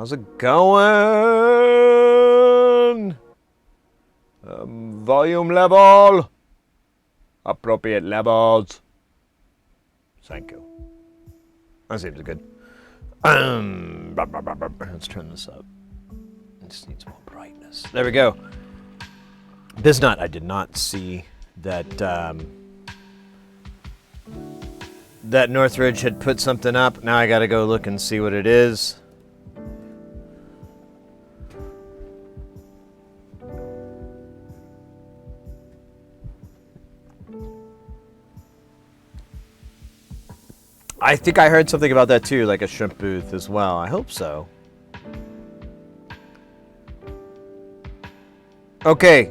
How's it going? Volume level. Appropriate levels. Thank you. That seems good. Let's turn this up. It just needs more brightness. There we go. Biznut, I did not see that that Northridge had put something up. Now I gotta go look and see what it is. I think I heard something about that too, like a shrimp booth as well. I hope so. Okay.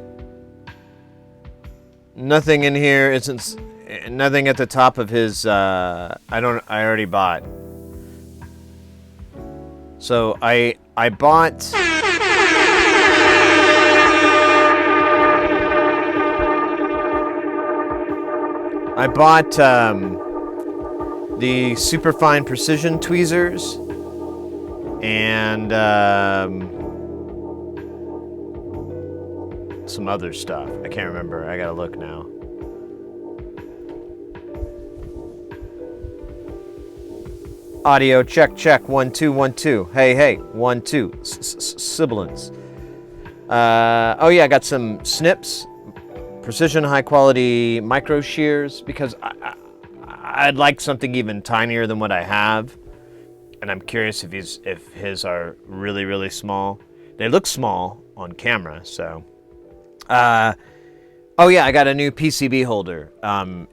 Nothing in here isn't. Nothing at the top of his. I already bought. So I bought. I bought the Superfine Precision tweezers and some other stuff. I can't remember. I gotta look now. Audio check check 1 2 1 2. Hey 1 2 sibilance. Oh yeah, I got some snips, precision high quality micro shears because I'd like something even tinier than what I have, and I'm curious if his are really small. They look small on camera, so. Oh yeah, I got a new PCB holder.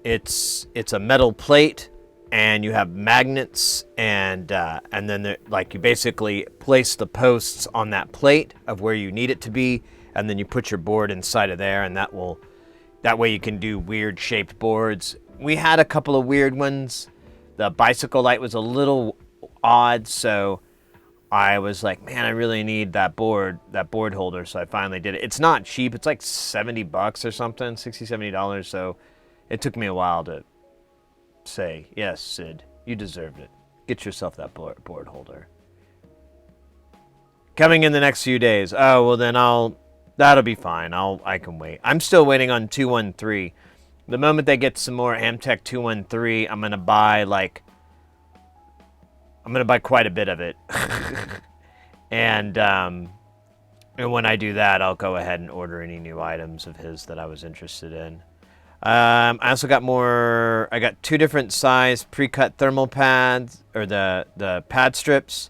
It's a metal plate, and you have magnets, and then you basically place the posts on that plate of where you need it to be, and then you put your board inside of there, and that way you can do weird shaped boards. We had a couple of weird ones. The bicycle light was a little odd, so I was like, man, I really need that board holder, so I finally did it. It's not cheap. It's like $70 or something, $60, $70, so it took me a while to say, yes, Sid, you deserved it. Get yourself that board holder. Coming in the next few days. Oh, well then that'll be fine. I can wait. I'm still waiting on 213. The moment they get some more Amtech 213, I'm gonna buy quite a bit of it. and when I do that, I'll go ahead and order any new items of his that I was interested in. I also got I got 2 different size pre-cut thermal pads, or the pad strips.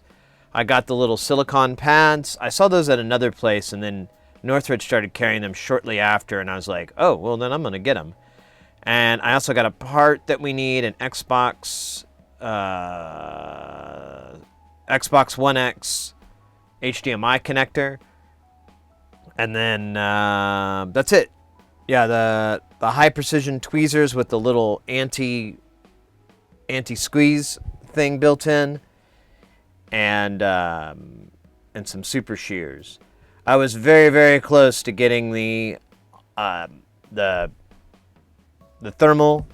I got the little silicone pads. I saw those at another place, and then Northridge started carrying them shortly after, and I was like, oh, well, then I'm going to get them. And I also got a part that we need, an Xbox One X HDMI connector. And then that's it. Yeah, the high precision tweezers with the little anti-squeeze thing built in, and some super shears. I was very close to getting the thermal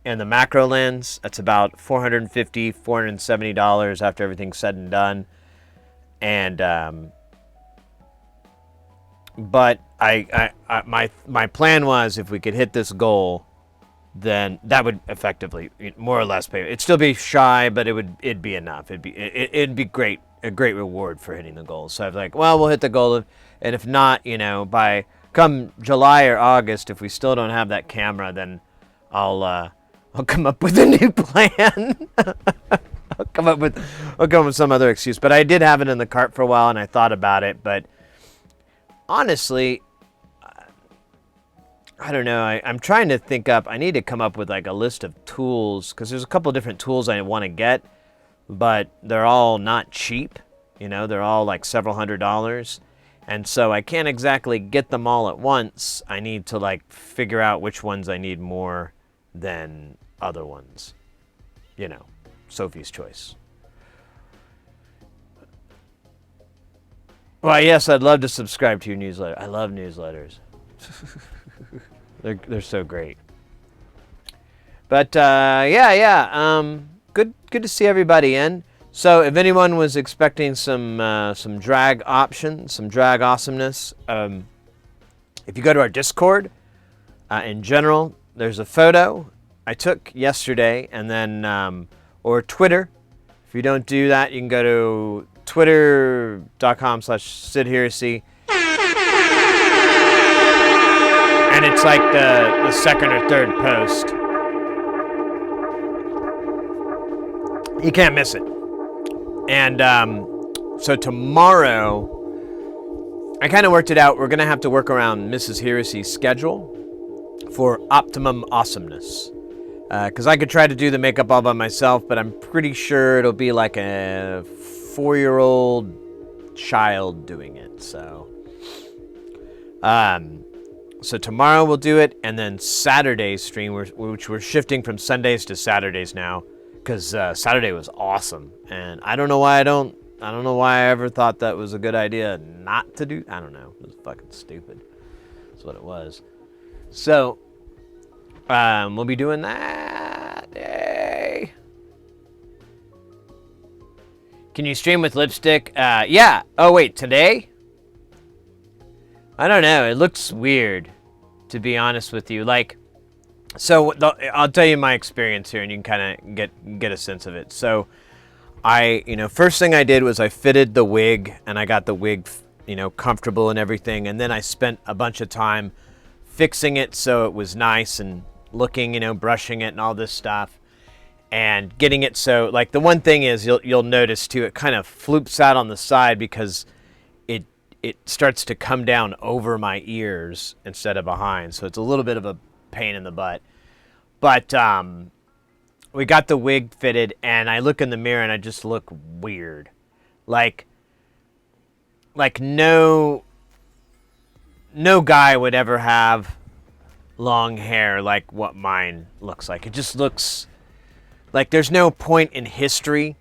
and the macro lens. That's about $450, $470 after everything's said and done. And but my plan was, if we could hit this goal, then that would effectively more or less pay. It'd still be shy, but it'd be enough. It'd be great, a great reward for hitting the goal. So I was like, well, we'll hit the goal, and if not, by come July or August, if we still don't have that camera, then I'll come up with a new plan. I'll come up with some other excuse. But I did have it in the cart for a while, and I thought about it. But honestly, I don't know. I'm trying to think up. I need to come up with a list of tools, because there's a couple of different tools I want to get, but they're all not cheap. They're all like several $100s. And so I can't exactly get them all at once. I need to figure out which ones I need more than other ones. Sophie's choice. Well, yes, I'd love to subscribe to your newsletter. I love newsletters. They're so great. But yeah. Good to see everybody in. So if anyone was expecting some drag options, some drag awesomeness, if you go to our Discord, in general, there's a photo I took yesterday, and then or Twitter. If you don't do that, you can go to twitter.com/SidHeresy. And it's like the second or third post. You can't miss it. And so tomorrow, I kind of worked it out. We're going to have to work around Mrs. Heresy's schedule for optimum awesomeness. Because I could try to do the makeup all by myself, but I'm pretty sure it'll be like a 4-year-old child doing it. So tomorrow we'll do it, and then Saturday's stream, which we're shifting from Sundays to Saturdays now, because Saturday was awesome, and I don't know why I ever thought that was a good idea not to do. I don't know. It was fucking stupid. That's what it was. So we'll be doing that. Yay. Can you stream with lipstick? Yeah. Oh wait, today? I don't know. It looks weird, to be honest with you. Like, so I'll tell you my experience here, and you can kind of get a sense of it. So, first thing I did was I fitted the wig, and I got the wig, comfortable and everything. And then I spent a bunch of time fixing it so it was nice and looking, brushing it and all this stuff, and getting it so, like, the one thing is you'll notice too, it kind of floops out on the side because it starts to come down over my ears instead of behind. So it's a little bit of a pain in the butt. But we got the wig fitted, and I look in the mirror and I just look weird. Like no guy would ever have long hair like what mine looks like. It just looks like there's no point in history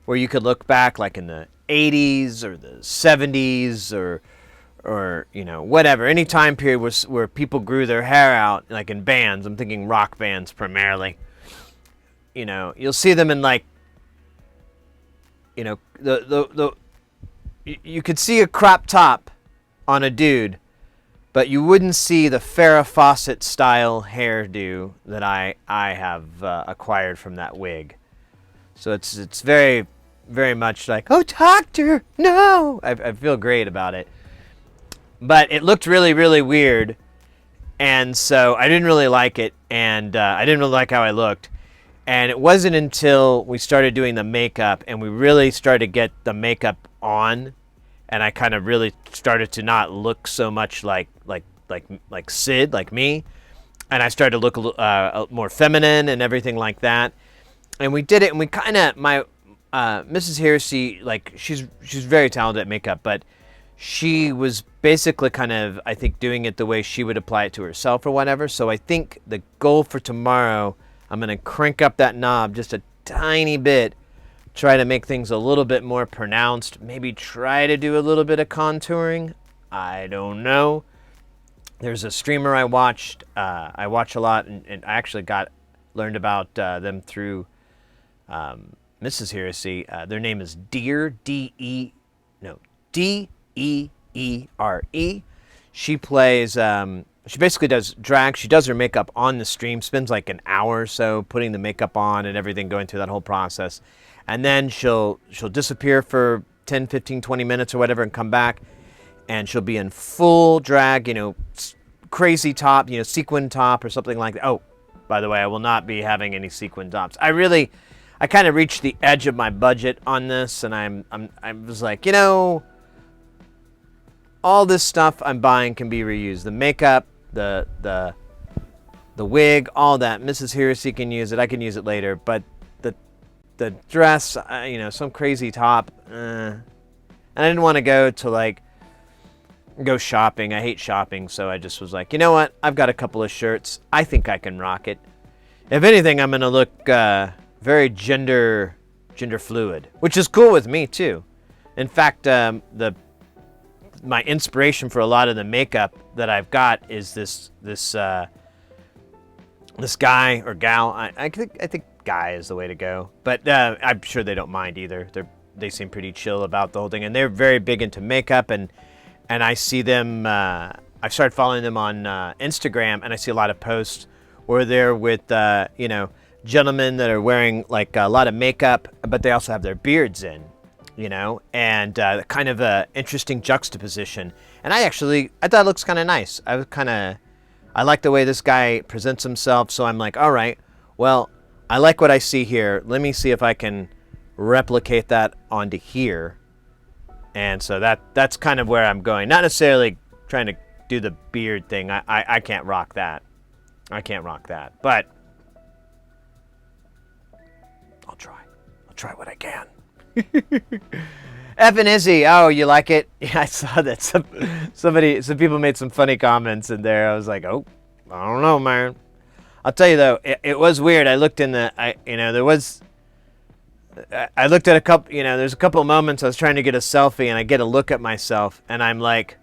where you could look back like in the 80s or the 70s or whatever, any time period where people grew their hair out, like in bands. I'm thinking rock bands primarily. You'll see them in like, you could see a crop top on a dude, but you wouldn't see the Farrah Fawcett style hairdo that I have acquired from that wig. So it's very, very much like, oh, doctor, no! I feel great about it. But it looked really, really weird, and so I didn't really like it, and I didn't really like how I looked. And it wasn't until we started doing the makeup, and we really started to get the makeup on, and I kind of really started to not look so much like Sid, like me, and I started to look more feminine and everything like that. And we did it, and we kind of, Mrs. Heresy, like, she's very talented at makeup, but she was basically kind of, I think, doing it the way she would apply it to herself or whatever. So I think the goal for tomorrow, I'm going to crank up that knob just a tiny bit, try to make things a little bit more pronounced, maybe try to do a little bit of contouring. I don't know. There's a streamer I watched. I watch a lot, and I actually learned about them through Mrs. Heresy. Their name is Deere, D-E-E-R-E. She plays, she basically does drag. She does her makeup on the stream, spends like an hour or so putting the makeup on and everything, going through that whole process. And then she'll disappear for 10, 15, 20 minutes or whatever and come back. And she'll be in full drag, crazy top, sequin top or something like that. Oh, by the way, I will not be having any sequin tops. I kind of reached the edge of my budget on this, and I was like, all this stuff I'm buying can be reused. The makeup, the wig, all that. Mrs. Heresy can use it. I can use it later. But the dress, some crazy top. And I didn't want to go shopping. I hate shopping, so I just was like, you know what? I've got a couple of shirts. I think I can rock it. If anything, I'm going to look very gender fluid, which is cool with me too. In fact, my inspiration for a lot of the makeup that I've got is this guy or gal. I think guy is the way to go. But I'm sure they don't mind either. They seem pretty chill about the whole thing, and they're very big into makeup. And I see them. I started following them on Instagram, and I see a lot of posts where they're with gentlemen that are wearing like a lot of makeup, but they also have their beards in, and kind of a interesting juxtaposition. And I thought it looks kind of nice. I like the way this guy presents himself, so I'm like, all right, well, I like what I see here. Let me see if I can replicate that onto here. And so that's kind of where I'm going. Not necessarily trying to do the beard thing. I can't rock that. I can't rock that. But I'll try what I can. F and Izzy, oh, you like it? Yeah, I saw that. Some people made some funny comments in there. I was like, oh, I don't know, man. I'll tell you though, it was weird. I looked in I looked at a couple, there's a couple of moments I was trying to get a selfie and I get a look at myself and I'm like,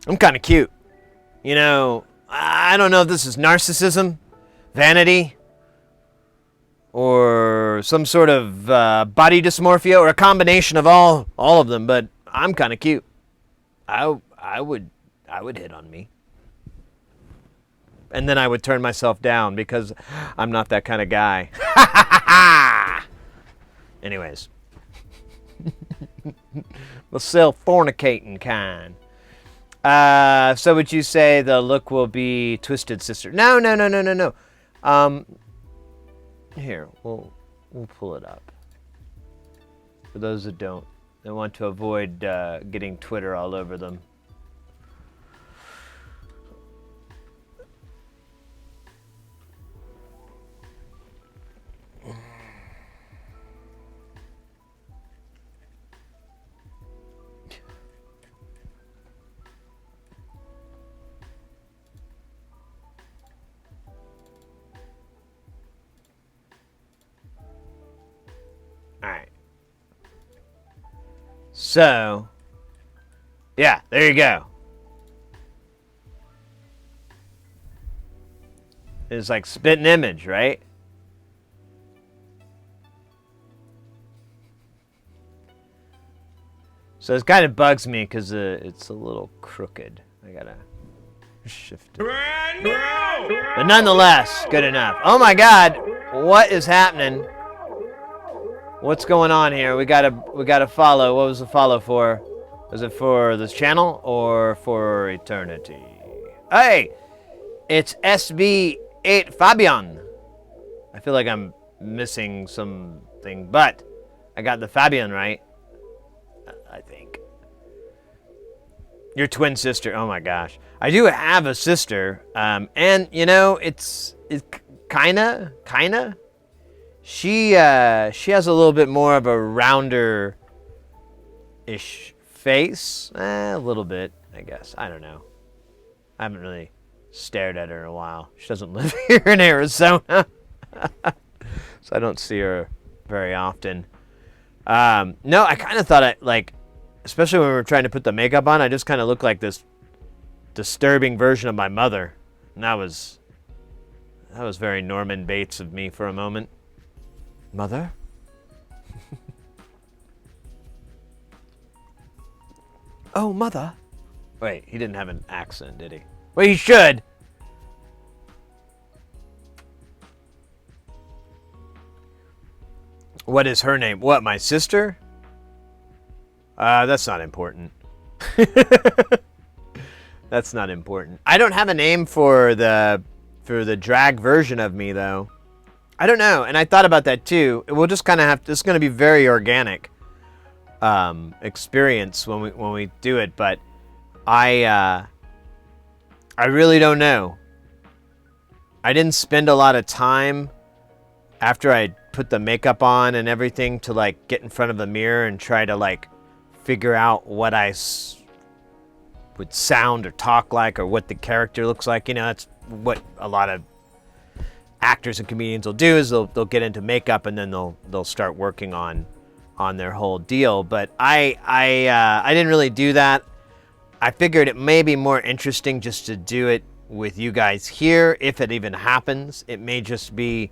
I'm kind of cute. I don't know if this is narcissism, vanity, or some sort of body dysmorphia, or a combination of all of them, but I'm kind of cute. I would hit on me. And then I would turn myself down because I'm not that kind of guy. Anyways. The self-fornicating kind. So would you say the look will be Twisted Sister? No. Here, we'll pull it up. For those that they want to avoid getting Twitter all over them. Alright. So, yeah, there you go. It's like spitting image, right? So it kind of bugs me because it's a little crooked. I gotta shift it. But nonetheless, good enough. Oh my God, what is happening? What's going on here? We gotta follow. What was the follow for? Was it for this channel or for eternity? Hey, it's SB8 Fabian. I feel like I'm missing something, but I got the Fabian right. I think. Your twin sister. Oh my gosh. I do have a sister, and it's kinda. She has a little bit more of a rounder-ish face. A little bit, I guess. I don't know. I haven't really stared at her in a while. She doesn't live here in Arizona. So I don't see her very often. No, I kind of thought especially when we were trying to put the makeup on, I just kind of looked like this disturbing version of my mother. And that was very Norman Bates of me for a moment. Mother? Oh, mother. Wait, he didn't have an accent, did he? Well, he should. What is her name? What, my sister? That's not important. That's not important. I don't have a name for the drag version of me, though. I don't know, and I thought about that too. We'll just kind of have to, it's going to be very organic experience when we do it, but I really don't know. I didn't spend a lot of time after I put the makeup on and everything to like get in front of a mirror and try to like figure out what I would sound or talk like or what the character looks like. That's what a lot of actors and comedians will do is they'll get into makeup and then they'll start working on their whole deal. But I didn't really do that. I figured it may be more interesting just to do it with you guys here, if it even happens. It may just be,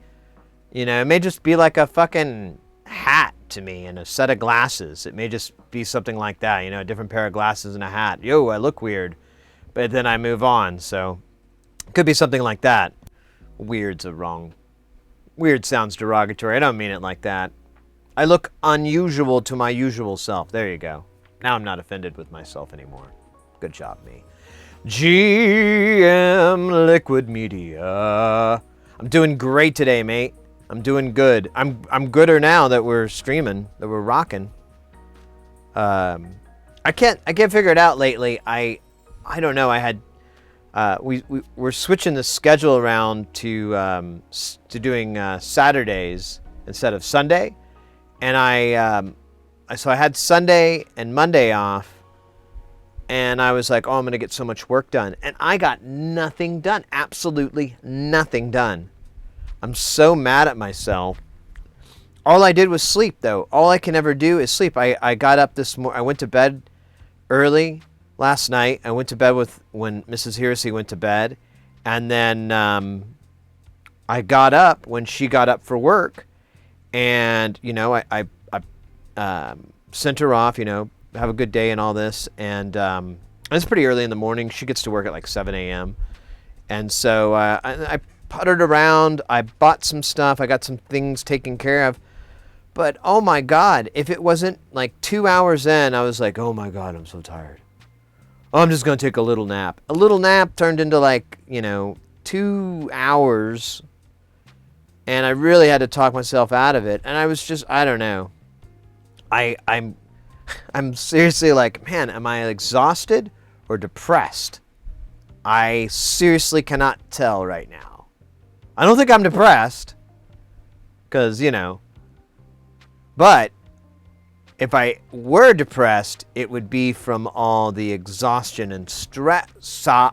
it may just be like a fucking hat to me and a set of glasses. It may just be something like that, a different pair of glasses and a hat. Yo, I look weird. But then I move on, so it could be something like that. Weird's a wrong. Weird sounds derogatory. I don't mean it like that. I look unusual to my usual self. There you go. Now I'm not offended with myself anymore. Good job, me. GM Liquid Media. I'm doing great today, mate. I'm doing good. I'm gooder now that we're streaming, that we're rocking. I can't figure it out lately. I don't know. I had we're switching the schedule around to doing Saturdays instead of Sunday, and so I had Sunday and Monday off, and I was like, oh, I'm gonna get so much work done, and I got nothing done. Absolutely nothing done. I'm so mad at myself. All I did was sleep, though. All I can ever do is sleep. I got up this morning. I went to bed early last night. I went to bed when Mrs. Hersey went to bed. And then I got up when she got up for work. And, I sent her off, have a good day and all this. And it's pretty early in the morning. She gets to work at like 7 a.m. And so I puttered around. I bought some stuff. I got some things taken care of. But, oh, my God, if it wasn't like 2 hours in, I was like, oh, my God, I'm so tired. Oh, I'm just going to take a little nap. A little nap turned into like, 2 hours. And I really had to talk myself out of it. And I was just, I don't know. I'm seriously like, man, am I exhausted or depressed? I seriously cannot tell right now. I don't think I'm depressed, because, but if I were depressed, it would be from all the exhaustion and stress. So,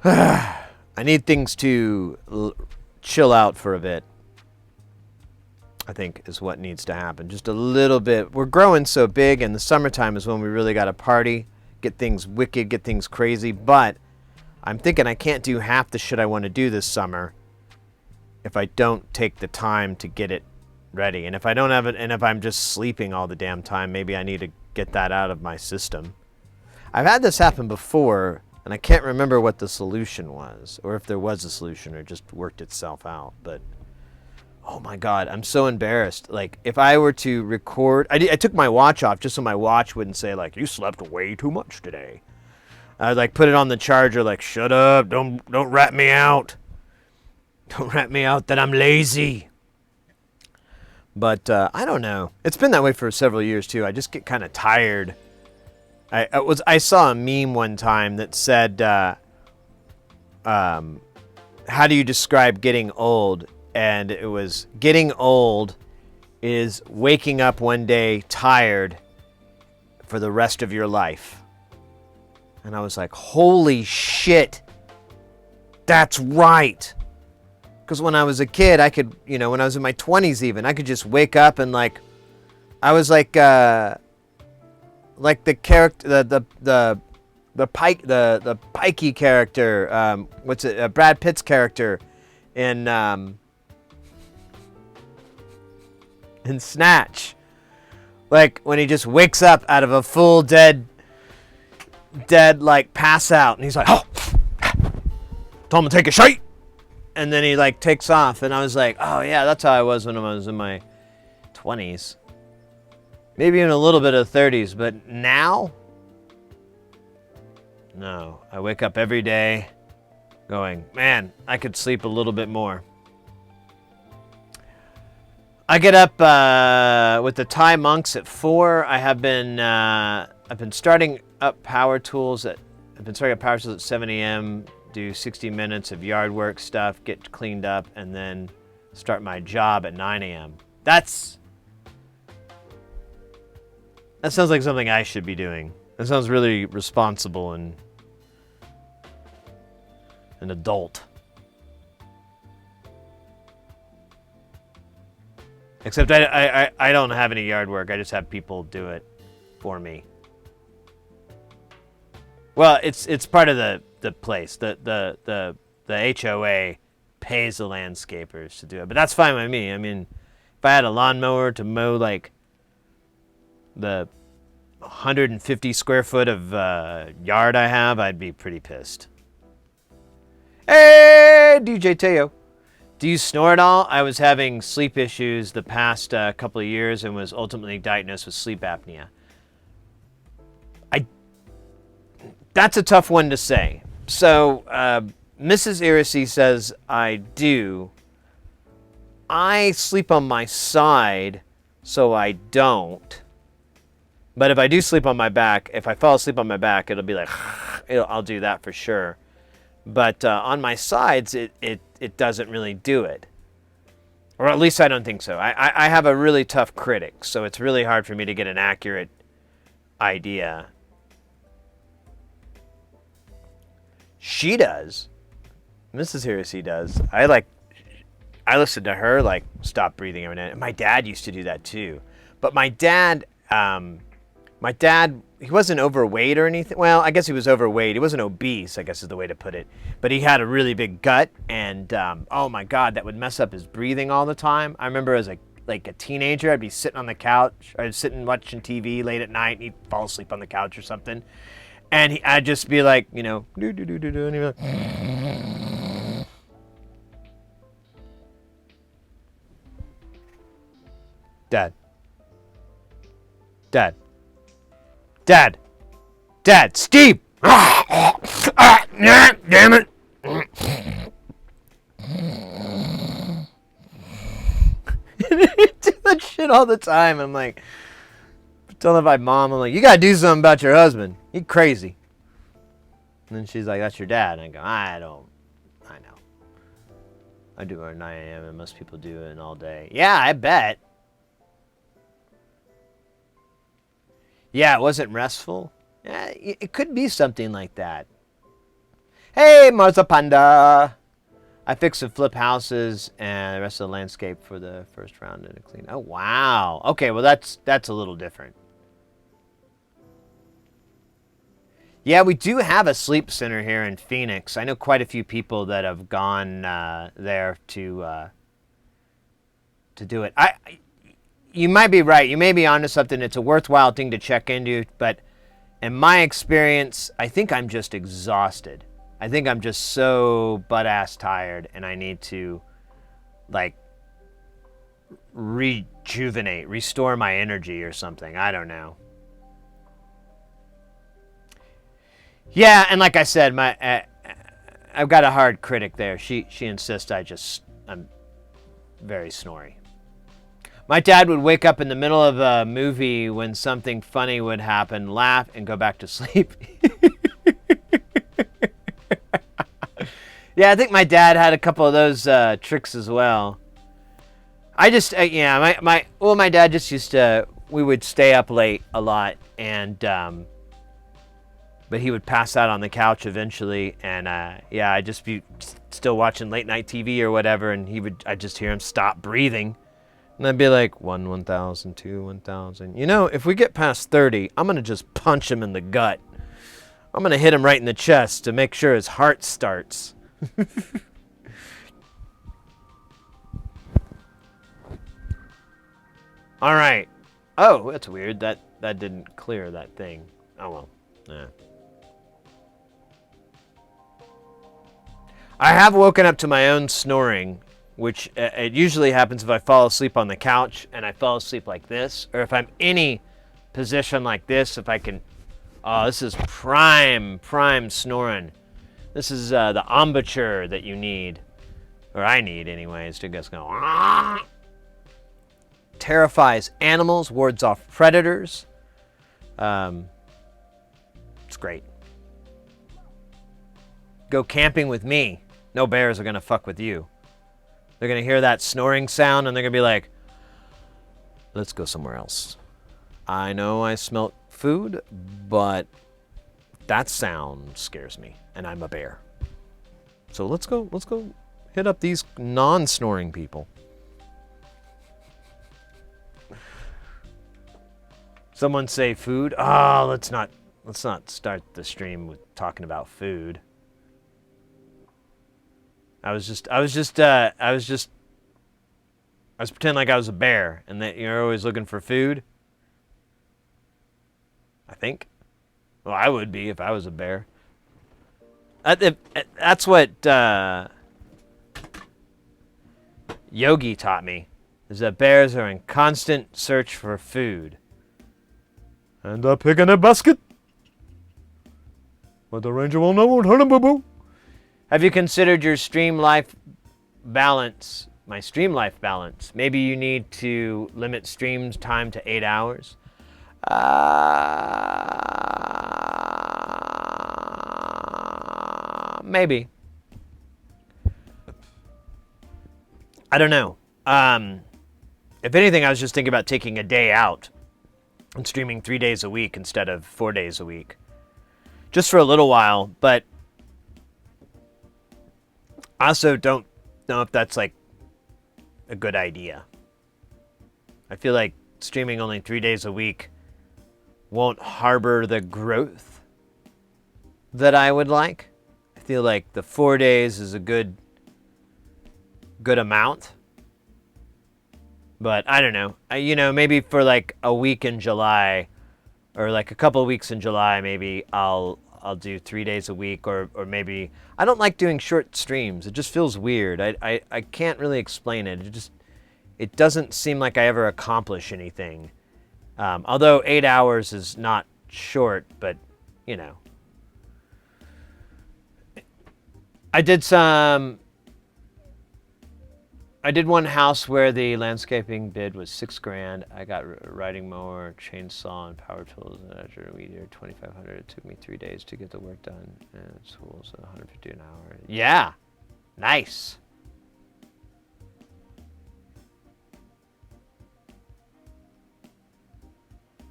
I need things to chill out for a bit, I think, is what needs to happen. Just a little bit. We're growing so big, and the summertime is when we really got to party. Get things wicked, get things crazy, but I'm thinking I can't do half the shit I want to do this summer if I don't take the time to get it ready. And if I don't have it, and if I'm just sleeping all the damn time, maybe I need to get that out of my system. I've had this happen before, and I can't remember what the solution was, or if there was a solution, or it just worked itself out, but oh my God, I'm so embarrassed. Like, if I were to record, I took my watch off just so my watch wouldn't say, like, you slept way too much today. I'd, like, put it on the charger, like, shut up, don't rat me out. Don't rat me out that I'm lazy. But, I don't know. It's been that way for several years, too. I just get kind of tired. I saw a meme one time that said, how do you describe getting old? And it was, getting old is waking up one day tired for the rest of your life. And I was like, holy shit, that's right. Because when I was a kid, I could, when I was in my 20s even, I could just wake up and like, I was like the character, the pikey character, Brad Pitt's character in Snatch. Like, when he just wakes up out of a full dead, like, pass out. And he's like, oh, told him to take a shite. And then he, like, takes off. And I was like, oh, yeah, that's how I was when I was in my 20s. Maybe even a little bit of 30s. But now, no. I wake up every day going, man, I could sleep a little bit more. I get up with the Thai monks at 4. I've been starting up power tools at 7 a.m. Do 60 minutes of yard work stuff, get cleaned up, and then start my job at 9 a.m. That sounds like something I should be doing. That sounds really responsible and an adult. Except I don't have any yard work. I just have people do it for me. Well, it's part of the place. The HOA pays the landscapers to do it, but that's fine with me. I mean, if I had a lawnmower to mow like the 150 square foot of yard I have, I'd be pretty pissed. Hey, DJ Teo. Do you snore at all? I was having sleep issues the past couple of years and was ultimately diagnosed with sleep apnea. That's a tough one to say. So, Mrs. Irisy says I do. I sleep on my side, so I don't. But if I do sleep on my back, if I fall asleep on my back, it'll be like, I'll do that for sure. But on my sides, it doesn't really do it. Or at least I don't think so. I have a really tough critic, so it's really hard for me to get an accurate idea. She does. Mrs. Heresy does. I listen to her, like, stop breathing every night. My dad used to do that too. But my dad, he wasn't overweight or anything. Well, I guess he was overweight. He wasn't obese, I guess is the way to put it. But he had a really big gut, and oh my God, that would mess up his breathing all the time. I remember as a teenager, I'd be sitting on the couch, I'd sit and watching TV late at night, and he'd fall asleep on the couch or something. And I'd just be like, you know, and he'd be like, Dad. Dad. Dad. Dad. Steve. Damn it. I do that shit all the time. I'm like, telling my mom, I'm like, you gotta do something about your husband. He's crazy. And then she's like, that's your dad. And I go, I know. I do it at 9 a.m. and most people do it all day. Yeah, I bet. Yeah, it wasn't restful. Yeah, it could be something like that. Hey, Martha Panda. I fixed some flip houses and the rest of the landscape for the first round and a clean. Oh, wow. Okay, well, that's a little different. Yeah, we do have a sleep center here in Phoenix. I know quite a few people that have gone there to do it. You might be right. You may be onto something. It's a worthwhile thing to check into, but in my experience, I think I'm just exhausted. I think I'm just so butt-ass tired, and I need to, like, rejuvenate, restore my energy or something. I don't know. Yeah, and like I said, I've got a hard critic there. She insists I'm very snory. My dad would wake up in the middle of a movie when something funny would happen, laugh, and go back to sleep. Yeah, I think my dad had a couple of those tricks as well. My dad just used to, we would stay up late a lot, and but he would pass out on the couch eventually, and I'd just be still watching late night TV or whatever, and I'd just hear him stop breathing. And I'd be like, 1,000, 2, 1,000. You know, if we get past 30, I'm going to just punch him in the gut. I'm going to hit him right in the chest to make sure his heart starts. All right. Oh, that's weird. That didn't clear that thing. Oh, well. Yeah. I have woken up to my own snoring, which it usually happens if I fall asleep on the couch and I fall asleep like this, or if I'm any position like this, if I can, this is prime snoring. This is the embouchure that you need, or I need anyways, to just go. Terrifies animals, wards off predators. It's great. Go camping with me. No bears are gonna fuck with you. They're going to hear that snoring sound, and they're going to be like, let's go somewhere else. I know I smelt food, but that sound scares me, and I'm a bear. So let's go hit up these non-snoring people. Someone say food. Oh, let's not Let's not start the stream with talking about food. I was pretending like I was a bear and that you're always looking for food. I think. Well, I would be if I was a bear. That's what Yogi taught me, is that bears are in constant search for food. And a pig in a basket. But the ranger won't know, won't hurt him, boo-boo. Have you considered your stream life balance? My stream life balance. Maybe you need to limit stream time to 8 hours. Maybe. I don't know. If anything, I was just thinking about taking a day out and streaming 3 days a week instead of 4 days a week. Just for a little while, but I also don't know if that's like a good idea. I feel like streaming only 3 days a week won't harbor the growth that I would like. I feel like the 4 days is a good amount. But I don't know. Maybe for like a week in July or like a couple of weeks in July, maybe I'll do 3 days a week, or maybe I don't like doing short streams. It just feels weird. I can't really explain it. It doesn't seem like I ever accomplish anything. Although 8 hours is not short, but I did one house where the landscaping bid was $6,000. I got a riding mower, chainsaw, and power tools, and a weed eater, $2,500. It took me 3 days to get the work done. And tools, $150 an hour. Yeah, nice.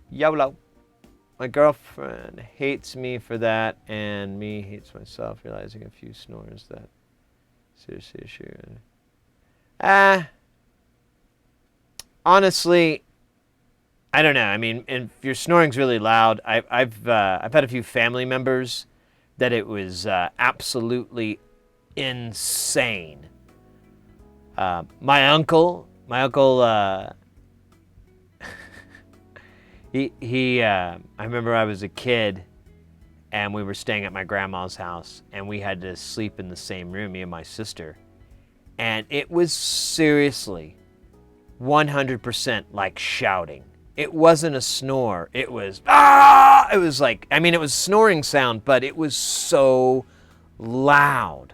YOLO. My girlfriend hates me for that, and me hates myself, realizing a few snores that seriously issue. Honestly, I don't know. I mean, if your snoring's really loud, I've had a few family members that it was absolutely insane. My uncle, I remember I was a kid, and we were staying at my grandma's house, and we had to sleep in the same room, me and my sister. And it was seriously 100% like shouting. It wasn't a snore. It was, ah! It was like, it was snoring sound, but it was so loud.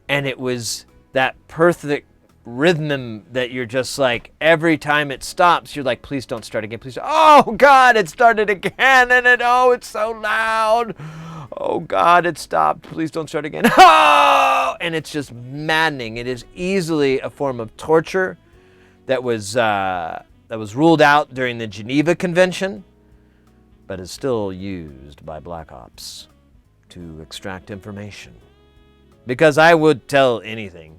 And it was that perfect rhythm that you're just like, every time it stops, you're like, please don't start again. Please. Oh, God, it started again. And it's so loud. Oh, God, it stopped. Please don't start again. Oh! And it's just maddening. It is easily a form of torture that was ruled out during the Geneva Convention, but is still used by Black Ops to extract information. Because I would tell anything,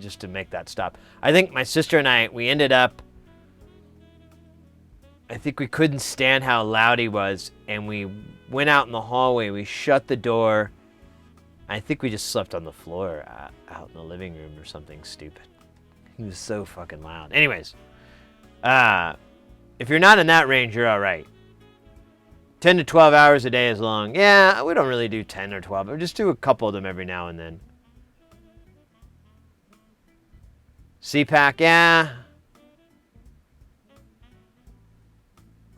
just to make that stop. I think my sister and I, we ended up, I think we couldn't stand how loud he was, and we went out in the hallway, we shut the door. I think we just slept on the floor out in the living room or something stupid. He was so fucking loud. Anyways, if you're not in that range, you're all right. 10 to 12 hours a day is long. Yeah, we don't really do 10 or 12. We just do a couple of them every now and then. CPAC, yeah.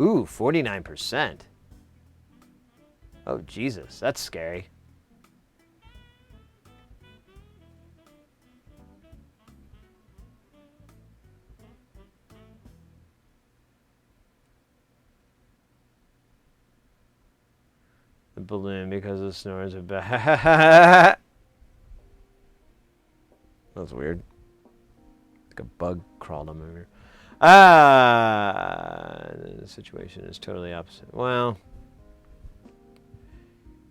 Ooh, 49%. Oh, Jesus, that's scary. The balloon because the snores are bad. That was weird. Like a bug crawled on my ear. The situation is totally opposite. Well,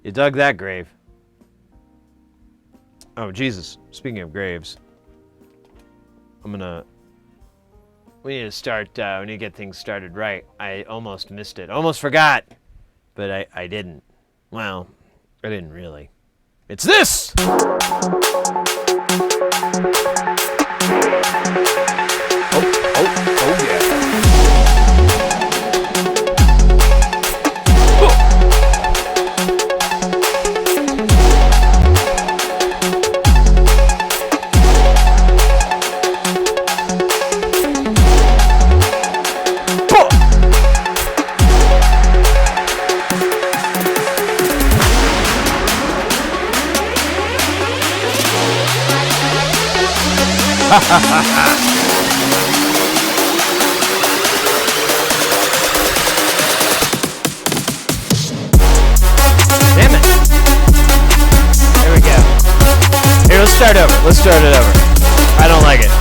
you dug that grave. Oh, Jesus. Speaking of graves, we need to start, we need to get things started right. I almost missed it. Almost forgot but I didn't. Well, I didn't really. It's this! Oh yeah. Damn it. There we go. Here, let's start over. Let's start it over. I don't like it.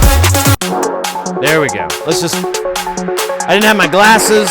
There we go. Let's just... I didn't have my glasses.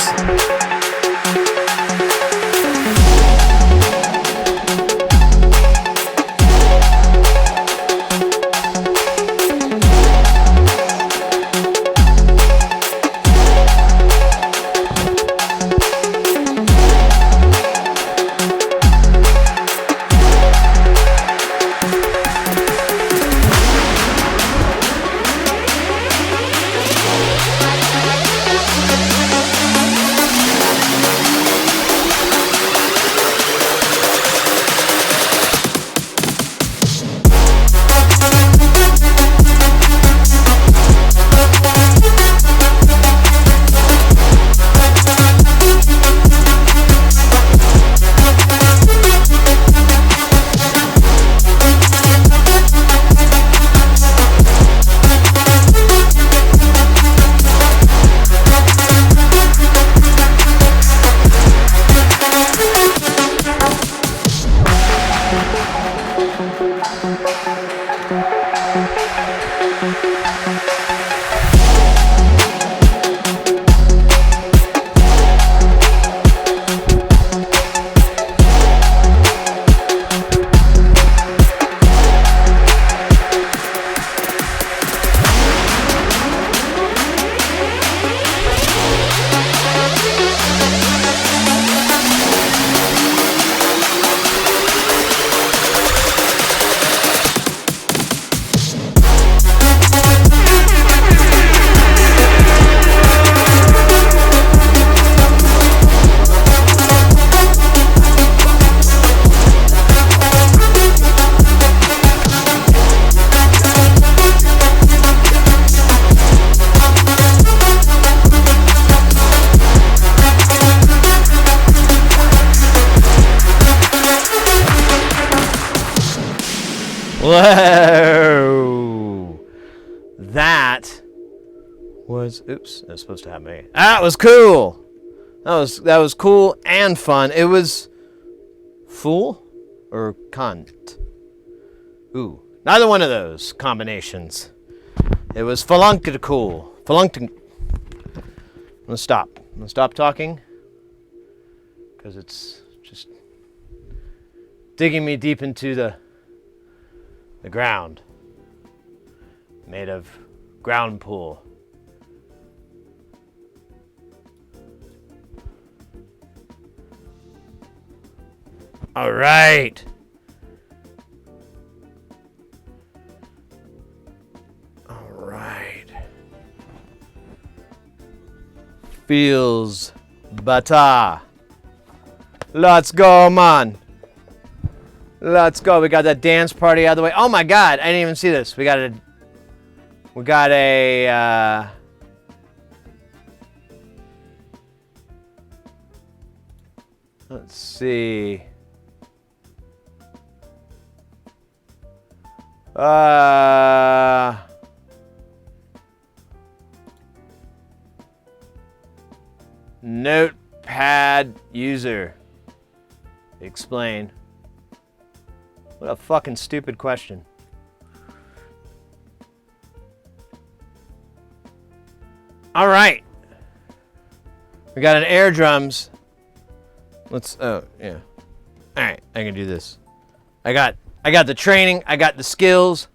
Whoa! That was... Oops, I was supposed to have me. That was cool! That was cool and fun. It was... Fool? Or cunt? Ooh. Neither one of those combinations. It was cool. I'm gonna stop. I'm gonna stop talking. Because it's just... digging me deep into the ground, made of ground pool. All right. All right. Feels better. Let's go, man. Let's go. We got that dance party out of the way. Oh my God, I didn't even see this. We got a let's see. Notepad user. Explain. What a fucking stupid question. All right. We got an air drums. Let's, oh, yeah. All right, I can do this. I got the training. I got the skills.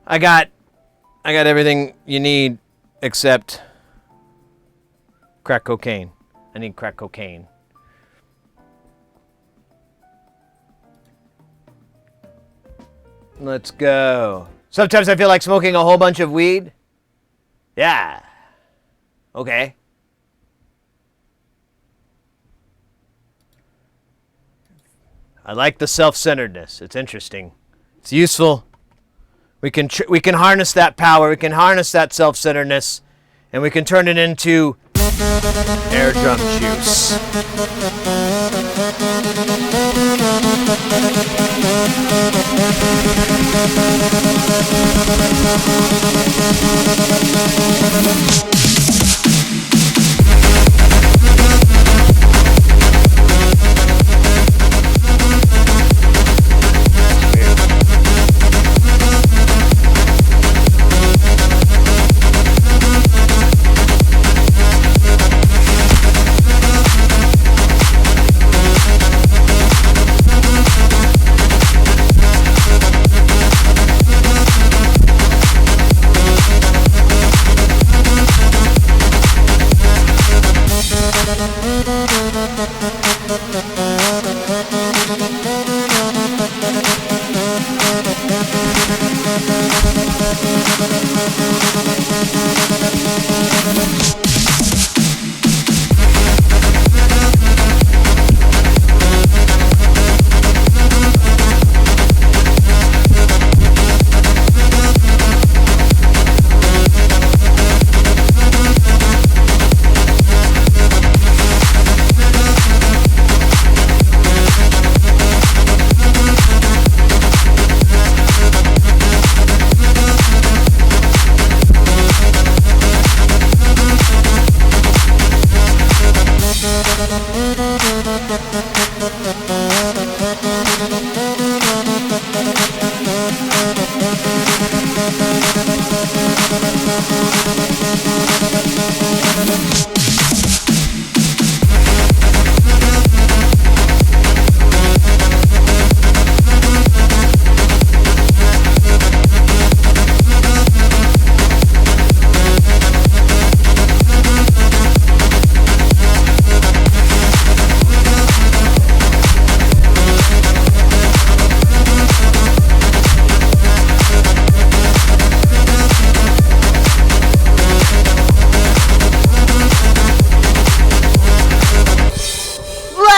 I got everything you need except crack cocaine. I need crack cocaine. Let's go. Sometimes I feel like smoking a whole bunch of weed. Yeah. Okay. I like the self-centeredness. It's interesting. It's useful. We can harness that power. We can harness that self-centeredness, and we can turn it into air drum juice.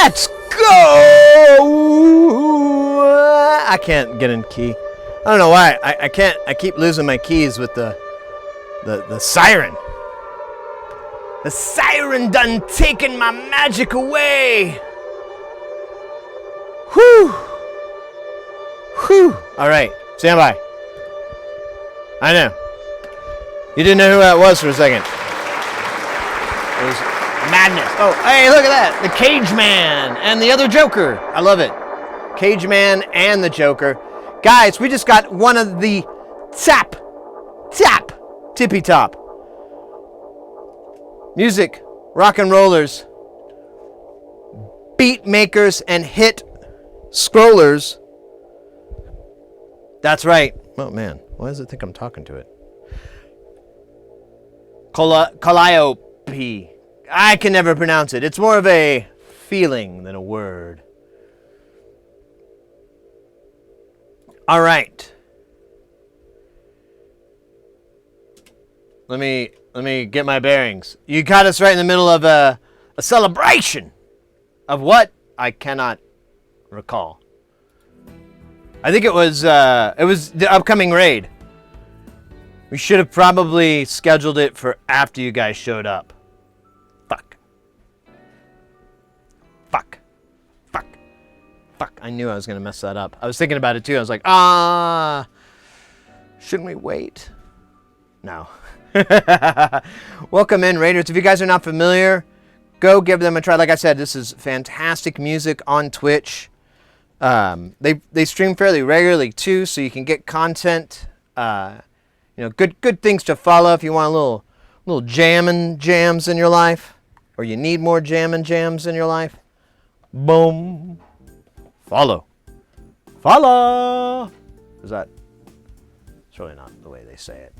Let's go! I can't get in key. I don't know why. I can't. I keep losing my keys with the siren. The siren done taken my magic away. Whew. Whew. All right. Stand by. I know. You didn't know who that was for a second. It was madness. Oh, hey, look at that. The Cage Man and the other Joker. I love it. Cage Man and the Joker. Guys, we just got one of the tippy top music, rock and rollers, beat makers, and hit scrollers. That's right. Oh, man. Why does it think I'm talking to it? Calliope. I can never pronounce it. It's more of a feeling than a word. All right. Let me get my bearings. You got us right in the middle of a celebration of what? I cannot recall. I think it was the upcoming raid. We should have probably scheduled it for after you guys showed up. Fuck, I knew I was going to mess that up. I was thinking about it too. I was like, shouldn't we wait? No. Welcome in, Raiders. If you guys are not familiar, go give them a try. Like I said, this is fantastic music on Twitch. They stream fairly regularly too, so you can get content. Good things to follow if you want a little jams in your life, or you need more jams in your life. Boom. Follow. Is that? It's really not the way they say it.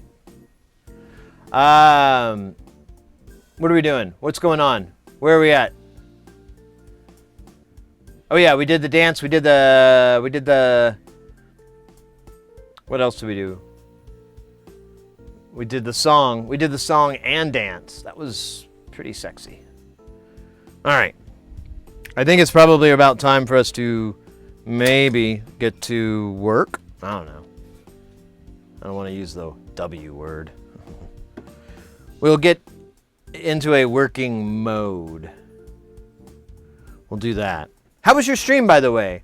What are we doing? What's going on? Where are we at? Oh yeah, we did the dance. We did the What else did we do? We did the song. We did the song and dance. That was pretty sexy. All right. I think it's probably about time for us to maybe get to work. I don't know. I don't want to use the W word. We'll get into a working mode. We'll do that. How was your stream, by the way?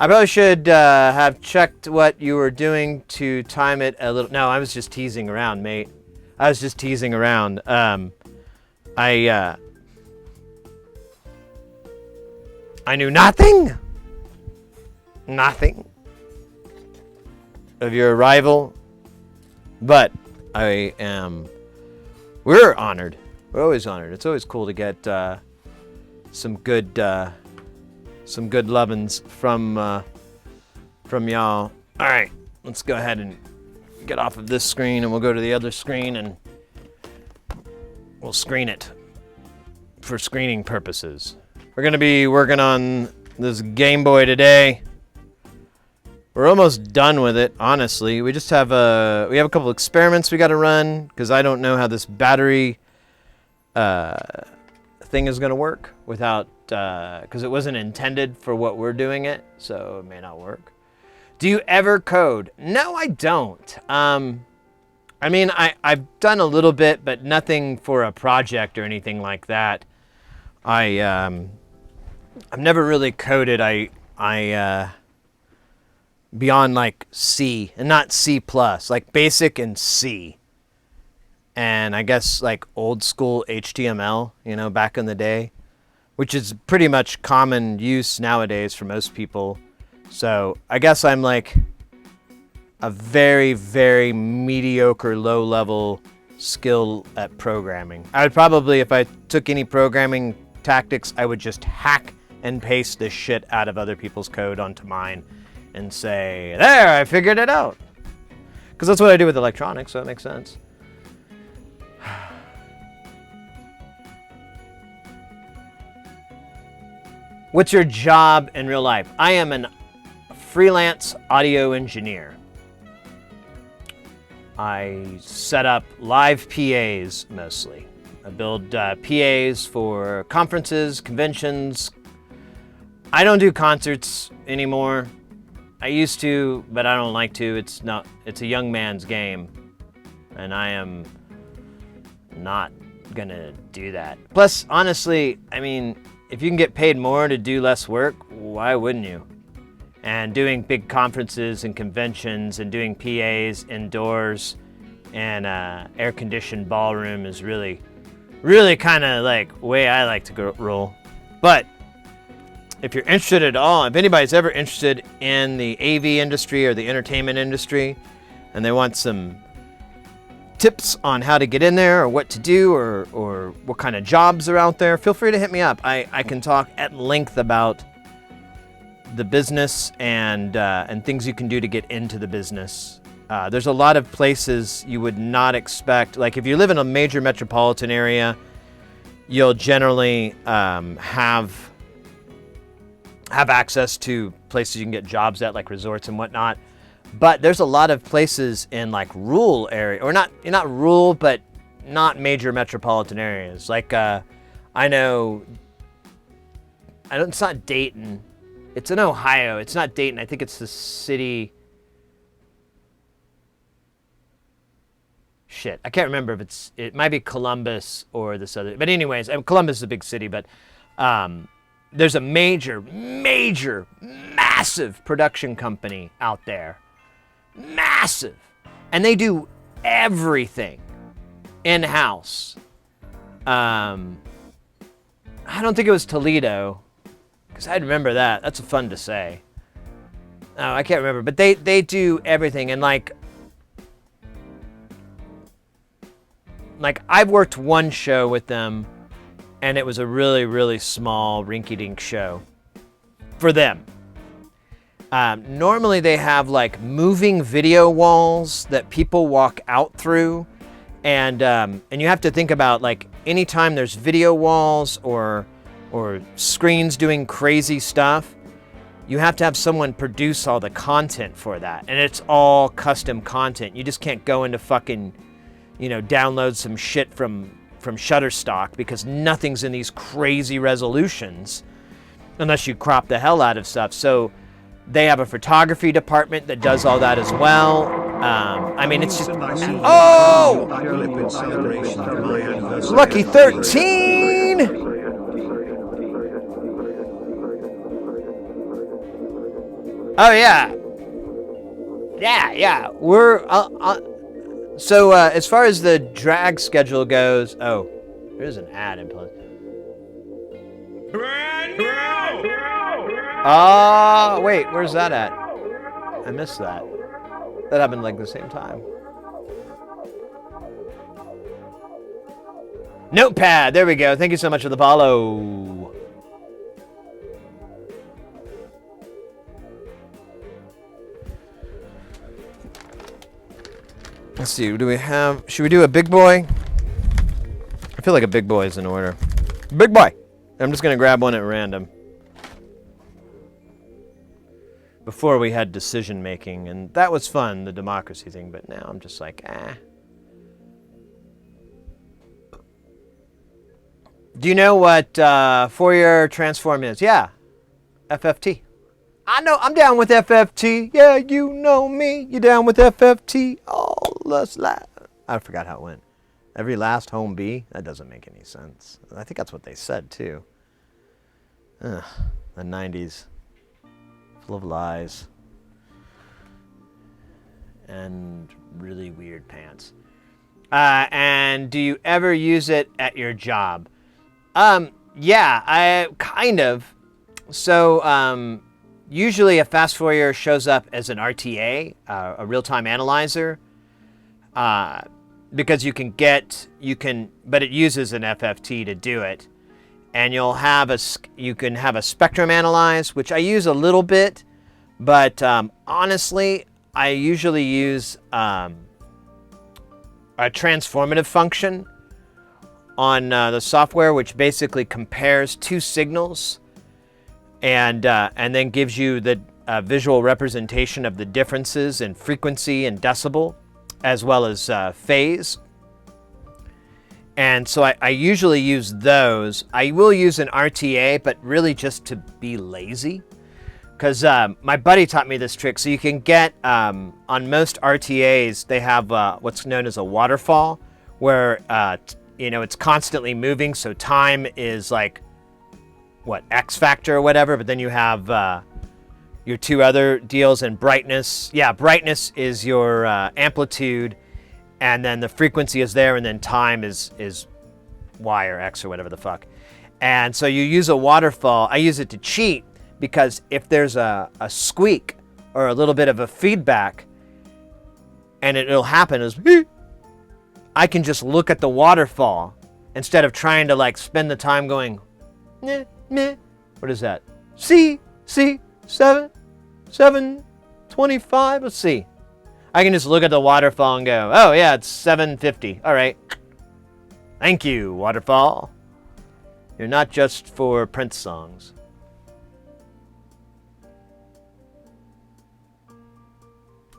I probably should have checked what you were doing to time it a little. No, I was just teasing around, mate. I was just teasing around. I knew nothing of your arrival, but we're honored. We're always honored. It's always cool to get some good lovin's from y'all. All right, let's go ahead and get off of this screen, and we'll go to the other screen, and we'll screen it for screening purposes. We're gonna be working on this Game Boy today. We're almost done with it, honestly. We just have we have a couple experiments we got to run because I don't know how this battery thing is gonna work without because it wasn't intended for what we're doing it, so it may not work. Do you ever code? No, I don't. I mean, I've done a little bit, but nothing for a project or anything like that. I've never really coded. I beyond like C and not C+, like basic and C. And I guess like old school HTML, you know, back in the day, which is pretty much common use nowadays for most people. So I guess I'm like a very, very mediocre, low-level skill at programming. I would probably, if I took any programming tactics, I would just hack and paste the shit out of other people's code onto mine and say, there, I figured it out. Because that's what I do with electronics, so it makes sense. What's your job in real life? I am a freelance audio engineer. I set up live PAs mostly. I build PAs for conferences, conventions. I don't do concerts anymore. I used to, but I don't like to. It's a young man's game, and I am not gonna do that. Plus, honestly, I mean, if you can get paid more to do less work, why wouldn't you? And doing big conferences and conventions and doing PAs indoors and air-conditioned ballroom is really kind of like the way I like to roll. But if you're interested at all, if anybody's ever interested in the AV industry or the entertainment industry, and they want some tips on how to get in there or what to do or what kind of jobs are out there, feel free to hit me up. I can talk at length about the business and things you can do to get into the business. There's a lot of places you would not expect. Like if you live in a major metropolitan area, you'll generally have access to places you can get jobs at, like resorts and whatnot. But there's a lot of places in like rural area, or not rural, but not major metropolitan areas. Like I know, it's not Dayton. It's in Ohio. It's not Dayton. I think it's the city. Shit, I can't remember if it might be Columbus or this other. But anyways, Columbus is a big city, but there's a major, massive production company out there. Massive. And they do everything in-house. I don't think it was Toledo, because I remember that. That's fun to say. Oh, I can't remember. But they do everything. And like I've worked one show with them, and it was a really, really small rinky-dink show for them. Normally they have like moving video walls that people walk out through, and you have to think about like anytime there's video walls or screens doing crazy stuff, you have to have someone produce all the content for that. And it's all custom content. You just can't go into fucking, download some shit from Shutterstock because nothing's in these crazy resolutions unless you crop the hell out of stuff. So they have a photography department that does all that as well. I mean, it's just... Oh! Lucky 13! Oh, yeah. Yeah. We're... So, as far as the drag schedule goes... Oh, there's an ad in place. Oh, wait, where's that at? I missed that. That happened like the same time. Notepad, there we go. Thank you so much for the follow. Let's see, should we do a big boy? I feel like a big boy is in order. Big boy! I'm just gonna grab one at random. Before we had decision making, and that was fun, the democracy thing, but now I'm just like, Do you know what Fourier transform is? Yeah, FFT. I know, I'm down with FFT. Yeah, you know me. You down with FFT? Oh, let's laugh. I forgot how it went. Every last home B? That doesn't make any sense. I think that's what they said, too. Ugh, the 90s. Full of lies. And really weird pants. And do you ever use it at your job? Yeah, I kind of. So, usually a fast Fourier shows up as an RTA, a real-time analyzer, because but it uses an FFT to do it. And you can have a spectrum analyze, which I use a little bit, but honestly, I usually use a transformative function on the software, which basically compares two signals and then gives you the visual representation of the differences in frequency and decibel, as well as phase. And so I usually use those. I will use an RTA, but really just to be lazy. Because my buddy taught me this trick. So you can get, on most RTAs, they have what's known as a waterfall, where, it's constantly moving. So time is like, X factor or whatever. But then you have your two other deals, and brightness. Yeah, brightness is your amplitude. And then the frequency is there, and then time is Y or X or whatever the fuck. And so you use a waterfall. I use it to cheat, because if there's a squeak or a little bit of a feedback, and it'll happen as I can just look at the waterfall instead of trying to spend the time going, meh, meh. What is that? C, 725, let's see. I can just look at the waterfall and go, oh yeah, it's 750. All right. Thank you, waterfall. You're not just for Prince songs.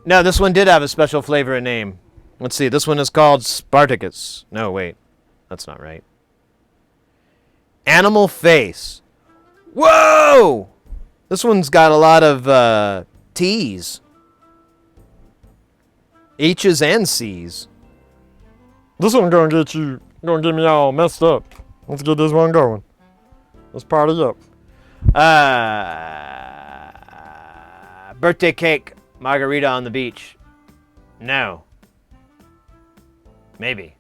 No, this one did have a special flavor and name. Let's see, this one is called Spartacus. No, wait, that's not right. Animal face. Whoa! This one's got a lot of T's. H's and C's. This one gonna get me all messed up. Let's get this one going. Let's party up. Birthday cake, margarita on the beach. No. Maybe.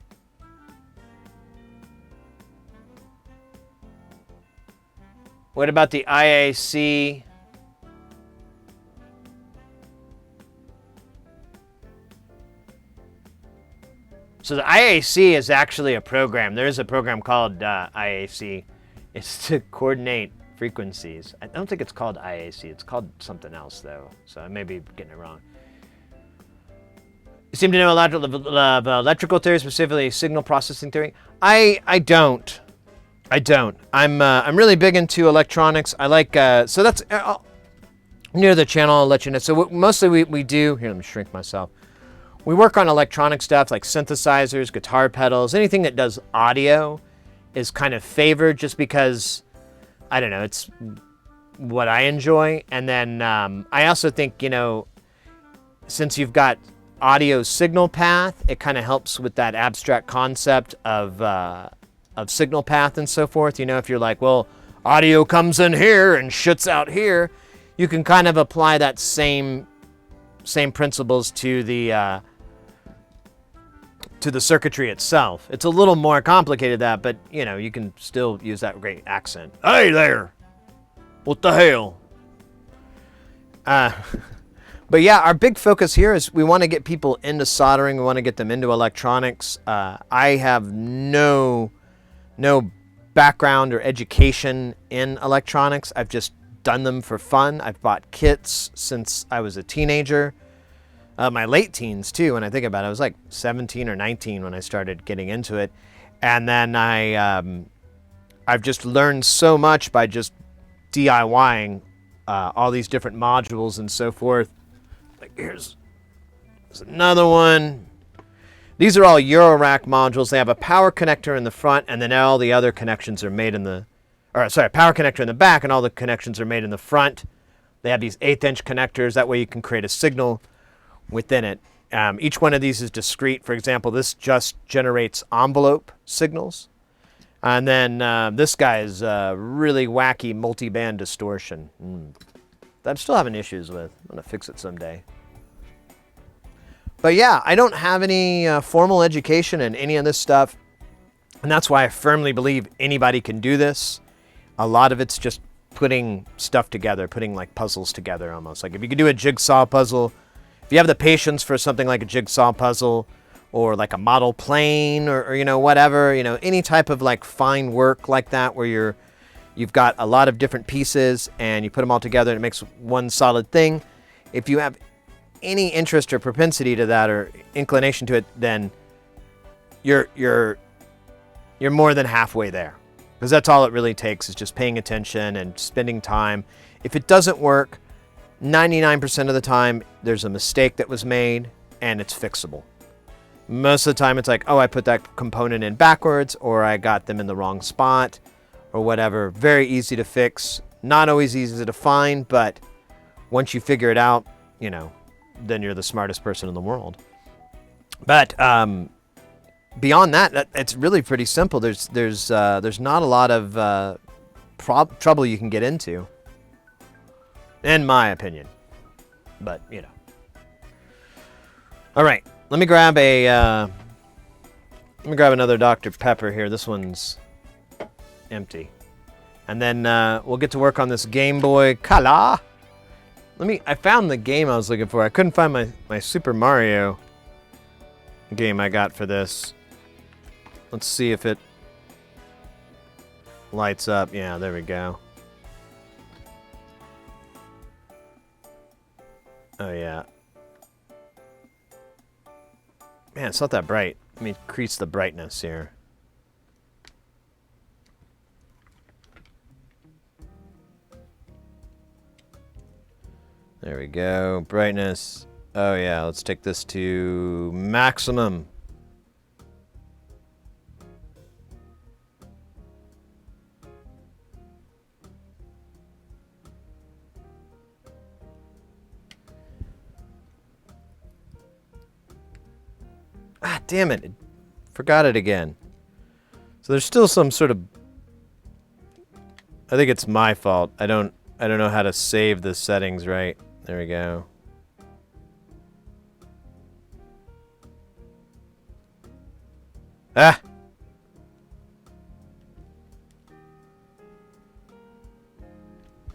What about the IAC? So the IAC is actually a program. There is a program called IAC. It's to coordinate frequencies. I don't think it's called IAC. It's called something else, though. So I may be getting it wrong. You seem to know a lot of electrical theory, specifically signal processing theory. I don't. I'm really big into electronics. I like so that's near the channel, I'll let you know. So mostly we do, here, let me shrink myself. We work on electronic stuff like synthesizers, guitar pedals, anything that does audio is kind of favored just because, I don't know, it's what I enjoy. And then I also think, you know, since you've got audio signal path, it kind of helps with that abstract concept of signal path and so forth. You know, if you're like, well, audio comes in here and shoots out here, you can kind of apply that same principles to the circuitry itself. It's a little more complicated that, but you know, you can still use that great accent. Hey there, what the hell? But yeah, our big focus here is we want to get people into soldering. We want to get them into electronics. I have no background or education in electronics. I've just done them for fun. I've bought kits since I was a teenager. My late teens too, when I think about it. I was like 17 or 19 when I started getting into it. And then I've just learned so much by just DIYing all these different modules and so forth. Like here's another one. These are all Eurorack modules. They have a power connector in the front, and then all the other connections are made in the, power connector in the back, and all the connections are made in the front. They have these 1/8" connectors. That way you can create a signal within it. Each one of these is discrete. For example, this just generates envelope signals. And then this guy is really wacky multi-band distortion. That I'm still having issues with. I'm going to fix it someday. But yeah, I don't have any formal education in any of this stuff. And that's why I firmly believe anybody can do this. A lot of it's just putting stuff together, putting like puzzles together almost. Like if you could do a jigsaw puzzle, if you have the patience for something like a jigsaw puzzle or like a model plane or you know, whatever, you know, any type of like fine work like that where you've got a lot of different pieces and you put them all together and it makes one solid thing. If you have any interest or propensity to that or inclination to it, then you're more than halfway there. Because that's all it really takes is just paying attention and spending time. If it doesn't work, 99% of the time, there's a mistake that was made and it's fixable. Most of the time, it's like, oh, I put that component in backwards or I got them in the wrong spot or whatever. Very easy to fix. Not always easy to find, but once you figure it out, you know, then you're the smartest person in the world. But beyond that, it's really pretty simple. There's not a lot of trouble you can get into, in my opinion. But you know. All right, let me grab another Dr. Pepper here. This one's empty, and then we'll get to work on this Game Boy Color. I found the game I was looking for. I couldn't find my Super Mario game I got for this. Let's see if it lights up. Yeah, there we go. Oh, yeah. Man, it's not that bright. Let me increase the brightness here. There we go. Brightness. Oh yeah, let's take this to maximum. Ah, damn it. Forgot it again. So there's still some sort of... I think it's my fault. I don't know how to save the settings right. There we go. Ah!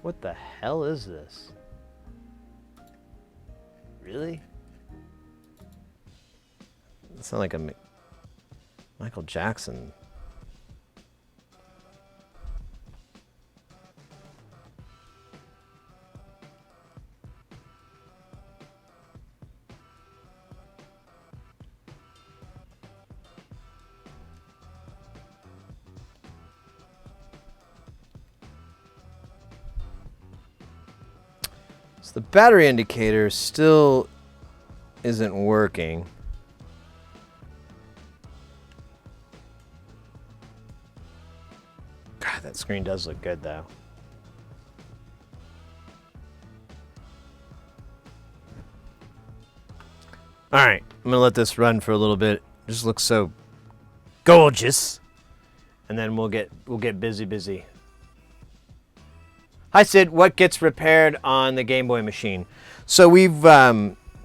What the hell is this? Really? It sounds like a Michael Jackson. So the battery indicator still isn't working. God, that screen does look good though. All right, I'm gonna let this run for a little bit. It just looks so gorgeous, and then we'll get busy. Hi Sid, what gets repaired on the Game Boy machine? So we've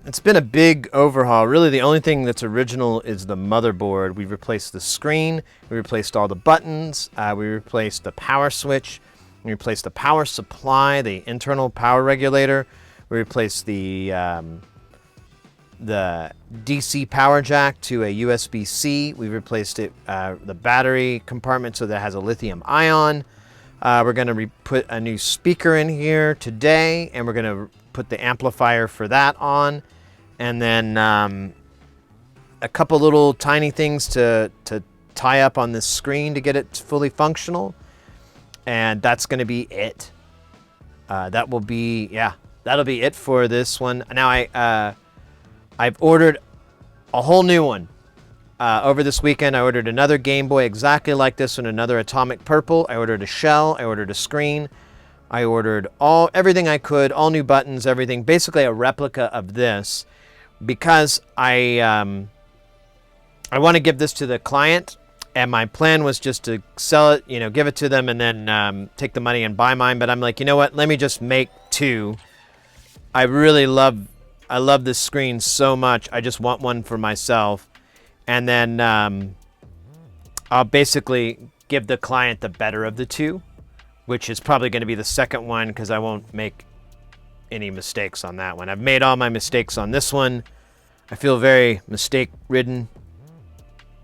it's been a big overhaul. Really, the only thing that's original is the motherboard. We replaced the screen, we replaced all the buttons, we replaced the power switch, we replaced the power supply, the internal power regulator, we replaced the DC power jack to a USB-C. We replaced it, the battery compartment, so that it has a lithium ion. We're going to put a new speaker in here today, and we're going to put the amplifier for that on. And then a couple little tiny things to tie up on this screen to get it fully functional. And that's going to be it. That'll be it for this one. Now I've ordered a whole new one. Over this weekend, I ordered another Game Boy exactly like this one, another Atomic Purple. I ordered a shell. I ordered a screen. I ordered everything I could, all new buttons, everything. Basically a replica of this, because I want to give this to the client, and my plan was just to sell it, give it to them, and then take the money and buy mine. But I'm like, you know what? Let me just make two. I love this screen so much. I just want one for myself. And then I'll basically give the client the better of the two, which is probably going to be the second one, because I won't make any mistakes on that one. I've made all my mistakes on this one. I feel very mistake-ridden.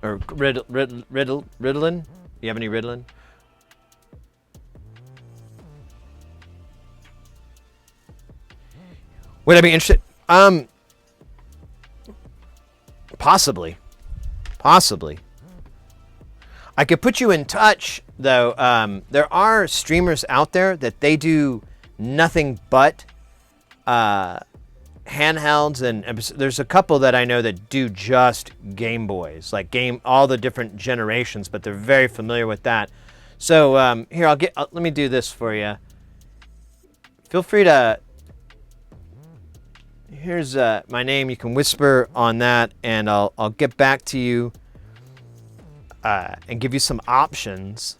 Or Ritalin? Do you have any Ritalin? Would I be interested? Possibly. I could put you in touch, though. There are streamers out there that they do nothing but handhelds, and there's a couple that I know that do just Game Boys, like all the different generations, but they're very familiar with that. So here, let me do this for you. Feel free to. Here's my name. You can whisper on that, and I'll get back to you and give you some options.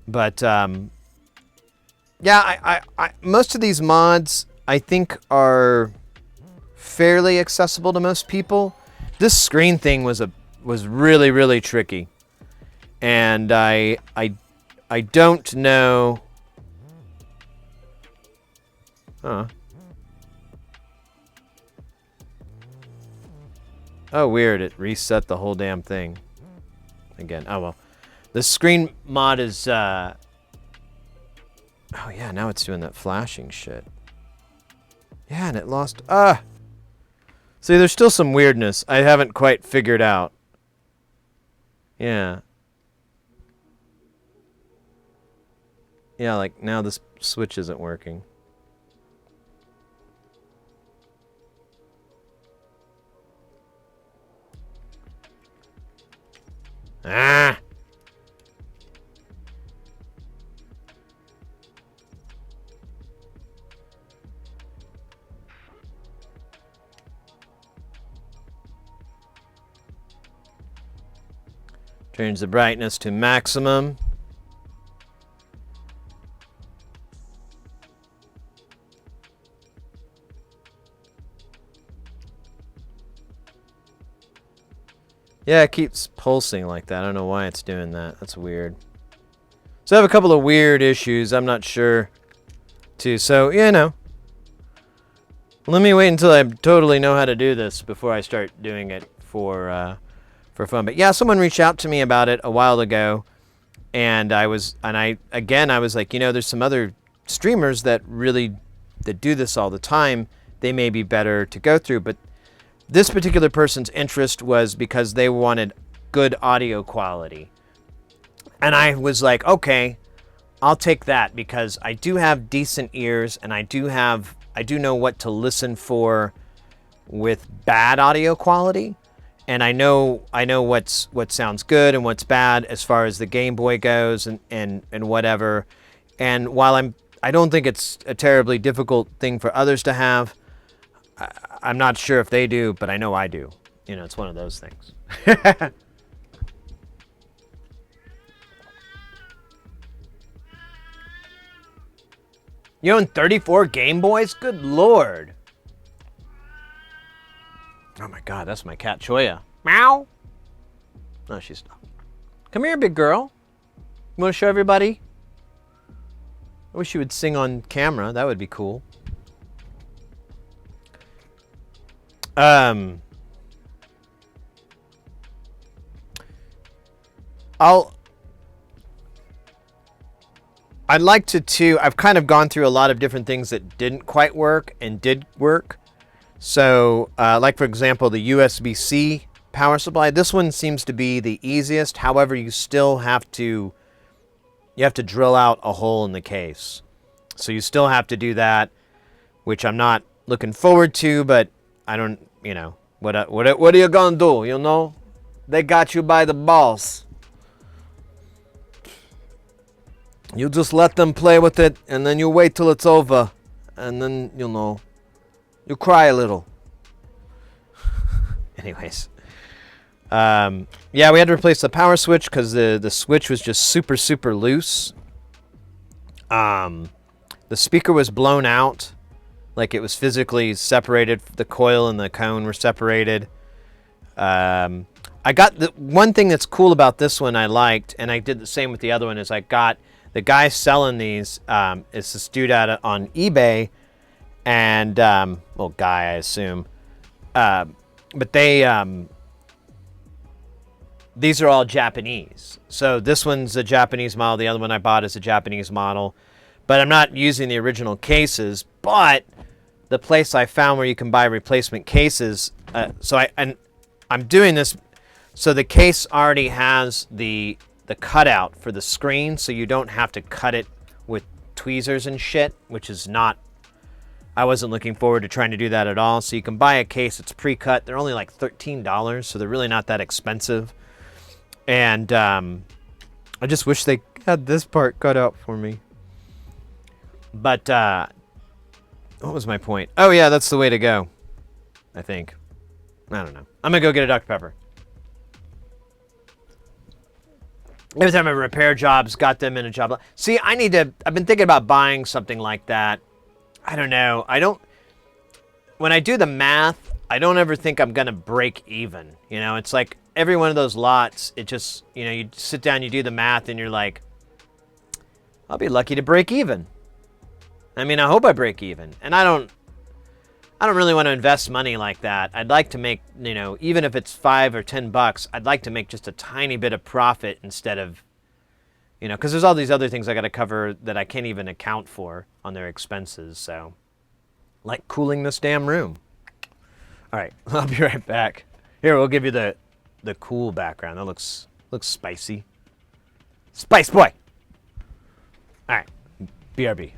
But yeah, I most of these mods I think are fairly accessible to most people. This screen thing was really, really tricky, and I don't know. Huh. Oh, weird. It reset the whole damn thing. Again. Oh, well. The screen mod is... Oh, yeah. Now it's doing that flashing shit. Yeah, and it lost... See, there's still some weirdness I haven't quite figured out. Yeah. Yeah, like, now this switch isn't working. Ah! Change the brightness to maximum. Yeah, it keeps pulsing like that. I don't know why it's doing that. That's weird. So I have a couple of weird issues. I'm not sure, too. So, let me wait until I totally know how to do this before I start doing it for fun. But yeah, someone reached out to me about it a while ago, and I was like, there's some other streamers that do this all the time. They may be better to go through, but this particular person's interest was because they wanted good audio quality. And I was like, okay, I'll take that, because I do have decent ears, and I do have I do know what to listen for with bad audio quality, and I know what sounds good and what's bad as far as the Game Boy goes, and whatever. And while I don't think it's a terribly difficult thing for others to have, I'm not sure if they do, but I know I do. You know, it's one of those things. You own 34 Game Boys? Good lord. Oh my god, that's my cat Choya. Meow. No, she's not. Come here, big girl. You want to show everybody? I wish you would sing on camera. That would be cool. I'd like to too. I've kind of gone through a lot of different things that didn't quite work and did work. So, like for example, the USB-C power supply. This one seems to be the easiest. However, you still have to drill out a hole in the case. So you still have to do that, which I'm not looking forward to. But I don't, what are you gonna do? You know, they got you by the balls. You just let them play with it, and then you wait till it's over, and then, you cry a little. Anyways. Yeah, we had to replace the power switch because the switch was just super, super loose. The speaker was blown out. Like it was physically separated. The coil and the cone were separated. I got the one thing that's cool about this one I liked, and I did the same with the other one, is I got... The guy selling these is this dude on eBay, and guy, I assume. But they these are all Japanese. So this one's a Japanese model. The other one I bought is a Japanese model. But I'm not using the original cases. But the place I found where you can buy replacement cases. I'm doing this. So the case already has the cutout for the screen, so you don't have to cut it with tweezers and shit, which is not... I wasn't looking forward to trying to do that at all. So you can buy a case that's pre-cut. They're only like $13, so they're really not that expensive. And I just wish they had this part cut out for me. But what was my point? Oh yeah, that's the way to go, I think. I don't know. I'm gonna go get a Dr. Pepper. Every time I repair jobs, got them in a job. See, I've been thinking about buying something like that. I don't know. When I do the math, I don't ever think I'm going to break even. It's like every one of those lots, it just, you sit down, you do the math, and you're like, I'll be lucky to break even. I mean, I hope I break even. And I don't really want to invest money like that. I'd like to make, even if it's $5 or $10, I'd like to make just a tiny bit of profit instead of, because there's all these other things I got to cover that I can't even account for on their expenses. So, like cooling this damn room. All right, I'll be right back. Here, we'll give you the cool background. That looks spicy. Spice boy. All right, BRB.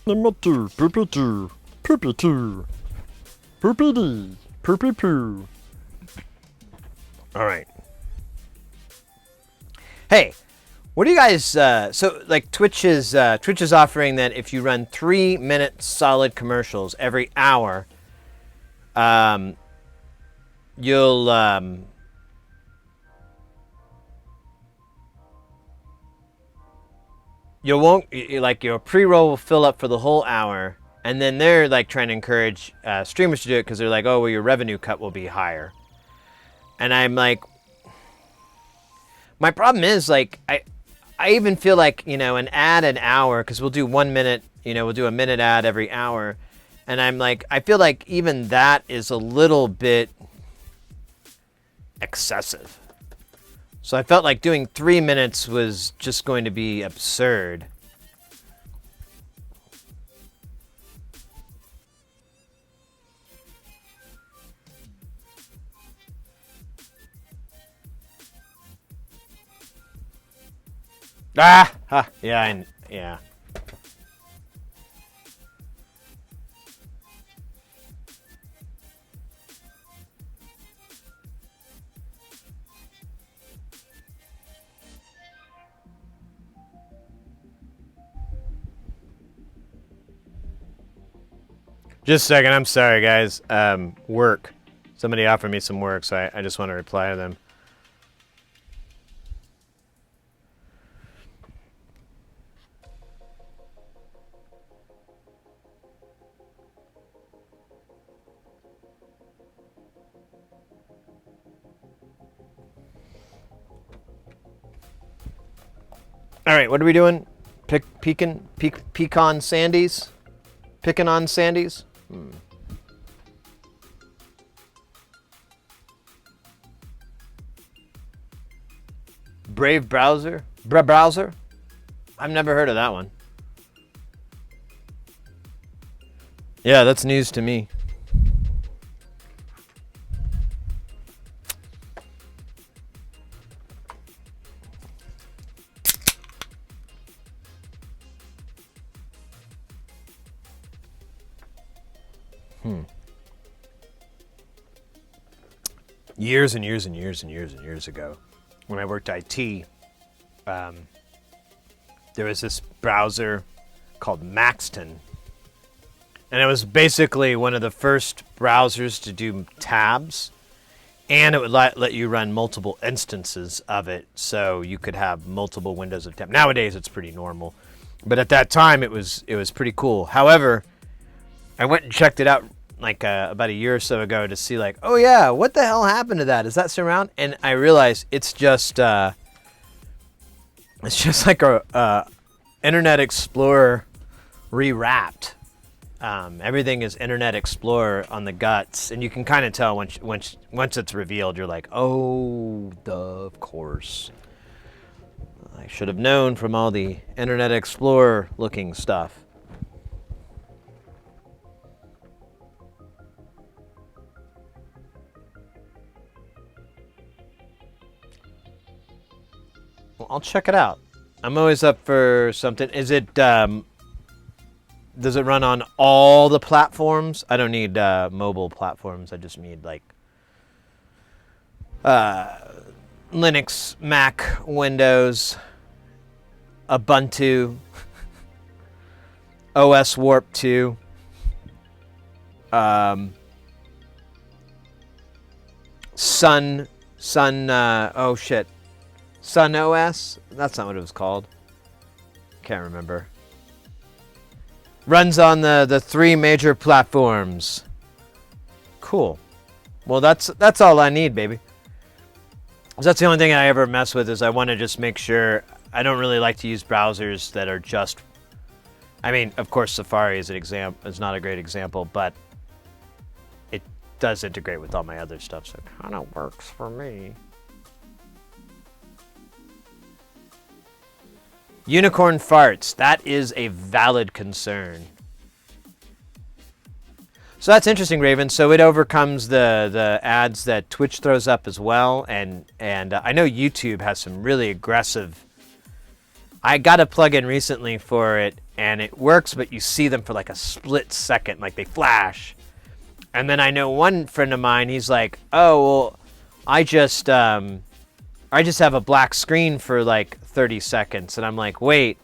Number 2, poopy 2, poopy 2, poopy D, poopy poo. All right. Hey, what do you guys? So like Twitch is offering that if you run 3-minute solid commercials every hour, you'll like your pre-roll will fill up for the whole hour, and then they're like trying to encourage streamers to do it because they're like, oh, well, your revenue cut will be higher. And I'm like, my problem is like I even feel like, you know, an ad an hour, because we'll do 1 minute, you know, we'll do a minute ad every hour, and I'm like, I feel like even that is a little bit excessive. So I felt like doing 3 minutes was just going to be absurd. Yeah. Just a second. I'm sorry, guys. Work. Somebody offered me some work, so I just want to reply to them. All right, what are we doing? Pecan sandies? Picking on sandies? Brave browser? Browser? I've never heard of that one. Yeah, that's news to me. Years and years and years and years and years ago, when I worked IT, there was this browser called Maxton. And it was basically one of the first browsers to do tabs. And it would let you run multiple instances of it, so you could have multiple windows of tab. Nowadays, it's pretty normal. But at that time, it was pretty cool. However, I went and checked it out like about a year or so ago to see like, oh yeah, what the hell happened to that? Is that still around? And I realized it's just like a Internet Explorer rewrapped. Everything is Internet Explorer on the guts, and you can kind of tell once it's revealed, you're like, oh, of course. I should have known from all the Internet Explorer looking stuff. Well, I'll check it out. I'm always up for something. Is it, does it run on all the platforms? I don't need mobile platforms. I just need like Linux, Mac, Windows, Ubuntu, OS Warp 2, Sun, oh shit. Sun OS? That's not what it was called. Can't remember. Runs on the 3 major platforms. Cool. Well, that's all I need, baby. That's the only thing I ever mess with is I want to just make sure. I don't really like to use browsers that are just. I mean, of course, Safari is not a great example, but does integrate with all my other stuff, so it kind of works for me. Unicorn farts. That is a valid concern. So that's interesting, Raven. So it overcomes the ads that Twitch throws up as well, and I know YouTube has some really aggressive. I got a plugin recently for it, and it works, but you see them for like a split second, like they flash. And then I know one friend of mine, he's like, "Oh, well, I just have a black screen for like 30 seconds," and I'm like, "Wait,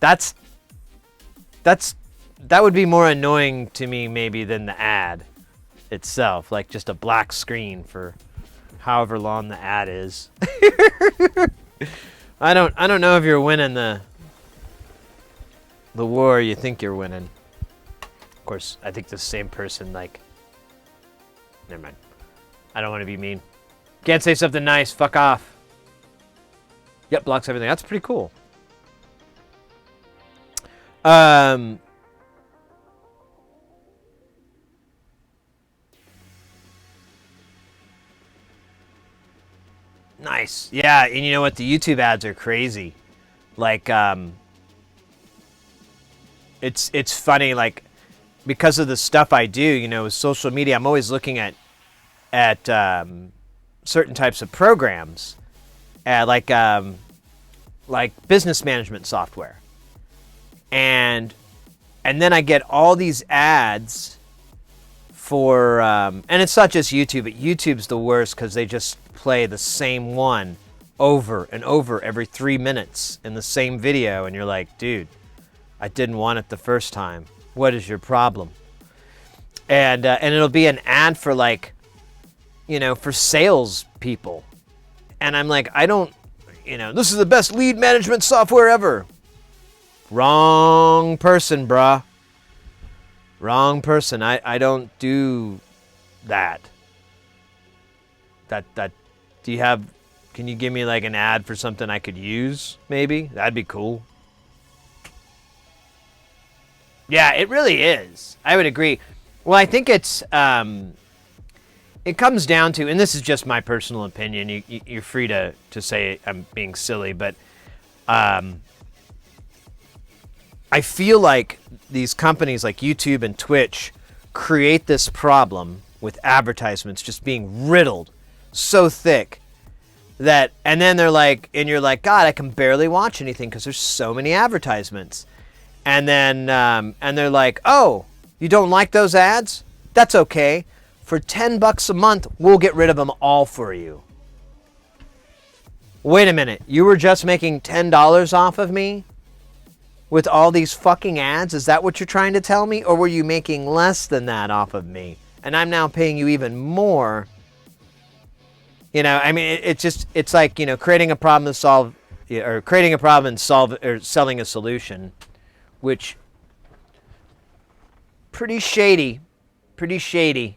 that would be more annoying to me maybe than the ad itself, like just a black screen for however long the ad is." I don't know if you're winning the war you think you're winning. Of course, I think the same person, like, never mind. I don't want to be mean. Can't say something nice, fuck off. Yep, blocks everything. That's pretty cool. Nice. Yeah, and you know what? The YouTube ads are crazy. Like, it's funny, like, because of the stuff I do, you know, with social media, I'm always looking at certain types of programs, like business management software, and then I get all these ads for, and it's not just YouTube, but YouTube's the worst because they just play the same one over and over every 3 minutes in the same video, and you're like, dude, I didn't want it the first time. What is your problem? And it'll be an ad for, like, you know, for sales people. And I'm like, I don't, you know, this is the best lead management software ever. Wrong person, bruh. Wrong person. I don't do that. Do you have, can you give me like an ad for something I could use, maybe? That'd be cool. Yeah, it really is. I would agree. Well, I think it's, it comes down to, and this is just my personal opinion, you're free to say I'm being silly, but I feel like these companies like YouTube and Twitch create this problem with advertisements just being riddled so thick that, and then they're like, and you're like, God, I can barely watch anything because there's so many advertisements. And then, and they're like, oh, you don't like those ads? That's okay. For $10 a month, we'll get rid of them all for you. Wait a minute. You were just making $10 off of me with all these fucking ads? Is that what you're trying to tell me? Or were you making less than that off of me? And I'm now paying you even more. You know, I mean, it's like, you know, creating a problem to solve, or creating a problem and selling a solution, which, pretty shady. Pretty shady.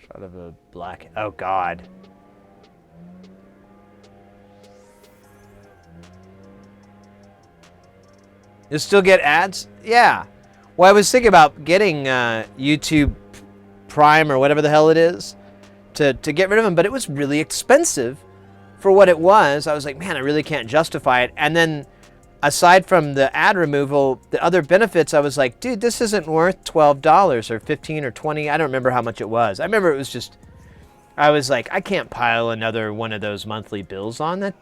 Shot of a black, oh God. You still get ads? Yeah. Well, I was thinking about getting YouTube Prime or whatever the hell it is to get rid of them, but it was really expensive for what it was. I was like, man, I really can't justify it. And then aside from the ad removal, the other benefits, I was like, dude, this isn't worth $12 or $15 or $20. I don't remember how much it was. I remember it was just, I was like, I can't pile another one of those monthly bills on that.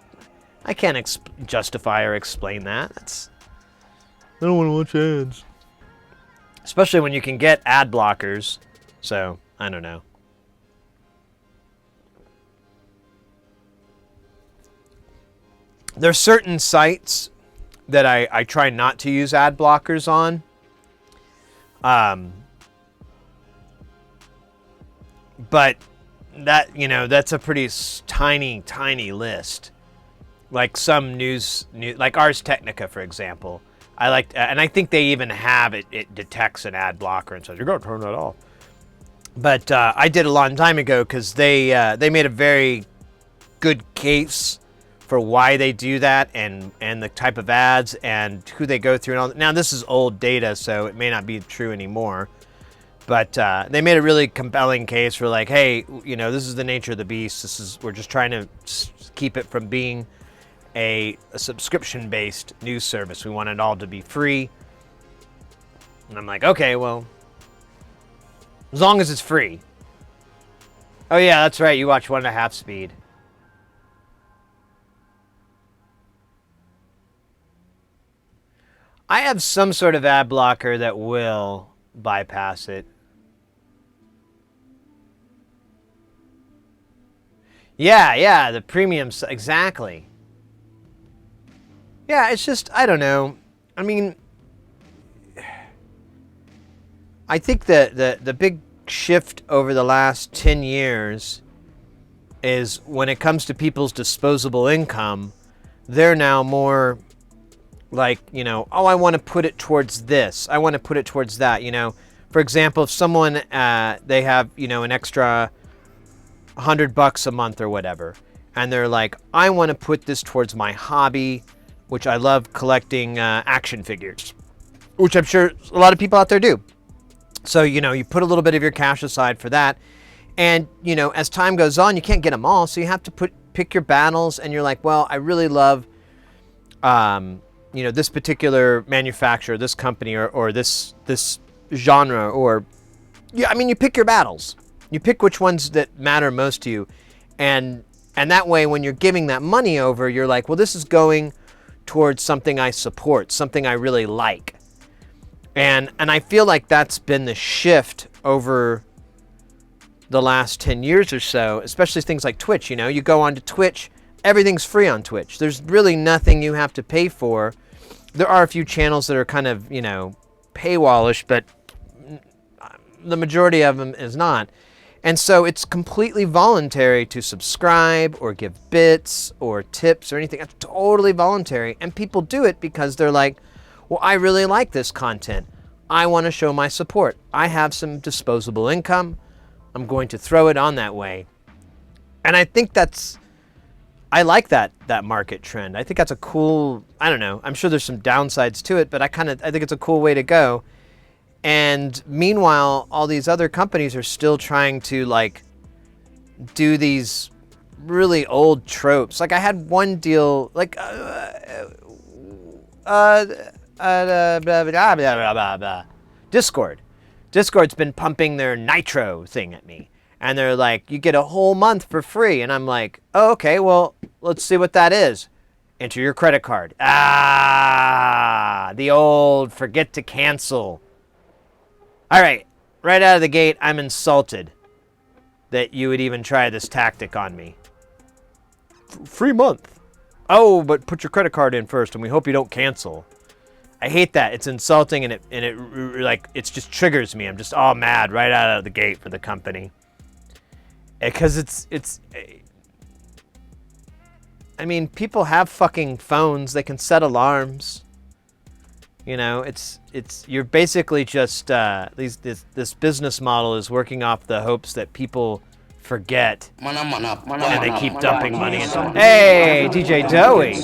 I can't justify or explain that. I don't want to watch ads. Especially when you can get ad blockers. So, I don't know. There's certain sites that I try not to use ad blockers on. But that, you know, that's a pretty tiny list. Like some news like Ars Technica, for example. I like, and I think they even have it. It detects an ad blocker and says, "You're going to turn that off." But I did a long time ago because they made a very good case for why they do that and the type of ads and who they go through and all. Now this is old data, so it may not be true anymore. But they made a really compelling case for like, hey, you know, this is the nature of the beast. We're just trying to keep it from being a subscription-based news service. We want it all to be free. And I'm like, okay, well, as long as it's free. Oh yeah, that's right. You watch 1.5 speed. I have some sort of ad blocker that will bypass it. Yeah, the premiums, exactly. Yeah, it's just, I don't know. I mean, I think the big shift over the last 10 years is when it comes to people's disposable income, they're now more like, you know, oh, I want to put it towards this. I want to put it towards that, you know. For example, if someone, they have, you know, an extra $100 a month or whatever, and they're like, I want to put this towards my hobby, which I love collecting action figures, which I'm sure a lot of people out there do. So, you know, you put a little bit of your cash aside for that. And, you know, as time goes on, you can't get them all. So you have to pick your battles. And you're like, well, I really love, you know, this particular manufacturer, this company, or this genre, or, yeah, I mean, you pick your battles. You pick which ones that matter most to you. And that way, when you're giving that money over, you're like, well, this is going towards something I support, something I really like. And I feel like that's been the shift over the last 10 years or so, especially things like Twitch. You know, you go onto Twitch, everything's free on Twitch. There's really nothing you have to pay for. There are a few channels that are kind of, you know, paywallish, but the majority of them is not. And so it's completely voluntary to subscribe or give bits or tips or anything. It's totally voluntary. And people do it because they're like, well, I really like this content. I want to show my support. I have some disposable income. I'm going to throw it on that way. And I think I like that market trend. I think that's a cool, I don't know, I'm sure there's some downsides to it, but I think it's a cool way to go. And meanwhile, all these other companies are still trying to like do these really old tropes. Like I had one deal, like Discord. Discord's been pumping their Nitro thing at me. And they're like, you get a whole month for free. And I'm like, oh, okay, well, let's see what that is. Enter your credit card. The old forget to cancel. All right, right out of the gate, I'm insulted that you would even try this tactic on me. Free month. Oh, but put your credit card in first, and we hope you don't cancel. I hate that. It's insulting, and it just triggers me. I'm just all mad right out of the gate for the company. Because it's. I mean, people have fucking phones. They can set alarms. You know, you're basically just this business model is working off the hopes that people forget, and they keep dumping money into it. Hey, DJ Doey.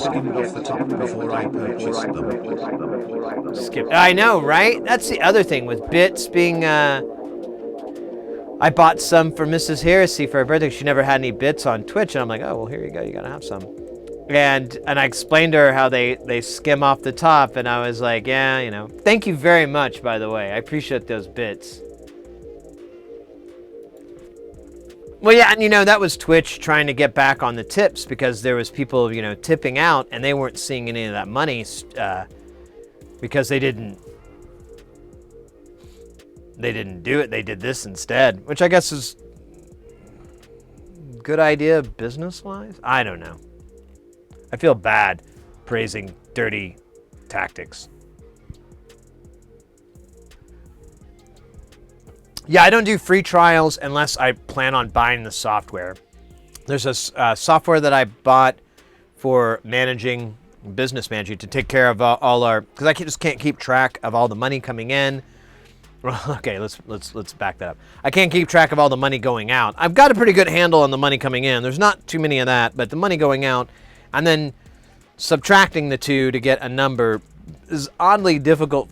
Skip. I know, right? That's the other thing with bits being. I bought some for Mrs. Heresy for her birthday. She never had any bits on Twitch, and I'm like, oh well, here you go. You gotta have some. And I explained to her how they skim off the top, and I was like, yeah, you know. Thank you very much, by the way. I appreciate those bits. Well, yeah, and you know, that was Twitch trying to get back on the tips because there was people, you know, tipping out, and they weren't seeing any of that money because they didn't do it. They did this instead, which I guess is a good idea business-wise. I don't know. I feel bad praising dirty tactics. Yeah, I don't do free trials unless I plan on buying the software. There's a software that I bought for business managing, to take care of all our, because I just can't keep track of all the money coming in. Okay, let's back that up. I can't keep track of all the money going out. I've got a pretty good handle on the money coming in. There's not too many of that, but the money going out, And then subtracting the two to get a number is oddly difficult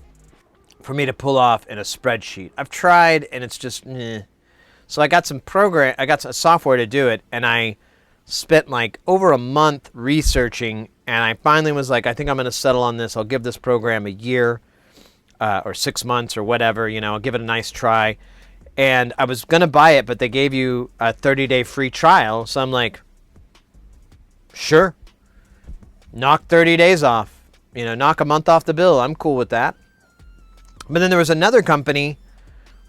for me to pull off in a spreadsheet. I've tried, and it's just, eh. So I got some software to do it, and I spent like over a month researching, and I finally was like, I think I'm going to settle on this. I'll give this program a year or 6 months or whatever, I'll give it a nice try. And I was going to buy it, but they gave you a 30-day free trial. So I'm like, sure. Knock 30 days off. Knock a month off the bill. I'm cool with that. But then there was another company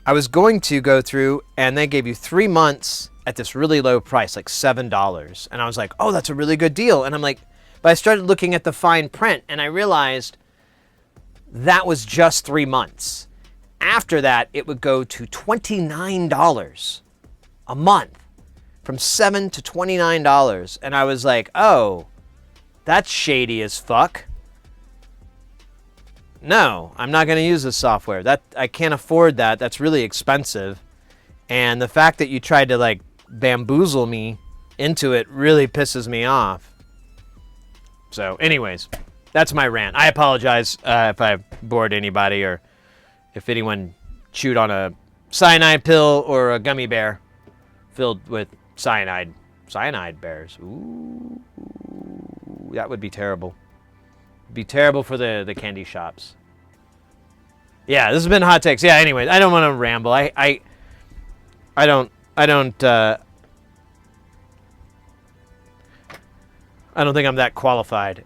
I was going to go through, and they gave you 3 months at this really low price, like $7. And I was like, oh, that's a really good deal. And I'm like, but I started looking at the fine print, and I realized that was just 3 months. After that, it would go to $29 a month, from $7 to $29. And I was like, oh, that's shady as fuck. No, I'm not going to use this software. I can't afford that. That's really expensive. And the fact that you tried to like bamboozle me into it really pisses me off. So anyways, that's my rant. I apologize if I bored anybody or if anyone chewed on a cyanide pill or a gummy bear filled with cyanide. Cyanide bears. Ooh, that would be terrible. Be terrible for the candy shops. Yeah, this has been Hot Takes. Yeah, anyway, I don't want to ramble. I don't think I'm that qualified.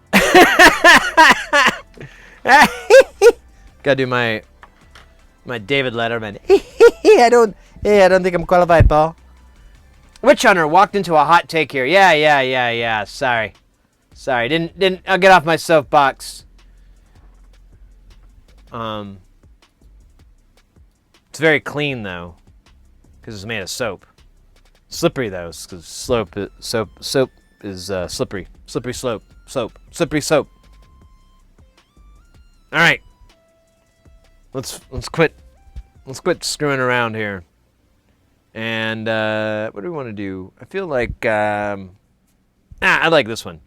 Gotta do my David Letterman. I don't think I'm qualified, Paul. Witch Hunter walked into a hot take here. Yeah. Sorry. Didn't. I'll get off my soapbox. It's very clean though, because it's made of soap. Slippery though, because soap is slippery. Slippery slope. Slippery soap. All right. Let's quit screwing around here. And what do we want to do? I feel like I like this one.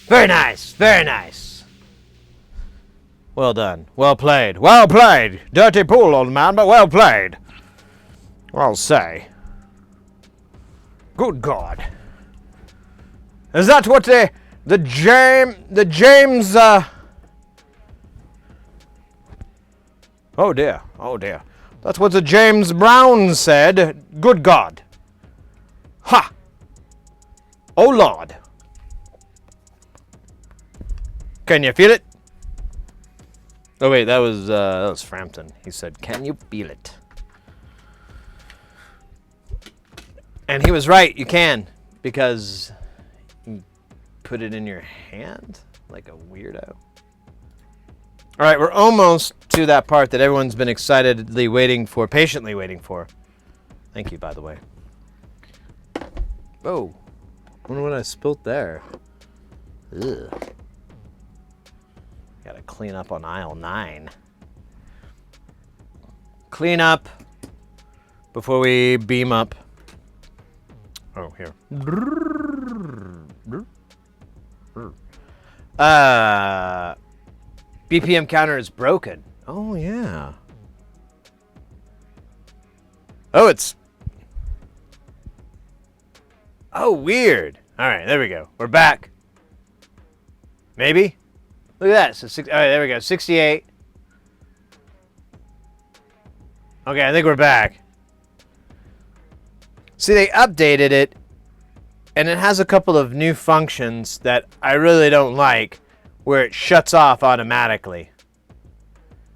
Very nice, very nice. Well done. Well played. Well played. Dirty pool, old man, but well played. I'll say. Good God. Is that what the James Oh dear, oh dear. That's what the James Brown said. Good God. Ha! Oh Lord. Can you feel it? Oh wait, that was Frampton. He said, "Can you feel it?" And he was right. You can, because you put it in your hand like a weirdo. All right, we're almost to that part that everyone's been excitedly waiting for, patiently waiting for. Thank you, by the way. Oh, wonder what I spilt there. Ugh. Gotta clean up on aisle 9. Clean up before we beam up. Oh, here. BPM counter is broken. Oh, yeah. Oh, it's... Oh, weird. All right, there we go. We're back. Maybe? Look at that. So all right, there we go. 68. Okay, I think we're back. See, they updated it, and it has a couple of new functions that I really don't like, where it shuts off automatically.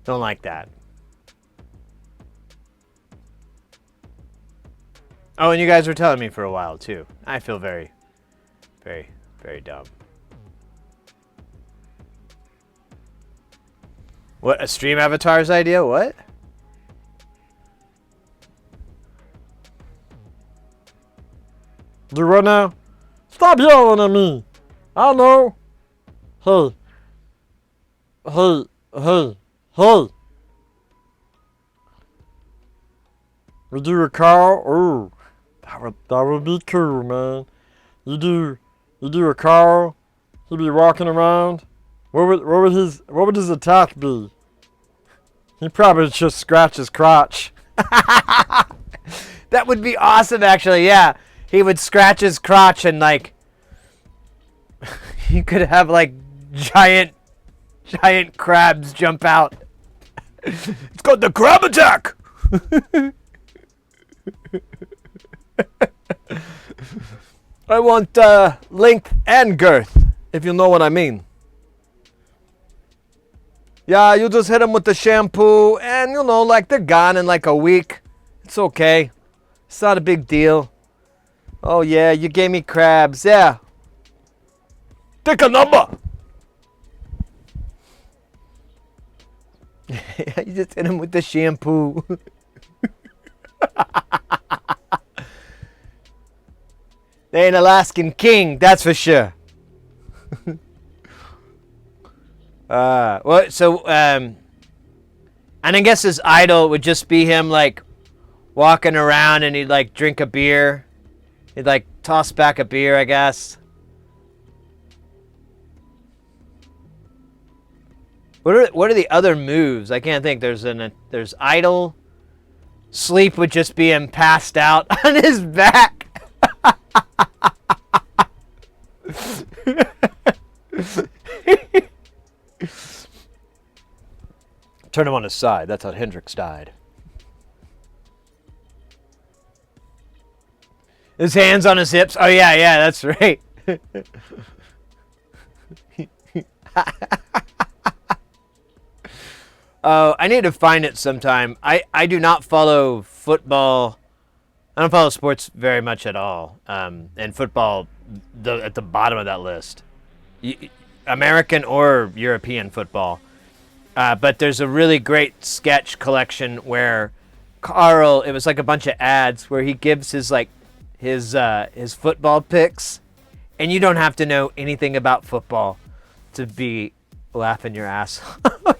Don't like that. Oh, and you guys were telling me for a while, too. I feel very, very, very dumb. What, a stream avatar's idea? What? Do what now? Stop yelling at me. I know. Hey. Hey. Hey. Hey. We do a call? Ooh. That would be cool, man. You do a call? He'd be walking around. What would his attack be? He probably just scratch his crotch. That would be awesome, actually, yeah. He would scratch his crotch and, like, he could have, like, giant crabs jump out. It's got the crab attack! I want length and girth, if you know what I mean. Yeah, you just hit them with the shampoo, and, you know, like, they're gone in, like, a week. It's okay. It's not a big deal. Oh, yeah, you gave me crabs. Yeah. Pick a number. You just hit him with the shampoo. They ain't Alaskan king, that's for sure. And I guess his idol would just be him, like, walking around, and he'd, like, drink a beer. He'd, like, toss back a beer, I guess. What are the other moves? I can't think. There's idle. Sleep would just be him passed out on his back. Turn him on his side. That's how Hendrix died. His hands on his hips. Oh, yeah, that's right. Oh, I need to find it sometime. I do not follow football. I don't follow sports very much at all. And football, at the bottom of that list. American or European football. But there's a really great sketch collection where Carl, it was like a bunch of ads where he gives his football picks, and you don't have to know anything about football to be laughing your ass off.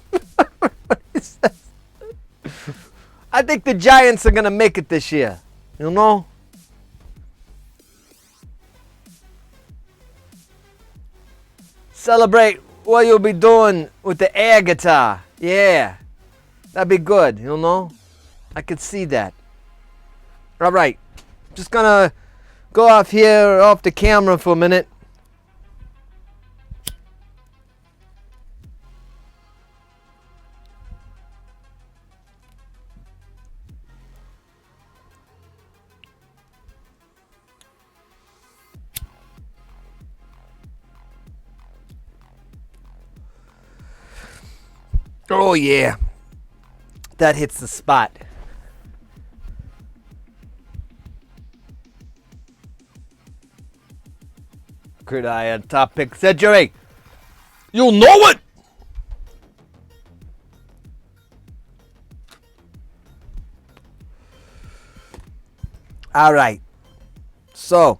I think the Giants are gonna make it this year. You know? Celebrate what you'll be doing with the air guitar. Yeah. That'd be good, you know? I could see that. Alright. Just gonna go off the camera for a minute. Oh, yeah. That hits the spot. Could I a topic century? You'll know it! All right. So,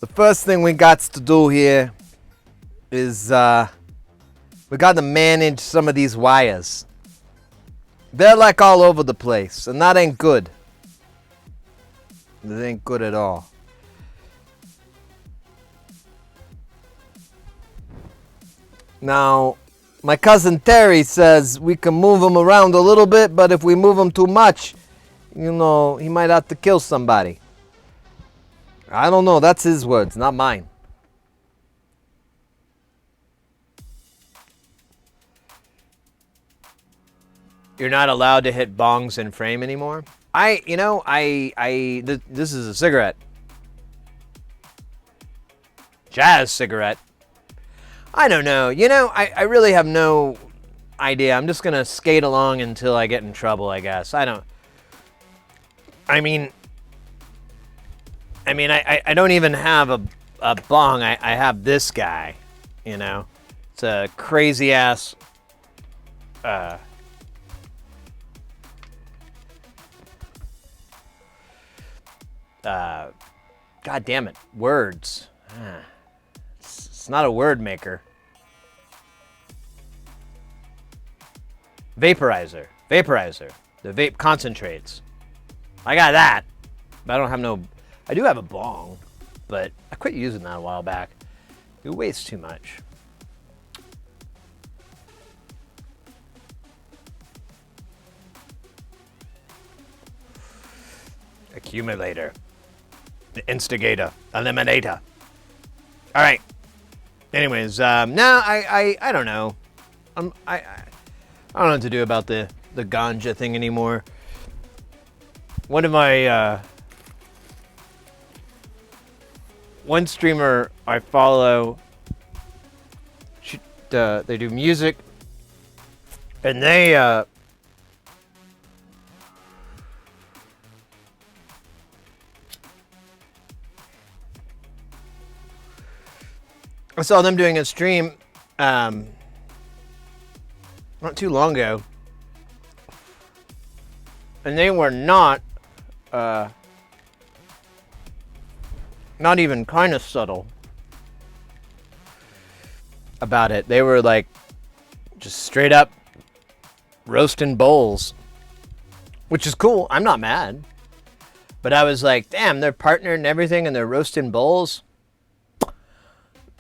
the first thing we got to do here is we got to manage some of these wires. They're like all over the place, and that ain't good. That ain't good at all. Now, my cousin Terry says we can move them around a little bit, but if we move them too much, you know, he might have to kill somebody. I don't know. That's his words, not mine. You're not allowed to hit bongs in frame anymore? This is a cigarette. Jazz cigarette. I don't know. I really have no idea. I'm just going to skate along until I get in trouble, I guess. I don't even have a bong. I have this guy, It's a crazy ass God damn it. Words. It's not a word maker. Vaporizer. The vape concentrates. I got that. But I don't have no... I do have a bong, but I quit using that a while back. It wastes too much. Accumulator. The instigator. Eliminator. All right. Anyways, now I don't know. I don't know what to do about the ganja thing anymore. One of my one streamer I follow, they do music, and they I saw them doing a stream not too long ago, and they were not even kind of subtle about it. They were like just straight up roasting bowls, which is cool. I'm not mad, but I was like, damn, they're partnered and everything, and they're roasting bowls.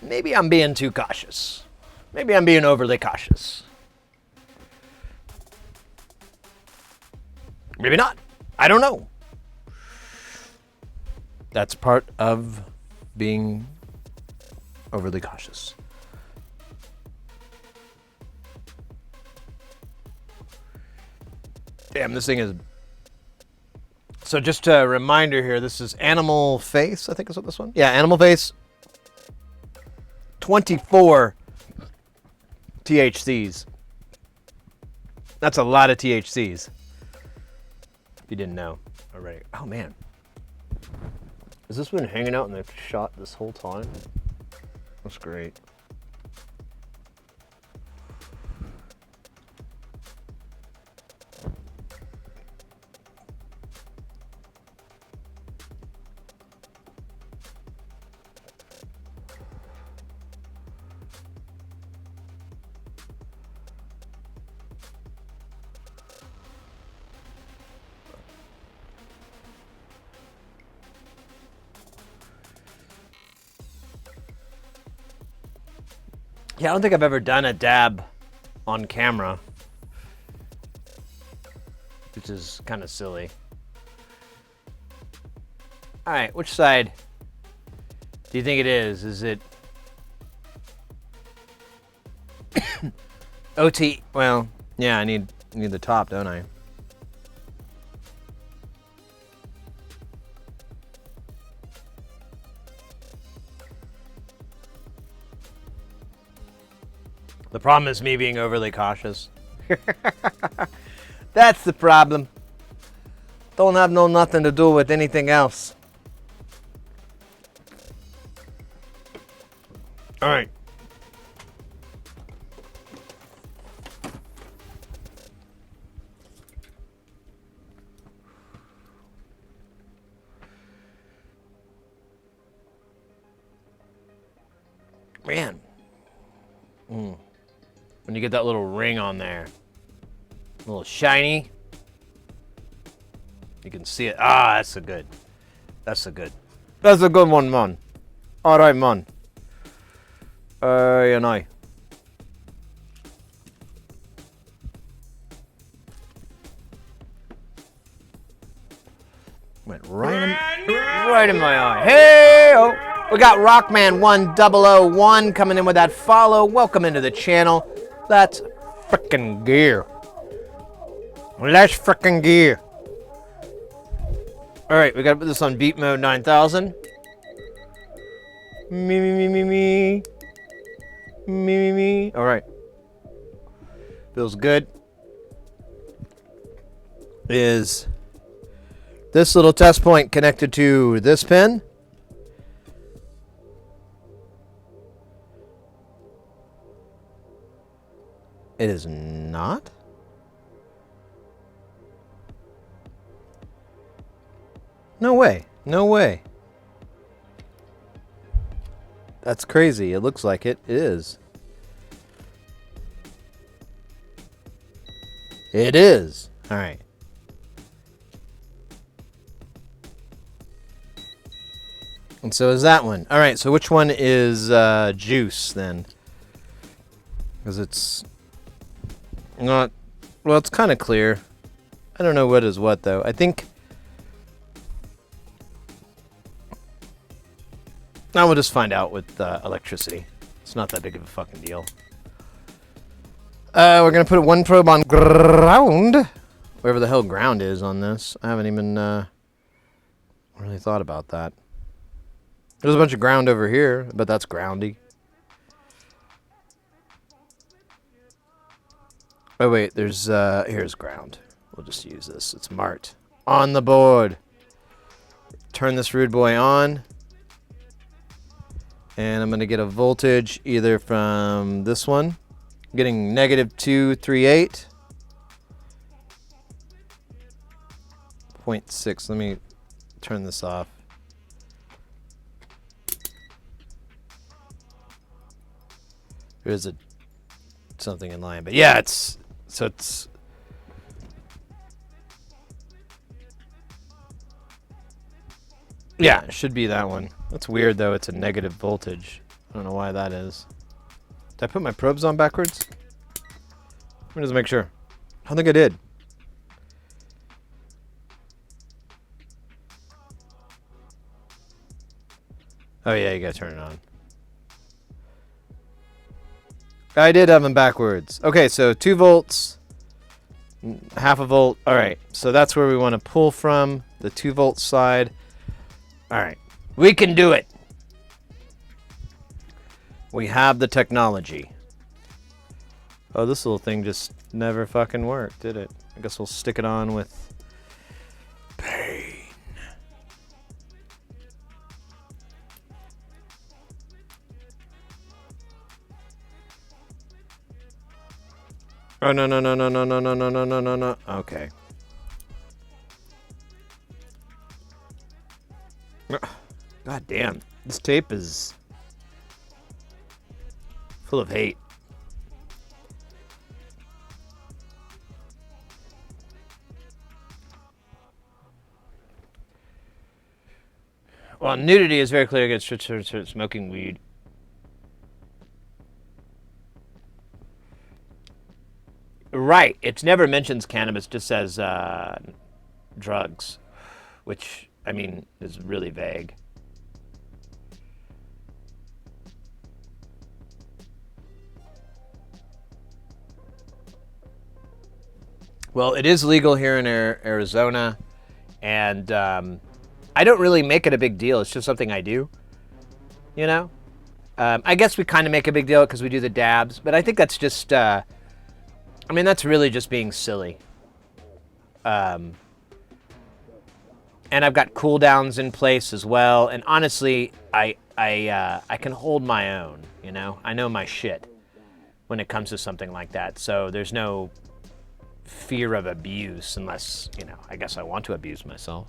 Maybe I'm being too cautious. Maybe I'm being overly cautious. Maybe not. I don't know. That's part of being overly cautious. Damn, this thing is... So just a reminder here, this is Animal Face, I think is what this one? Yeah, Animal Face. 24 THCs. That's a lot of THCs. If you didn't know already. Oh, man. Has this been hanging out in the shot this whole time? That's great. Yeah, I don't think I've ever done a dab on camera, which is kind of silly. All right, which side do you think it is? Is it OT? Well, yeah, I need the top, don't I? The problem is me being overly cautious. That's the problem. Don't have nothing to do with anything else. All right. Man. When you get that little ring on there. A little shiny. You can see it. Ah, that's a good. That's a good. That's a good one, man. All right, man. You know. Went right in my eye. Hey, oh. We got Rockman 1001 coming in with that follow. Welcome into the channel. That's frickin' gear. Let's frickin' gear. All right, we got to put this on beat mode 9000. Me. All right. Feels good. Is this little test point connected to this pin? It is not. No way. No way. That's crazy. It looks like it is. It is. All right. And so is that one. All right. So which one is juice then? Because it's not. Well, it's kind of clear. I don't know what is what though. I think. Now we'll just find out with electricity. It's not that big of a fucking deal. We're gonna put one probe on ground, wherever the hell ground is on this. I haven't even really thought about that. There's a bunch of ground over here, but that's groundy. Oh wait, there's here's ground. We'll just use this. It's marked on the board. Turn this rude boy on. And I'm going to get a voltage either from this one. I'm getting -238. 0.6. Let me turn this off. There is something in line. But yeah, it's... Yeah, it should be that one. That's weird, though. It's a negative voltage. I don't know why that is. Did I put my probes on backwards? Let me just make sure. I don't think I did. Oh, yeah, you gotta turn it on. I did have them backwards. Okay, so 2 volts, half a volt. All right, so that's where we want to pull from, the 2 volt side. All right, we can do it. We have the technology. Oh, this little thing just never fucking worked, did it? I guess we'll stick it on with pain. Oh, no. Okay. God damn. This tape is full of hate. Well, nudity is very clear against smoking weed. Right. It never mentions cannabis, just says drugs, which, I mean, is really vague. Well, it is legal here in Arizona, and I don't really make it a big deal. It's just something I do, you know? I guess we kind of make a big deal because we do the dabs, but I think that's just... I mean, that's really just being silly. And I've got cooldowns in place as well. And honestly, I can hold my own. You know, I know my shit when it comes to something like that. So there's no fear of abuse unless, you know, I guess I want to abuse myself,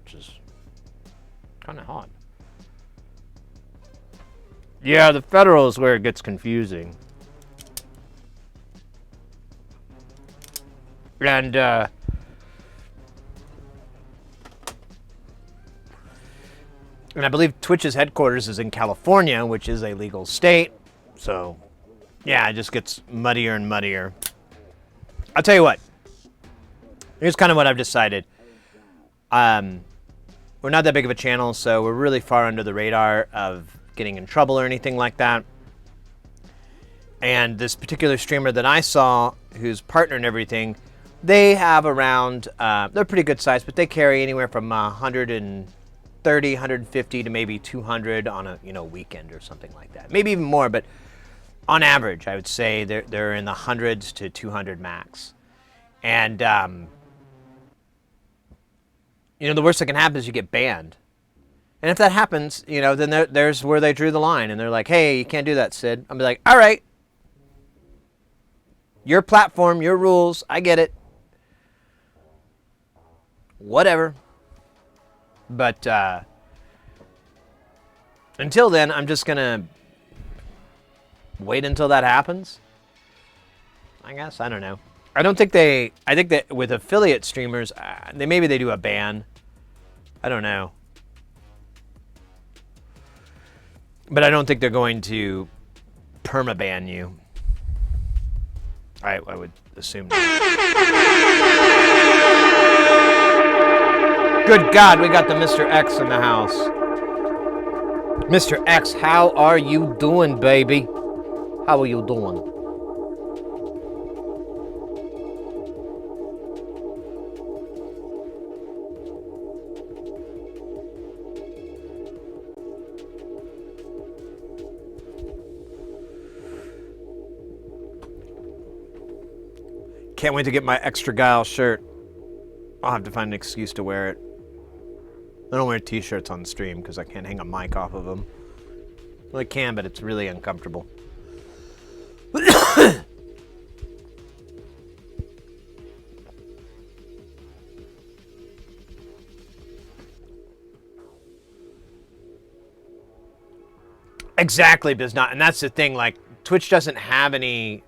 which is kind of hot. Yeah, the federal is where it gets confusing. And I believe Twitch's headquarters is in California, which is a legal state. So, yeah, it just gets muddier and muddier. I'll tell you what. Here's kind of what I've decided. We're not that big of a channel, so we're really far under the radar of getting in trouble or anything like that. And this particular streamer that I saw, who's partner and everything, they have around, they're pretty good size, but they carry anywhere from 130, 150 to maybe 200 on a weekend or something like that. Maybe even more, but on average, I would say they're in the hundreds to 200 max. And the worst that can happen is you get banned. And if that happens, then there's where they drew the line, and they're like, "Hey, you can't do that, Sid." I'll be like, "All right, your platform, your rules, I get it. Whatever." But until then, I'm just gonna wait until that happens. I guess, I don't know. I think that with affiliate streamers, maybe they do a ban. I don't know. But I don't think they're going to permaban you. I would assume not. Good God, we got the Mr. X in the house. Mr. X, how are you doing, baby? How are you doing? Can't wait to get my extra guile shirt. I'll have to find an excuse to wear it. I don't wear t-shirts on stream because I can't hang a mic off of them. Well, I can, but it's really uncomfortable. Exactly, does not, and that's the thing. Like, Twitch doesn't have any.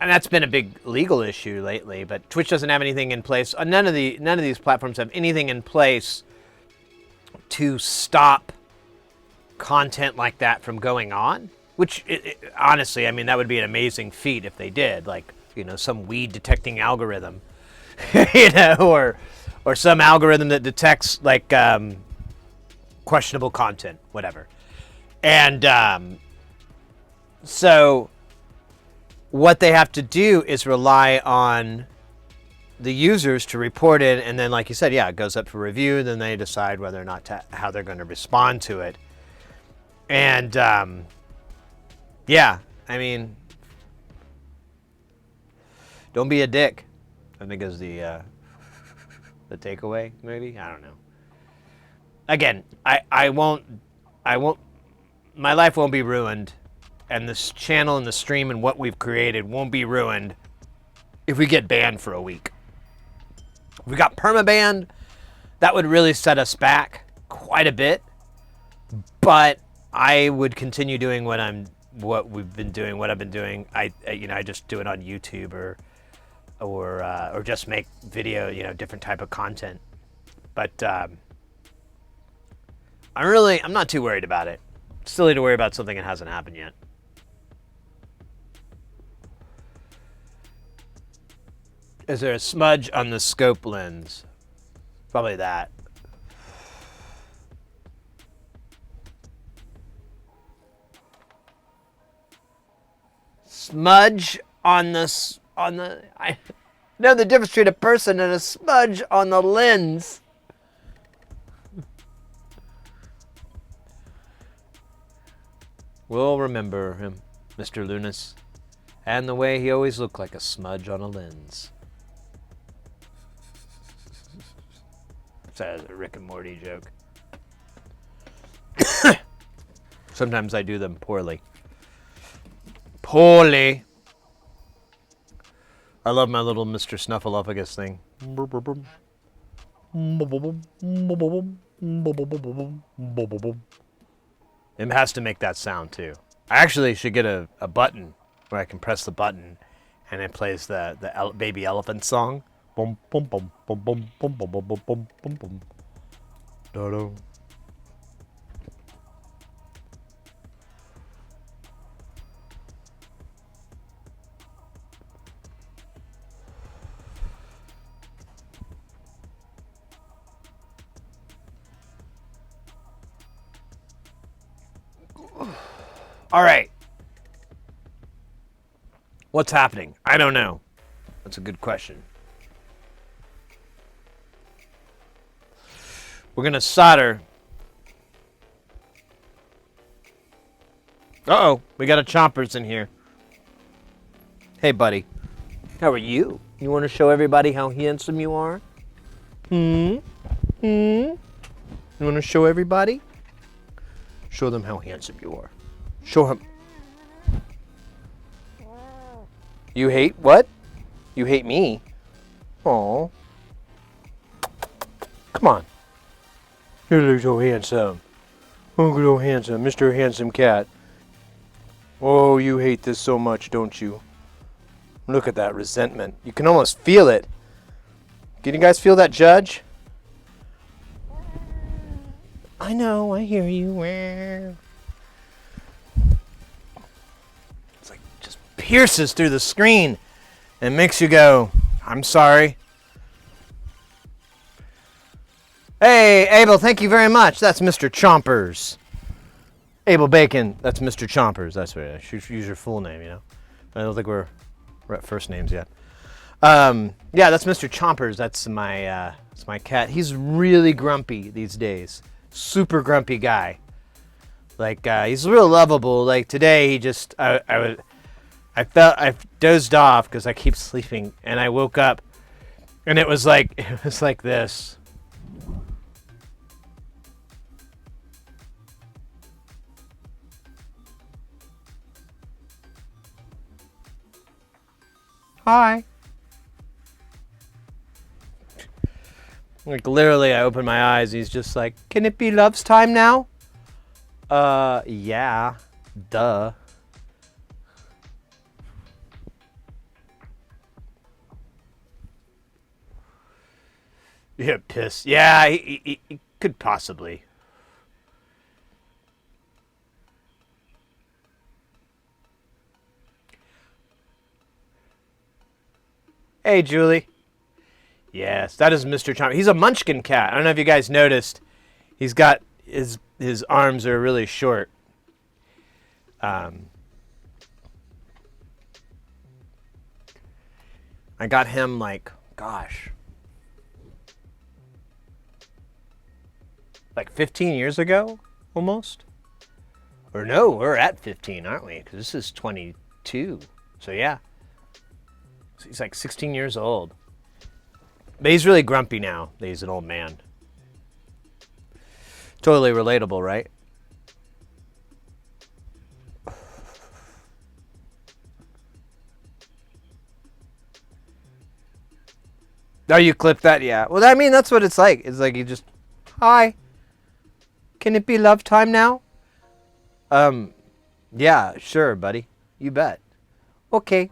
And that's been a big legal issue lately, but Twitch doesn't have anything in place. None of these platforms have anything in place to stop content like that from going on. Which, honestly, I mean, that would be an amazing feat if they did. Like, some weed detecting algorithm, or some algorithm that detects like questionable content, whatever. And so what they have to do is rely on the users to report it, and then, like you said, yeah, it goes up for review, then they decide whether or not how they're going to respond to it. And yeah, I mean, don't be a dick, I think is the takeaway, maybe. I don't know. Again, I won't, my life won't be ruined, and this channel and the stream and what we've created won't be ruined if we get banned for a week. If we got permabanned, that would really set us back quite a bit. But I would continue doing what I've been doing. I just do it on YouTube or just make video, different type of content. But I'm not too worried about it. It's silly to worry about something that hasn't happened yet. Is there a smudge on the scope lens? Probably that. Smudge on the I know the difference between a person and a smudge on the lens. We'll remember him, Mr. Lunas. And the way he always looked like a smudge on a lens. That's a Rick and Morty joke. Sometimes I do them poorly. Poorly. I love my little Mr. Snuffleupagus thing. It has to make that sound too. I actually should get a button where I can press the button and it plays the baby elephant song. Bum bum bum bum bum bum bum bum bum bum bum bum. Da-da. All right. What's happening? I don't know. That's a good question. We're going to solder. Uh-oh. We got a Chompers in here. Hey, buddy. How are you? You want to show everybody how handsome you are? You want to show everybody? Show them how handsome you are. Show him. You hate what? You hate me? Aw. Come on. You look so handsome. Oh, so handsome. Mr. Handsome Cat. Oh, you hate this so much, don't you? Look at that resentment. You can almost feel it. Can you guys feel that, Judge? I know, I hear you. It's like just pierces through the screen and makes you go, I'm sorry. Hey, Abel, thank you very much. That's Mr. Chompers. Abel Bacon, that's Mr. Chompers. That's right. I should use your full name, you know. I don't think we're at first names yet. Yeah, that's Mr. Chompers. That's my cat. He's really grumpy these days. Super grumpy guy. Like he's real lovable. Like today, he just I dozed off because I keep sleeping, and I woke up, and it was like this. Hi. Like literally, I open my eyes. He's just like, "Can it be love's time now?" Yeah, duh. Yeah, pissed. Yeah, he could possibly. Hey, Julie. Yes, that is Mr. Chomp. He's a munchkin cat. I don't know if you guys noticed. He's got his arms are really short. I got him like, gosh, like 15 years ago, almost. Or no, we're at 15, aren't we? Because this is 22. So yeah. So he's like 16 years old. But he's really grumpy now that he's an old man. Totally relatable, right? Oh, you clipped that? Yeah. Well, I mean, that's what it's like. It's like you just, hi. Can it be love time now? Yeah, sure, buddy. You bet. Okay.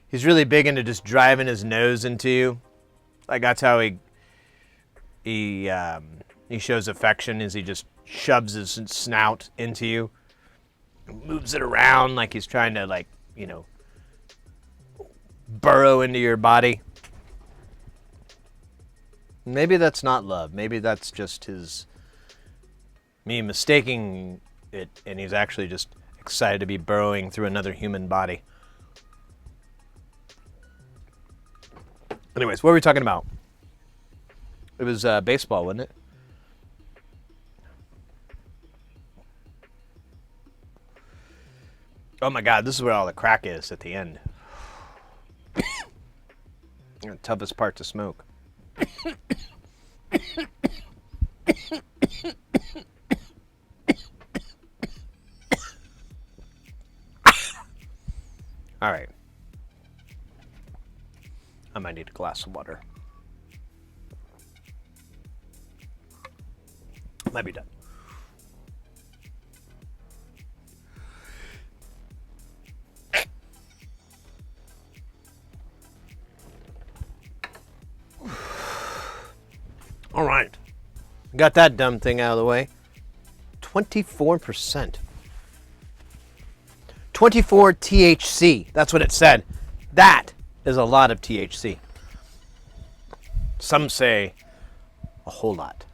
He's really big into just driving his nose into you. Like that's how he shows affection, is he just shoves his snout into you, moves it around like he's trying to, like, you know, burrow into your body. Maybe that's not love. Maybe that's just me mistaking it, and he's actually just excited to be burrowing through another human body. Anyways, what were we talking about? It was baseball, wasn't it? Oh my God, this is where all the crack is at the end. The toughest part to smoke. All right. I might need a glass of water. Might be done. All right. Got that dumb thing out of the way. 24%. 24 THC. That's what it said. That is a lot of THC. Some say a whole lot.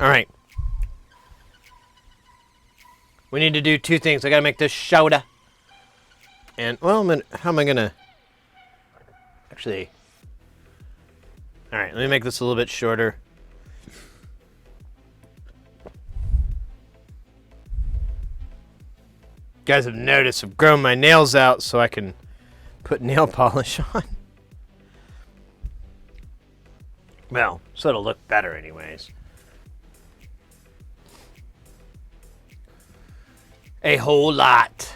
All right. We need to do two things. I got to make this soda. And, well, how am I going to... Actually... All right, let me make this a little bit shorter. You guys have noticed I've grown my nails out so I can put nail polish on. Well, so it'll look better anyways. A whole lot.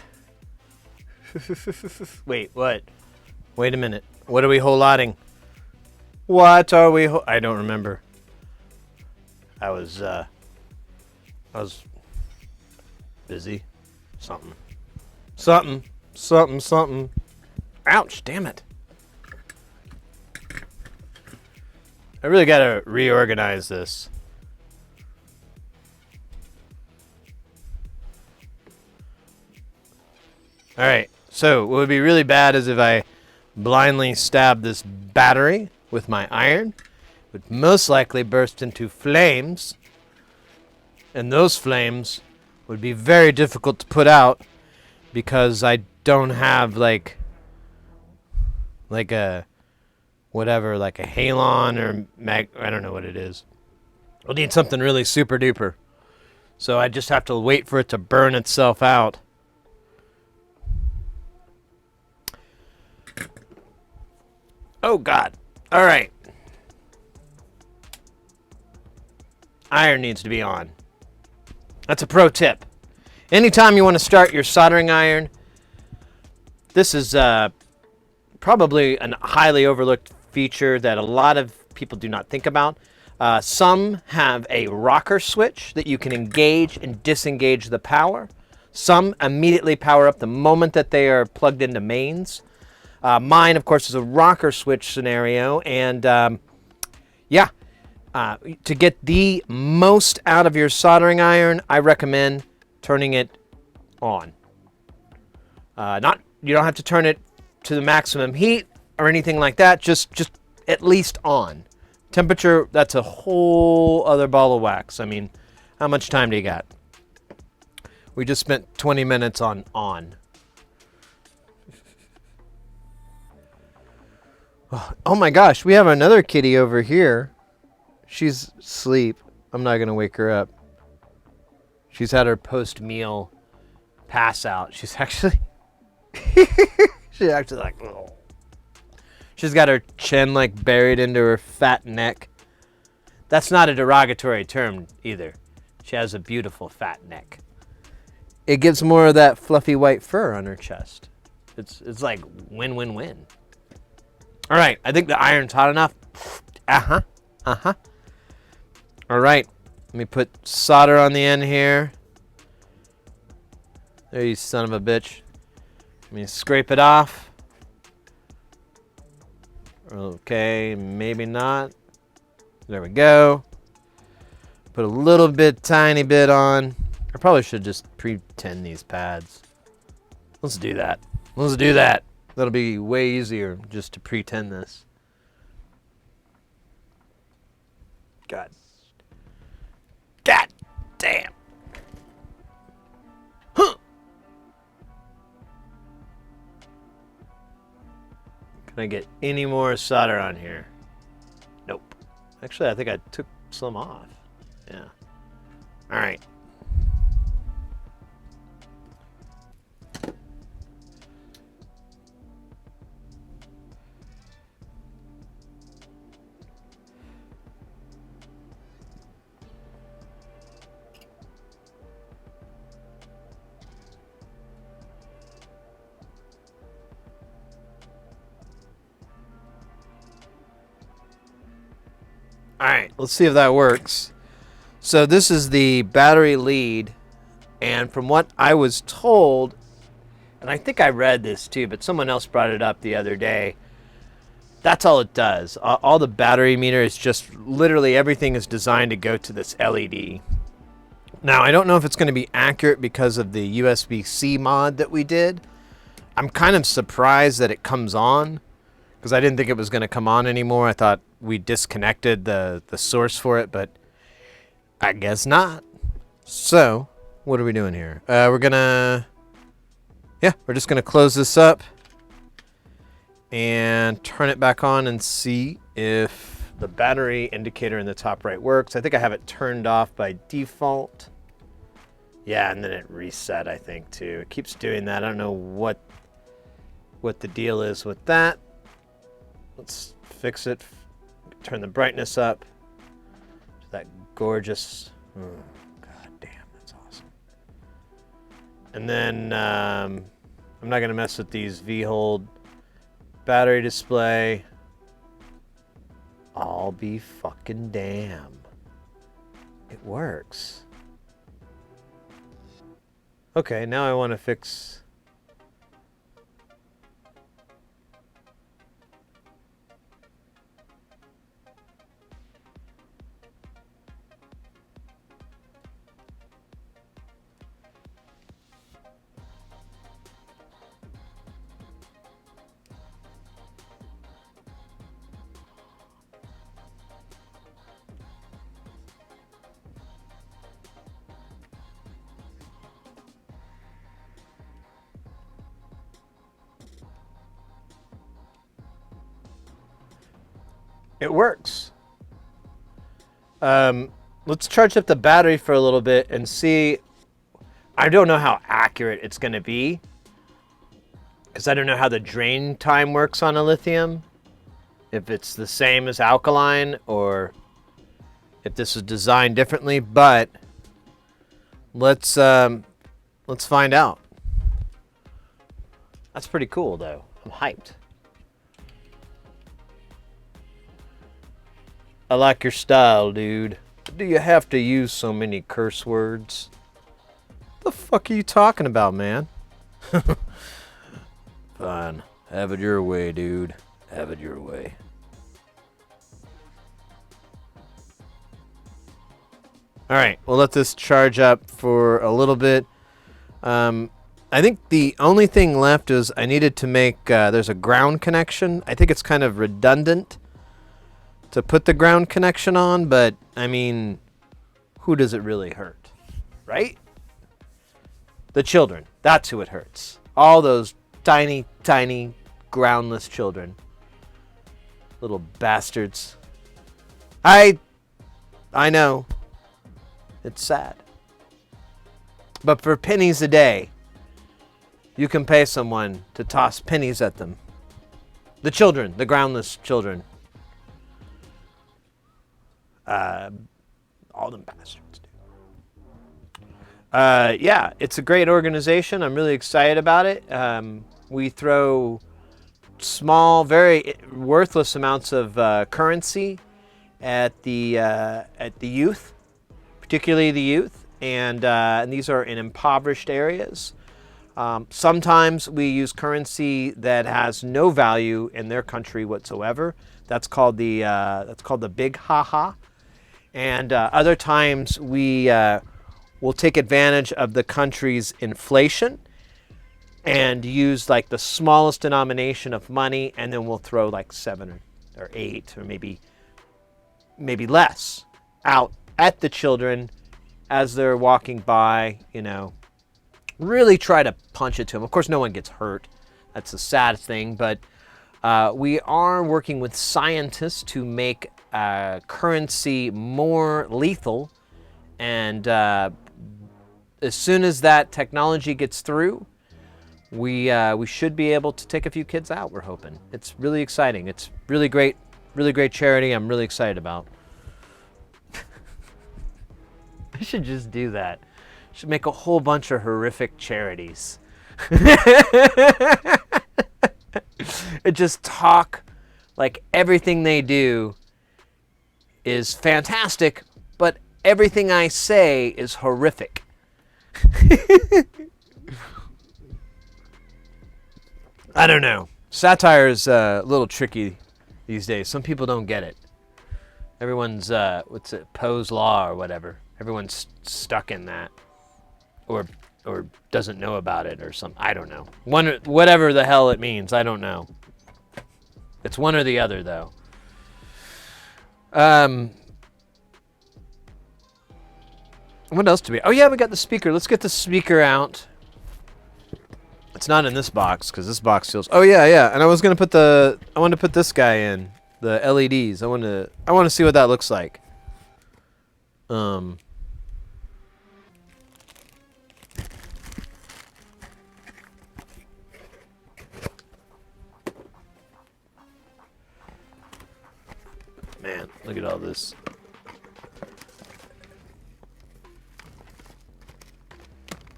Wait, what? Wait a minute. What are we whole lotting? What are we I don't remember. I was busy. Something. Ouch, damn it. I really gotta reorganize this. Alright, so what would be really bad is if I blindly stab this battery with my iron. It would most likely burst into flames. And those flames would be very difficult to put out because I don't have like a whatever, like a halon or I don't know what it is. I'll need something really super duper. So I just have to wait for it to burn itself out. Oh God. All right. Iron needs to be on. That's a pro tip. Anytime you want to start your soldering iron, this is probably a highly overlooked feature that a lot of people do not think about. Some have a rocker switch that you can engage and disengage the power. Some immediately power up the moment that they are plugged into mains. Mine, of course, is a rocker switch scenario, and to get the most out of your soldering iron, I recommend turning it on. You don't have to turn it to the maximum heat or anything like that. Just at least on. Temperature, that's a whole other ball of wax. I mean, how much time do you got? We just spent 20 minutes on. Oh my gosh, we have another kitty over here. She's asleep. I'm not going to wake her up. She's had her post-meal pass out. She's actually... she's actually like... Oh. She's got her chin like buried into her fat neck. That's not a derogatory term either. She has a beautiful fat neck. It gives more of that fluffy white fur on her chest. It's like win-win-win. All right, I think the iron's hot enough. All right, let me put solder on the end here. There, you son of a bitch. Let me scrape it off. Okay, maybe not. There we go. Put a little bit, tiny bit on. I probably should just pre-tin these pads. Let's do that. That'll be way easier just to pretend this. God damn. Huh. Can I get any more solder on here? Nope. Actually, I think I took some off. Yeah. All right. All right, let's see if that works. So this is the battery lead, and from what I was told, and I think I read this too, but someone else brought it up the other day, that's all it does. All the battery meter is just literally everything is designed to go to this LED. Now, I don't know if it's going to be accurate because of the USB-C mod that we did. I'm kind of surprised that it comes on, because I didn't think it was going to come on anymore. I thought we disconnected the source for it, but I guess not. So, what are we doing here? We're just going to close this up and turn it back on and see if the battery indicator in the top right works. I think I have it turned off by default. Yeah, and then it reset, I think, too. It keeps doing that. I don't know what the deal is with that. Let's fix it. Turn the brightness up to that gorgeous... Oh, God damn, that's awesome. And then I'm not going to mess with these V-Hold battery display. I'll be fucking damn. It works. Okay, now I want to fix... It works. Let's charge up the battery for a little bit and see. I don't know how accurate it's going to be, because I don't know how the drain time works on a lithium. If it's the same as alkaline or if this is designed differently, but let's find out. That's pretty cool, though. I'm hyped. I like your style, dude. Do you have to use so many curse words? The fuck are you talking about, man? Fine. Have it your way, dude. Have it your way. Alright, we'll let this charge up for a little bit. I think the only thing left is I needed to make... there's a ground connection. I think it's kind of redundant to put the ground connection on, but I mean, who does it really hurt, right? The children. That's who it hurts. All those tiny, tiny, groundless children. Little bastards. I know. It's sad. But for pennies a day, you can pay someone to toss pennies at them. The children, the groundless children. All them bastards, dude. Yeah, it's a great organization. I'm really excited about it. We throw small, very worthless amounts of currency at the youth, particularly the youth, and these are in impoverished areas. Sometimes we use currency that has no value in their country whatsoever. That's called the big ha-ha. And other times we will take advantage of the country's inflation and use like the smallest denomination of money, and then we'll throw like 7 or 8 or maybe less out at the children as they're walking by, you know. Really try to punch it to them. Of course, no one gets hurt. That's the saddest thing, but we are working with scientists to make currency more lethal, and as soon as that technology gets through, we should be able to take a few kids out, we're hoping. It's really exciting. It's really great charity I'm really excited about. I should just do that. I should make a whole bunch of horrific charities. And just talk like everything they do is fantastic, but everything I say is horrific. I don't know. Satire is a little tricky these days. Some people don't get it. Everyone's, what's it, Poe's Law or whatever. Everyone's stuck in that. Or doesn't know about it or something. I don't know. Whatever the hell it means, I don't know. It's one or the other, though. What else do we... Oh, yeah, we got the speaker. Let's get the speaker out. It's not in this box, because this box feels... Oh, yeah. And I was going to put the... I wanted to put this guy in. The LEDs. I want to see what that looks like. Man, look at all this.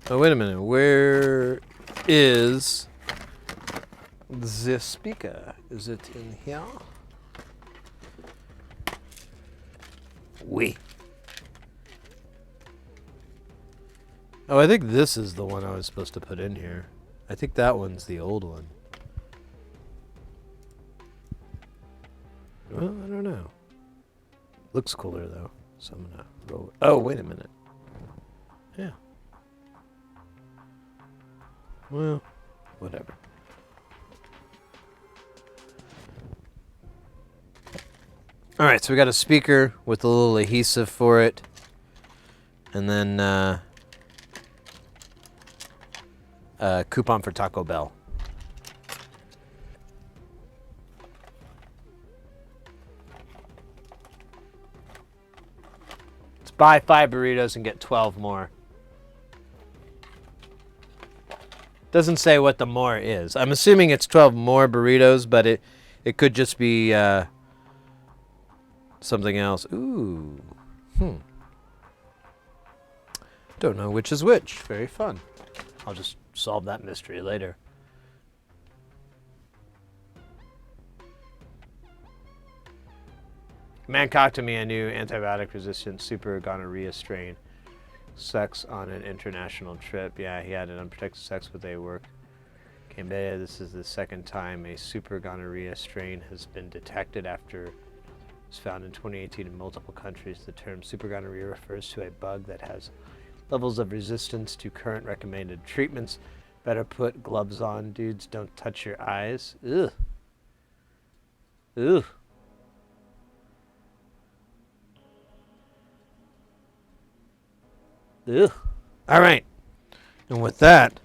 Oh, wait a minute. Where is the speaker? Is it in here? Oui. Oh, I think this is the one I was supposed to put in here. I think that one's the old one. Well, I don't know. Looks cooler, though. So I'm going to roll it. Oh, wait a minute. Yeah. Well, whatever. All right, so we got a speaker with a little adhesive for it. And then a coupon for Taco Bell. Let's buy 5 burritos and get 12 more. Doesn't say what the more is. I'm assuming it's 12 more burritos, but it could just be something else. Ooh. Don't know which is which. Very fun. I'll just solve that mystery later. Man cocked me a new antibiotic-resistant super gonorrhea strain. Sex on an international trip. Yeah, he had an unprotected sex with a work. Gameboy. This is the second time a super gonorrhea strain has been detected after it was found in 2018 in multiple countries. The term super gonorrhea refers to a bug that has levels of resistance to current recommended treatments. Better put gloves on, dudes. Don't touch your eyes. Ugh. Ugh. Ugh. All right. And with that,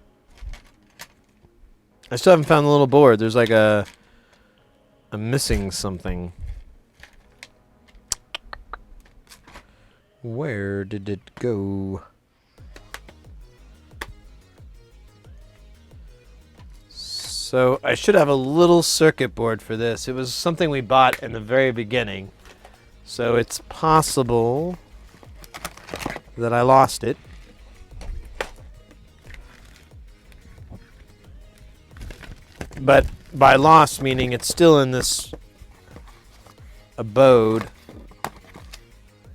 I still haven't found the little board. There's like I'm missing something. Where did it go? So I should have a little circuit board for this. It was something we bought in the very beginning. So it's possible that I lost it. But by lost, meaning it's still in this abode.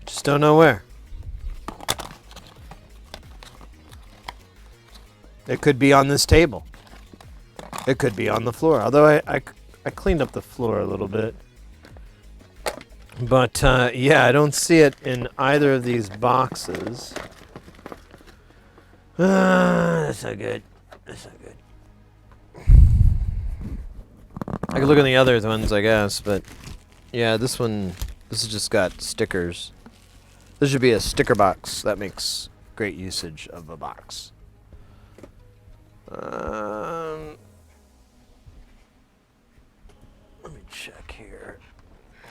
Just don't know where. It could be on this table. It could be on the floor. Although I cleaned up the floor a little bit. But, yeah, I don't see it in either of these boxes. That's not good. That's not good. I could look at the other ones, I guess, but... Yeah, this has just got stickers. This should be a sticker box. That makes great usage of a box. Let me check here.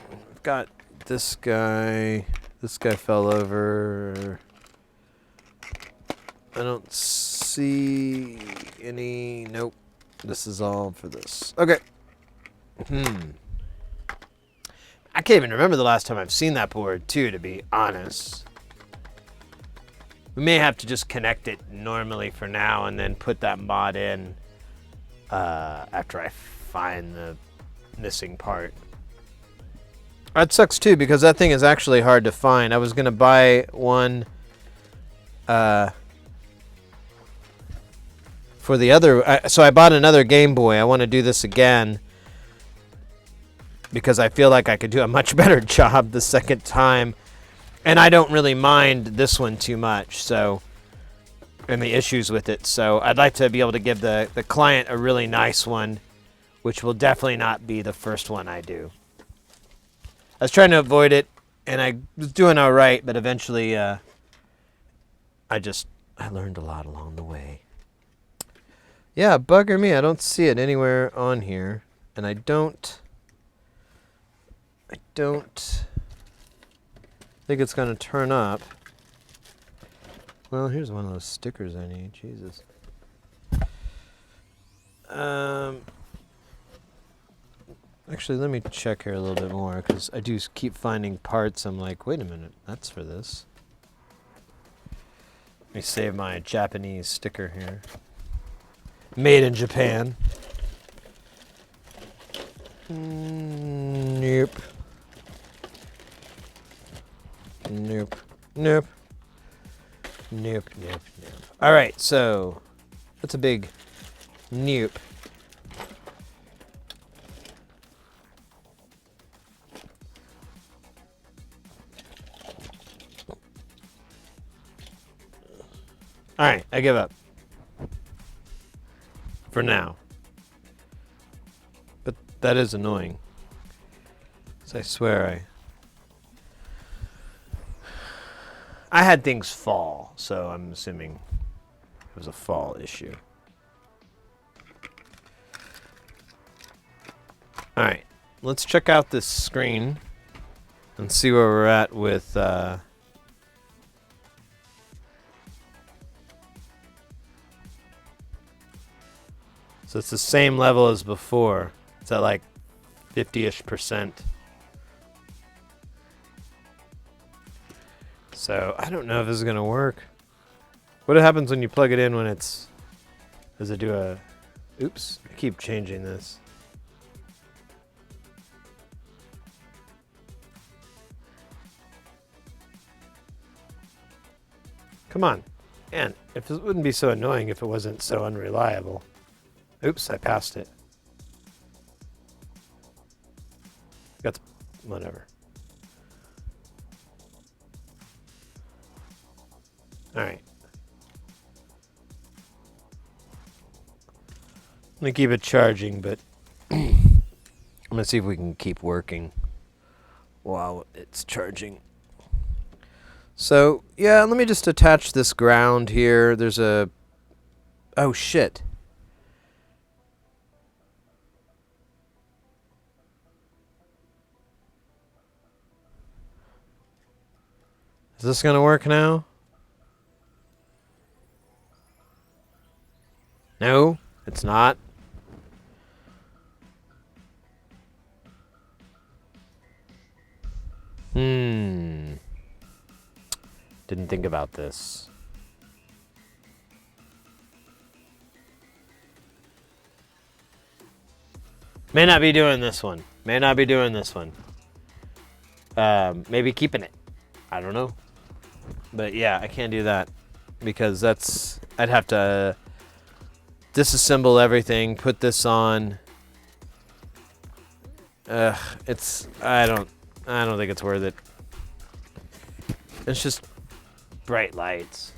I've got this guy. This guy fell over. I don't see any. Nope. This is all for this. Okay. I can't even remember the last time I've seen that board, too, to be honest. We may have to just connect it normally for now and then put that mod in after I find the missing part. That sucks too, because that thing is actually hard to find. I was gonna buy one for the other. So I bought another Game Boy. I want to do this again because I feel like I could do a much better job the second time, and I don't really mind this one too much. So, and the issues with it. So I'd like to be able to give the client a really nice one, which will definitely not be the first one I do. I was trying to avoid it, and I was doing all right, but eventually I learned a lot along the way. Yeah, bugger me. I don't see it anywhere on here, and I don't think it's going to turn up. Well, here's one of those stickers I need. Jesus. Actually, let me check here a little bit more, because I do keep finding parts. I'm like, wait a minute, that's for this. Let me save my Japanese sticker here. Made in Japan. Nope. Nope. Nope. Nope, nope, nope. All right, so that's a big nope. All right, I give up. For now. But that is annoying. So I swear I had things fall, so I'm assuming it was a fall issue. All right, let's check out this screen and see where we're at with so it's the same level as before. It's at like 50-ish%. So I don't know if this is gonna work. What happens when you plug it in when it's, does it do a, oops, I keep changing this. Come on, man, if it wouldn't be so annoying if it wasn't so unreliable. Oops, I passed it. Got whatever. All right. I'm gonna keep it charging, but I'm gonna see if we can keep working while it's charging. So yeah, let me just attach this ground here. There's a, oh shit. Is this gonna work now? No, it's not. Didn't think about this. May not be doing this one. May not be doing this one. Maybe keeping it. I don't know. But yeah, I can't do that because that's, I'd have to disassemble everything, put this on. It's, I don't think it's worth it. It's just bright lights.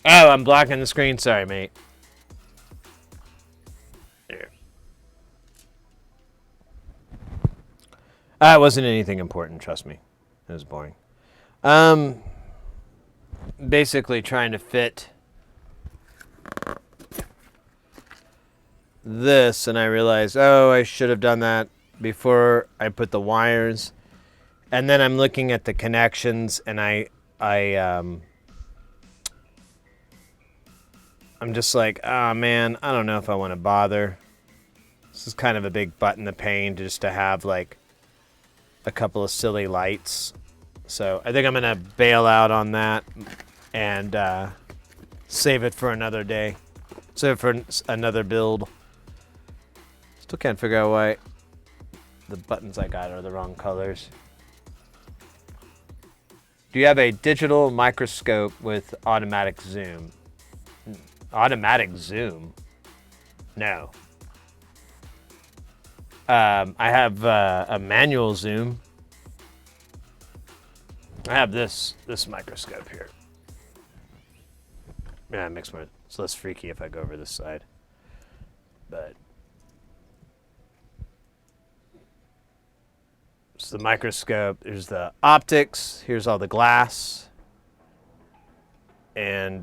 Oh, I'm blocking the screen. Sorry, mate. There. It wasn't anything important, trust me. It was boring. Basically trying to fit this, and I realized, oh, I should have done that before I put the wires. And then I'm looking at the connections, and I'm just like, oh man, I don't know if I want to bother. This is kind of a big butt in the pain just to have like a couple of silly lights. So I think I'm gonna bail out on that and save it for another day. So for another build. Still can't figure out why the buttons I got are the wrong colors. Do you have a digital microscope with automatic zoom? Automatic zoom? No. I have a manual zoom. I have this microscope here. Yeah, it makes more. It's less freaky if I go over this side. But it's the microscope. There's the optics. Here's all the glass. And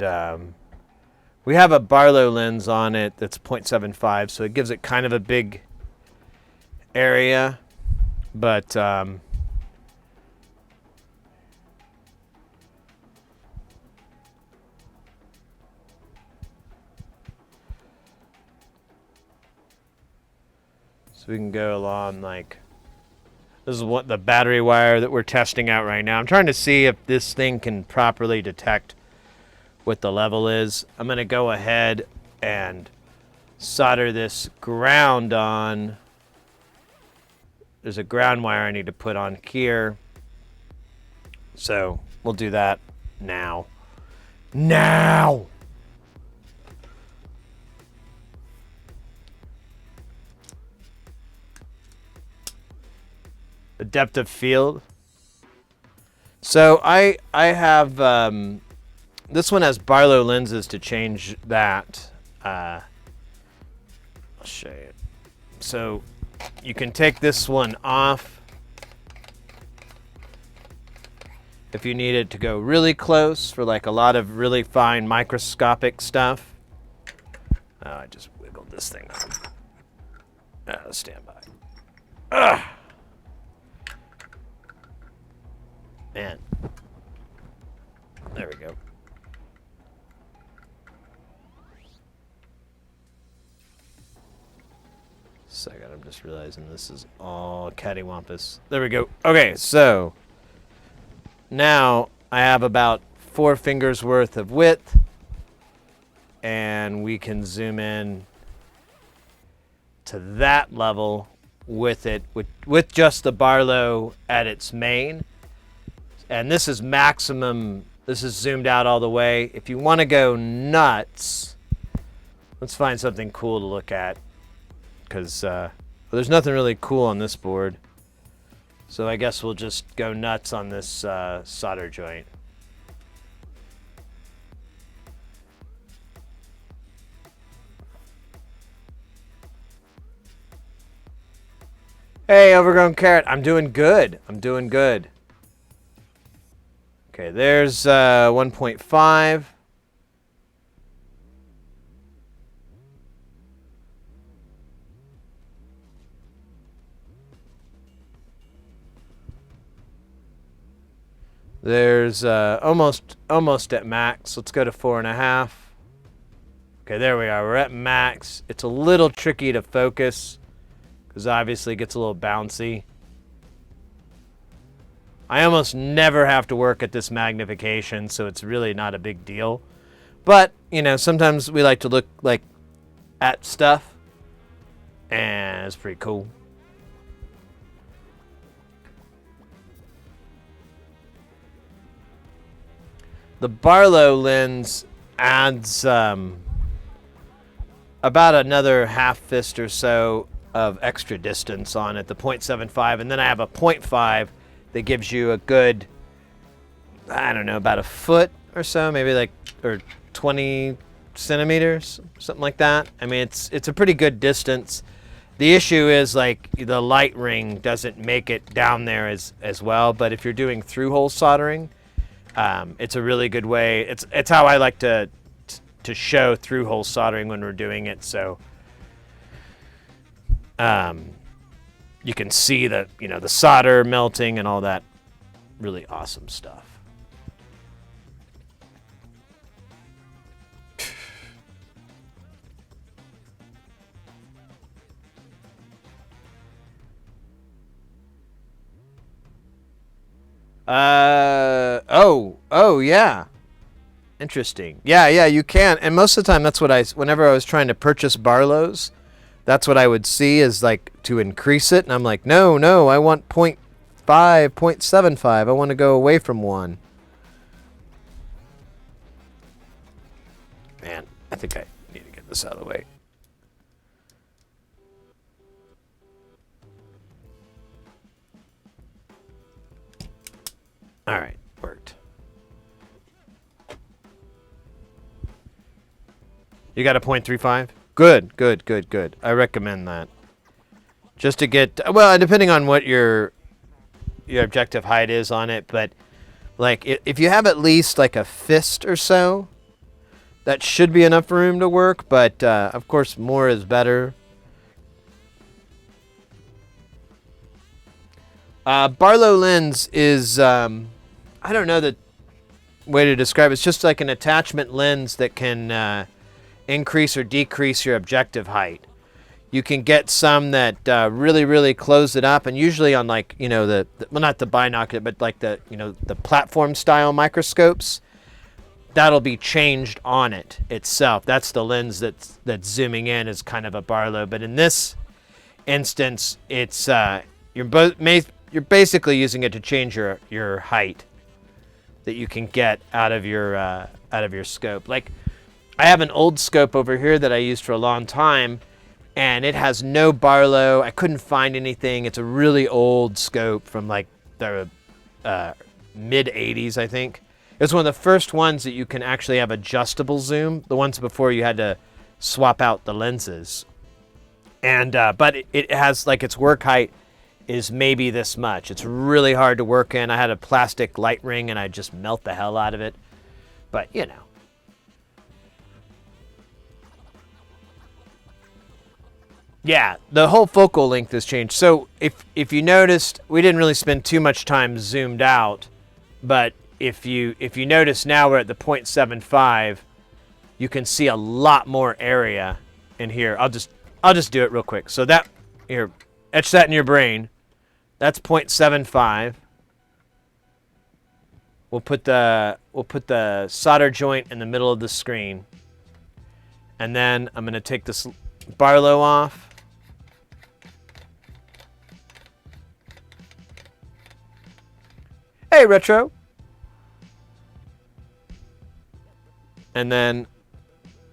we have a Barlow lens on it that's 0.75, so it gives it kind of a big area. But so we can go along like, this is what the battery wire that we're testing out right now. I'm trying to see if this thing can properly detect what the level is. I'm going to go ahead and solder this ground on. There's a ground wire I need to put on here. So we'll do that now. Now! The depth of field. So I have this one has Barlow lenses to change that. I'll show you. So you can take this one off if you need it to go really close for like a lot of really fine microscopic stuff. Oh, I just wiggled this thing off. Stand by. Ugh. Man. There we go. Second, I'm just realizing this is all cattywampus. There we go. Okay, so now I have about 4 fingers worth of width, and we can zoom in to that level with it, with just the Barlow at its main. And this is maximum. This is zoomed out all the way. If you want to go nuts, let's find something cool to look at. Because there's nothing really cool on this board. So I guess we'll just go nuts on this solder joint. Hey, Overgrown Carrot. I'm doing good. I'm doing good. Okay, there's 1.5. There's almost at max. Let's go to 4.5. Okay, there we are. We're at max. It's a little tricky to focus because obviously it gets a little bouncy. I almost never have to work at this magnification, so it's really not a big deal. But, you know, sometimes we like to look like at stuff, and it's pretty cool. The Barlow lens adds about another half fist or so of extra distance on it, the 0.75, and then I have a 0.5 that gives you a good, I don't know, about a foot or so, maybe like, or 20 centimeters, something like that. I mean, it's a pretty good distance. The issue is like the light ring doesn't make it down there as well, but if you're doing through-hole soldering, it's a really good way. It's how I like to show through-hole soldering when we're doing it. So you can see that, you know, the solder melting and all that really awesome stuff. Oh yeah. Interesting. Yeah, yeah, you can. And most of the time, that's what whenever I was trying to purchase Barlow's, that's what I would see is like to increase it. And I'm like, no, no, I want 0.5, 0.75. I want to go away from 1. Man, I think I need to get this out of the way. All right, worked. You got a 0.35? Good, good, good, good. I recommend that. Just to get, well, depending on what your objective height is on it, but like if you have at least like a fist or so, that should be enough room to work, but of course more is better. Barlow lens is, I don't know the way to describe it. It's just like an attachment lens that can increase or decrease your objective height. You can get some that really, really close it up, and usually on like, you know, well, not the binocular, but like the, you know, the platform style microscopes, that'll be changed on it itself. That's the lens that's zooming in is kind of a Barlow, but in this instance, it's you're basically using it to change your height that you can get out of your scope. Like, I have an old scope over here that I used for a long time, and it has no Barlow. I couldn't find anything. It's a really old scope from like the mid 80s, I think. It was one of the first ones that you can actually have adjustable zoom. The ones before you had to swap out the lenses. And but it has like its work height is maybe this much. It's really hard to work in. I had a plastic light ring and I just melt the hell out of it. But you know. Yeah, the whole focal length has changed. So if you noticed, we didn't really spend too much time zoomed out, but if you notice now we're at the 0.75, you can see a lot more area in here. I'll just do it real quick. So that, here, etch that in your brain. That's 0.75. We'll put the solder joint in the middle of the screen. And then I'm going to take this Barlow off. Hey, Retro. And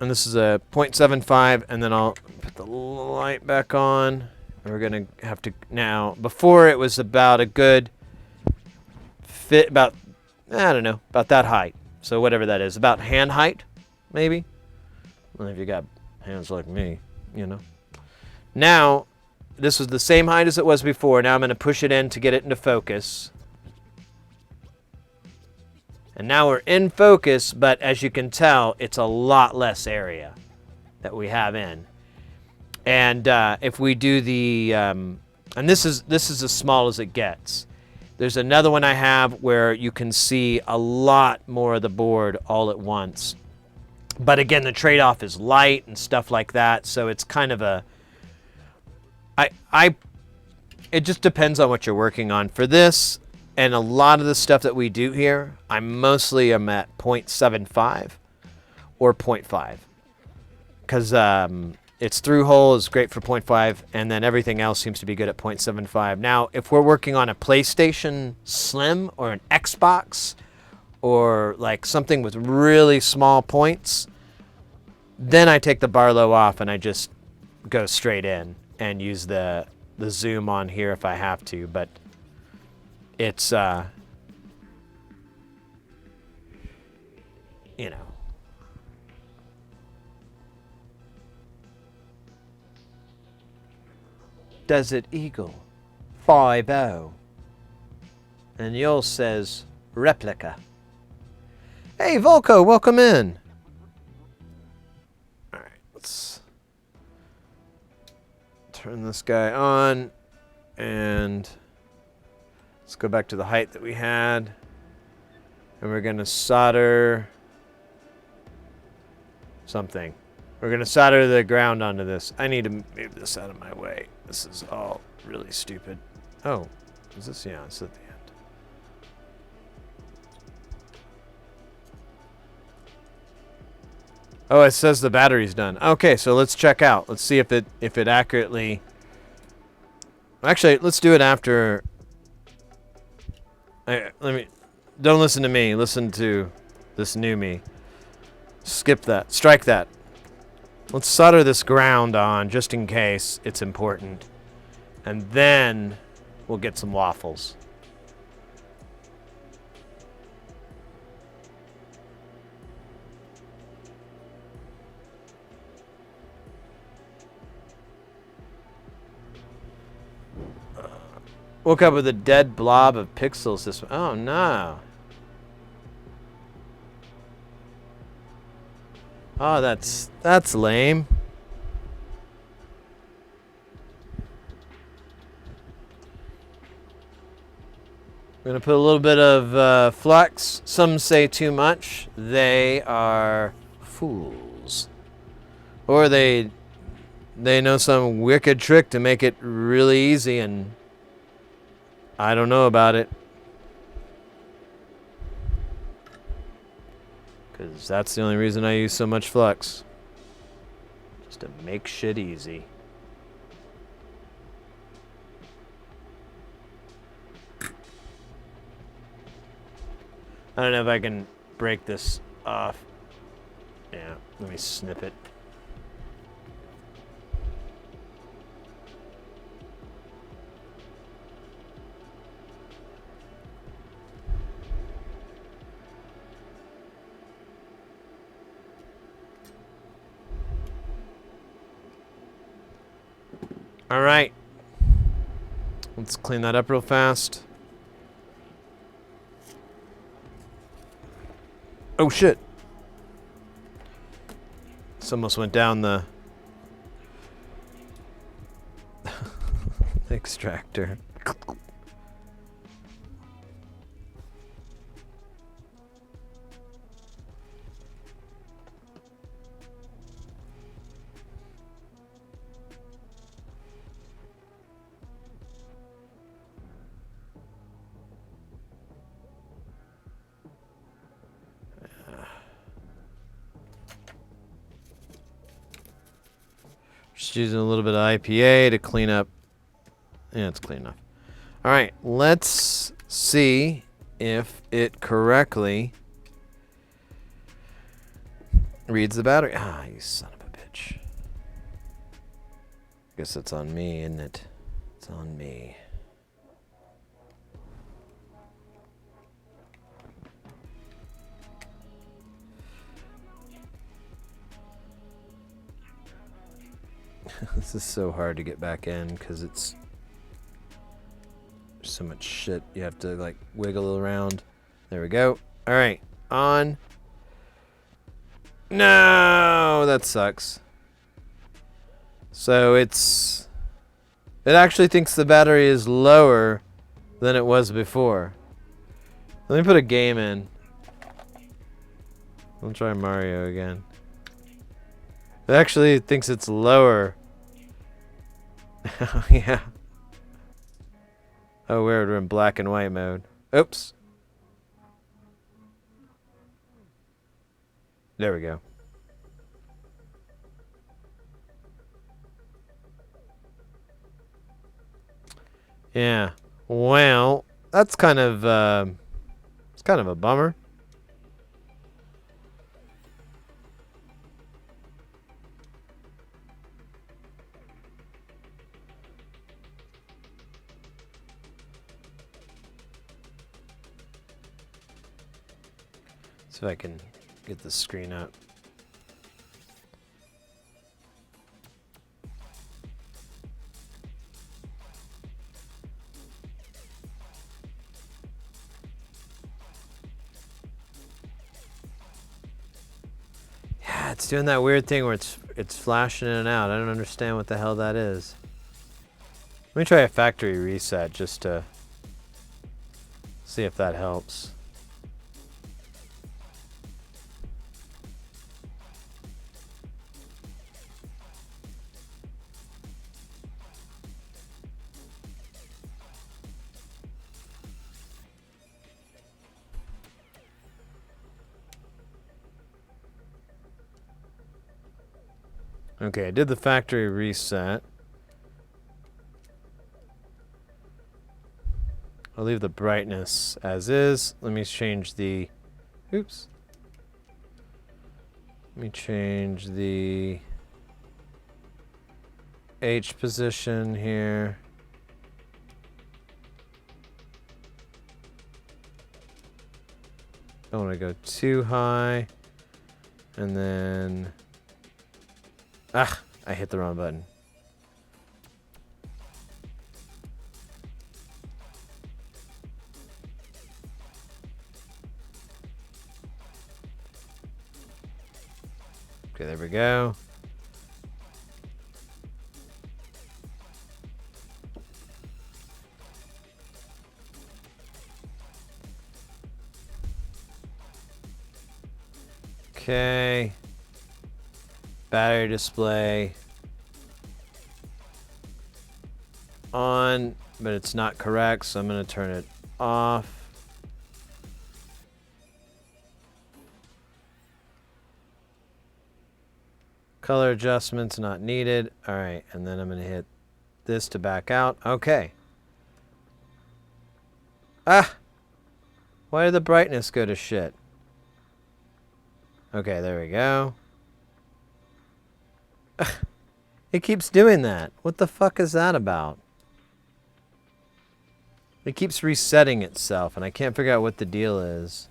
this is a 0.75, and then I'll put the light back on. And we're gonna have to now. Before it was about a good fit, about, I don't know, about that height. So whatever that is, about hand height, maybe. Well, if you got hands like me, you know. Now, this was the same height as it was before. Now I'm gonna push it in to get it into focus. And now we're in focus, but as you can tell, it's a lot less area that we have in. And if we do the, and this is as small as it gets. There's another one I have where you can see a lot more of the board all at once. But again, the trade-off is light and stuff like that, so it's kind of a, it just depends on what you're working on. For this, and a lot of the stuff that we do here, I mostly am at 0.75 or 0.5. Because its through hole is great for 0.5, and then everything else seems to be good at 0.75. Now, if we're working on a PlayStation Slim or an Xbox or like something with really small points, then I take the Barlow off and I just go straight in and use the zoom on here if I have to. But it's, you know. Desert Eagle 5-0. And yours says replica. Hey, Volko, welcome in. Alright, let's turn this guy on and let's go back to the height that we had. And we're going to solder something. We're going to solder the ground onto this. I need to move this out of my way. This is all really stupid. Oh, is this? Yeah, it's at the end. Oh, it says the battery's done. Okay, so let's check out. Let's see if it accurately. Actually, let's do it after. Let me. Don't listen to me. Listen to this new me. Skip that. Strike that. Let's solder this ground on just in case it's important. And then we'll get some waffles. Woke up with a dead blob of pixels this one. Oh no. Oh, that's lame. We're gonna put a little bit of flux. Some say too much. They are fools, or they know some wicked trick to make it really easy, and I don't know about it. Because that's the only reason I use so much flux. Just to make shit easy. I don't know if I can break this off. Yeah, let me snip it. All right. Let's clean that up real fast. Oh shit. This almost went down the extractor. Just using a little bit of IPA to clean up. Yeah, it's clean enough. All right, let's see if it correctly reads the battery. Ah, you son of a bitch. Guess it's on me, isn't it? It's on me. This is so hard to get back in because it's so much shit. You have to like wiggle around. There we go. All right, on. No, that sucks. So it actually thinks the battery is lower than it was before. Let me put a game in. I'll try Mario again. It actually thinks it's lower. Yeah. Oh, weird. We're in black and white mode. Oops. There we go. Yeah. Well, that's kind of it's kind of a bummer. See if I can get the screen up. Yeah, it's doing that weird thing where it's flashing in and out. I don't understand what the hell that is. Let me try a factory reset just to see if that helps. Okay, I did the factory reset. I'll leave the brightness as is. Let me change the... Oops. Let me change the H position here. Don't want to go too high. And then... Ah! I hit the wrong button. Okay, there we go. Okay. Battery display on, but it's not correct, so I'm going to turn it off. Color adjustments not needed. All right, and then I'm going to hit this to back out. Okay. Ah! Why did the brightness go to shit? Okay, there we go. It keeps doing that. What the fuck is that about? It keeps resetting itself, and I can't figure out what the deal is.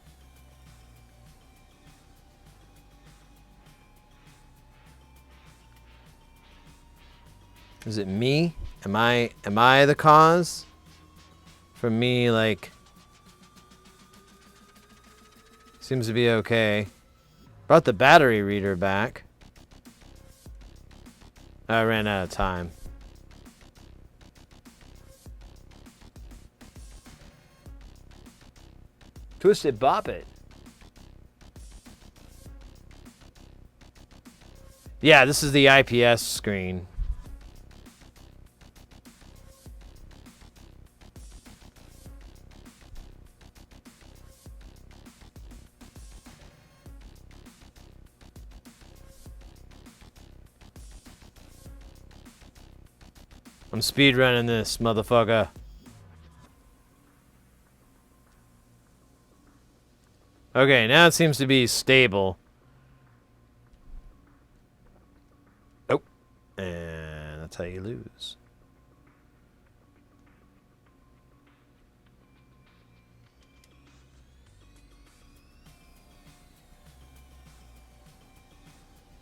Is it me? Am I the cause? From me, like... Seems to be okay. Brought the battery reader back. I ran out of time. Twist it, bop it. Yeah, this is the IPS screen. I'm speed running this, motherfucker. Okay, now it seems to be stable. Oh. And that's how you lose.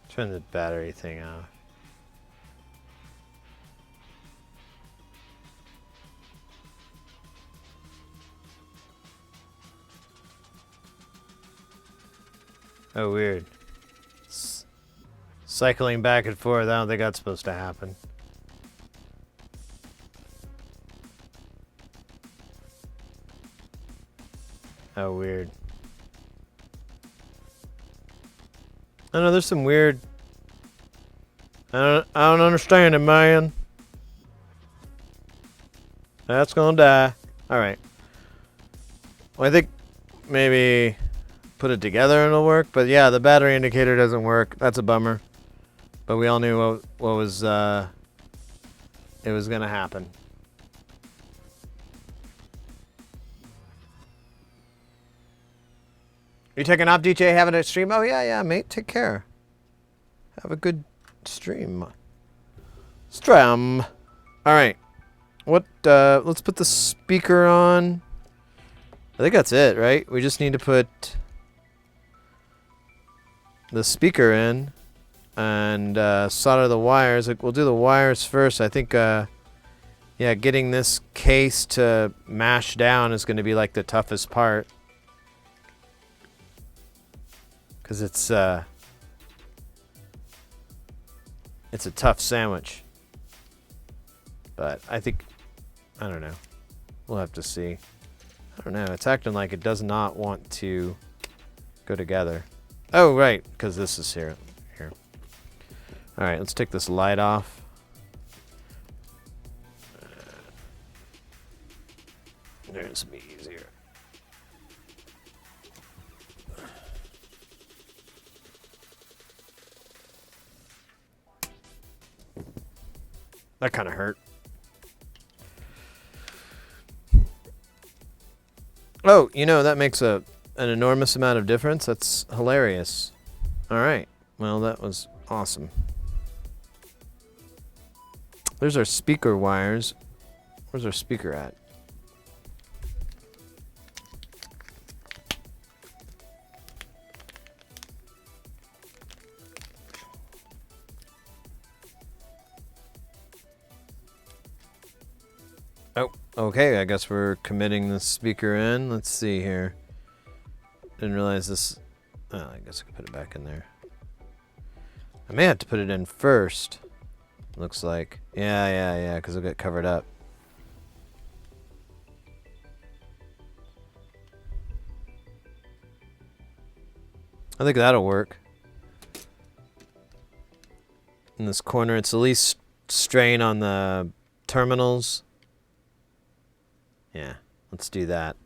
Turn the battery thing off. Oh, weird. Cycling back and forth, I don't think that's supposed to happen. Oh, weird. I know there's some weird... I don't understand it, man. That's gonna die. Alright. Well, I think maybe put it together and it'll work. But yeah, the battery indicator doesn't work. That's a bummer. But we all knew what was it was gonna happen. You taking off, DJ? Having a stream? Oh yeah, mate. Take care. Have a good stream. Stram. All right. What? Let's put the speaker on. I think that's it, right? We just need to put the speaker in and solder the wires. Like, we'll do the wires first. I think, yeah, getting this case to mash down is going to be like the toughest part. Because it's a tough sandwich. But I think, I don't know. We'll have to see. I don't know. It's acting like it does not want to go together. Oh, right, because this is here. All right, let's take this light off. There's me easier. That kind of hurt. Oh, you know, that makes an enormous amount of difference. That's hilarious. All right. Well, that was awesome. There's our speaker wires. Where's our speaker at? Oh, okay. I guess we're committing the speaker in. Let's see here. Didn't realize this. Oh, I guess I could put it back in there. I may have to put it in first. Looks like. Yeah, because it'll get covered up. I think that'll work. In this corner, it's the least strain on the terminals. Yeah, let's do that.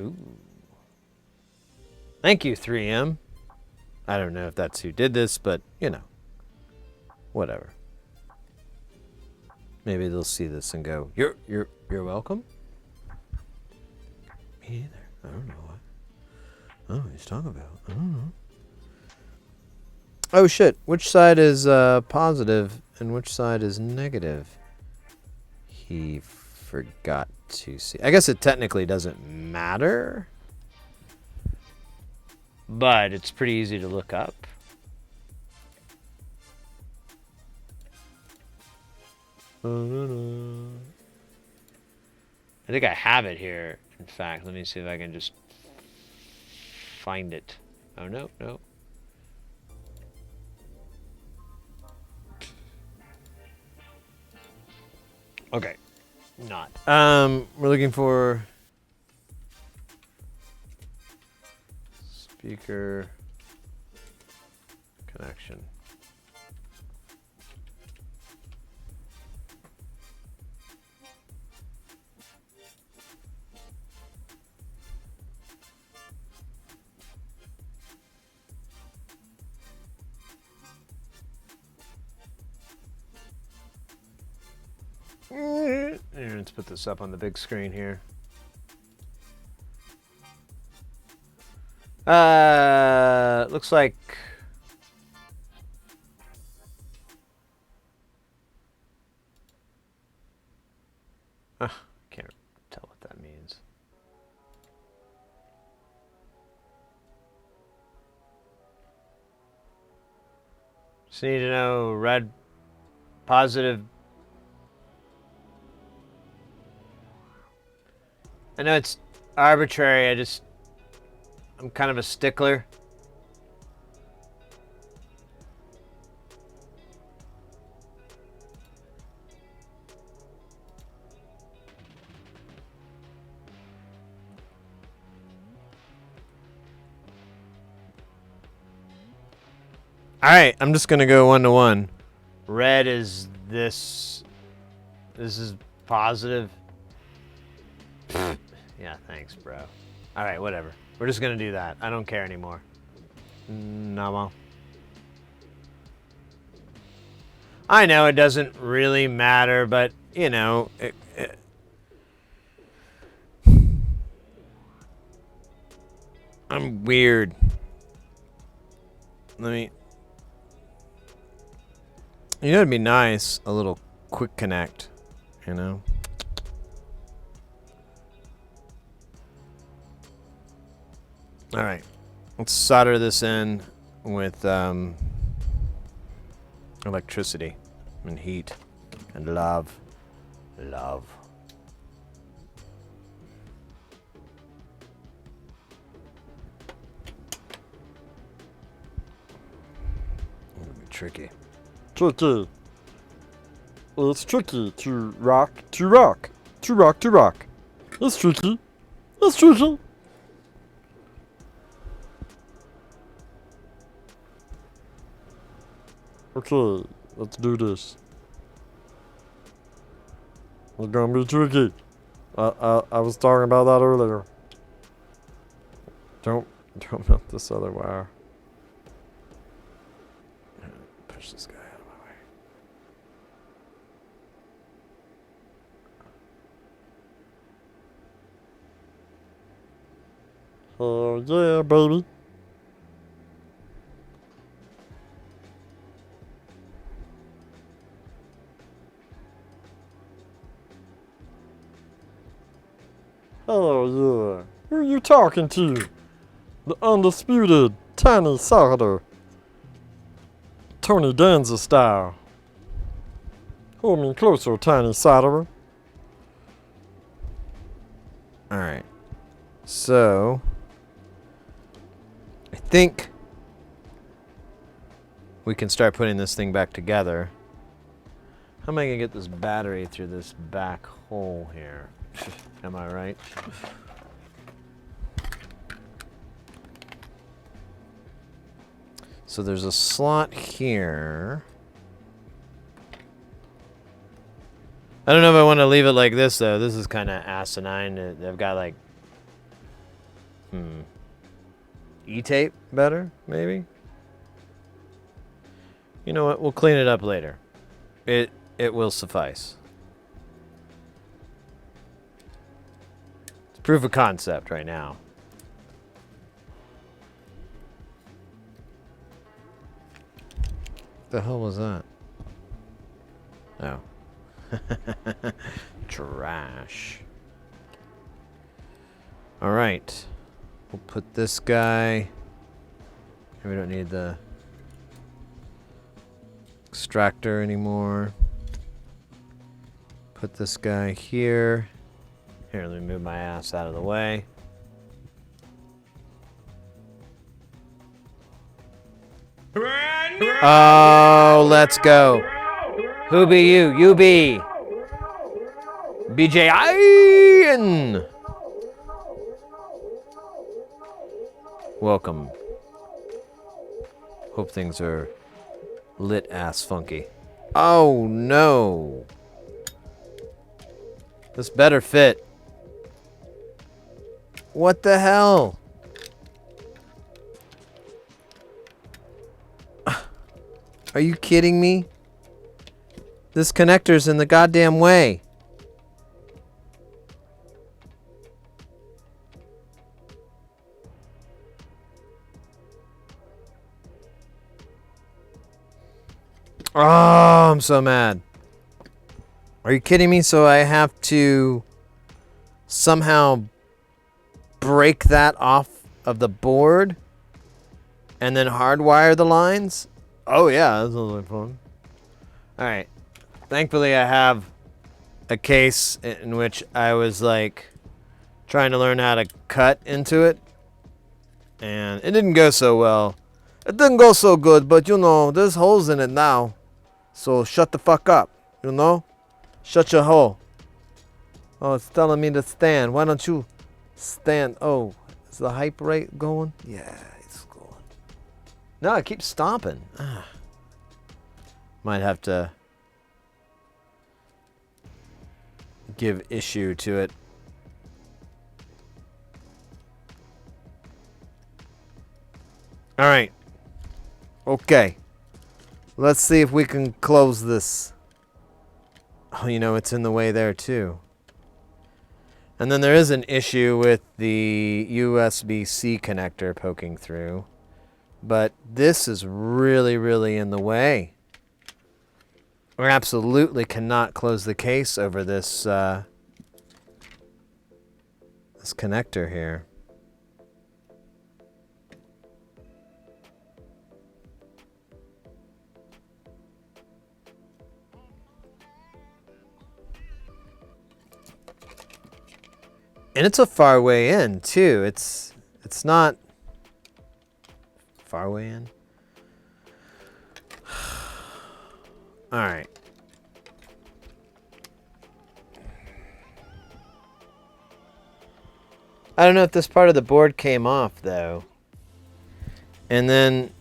Ooh. Thank you, 3M. I don't know if that's who did this, but, you know, whatever. Maybe they'll see this and go, You're welcome? Me either. I don't know what. Oh, he's talking about. I don't know. Oh, shit. Which side is positive and which side is negative? He forgot to see. I guess it technically doesn't matter. But it's pretty easy to look up. I think I have it here. In fact, let me see if I can just find it. Oh, no. Okay. Not. We're looking for speaker connection. And let's put this up on the big screen here. Looks like can't tell what that means. Just need to know red positive. I know it's arbitrary, I'm kind of a stickler. Alright, I'm just gonna go 1-to-1. Red is this. This is positive. Yeah, thanks, bro. Alright, whatever. We're just gonna do that. I don't care anymore. No, well. I know it doesn't really matter, but, you know, I'm weird. Let me... You know, it'd be nice, a little quick connect, you know? All right, let's solder this in with electricity and heat and love. Love. It'll be tricky. Tricky. It's tricky to rock, to rock, to rock, to rock. It's tricky. It's tricky. Okay. Let's do this. It's gonna be tricky. I was talking about that earlier. Don't melt this other wire. Push this guy out of my way. Oh yeah, baby. Oh yeah. Who are you talking to? The undisputed Tiny Solder. Tony Danza style. Hold me closer, Tiny Solderer. Alright. So, I think we can start putting this thing back together. How am I going to get this battery through this back hole here? Am I right? So there's a slot here. I don't know if I want to leave it like this, though. This is kind of asinine. They've got, like... E-tape better, maybe? You know what? We'll clean it up later. It will suffice. It's proof of concept right now. The hell was that? Oh. Trash. Alright. We'll put this guy... We don't need the extractor anymore. Put this guy here. Here, let me move my ass out of the way. Oh, let's go. Who be you? You be BJ Ian. Welcome. Hope things are lit ass funky. Oh no. This better fit. What the hell? Are you kidding me? This connector's in the goddamn way. Oh, I'm so mad. Are you kidding me? So I have to somehow break that off of the board and then hardwire the lines? Oh yeah, that sounds like fun. Alright. Thankfully I have a case in which I was like trying to learn how to cut into it. And it didn't go so well. It didn't go so good, but you know, there's holes in it now. So shut the fuck up, you know? Shut your hole. Oh, it's telling me to stand. Why don't you stand? Oh, is the hype rate going? Yeah, it's going. No, it keeps stomping. Might have to give issue to it. All right. Okay. Let's see if we can close this. Oh, you know, it's in the way there too. And then there is an issue with the USB-C connector poking through. But this is really, really in the way. We absolutely cannot close the case over this this connector here. And it's a far way in too. It's not far way in. All right. I don't know if this part of the board came off though. And then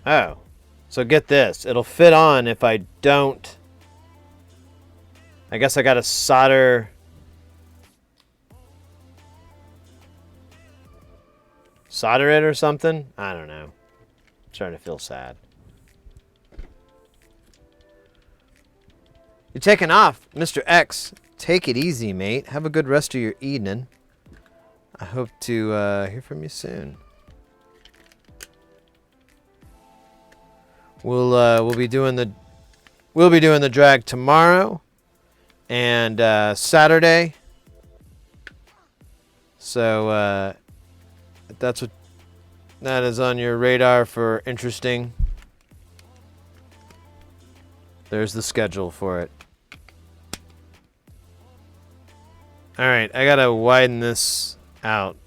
Oh. So get this. It'll fit on if I don't... I guess I gotta solder... Solder it or something? I don't know. I'm starting to feel sad. You're taking off, Mr. X. Take it easy, mate. Have a good rest of your evening. I hope to hear from you soon. We'll be doing the drag tomorrow and Saturday. So if that's what that is on your radar for interesting. There's the schedule for it. All right, I gotta widen this out.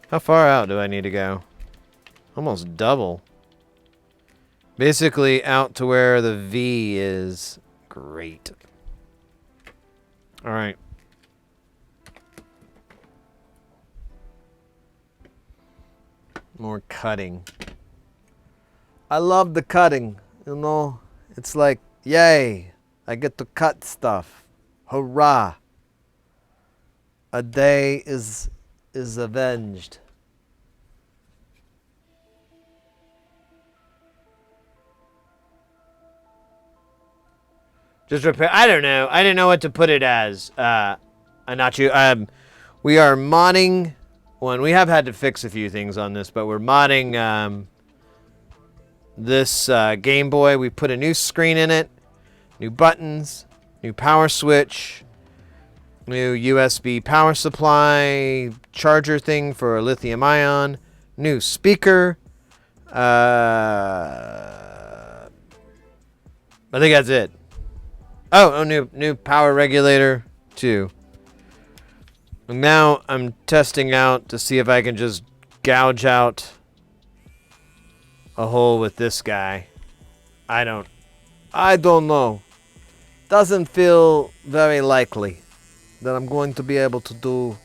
How far out do I need to go? Almost double. Basically out to where the V is. Great. All right. More cutting. I love the cutting. You know, it's like, yay, I get to cut stuff. Hurrah. A day is avenged. Just repair. I don't know. I didn't know what to put it as. Not you. We are modding. One. We have had to fix a few things on this, but we're modding this Game Boy. We put a new screen in it, new buttons, new power switch, new USB power supply, charger thing for a lithium ion, new speaker. I think that's it. Oh, new power regulator too. And now I'm testing out to see if I can just gouge out a hole with this guy. I don't know. Doesn't feel very likely that I'm going to be able to do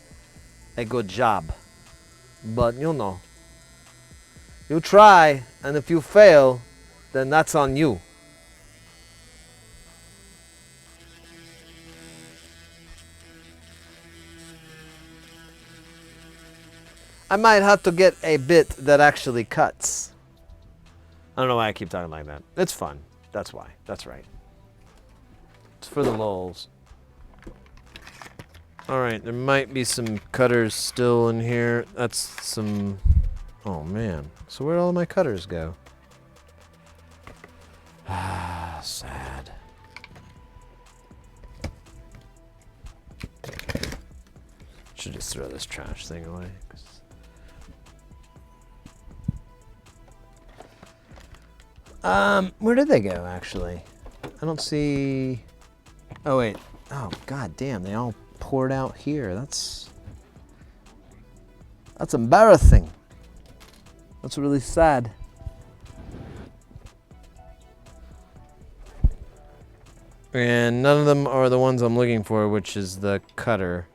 a good job. But you know, you try, and if you fail, then that's on you. I might have to get a bit that actually cuts. I don't know why I keep talking like that. It's fun. That's why. That's right. It's for the lulz. Alright, there might be some cutters still in here. That's some... Oh, man. So where'd all my cutters go? Ah, sad. Should just throw this trash thing away. Where did they go, actually? I don't see... Oh, wait. Oh, god damn, they all poured out here. That's embarrassing. That's really sad. And none of them are the ones I'm looking for, which is the cutter.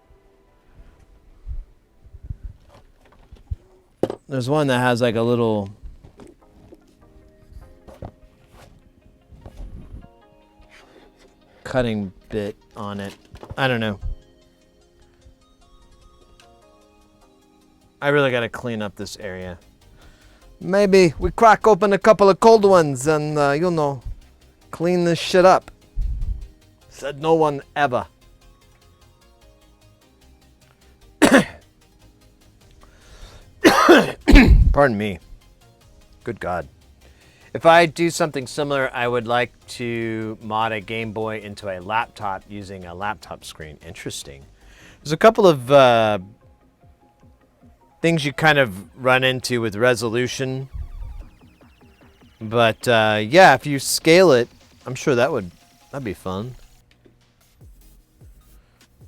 There's one that has like a little... cutting bit on it. I don't know. I really gotta clean up this area. Maybe we crack open a couple of cold ones and, you know, clean this shit up. Said no one ever. Pardon me. Good God. If I do something similar, I would like to mod a Game Boy into a laptop using a laptop screen. Interesting. There's a couple of things you kind of run into with resolution. But yeah, if you scale it, I'm sure that'd be fun.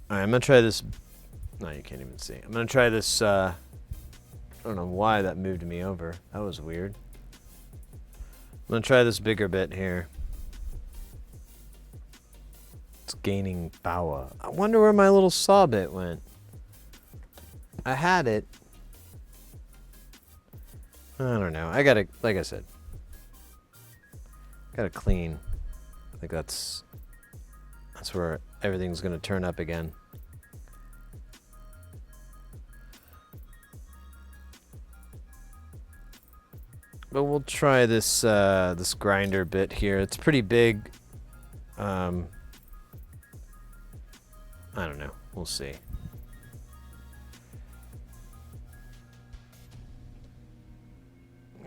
All right, I'm gonna try this. No, you can't even see. I'm gonna try this. I don't know why that moved me over. That was weird. I'm gonna try this bigger bit here. It's gaining power. I wonder where my little saw bit went. I had it. I don't know. I gotta, like I said, gotta clean. I think that's where everything's gonna turn up again. But we'll try this this grinder bit here. It's pretty big. I don't know. We'll see.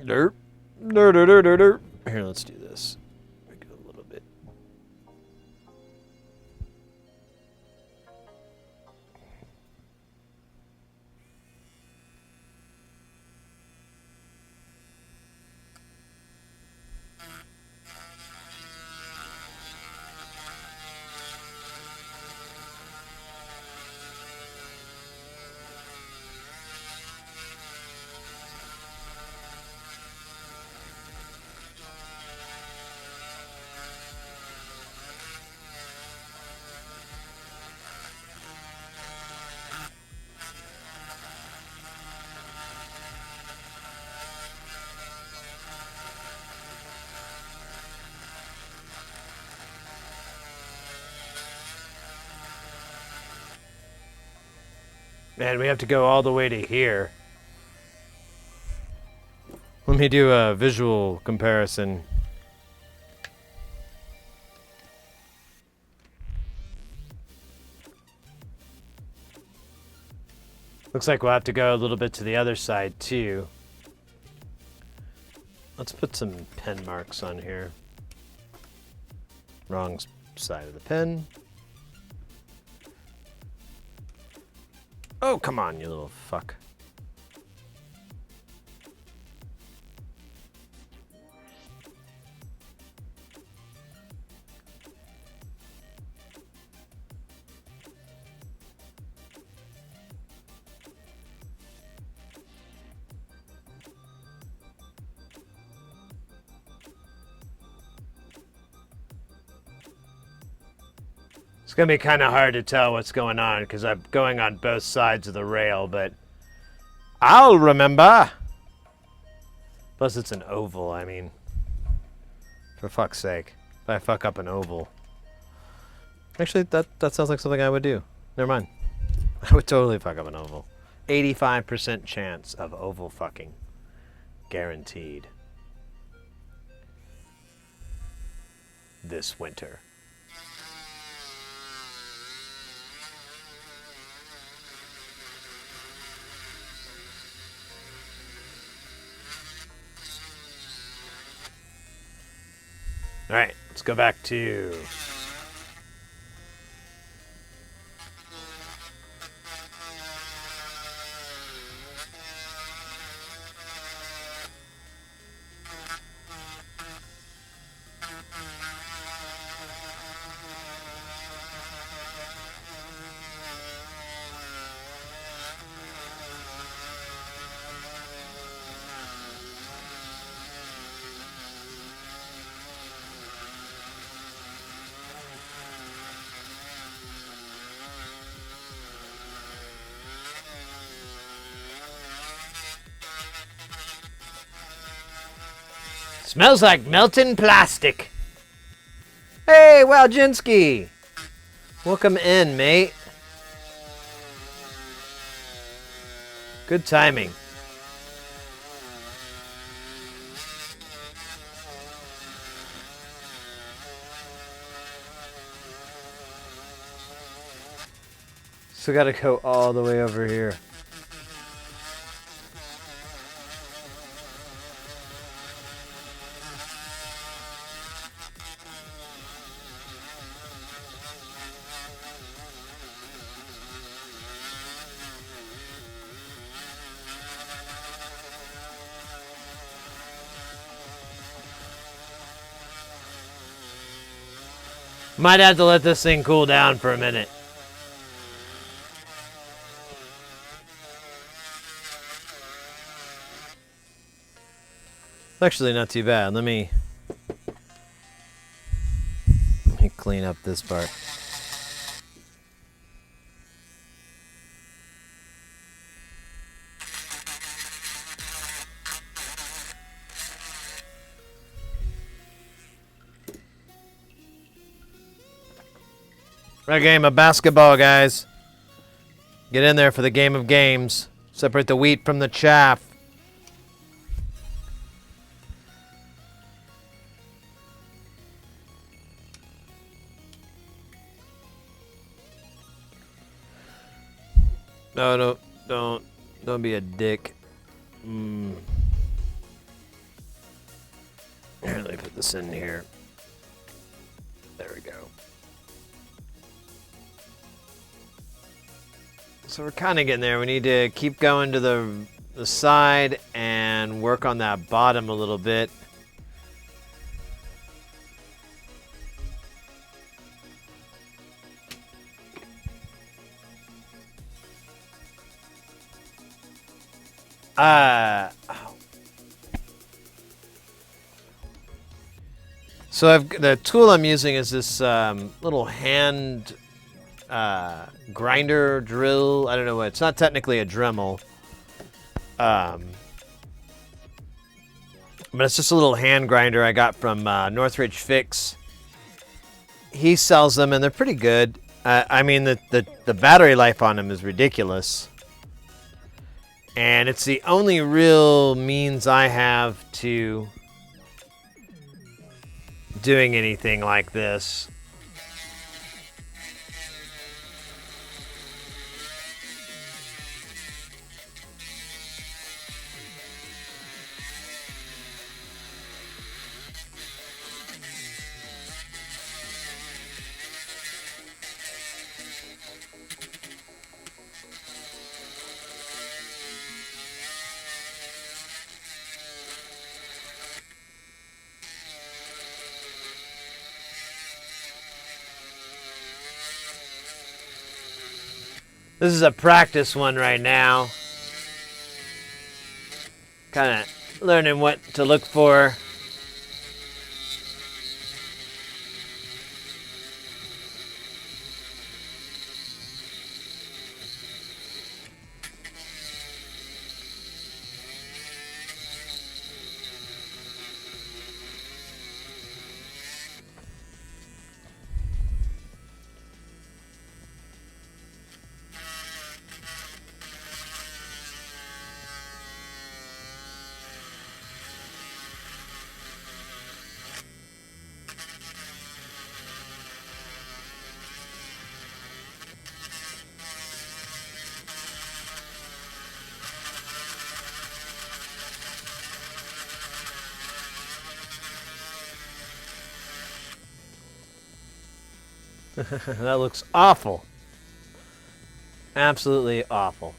Derp. Derp, derp, derp, derp, derp. Here, let's do this. Make it a little bit. Man, we have to go all the way to here. Let me do a visual comparison. Looks like we'll have to go a little bit to the other side too. Let's put some pen marks on here. Wrong side of the pen. Oh, come on, you little fuck. It's going to be kind of hard to tell what's going on because I'm going on both sides of the rail, but I'll remember. Plus, it's an oval. I mean, for fuck's sake, if I fuck up an oval. Actually, that sounds like something I would do. Never mind. I would totally fuck up an oval. 85% chance of oval fucking. Guaranteed. This winter. All right, let's go back to smells like melting plastic. Hey, Waldzinski. Welcome in, mate. Good timing. So gotta go all the way over here. Might have to let this thing cool down for a minute. Actually, not too bad. Let me clean up this part. A game of basketball, guys. Get in there for the game of games. Separate the wheat from the chaff. No, don't be a dick. Here, let me put this in here. There we go. So we're kind of getting there. We need to keep going to the side and work on that bottom a little bit. So the tool I'm using is this little hand grinder drill. I don't know what. It's not technically a Dremel. But it's just a little hand grinder I got from Northridge Fix. He sells them and they're pretty good. I mean, the battery life on them is ridiculous. And it's the only real means I have to doing anything like this. This is a practice one right now. Kind of learning what to look for. That looks awful. Absolutely awful.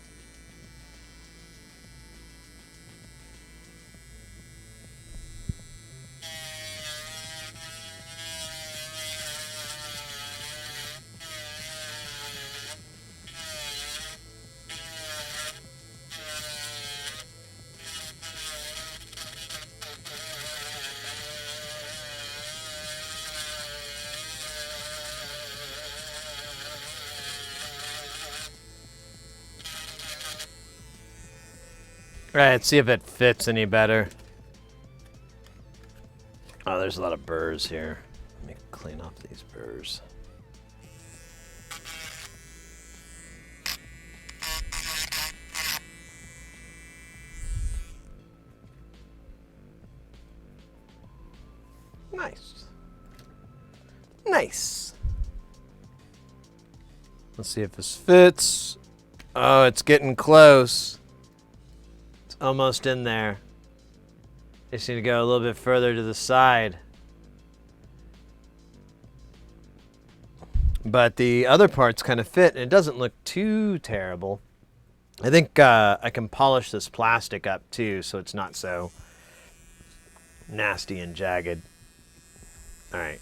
All right, see if it fits any better. Oh, there's a lot of burrs here. Let me clean off these burrs. Nice. Nice. Let's see if this fits. Oh, it's getting close. It's almost in there. Just need to go a little bit further to the side. But the other parts kind of fit, and it doesn't look too terrible. I think I can polish this plastic up too, so it's not so nasty and jagged. All right.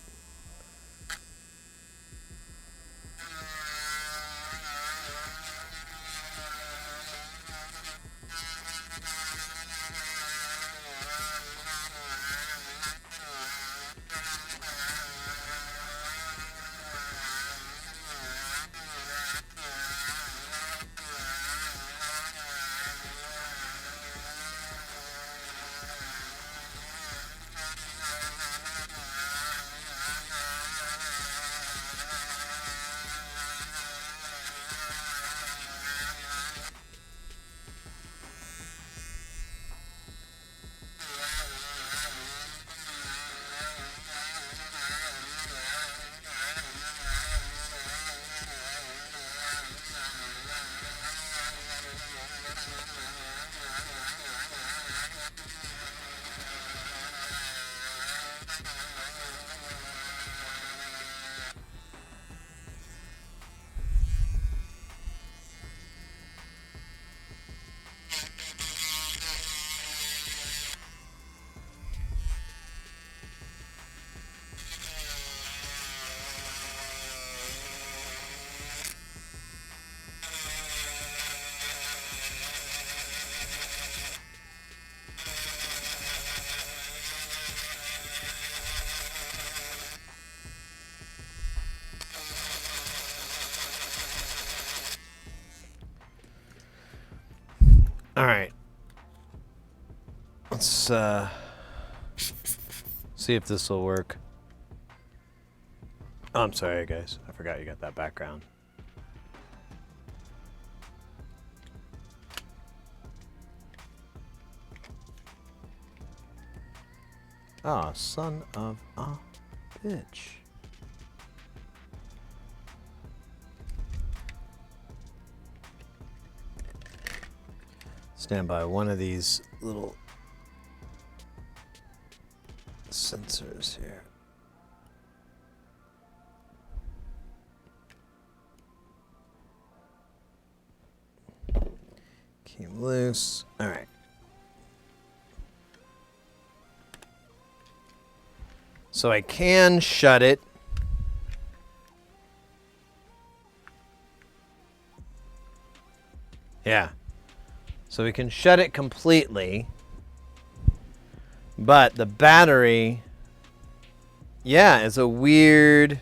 All right. Let's see if this will work. Oh, I'm sorry, guys. I forgot you got that background. Oh, son of a bitch. Stand by one of these little sensors here. Came loose. All right. So I can shut it. Yeah. So we can shut it completely. But the battery, yeah, is a weird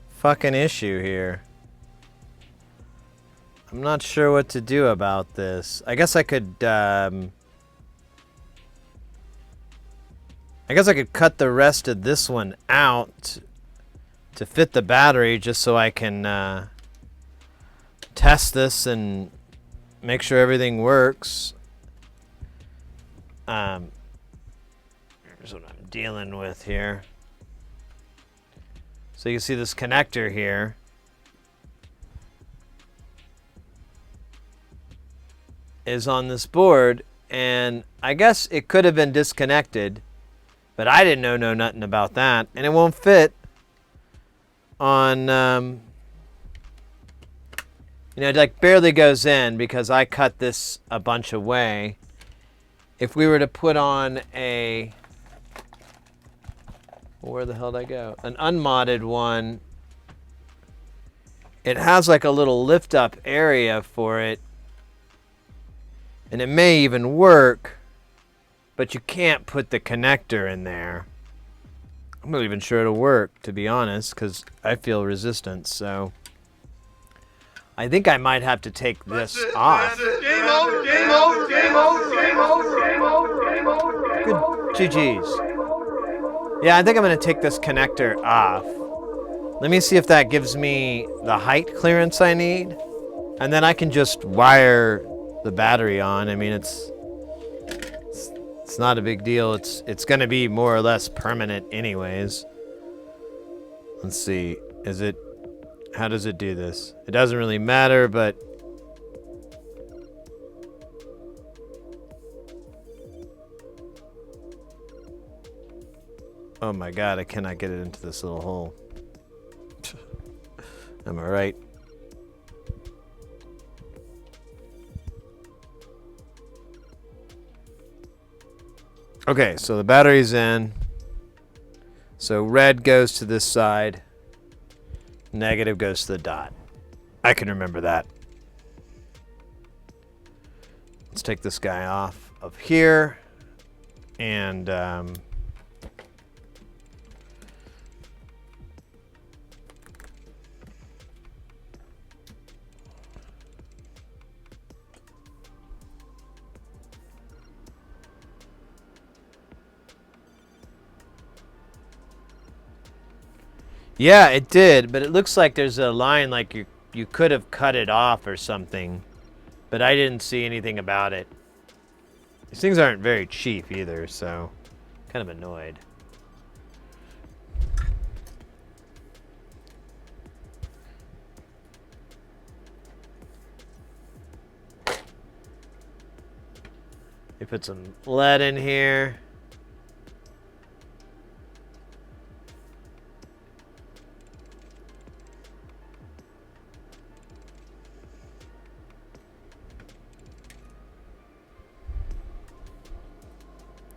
fucking issue here. I'm not sure what to do about this. I guess I could, I guess I could cut the rest of this one out to fit the battery just so I can test this and make sure everything works. Here's what I'm dealing with here. So you can see this connector here. Is on this board, and I guess it could have been disconnected, but I didn't know nothing about that, and it won't fit on, you know, it like barely goes in because I cut this a bunch away. If we were to put on a, where the hell did I go? An unmodded one, it has like a little lift up area for it. And it may even work, but you can't put the connector in there. I'm not even sure it'll work, to be honest, because I feel resistance, so I think I might have to take this off. Game over, game over, game over, game over, game over, game over. Good GG's. Yeah, I think I'm going to take this connector off. Let me see if that gives me the height clearance I need, and then I can just wire the battery on. I mean, it's not a big deal. It's going to be more or less permanent anyways. Let's see. How does it do this? It doesn't really matter, but oh my god, I cannot get it into this little hole. Am I right? Okay, so the battery's in. So red goes to this side. Negative goes to the dot. I can remember that. Let's take this guy off of here. And yeah, it did, but it looks like there's a line like you could have cut it off or something, but I didn't see anything about it. These things aren't very cheap either, so kind of annoyed. We put some lead in here.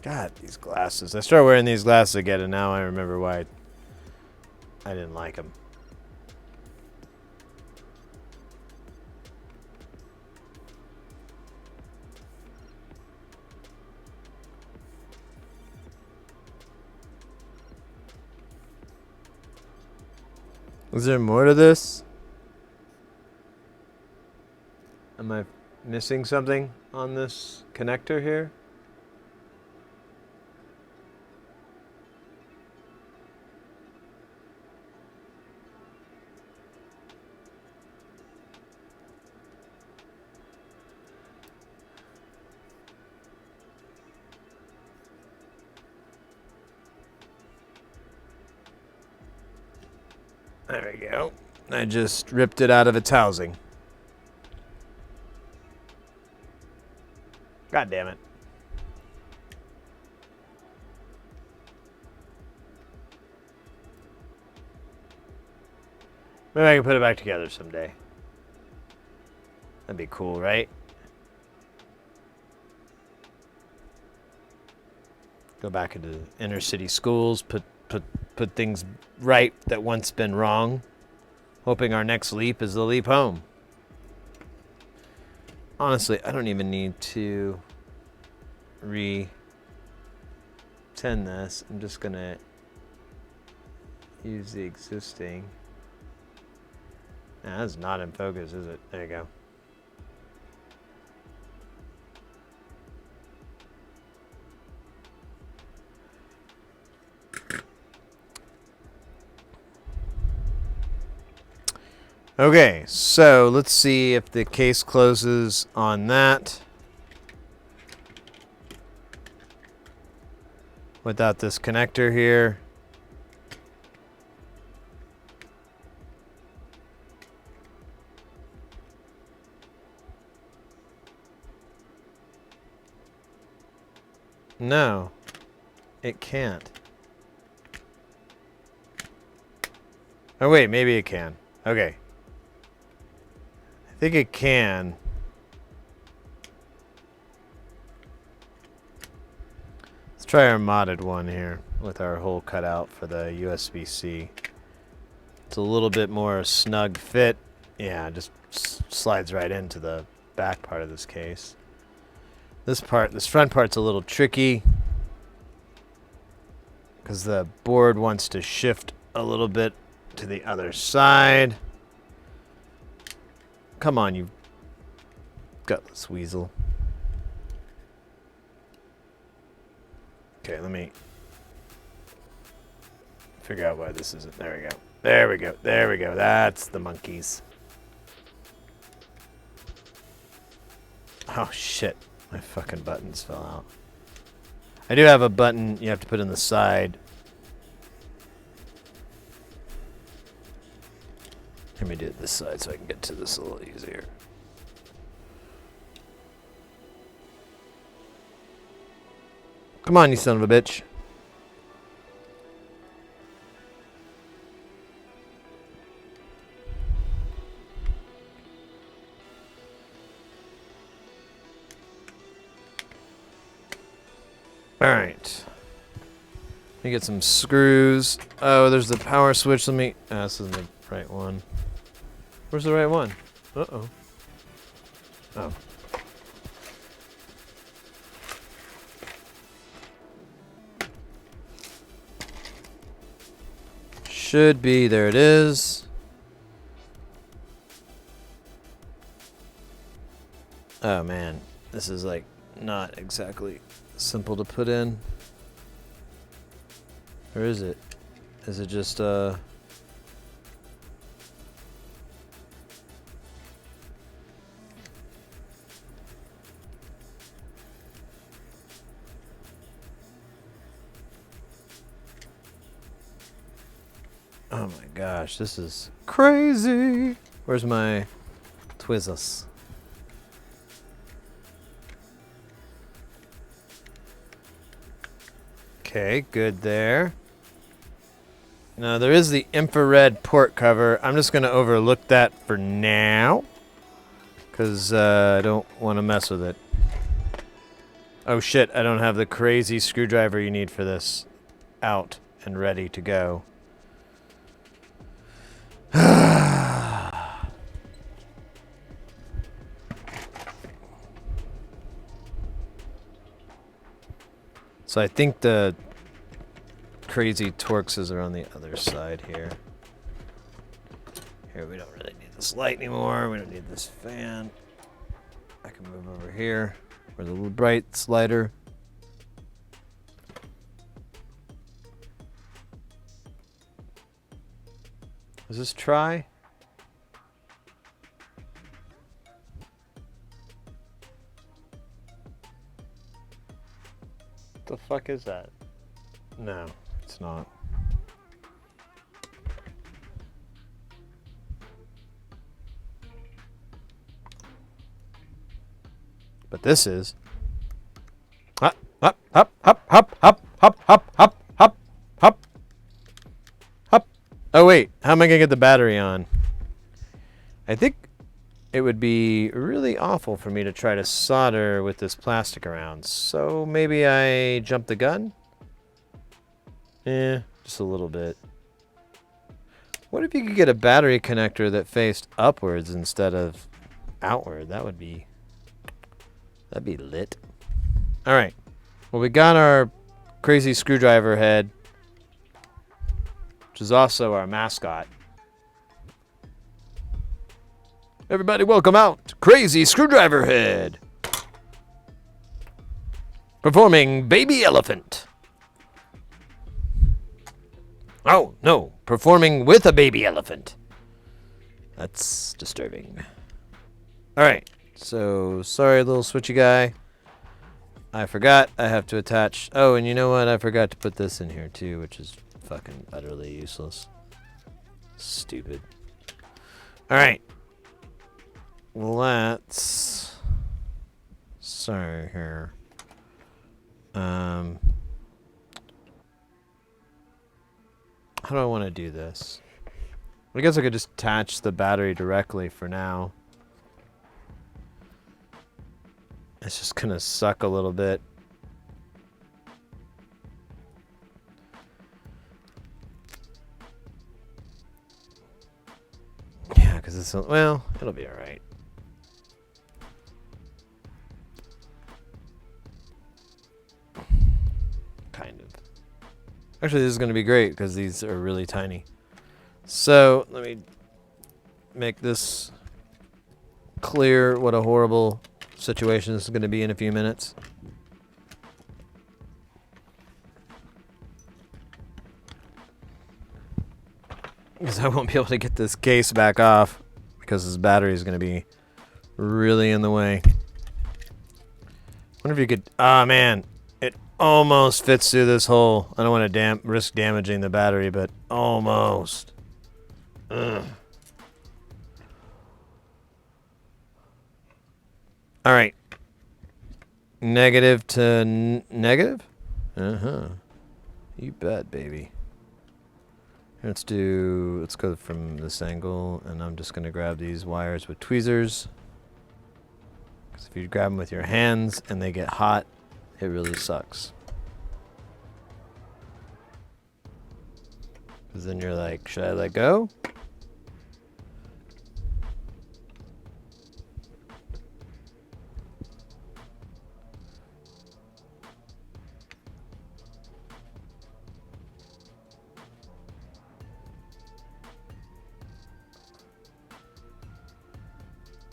God, these glasses. I started wearing these glasses again, and now I remember why I didn't like them. Is there more to this? Am I missing something on this connector here? There we go. I just ripped it out of its housing. God damn it. Maybe I can put it back together someday. That'd be cool, right? Go back into inner city schools, put things right that once been wrong, hoping our next leap is the leap home. Honestly, I don't even need to re-tend this. I'm just gonna use the existing. Nah, that's not in focus, is it? There you go. Okay, so let's see if the case closes on that without this connector here. No, it can't. Oh wait, maybe it can. Okay. I think it can. Let's try our modded one here with our hole cut out for the USB-C. It's a little bit more snug fit. Yeah, it just slides right into the back part of this case. This front part's a little tricky because the board wants to shift a little bit to the other side. Come on, you gutless weasel. Okay, let me figure out why this isn't. There we go. There we go. There we go. That's the monkeys. Oh, shit. My fucking buttons fell out. I do have a button you have to put in the side. Let me do it this side so I can get to this a little easier. Come on, you son of a bitch. All right. Let me get some screws. Oh, there's the power switch. Let me... Oh, this isn't the right one. Where's the right one? Uh-oh. Oh. Should be. There it is. Oh, man. This is, like, not exactly simple to put in. Or is it? Is it just, Oh my gosh, this is crazy. Where's my Twizzlers? Okay, good there. Now there is the infrared port cover. I'm just going to overlook that for now because I don't want to mess with it. Oh shit, I don't have the crazy screwdriver you need for this out and ready to go. So I think the crazy Torxes are on the other side here. Here, we don't really need this light anymore. We don't need this fan. I can move over here where the little bright slider. Is this try? The fuck is that? No, it's not. But this is. Up, up, up, up, up, up, up, up, up, up, up, up. Oh wait, how am I gonna get the battery on? I think it would be really awful for me to try to solder with this plastic around. So maybe I jump the gun? Just a little bit. What if you could get a battery connector that faced upwards instead of outward? That'd be lit. All right. Well, we got our crazy screwdriver head, which is also our mascot. Everybody welcome out Crazy Screwdriver Head. Performing Baby Elephant. Oh, no. Performing with a baby elephant. That's disturbing. All right. So, sorry, little switchy guy. I forgot I have to attach... Oh, and you know what? I forgot to put this in here, too, which is fucking utterly useless. Stupid. All right. Let's... Sorry, here. How do I want to do this? I guess I could just attach the battery directly for now. It's just gonna suck a little bit. Yeah, because it's... Well, it'll be alright. Kind of. Actually, this is going to be great because these are really tiny. So, let me make this clear what a horrible situation this is going to be in a few minutes. Because I won't be able to get this case back off because this battery is going to be really in the way. Wonder if you could... Ah, man. It almost fits through this hole. I don't want to risk damaging the battery, but almost. Ugh. All right. Negative to negative? Uh-huh. You bet, baby. Let's go from this angle, and I'm just going to grab these wires with tweezers. Because if you grab them with your hands and they get hot, it really sucks. Because then you're like, should I let go?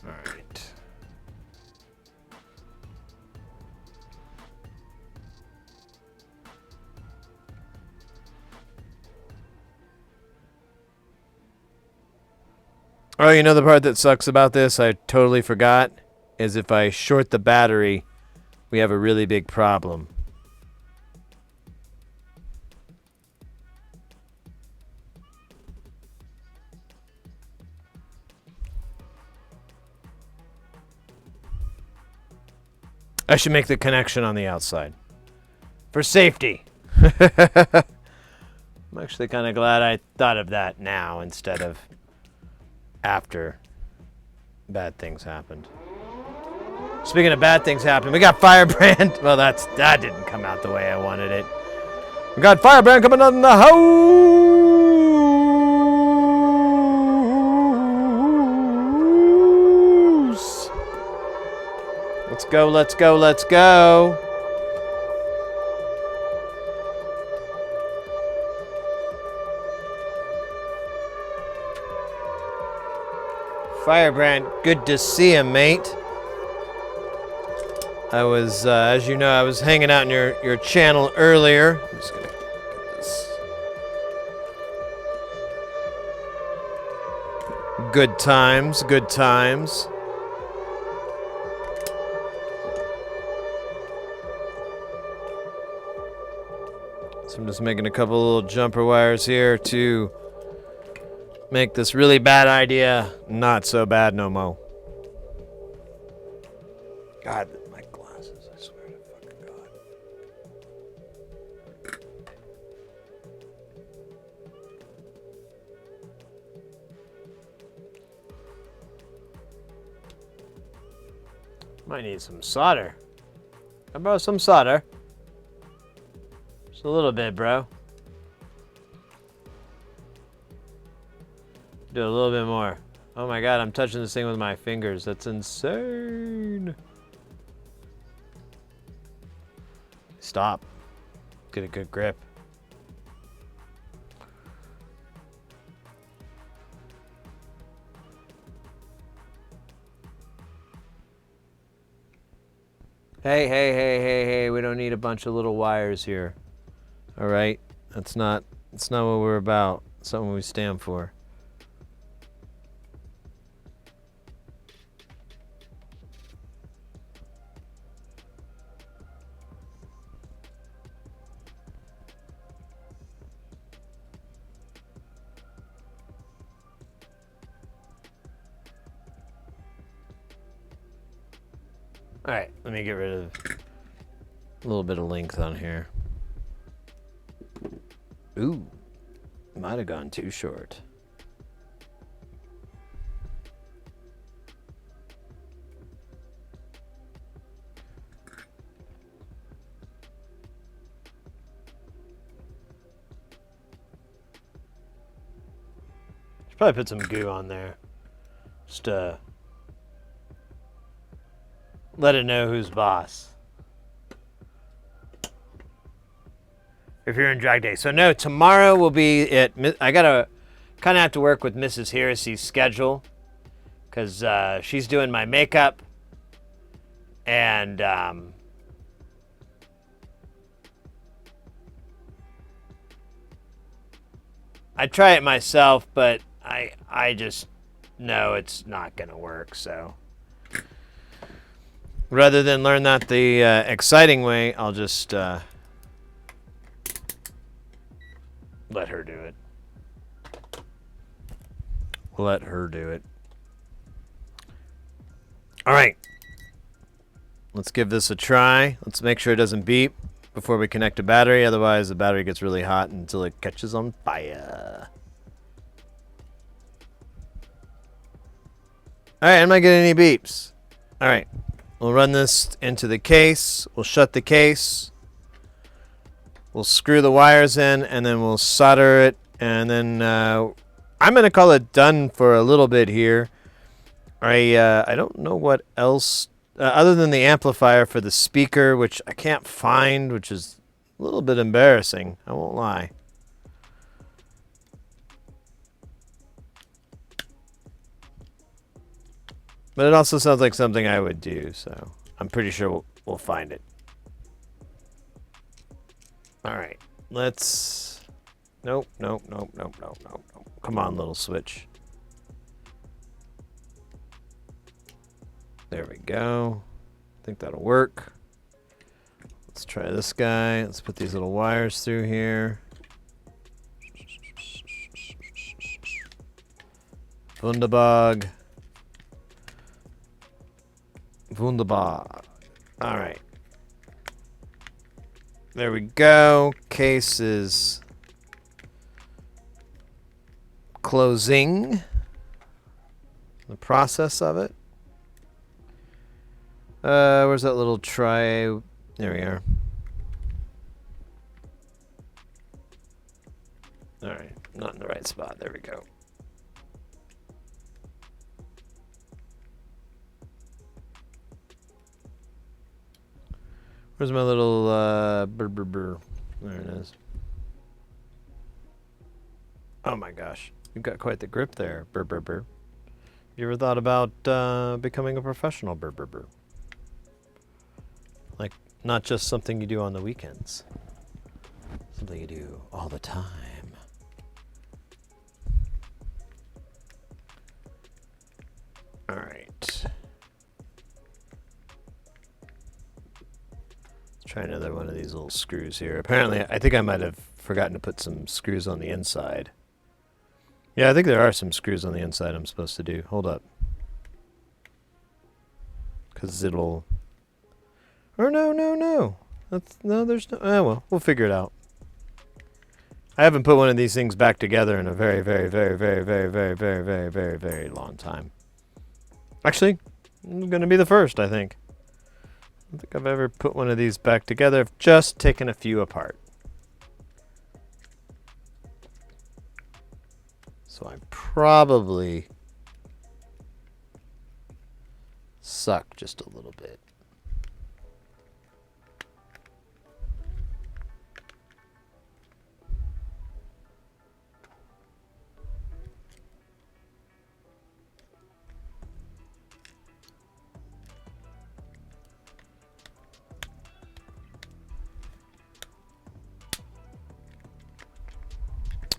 All right. Oh, you know the part that sucks about this, I totally forgot, is if I short the battery, we have a really big problem. I should make the connection on the outside. For safety. I'm actually kind of glad I thought of that now instead of after bad things happened. Speaking of bad things happening, we got Firebrand. Well, that didn't come out the way I wanted it. We got Firebrand coming on the house. Let's go, let's go, let's go. Firebrand, good to see him, mate. I was, as you know, I was hanging out in your channel earlier. I'm just gonna get this. Good times, good times. So I'm just making a couple little jumper wires here to make this really bad idea not so bad no mo. God, my glasses, I swear to fucking God. Might need some solder. How about some solder? Just a little bit, bro. Do a little bit more. Oh my God, I'm touching this thing with my fingers. That's insane. Stop. Get a good grip. Hey, we don't need a bunch of little wires here. All right? That's not what we're about. That's not what we stand for. All right, let me get rid of a little bit of length on here. Ooh, might have gone too short. Should probably put some goo on there. Just let it know who's boss. If you're in drag day. So no, tomorrow will be at, I gotta kind of have to work with Mrs. Heresey's schedule because she's doing my makeup and I try it myself, but I just know it's not gonna work, so rather than learn that the exciting way, I'll just let her do it. Let her do it. All right. Let's give this a try. Let's make sure it doesn't beep before we connect a battery. Otherwise, the battery gets really hot until it catches on fire. All right, I'm not getting any beeps. All right. We'll run this into the case. We'll shut the case. We'll screw the wires in, and then we'll solder it. And then I'm going to call it done for a little bit here. I don't know what else, other than the amplifier for the speaker, which I can't find, which is a little bit embarrassing. I won't lie. But it also sounds like something I would do, so I'm pretty sure we'll find it. All right, let's... Nope. Come on, little switch. There we go. I think that'll work. Let's try this guy. Let's put these little wires through here. Wunderbar. Wunderbar. All right. There we go. Case is closing. The process of it. Where's that little try? There we are. All right, not in the right spot. There we go. Where's my little There it is. Oh my gosh, you've got quite the grip there. You ever thought about becoming a professional? Like, not just something you do on the weekends. Something you do all the time. All right. Let's try another one of these little screws here. Apparently, I think I might have forgotten to put some screws on the inside. Yeah, I think there are some screws on the inside I'm supposed to do. Hold up. Because it'll... Or no. There's no... Oh, well, we'll figure it out. I haven't put one of these things back together in a very long time. Actually, I'm going to be the first, I think. I don't think I've ever put one of these back together. I've just taken a few apart. So I probably suck just a little bit.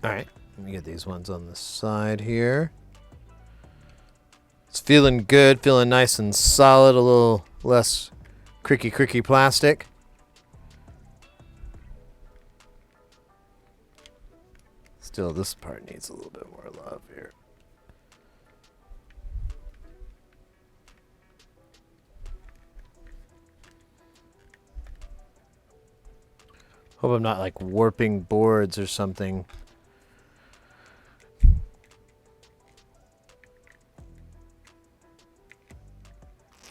All right, let me get these ones on the side here. It's feeling good, feeling nice and solid, a little less cricky plastic. Still, this part needs a little bit more love here. Hope I'm not like warping boards or something.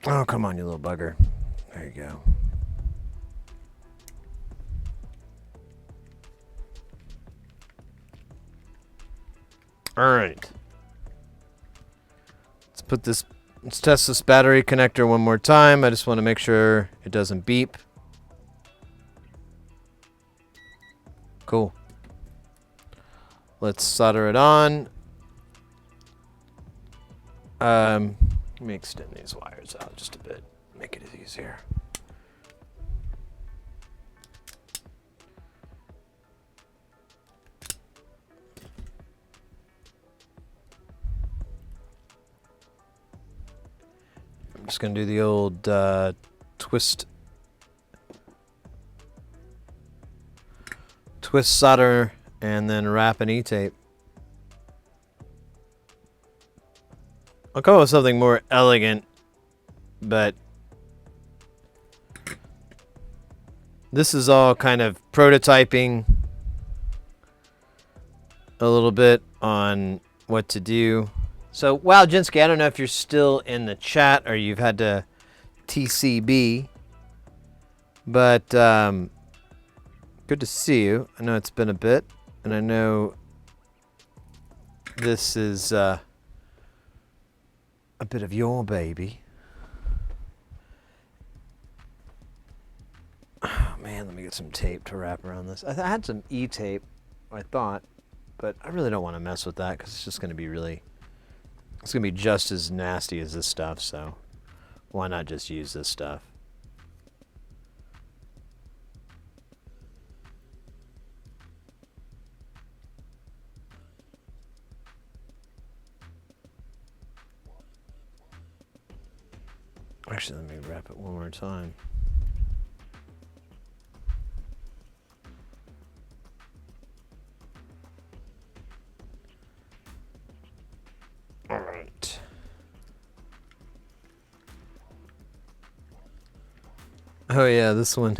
Oh, come on, you little bugger. There you go. All right. Let's test this battery connector one more time. I just want to make sure it doesn't beep. Cool. Let's solder it on. Let me extend these wires out just a bit, make it easier. I'm just going to do the old twist solder and then wrap an E-tape. I'll come up with something more elegant, but this is all kind of prototyping a little bit on what to do. So, wow, Jinsky, I don't know if you're still in the chat or you've had to TCB, but good to see you. I know it's been a bit, and I know this is a bit of your baby. Oh, man, let me get some tape to wrap around this. I had some E-tape, I thought, but I really don't want to mess with that because it's just going to be really... It's going to be just as nasty as this stuff, so why not just use this stuff? Actually, let me wrap it one more time. All right. Oh yeah, this one.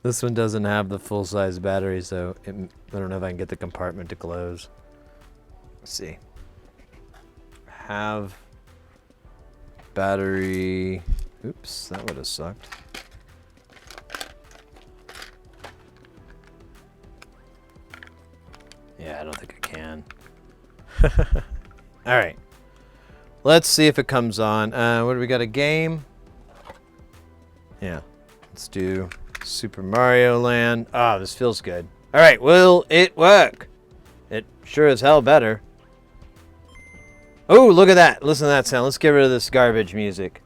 This one doesn't have the full-size battery, so I don't know if I can get the compartment to close. Let's see. Have battery. Oops, that would have sucked. Yeah, I don't think I can. All right. Let's see if it comes on. What do we got? A game? Yeah. Let's do Super Mario Land. Ah, this feels good. All right. Will it work? It sure as hell better. Oh, look at that. Listen to that sound. Let's get rid of this garbage music.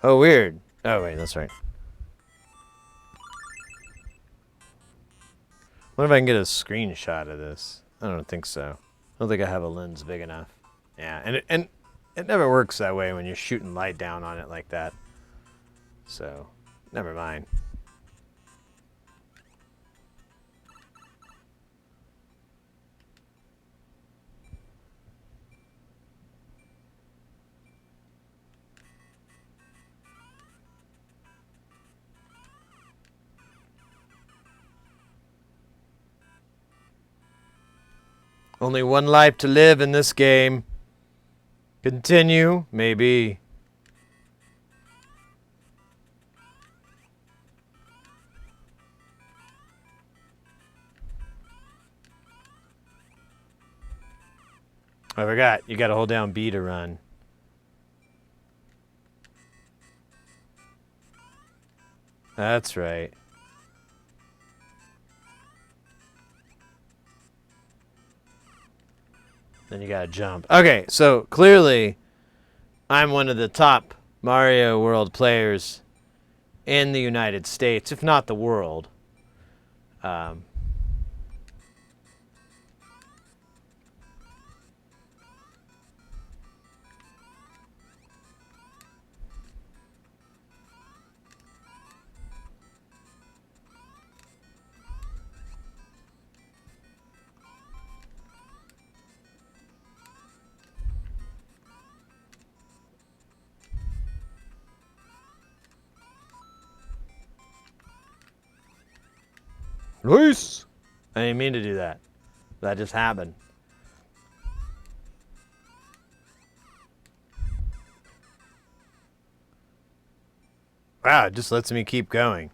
Oh, weird. Oh, wait, that's right. Wonder if I can get a screenshot of this. I don't think so. I don't think I have a lens big enough. Yeah, and it never works that way when you're shooting light down on it like that. So, never mind. Only one life to live in this game. Continue, maybe. I forgot. You gotta hold down B to run. That's right. Then you gotta jump. Okay, so clearly I'm one of the top Mario World players in the United States, if not the world. Nice! I didn't mean to do that. That just happened. Wow, it just lets me keep going.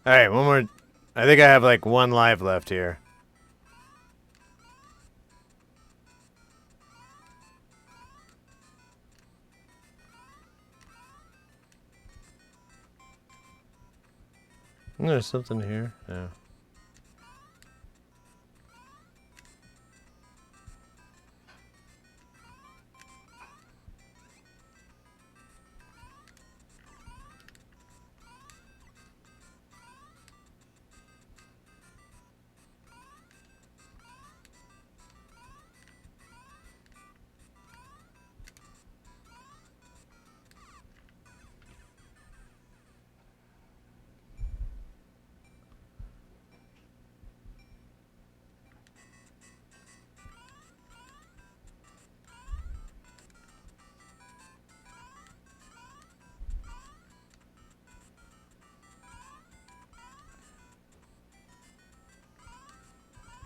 Alright, one more. I think I have like one life left here. There's something here. Yeah.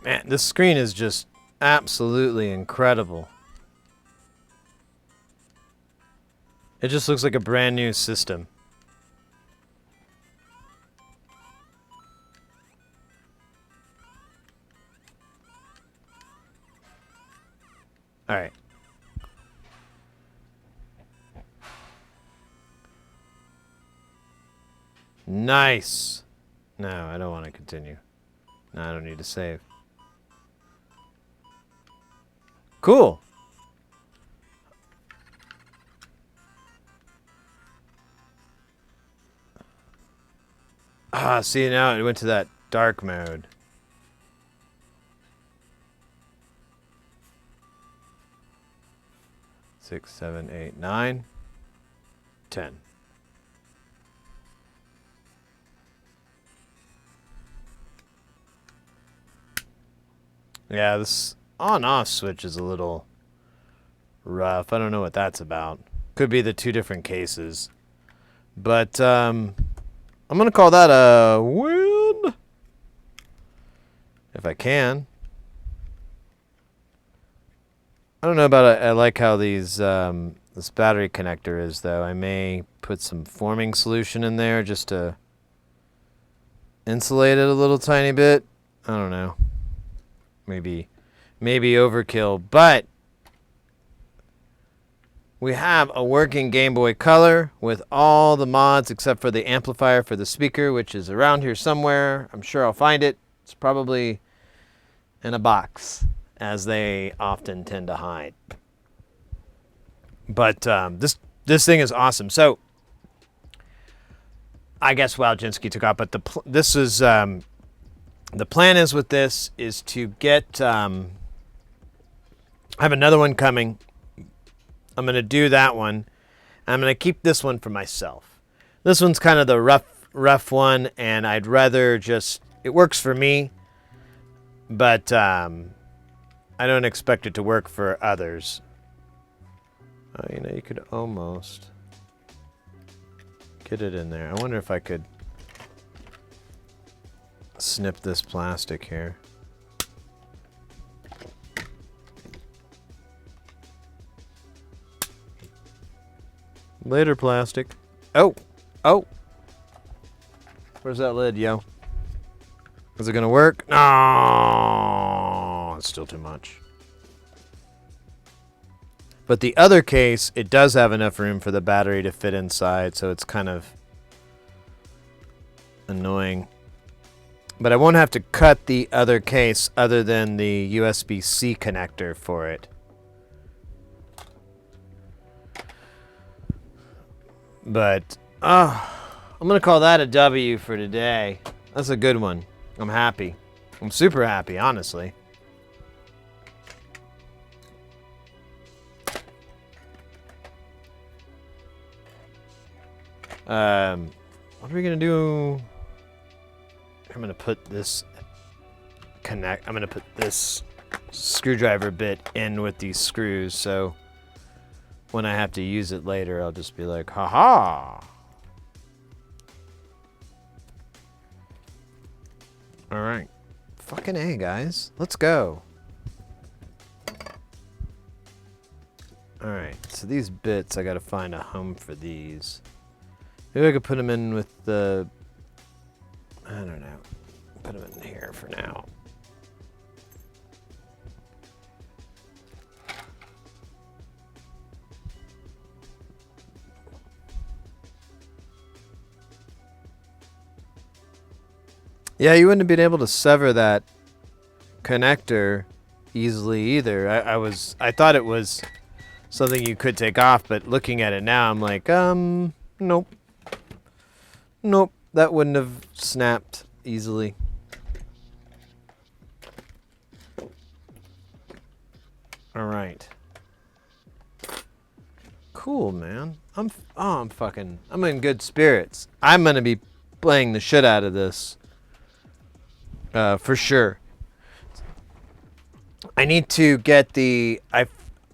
Man, this screen is just absolutely incredible. It just looks like a brand new system. Alright. Nice. No, I don't want to continue. No, I don't need to save. Cool. Ah, see, now it went to that dark mode. Six, 7, 8, 9, 10. Yeah, this on-off switch is a little rough. I don't know what that's about. Could be the two different cases. But, I'm going to call that a win. If I can. I don't know about it. I like how these this battery connector is, though. I may put some forming solution in there just to insulate it a little tiny bit. I don't know. Maybe overkill, but we have a working Game Boy Color with all the mods except for the amplifier for the speaker, which is around here somewhere. I'm sure I'll find it. It's probably in a box, as they often tend to hide. But this thing is awesome. So I guess Waldzinski took off, but this is the plan is with this is to get. I have another one coming. I'm going to do that one. I'm going to keep this one for myself. This one's kind of the rough one, and I'd rather just, it works for me, but I don't expect it to work for others. You know, you could almost get it in there. I wonder if I could snip this plastic here. Later, plastic. Oh! Oh! Where's that lid, yo? Is it gonna work? No! It's still too much. But the other case, it does have enough room for the battery to fit inside, so it's kind of annoying. But I won't have to cut the other case other than the USB-C connector for it. But, I'm going to call that a W for today. That's a good one. I'm happy. I'm super happy, honestly. What are we going to do? I'm going to put this I'm going to put this screwdriver bit in with these screws, so when I have to use it later, I'll just be like, haha. All right. Fucking A, guys. Let's go. All right. So these bits, I got to find a home for these. Maybe I could put them in with the, I don't know. Put them in here for now. Yeah, you wouldn't have been able to sever that connector easily either. I thought it was something you could take off, but looking at it now, I'm like, nope. Nope, that wouldn't have snapped easily. All right. Cool, man. I'm in good spirits. I'm gonna be playing the shit out of this. For sure. I need to get the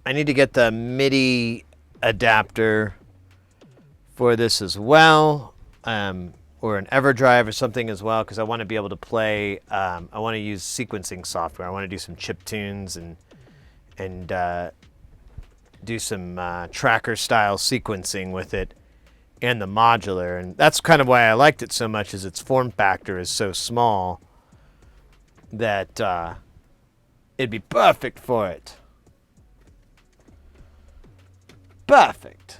MIDI adapter for this as well, or an EverDrive or something as well, because I want to be able to play. I want to use sequencing software. I want to do some chip tunes and do some tracker style sequencing with it and the modular, and that's kind of why I liked it so much. Is its form factor is so small that it'd be perfect for it. Perfect.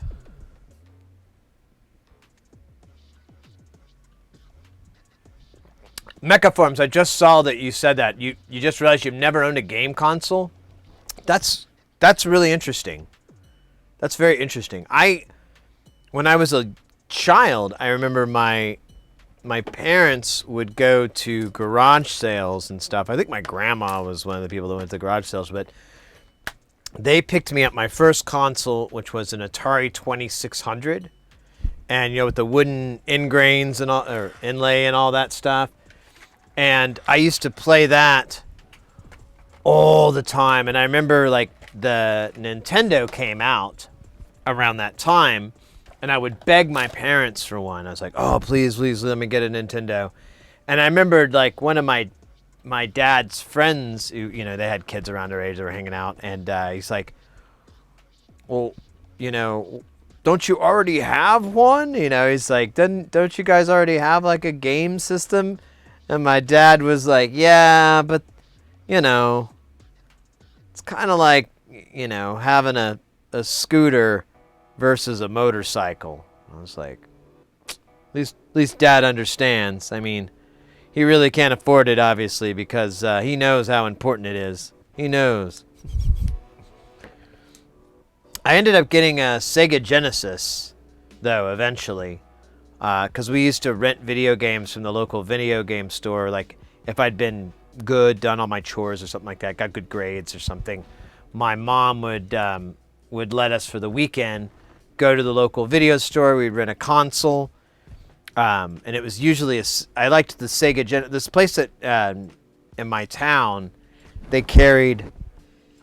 Mechaforms, I just saw that you said that. You just realized you've never owned a game console? That's really interesting. That's very interesting. When I was a child, I remember my parents would go to garage sales and stuff. I think my grandma was one of the people that went to garage sales, but they picked me up my first console, which was an Atari 2600, and with the wooden ingrains and all, or inlay and all that stuff. And I used to play that all the time. And I remember like the Nintendo came out around that time, and I would beg my parents for one. I was like, oh, please let me get a Nintendo. And I remembered like one of my dad's friends who, they had kids around their age that were hanging out. And he's like, well, don't you already have one? He's like, don't you guys already have like a game system? And my dad was like, yeah, but, it's kind of like, having a scooter versus a motorcycle. I was like, at least Dad understands. I mean, he really can't afford it, obviously, because he knows how important it is. He knows. I ended up getting a Sega Genesis, though, eventually. Because we used to rent video games from the local video game store. Like, if I'd been good, done all my chores or something like that, got good grades or something, my mom would let us for the weekend go to the local video store. We'd rent a console, and it was usually I liked the Sega this place that in my town, they carried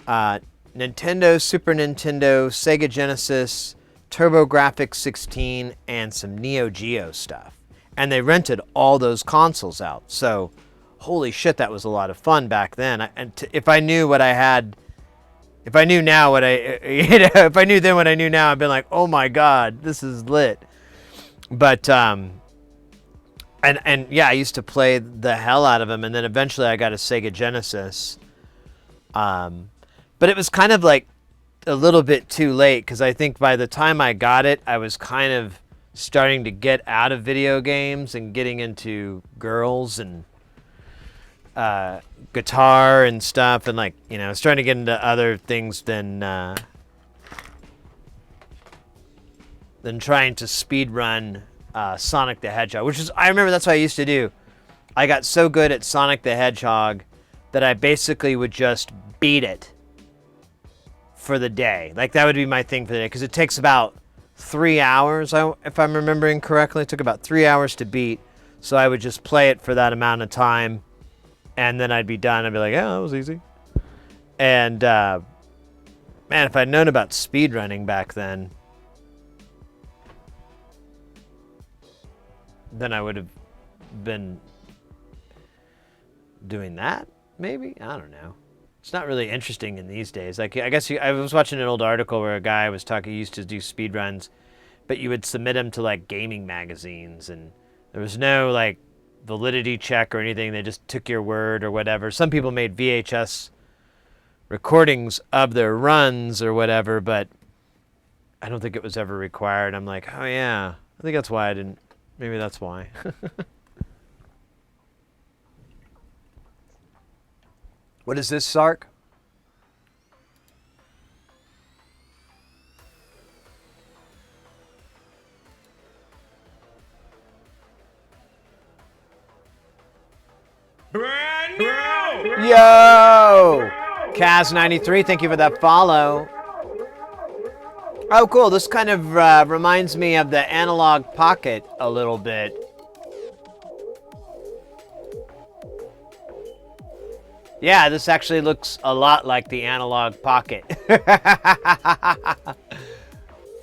Nintendo, Super Nintendo, Sega Genesis, TurboGrafx 16, and some Neo Geo stuff. And they rented all those consoles out. So, holy shit, that was a lot of fun back then. If I knew what I had, if I knew now what if I knew then what I knew now, I'd been like, oh my god, this is lit. But, and yeah, I used to play the hell out of them. And then eventually I got a Sega Genesis. But it was kind of like a little bit too late, because I think by the time I got it, I was kind of starting to get out of video games and getting into girls and guitar and stuff, and like, you know, starting to get into other things than trying to speed run Sonic the Hedgehog, which is, I remember that's what I used to do. I got so good at Sonic the Hedgehog that I basically would just beat it for the day. Like, that would be my thing for the day, because it takes about 3 hours, if I'm remembering correctly. It took about 3 hours to beat, so I would just play it for that amount of time, and then I'd be done. I'd be like, yeah, that was easy. And man, if I'd known about speedrunning back then I would have been doing that, maybe? I don't know. It's not really interesting in these days. Like, I guess I was watching an old article where a guy was talking, he used to do speed runs, but you would submit them to like gaming magazines, and there was no like validity check or anything. They just took your word or whatever. Some people made VHS recordings of their runs or whatever, but I don't think it was ever required. I'm like, oh yeah, I think that's why I didn't. Maybe that's why. What is this, Sark? Brand new! Yo! Kaz93, thank you for that follow. Oh, cool. This kind of reminds me of the Analog Pocket a little bit. Yeah, this actually looks a lot like the Analog Pocket.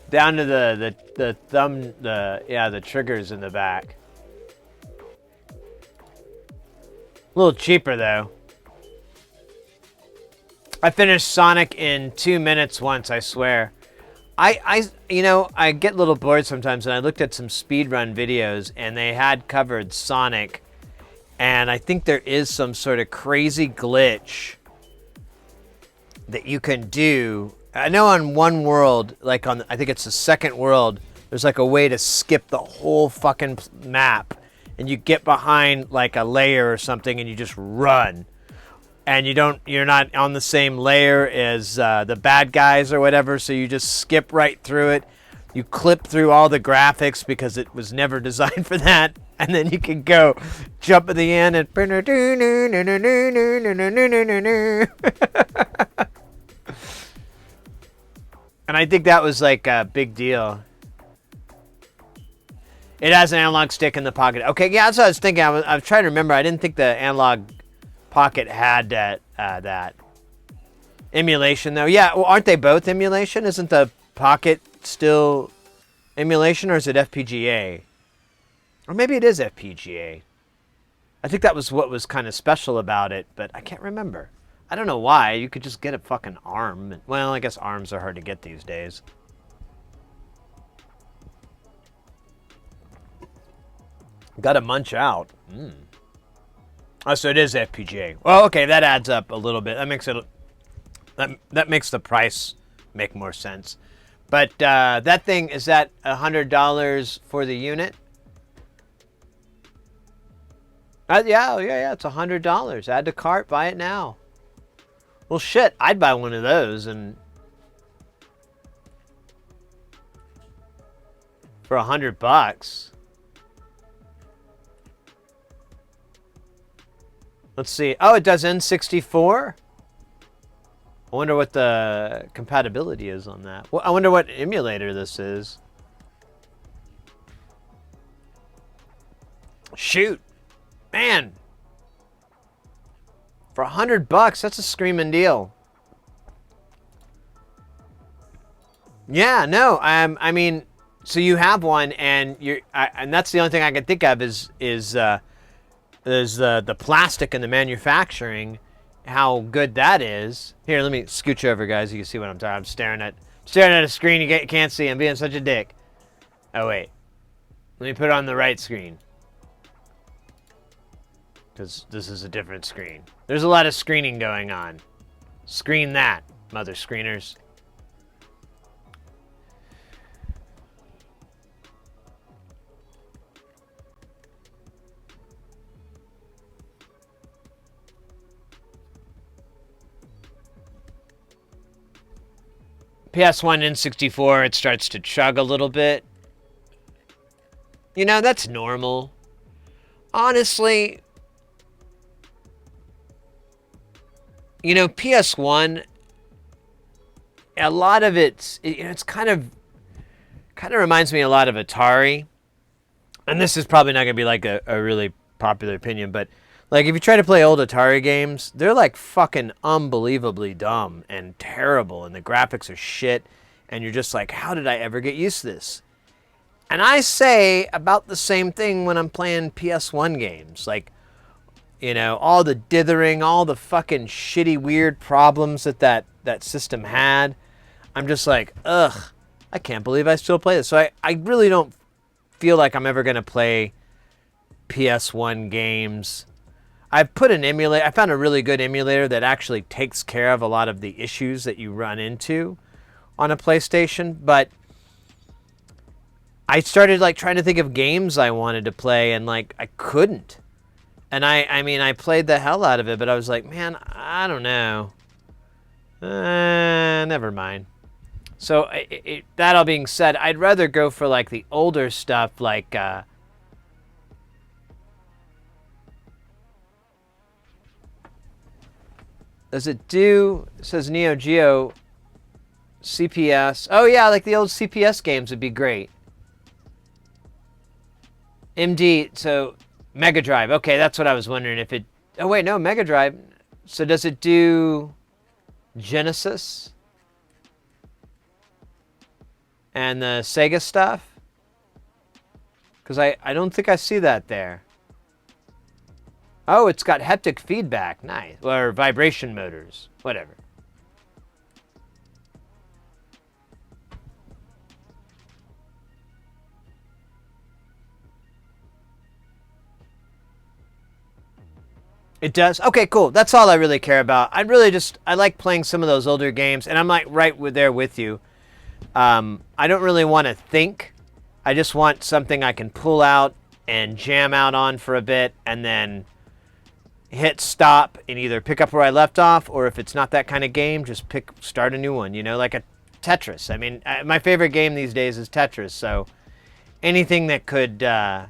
Down to the thumb, the triggers in the back. A little cheaper though. I finished Sonic in 2 minutes once, I swear. You know, I get a little bored sometimes, and I looked at some speedrun videos, and they had covered Sonic. And I think there is some sort of crazy glitch that you can do. I know on one world, like on, I think it's the second world, there's like a way to skip the whole fucking map. And you get behind like a layer or something and you just run. And you're not on the same layer as the bad guys or whatever, so you just skip right through it. You clip through all the graphics because it was never designed for that. And then you can go jump at the end and... And I think that was like a big deal. It has an analog stick in the pocket. Okay, yeah, that's what I was thinking. I was trying to remember. I didn't think the Analog Pocket had that emulation, though. Yeah, well, aren't they both emulation? Isn't the Pocket still emulation, or is it FPGA? Or maybe it is FPGA. I think that was what was kind of special about it, but I can't remember. I don't know why. You could just get a fucking ARM. Well, I guess ARMs are hard to get these days. Gotta munch out. Oh, so it is FPGA. Well, okay, that adds up a little bit. That makes it. That makes the price make more sense. But that thing, is that $100 for the unit? Yeah. It's $100. Add to cart. Buy it now. Well, shit. I'd buy one of those, and For $100. Let's see. Oh, it does N64? I wonder what the compatibility is on that. Well, I wonder what emulator this is. Shoot. Man. For $100, that's a screaming deal. Yeah, no, I mean, so you have one, and and that's the only thing I can think of is the plastic and the manufacturing, how good that is. Here, let me scooch over, guys. You can see what I'm talking. I'm staring at a screen you can't see. I'm being such a dick. Oh wait, let me put it on the right screen because this is a different screen. There's a lot of screening going on. Screen that, mother screeners. PS1 N64, it starts to chug a little bit. You know, that's normal. Honestly, you know, PS1, a lot of it's kind of reminds me a lot of Atari. And this is probably not going to be like a really popular opinion, but like if you try to play old Atari games, they're like fucking unbelievably dumb and terrible, and the graphics are shit, and you're just like, how did I ever get used to this? And I say about the same thing when I'm playing PS1 games. Like, you know, all the dithering, all the fucking shitty weird problems that system had. I'm just like, ugh, I can't believe I still play this. So I really don't feel like I'm ever going to play PS1 games. I've put an emulator. I found a really good emulator that actually takes care of a lot of the issues that you run into on a PlayStation. But I started like trying to think of games I wanted to play, and like I couldn't. And I mean, I played the hell out of it, but I was like, man, I don't know. Never mind. So that all being said, I'd rather go for like the older stuff, like. Does it do, it says Neo Geo CPS. Oh yeah, like the old CPS games would be great. MD, so Mega Drive. Okay, that's what I was wondering if it, oh wait, no, Mega Drive. So does it do Genesis? And the Sega stuff? Because I don't think I see that there. Oh, it's got haptic feedback. Nice. Or vibration motors. Whatever. It does? Okay, cool. That's all I really care about. I like playing some of those older games, and I'm like right there with you. I don't really want to think. I just want something I can pull out and jam out on for a bit, and then hit stop and either pick up where I left off, or if it's not that kind of game, just start a new one, you know, like a Tetris. I mean, my favorite game these days is Tetris, so anything that could, that's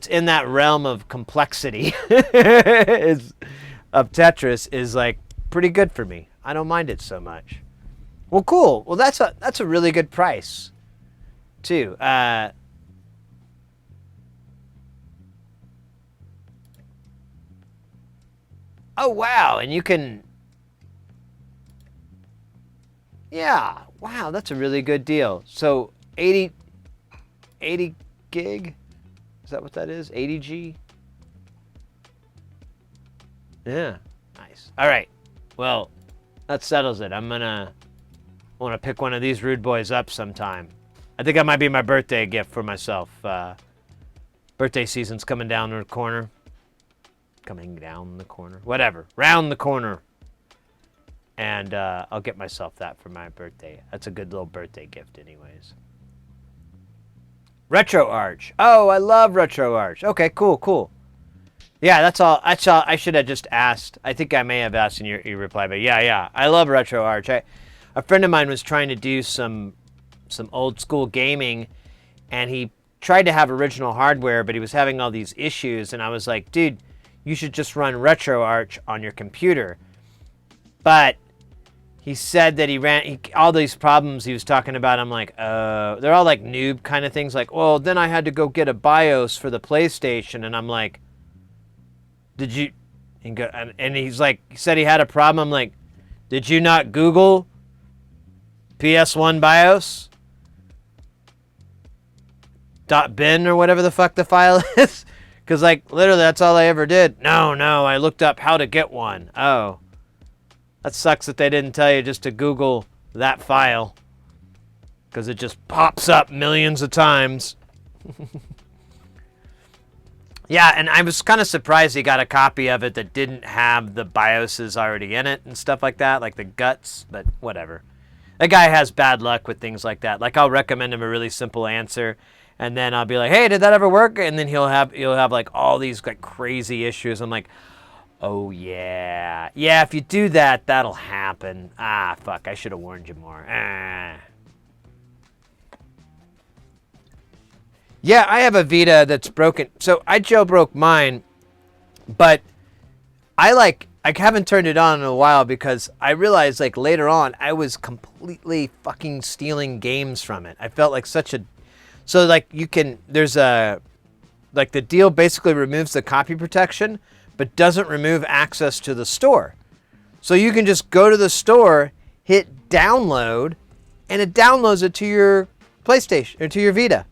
in that realm of complexity of Tetris is like pretty good for me. I don't mind it so much. Well, cool. Well, that's a really good price, too. Oh, wow, and you can... Yeah, wow, that's a really good deal. So, 80 gig? Is that what that is? 80G? Yeah, nice. All right, well, that settles it. I want to pick one of these rude boys up sometime. I think that might be my birthday gift for myself. Birthday season's coming down the corner. Coming down the corner, whatever, round the corner, and I'll get myself that for my birthday. That's a good little birthday gift anyways. Retro Arch. Oh, I love Retro Arch. Okay, cool. Yeah, that's all. I should have just asked. I think I may have asked in your reply, but yeah, I love Retro Arch. A friend of mine was trying to do some some old school gaming, and he tried to have original hardware, but he was having all these issues, and I was like, dude, you should just run RetroArch on your computer. But he said that he ran all these problems he was talking about. I'm like, they're all like noob kind of things. Like, well, then I had to go get a BIOS for the PlayStation, and I'm like, did you? And he's like, he said he had a problem. I'm like, did you not Google PS1 BIOS? .bin or whatever the fuck the file is? Because, like, literally that's all I ever did. No, I looked up how to get one. Oh. That sucks that they didn't tell you just to Google that file. Because it just pops up millions of times. Yeah, and I was kind of surprised he got a copy of it that didn't have the BIOSes already in it and stuff like that, like the guts, but whatever. That guy has bad luck with things like that. Like, I'll recommend him a really simple answer, and then I'll be like, hey, did that ever work? And then he'll have like all these like crazy issues. I'm like, oh yeah. Yeah, if you do that, that'll happen. Ah, fuck, I should have warned you more. Ah. Yeah, I have a Vita that's broken. So I jailbroke mine, but I haven't turned it on in a while because I realized like later on I was completely fucking stealing games from it. I felt like so like there's the deal basically removes the copy protection, but doesn't remove access to the store. So you can just go to the store, hit download, and it downloads it to your PlayStation or to your Vita.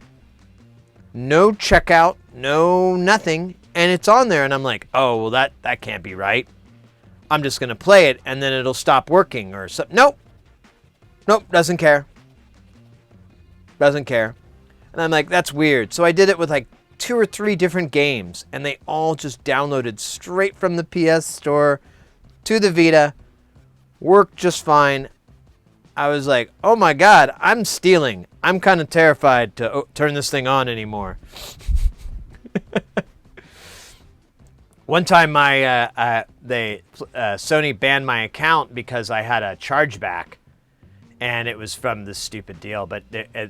No checkout, no nothing, and it's on there, and I'm like, oh, well, that can't be right. I'm just going to play it, and then it'll stop working or something. Nope, doesn't care. And I'm like, that's weird. So I did it with like 2 or 3 different games, and they all just downloaded straight from the PS Store to the Vita, worked just fine. I was like, oh my God, I'm stealing. I'm kind of terrified to turn this thing on anymore. One time Sony banned my account because I had a chargeback, and it was from this stupid deal, but I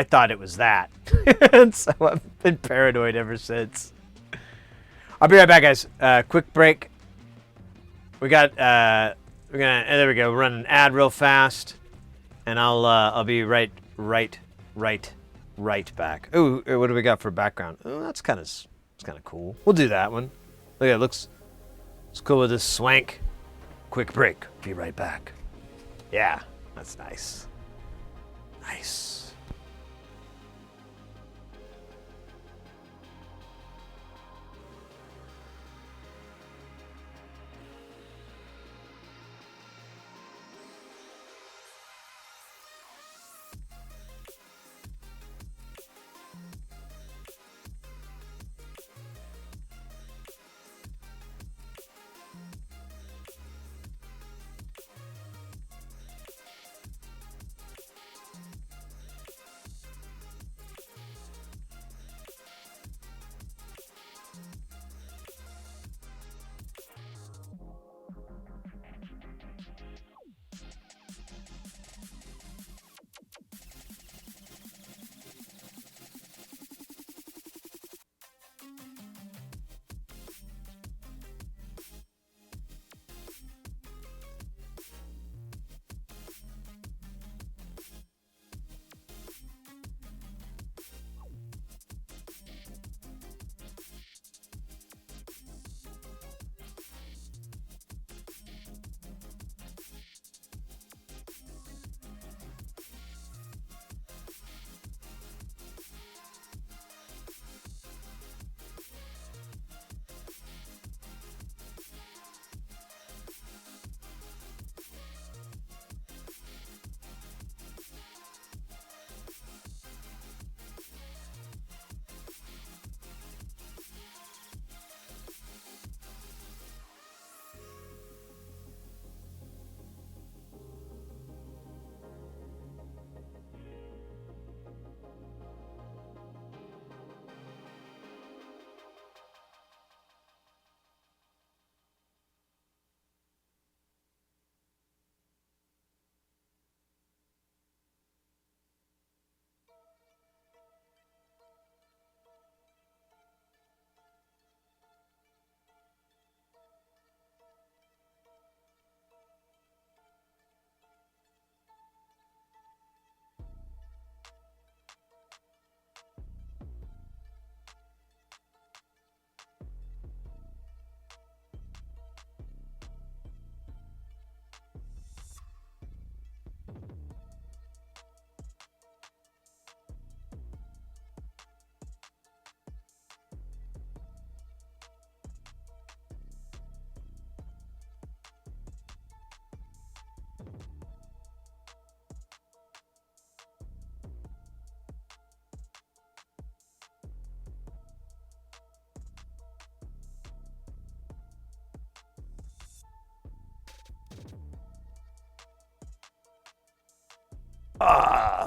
thought it was that. And so I've been paranoid ever since. I'll be right back, guys. Quick break. We're there we go. Run an ad real fast, and I'll be right back. Ooh, what do we got for background? Oh, it's kind of cool. We'll do that one. Look at it. Looks cool with this swank. Quick break. Be right back. Yeah, that's nice. Nice.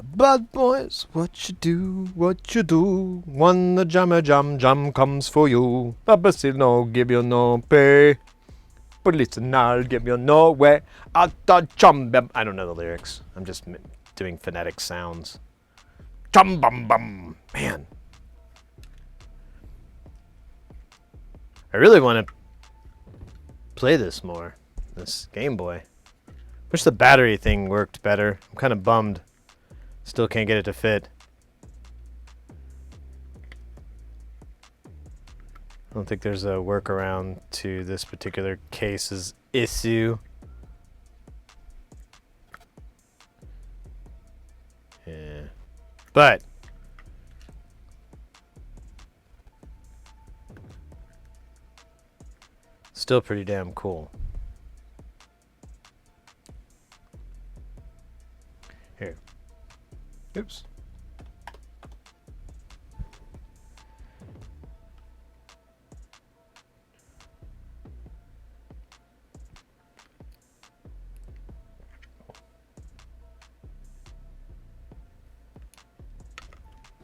Bad boys, what you do, when the jam comes for you. Papa said no, give you no pay. But listen, I'll give you no way. I don't know the lyrics. I'm just doing phonetic sounds. Chum bum bum. Man. I really want to play this more. This Game Boy. Wish the battery thing worked better. I'm kind of bummed. Still can't get it to fit. I don't think there's a workaround to this particular case's issue. Yeah. But still pretty damn cool. Here. Oops.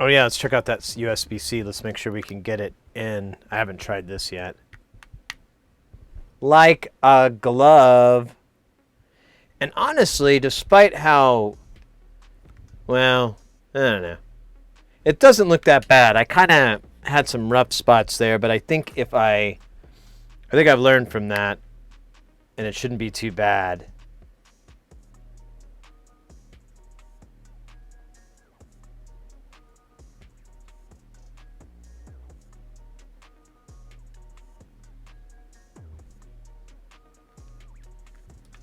Oh yeah, let's check out that USB-C. Let's make sure we can get it in. I haven't tried this yet. Like a glove. And honestly, despite how, well, I don't know. It doesn't look that bad. I kind of had some rough spots there, but I think I think I've learned from that, and it shouldn't be too bad.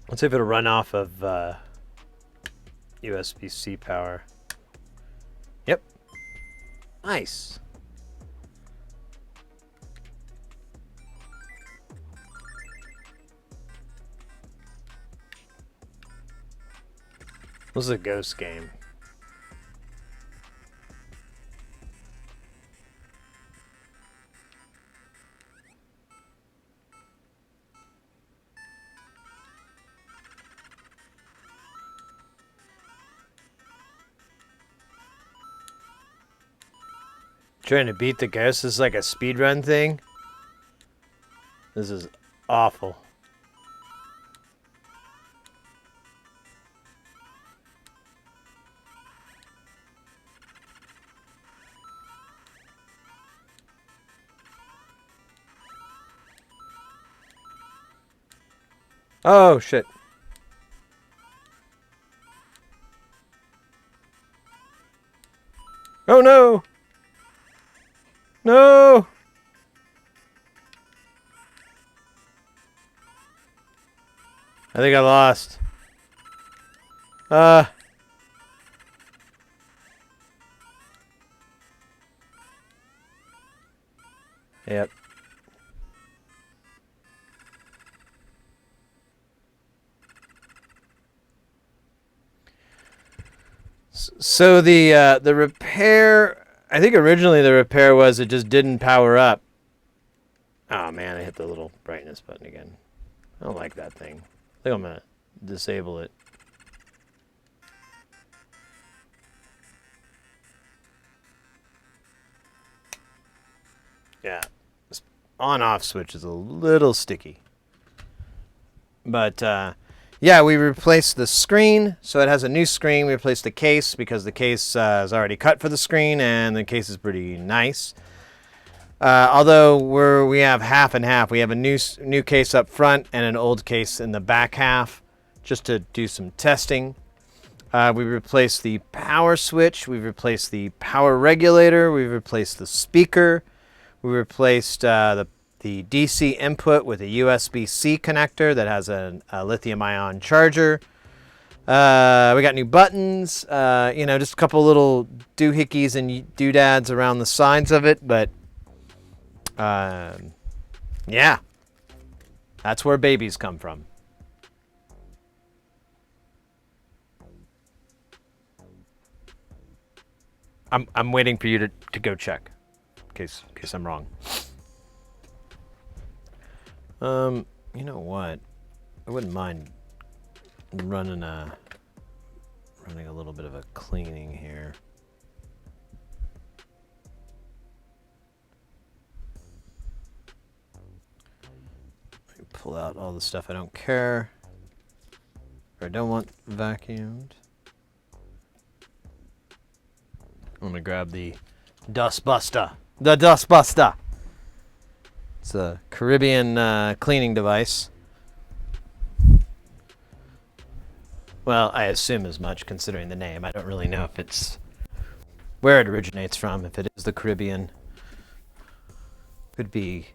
Let's see if it'll run off of USB-C power. Yep. Nice. This is a ghost game. Trying to beat the ghost is like a speedrun thing. This is awful. Oh shit. Oh no! No! I think I lost. Yep. So the repair, I think originally the repair was it just didn't power up. Oh man, I hit the little brightness button again. I don't like that thing. I think I'm gonna disable it. Yeah, this on-off switch is a little sticky. But yeah, we replaced the screen, so it has a new screen. We replaced the case because the case is already cut for the screen, and the case is pretty nice. Although we have half and half. We have a new case up front and an old case in the back half, just to do some testing. We replaced the power switch. We replaced the power regulator. We replaced the speaker. We replaced the DC input with a USB-C connector that has a lithium-ion charger. We got new buttons. You know, just a couple little doohickeys and doodads around the sides of it, but yeah, that's where babies come from. I'm waiting for you to go check, in case I'm wrong. You know what? I wouldn't mind running Running a little bit of a cleaning here. Pull out all the stuff I don't care, or I don't want vacuumed. I'm gonna grab the Dust Buster. The Dust Buster. It's a Caribbean cleaning device. Well, I assume as much considering the name. I don't really know if it's where it originates from. If it is the Caribbean, could be.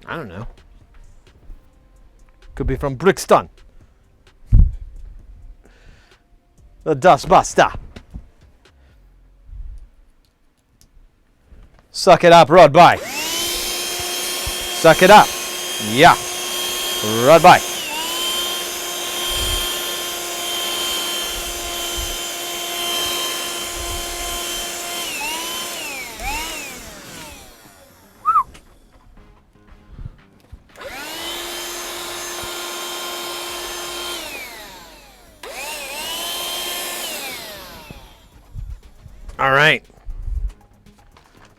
I don't know. Could be from Brixton. The Dust Buster. Suck it up, Rod Bye. Suck it up. Yeah. Rod Bye. All right.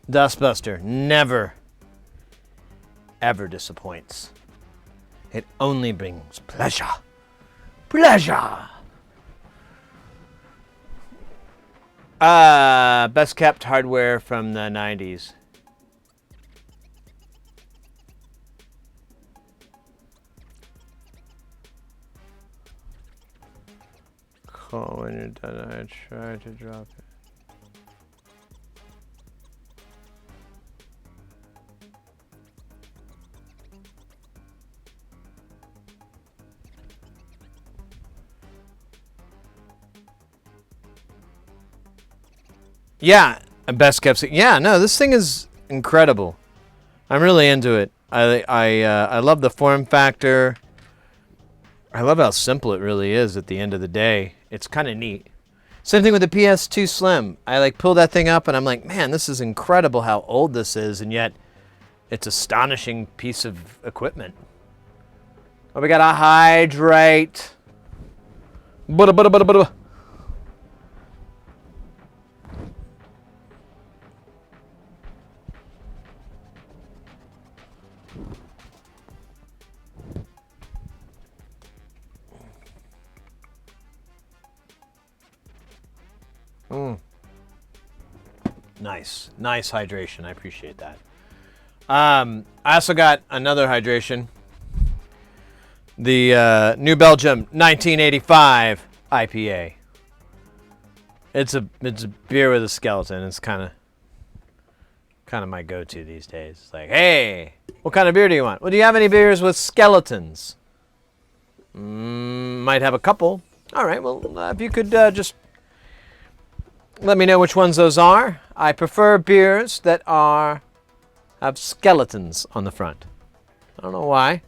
Dustbuster never, ever disappoints. It only brings pleasure. Pleasure! Best kept hardware from the 90s. Call when you're done. I try to drop it. Yeah, best kept. Yeah, no, this thing is incredible. I'm really into it. I love the form factor. I love how simple it really is at the end of the day. It's kind of neat. Same thing with the PS2 Slim. I like pull that thing up and I'm like, man, this is incredible how old this is, and yet it's astonishing piece of equipment. Oh, we got a hydrate. Bada bada bada bada. Nice hydration. I appreciate that. I also got another hydration. The New Belgium 1985 IPA. It's a beer with a skeleton. It's kind of my go-to these days. It's like, hey, what kind of beer do you want? Well, do you have any beers with skeletons? Might have a couple. All right. Well, if you could just let me know which ones those are. I prefer beers that have skeletons on the front. I don't know why.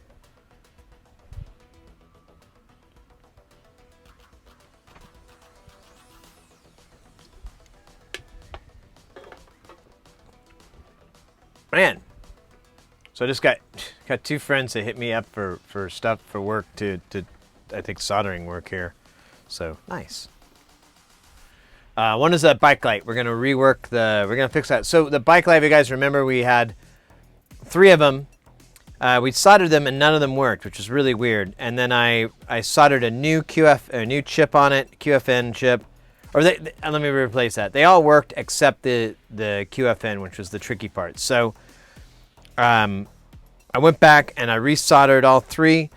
Man. So I just got two friends that hit me up for stuff for work to I think soldering work here. So nice. One is a bike light. We're gonna rework we're gonna fix that. So the bike light, if you guys remember, we had 3 of them. We soldered them and none of them worked, which was really weird. And then I soldered a new chip on it, QFN chip. Let me replace that. They all worked except the QFN, which was the tricky part. So I went back and I resoldered all 3.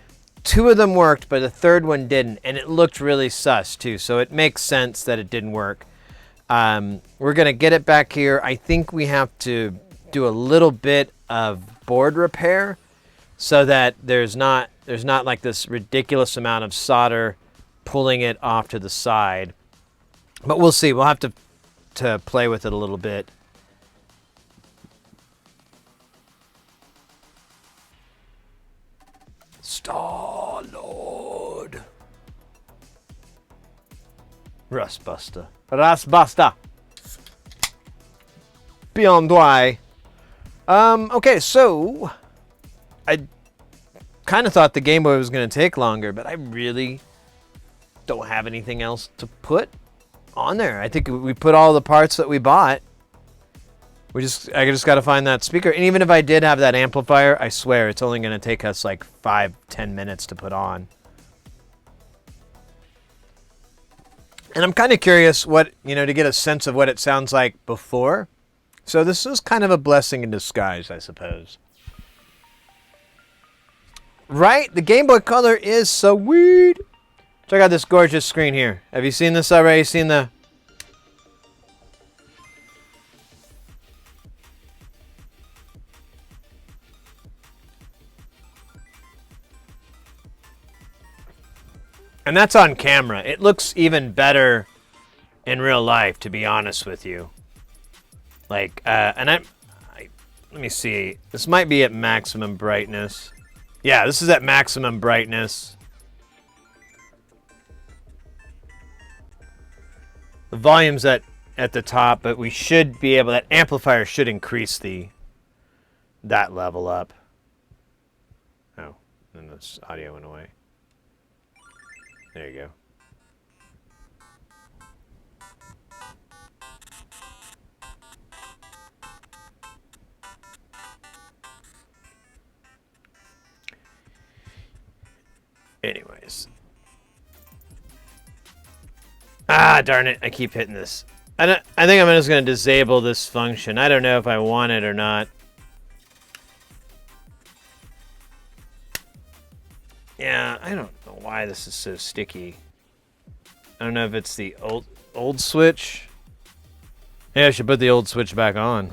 2 of them worked, but the 3rd one didn't, and it looked really sus too. So it makes sense that it didn't work. We're gonna get it back here. I think we have to do a little bit of board repair so that there's not like this ridiculous amount of solder pulling it off to the side. But we'll see. We'll have to play with it a little bit. Star-Lord. Rustbuster. Rustbuster. Beyond why. Okay, so kind of thought the Game Boy was going to take longer, but I really don't have anything else to put on there. I think we put all the parts that we bought. I just got to find that speaker. And even if I did have that amplifier, I swear it's only going to take us like 5-10 minutes to put on. And I'm kind of curious what, to get a sense of what it sounds like before. So this is kind of a blessing in disguise, I suppose. Right? The Game Boy Color is so weird. Check out this gorgeous screen here. Have you seen this already? Seen the... And that's on camera. It looks even better in real life, to be honest with you. Like, let me see. This might be at maximum brightness. Yeah, this is at maximum brightness. The volume's at the top, but we should be able, that amplifier should increase that level up. Oh, and this audio went away. There you go. Anyways. Ah, darn it. I keep hitting this. I think I'm just going to disable this function. I don't know if I want it or not. Yeah, I don't know why this is so sticky. I don't know if it's the old switch. Yeah, I should put the old switch back on.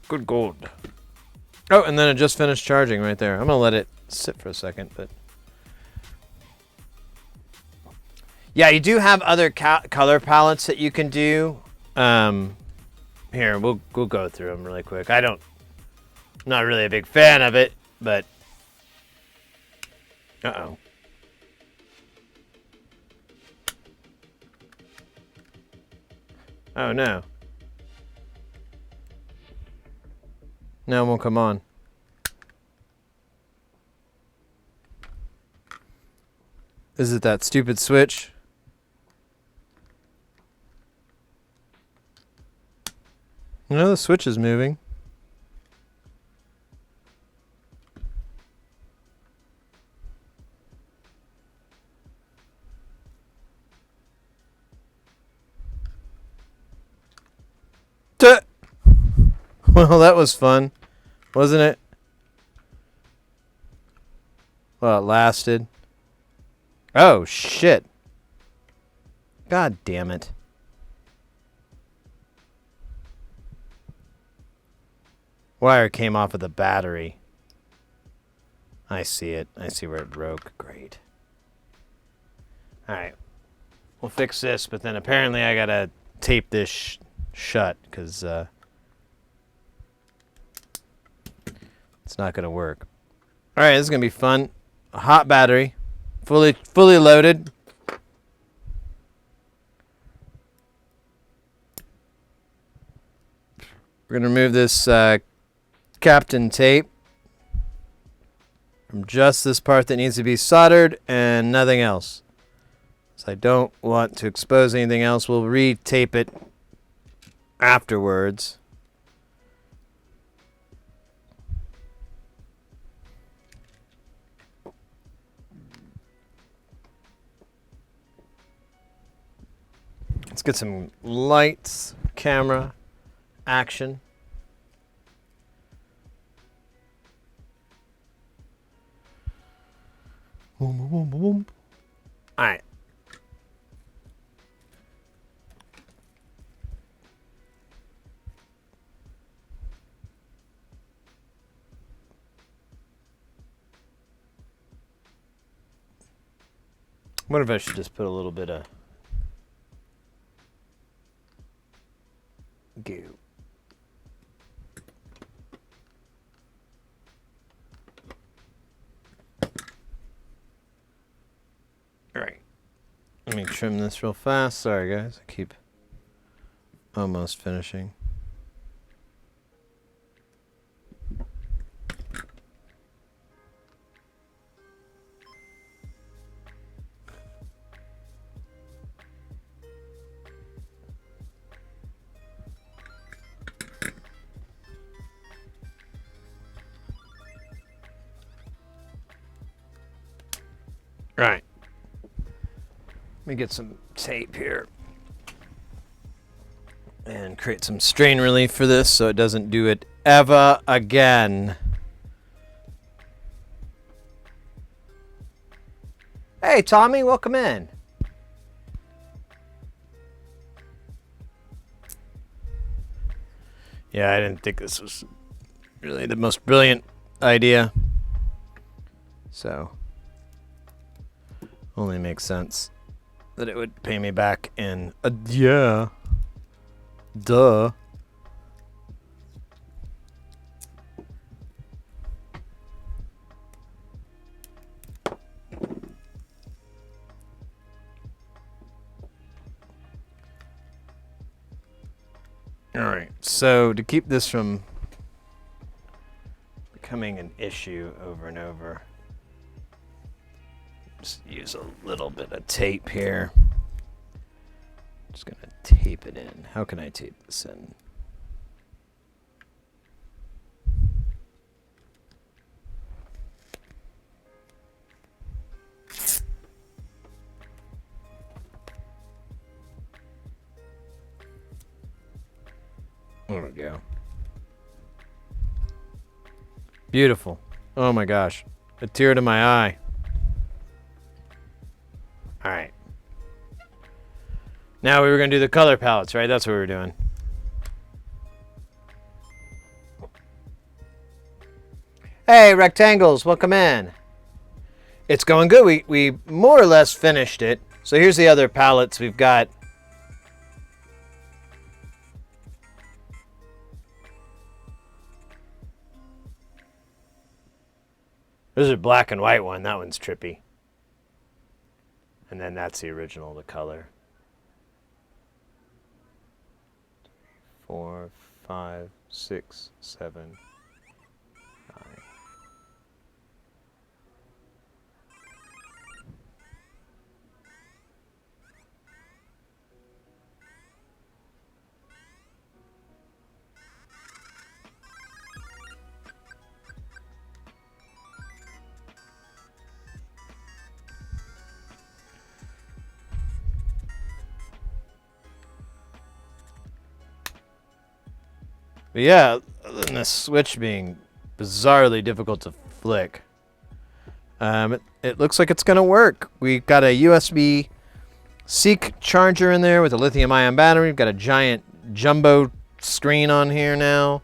Good God. Oh, and then it just finished charging right there. I'm going to let it sit for a second, but... Yeah, you do have other color palettes that you can do. Here, we'll go through them really quick. I'm not really a big fan of it, but... Uh-oh. Oh, no. No, it won't come on. Is it that stupid switch? No, the switch is moving. Duh. Well, that was fun, wasn't it? Well, it lasted. Oh, shit. God damn it. Wire came off of the battery. I see it. I see where it broke. Great. Alright. We'll fix this, but then apparently I gotta tape this shut, because it's not gonna work. Alright, this is gonna be fun. A hot battery. Fully loaded. We're gonna remove this Captain tape from just this part that needs to be soldered and nothing else. So I don't want to expose anything else. We'll re-tape it afterwards. Let's get some lights, camera, action. Boom, boom, boom, boom. All right. I wonder if I should just put a little bit of goo. All right. Let me trim this real fast. Sorry, guys. I keep almost finishing. Let me get some tape here and create some strain relief for this so it doesn't do it ever again. Hey, Tommy, welcome in. Yeah, I didn't think this was really the most brilliant idea. So, only makes sense that it would pay me back in a yeah. Duh. Alright, so to keep this from becoming an issue over and over, just use a little bit of tape here. Just gonna tape it in. How can I tape this in? There we go. Beautiful. Oh my gosh. A tear to my eye. Alright. Now we were going to do the color palettes, right? That's what we were doing. Hey, Rectangles, welcome in. It's going good. We more or less finished it. So here's the other palettes we've got. There's a black and white one. That one's trippy. And then that's the original, the color. 4, 5, 6, 7, 9. But yeah, other than the switch being bizarrely difficult to flick, it looks like it's going to work. We've got a USB Seek charger in there with a lithium-ion battery. We've got a giant jumbo screen on here now.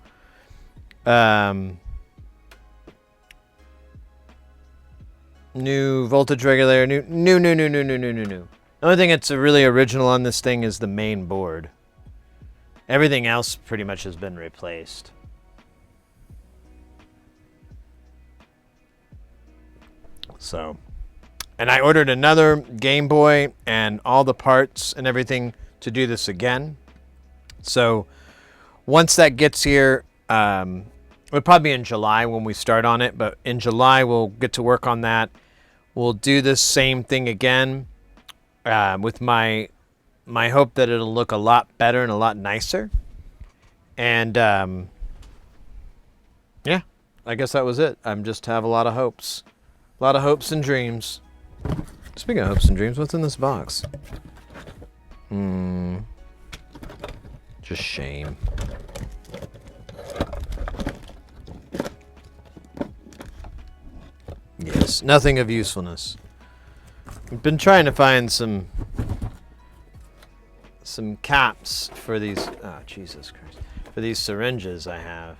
New voltage regulator. New. The only thing that's really original on this thing is the main board. Everything else pretty much has been replaced. So, and I ordered another Game Boy and all the parts and everything to do this again. So, once that gets here, it'll probably be in July when we start on it. But in July, we'll get to work on that. We'll do this same thing again with my hope that it'll look a lot better and a lot nicer. And yeah, I guess that was it. I'm just have a lot of hopes. A lot of hopes and dreams. Speaking of hopes and dreams, what's in this box? Just shame. Yes, nothing of usefulness. I've been trying to find some caps for these. Oh, Jesus Christ! For these syringes I have.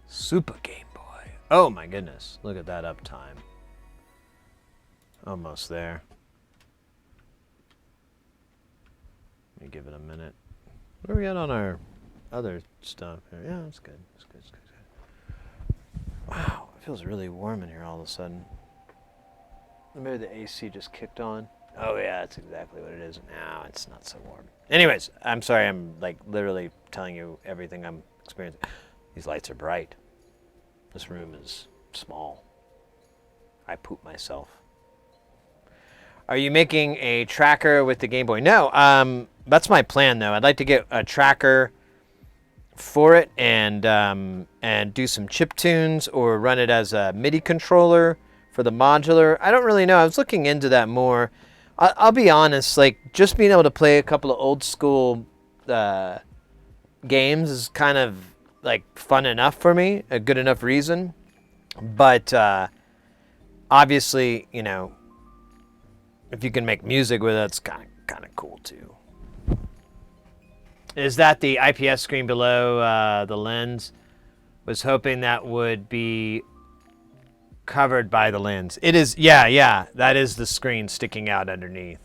Super Game Boy. Oh my goodness! Look at that uptime. Almost there. Let me give it a minute. What are we at on our other stuff here? Yeah, that's good. That's good. That's good. Wow, it feels really warm in here all of a sudden. Maybe the AC just kicked on. Oh yeah, that's exactly what it is. Now it's not so warm. Anyways, I'm sorry. I'm like literally telling you everything I'm experiencing. These lights are bright. This room is small. I poop myself. Are you making a tracker with the Game Boy? No. That's my plan though. I'd like to get a tracker for it and do some chip tunes or run it as a MIDI controller for the modular. I don't really know. I was looking into that more. I'll be honest, like just being able to play a couple of old school games is kind of like fun enough for me, a good enough reason. But obviously, you know, if you can make music with it, it's kind of cool too. Is that the IPS screen below the lens? Was hoping that would be covered by the lens. It is, yeah. That is the screen sticking out underneath.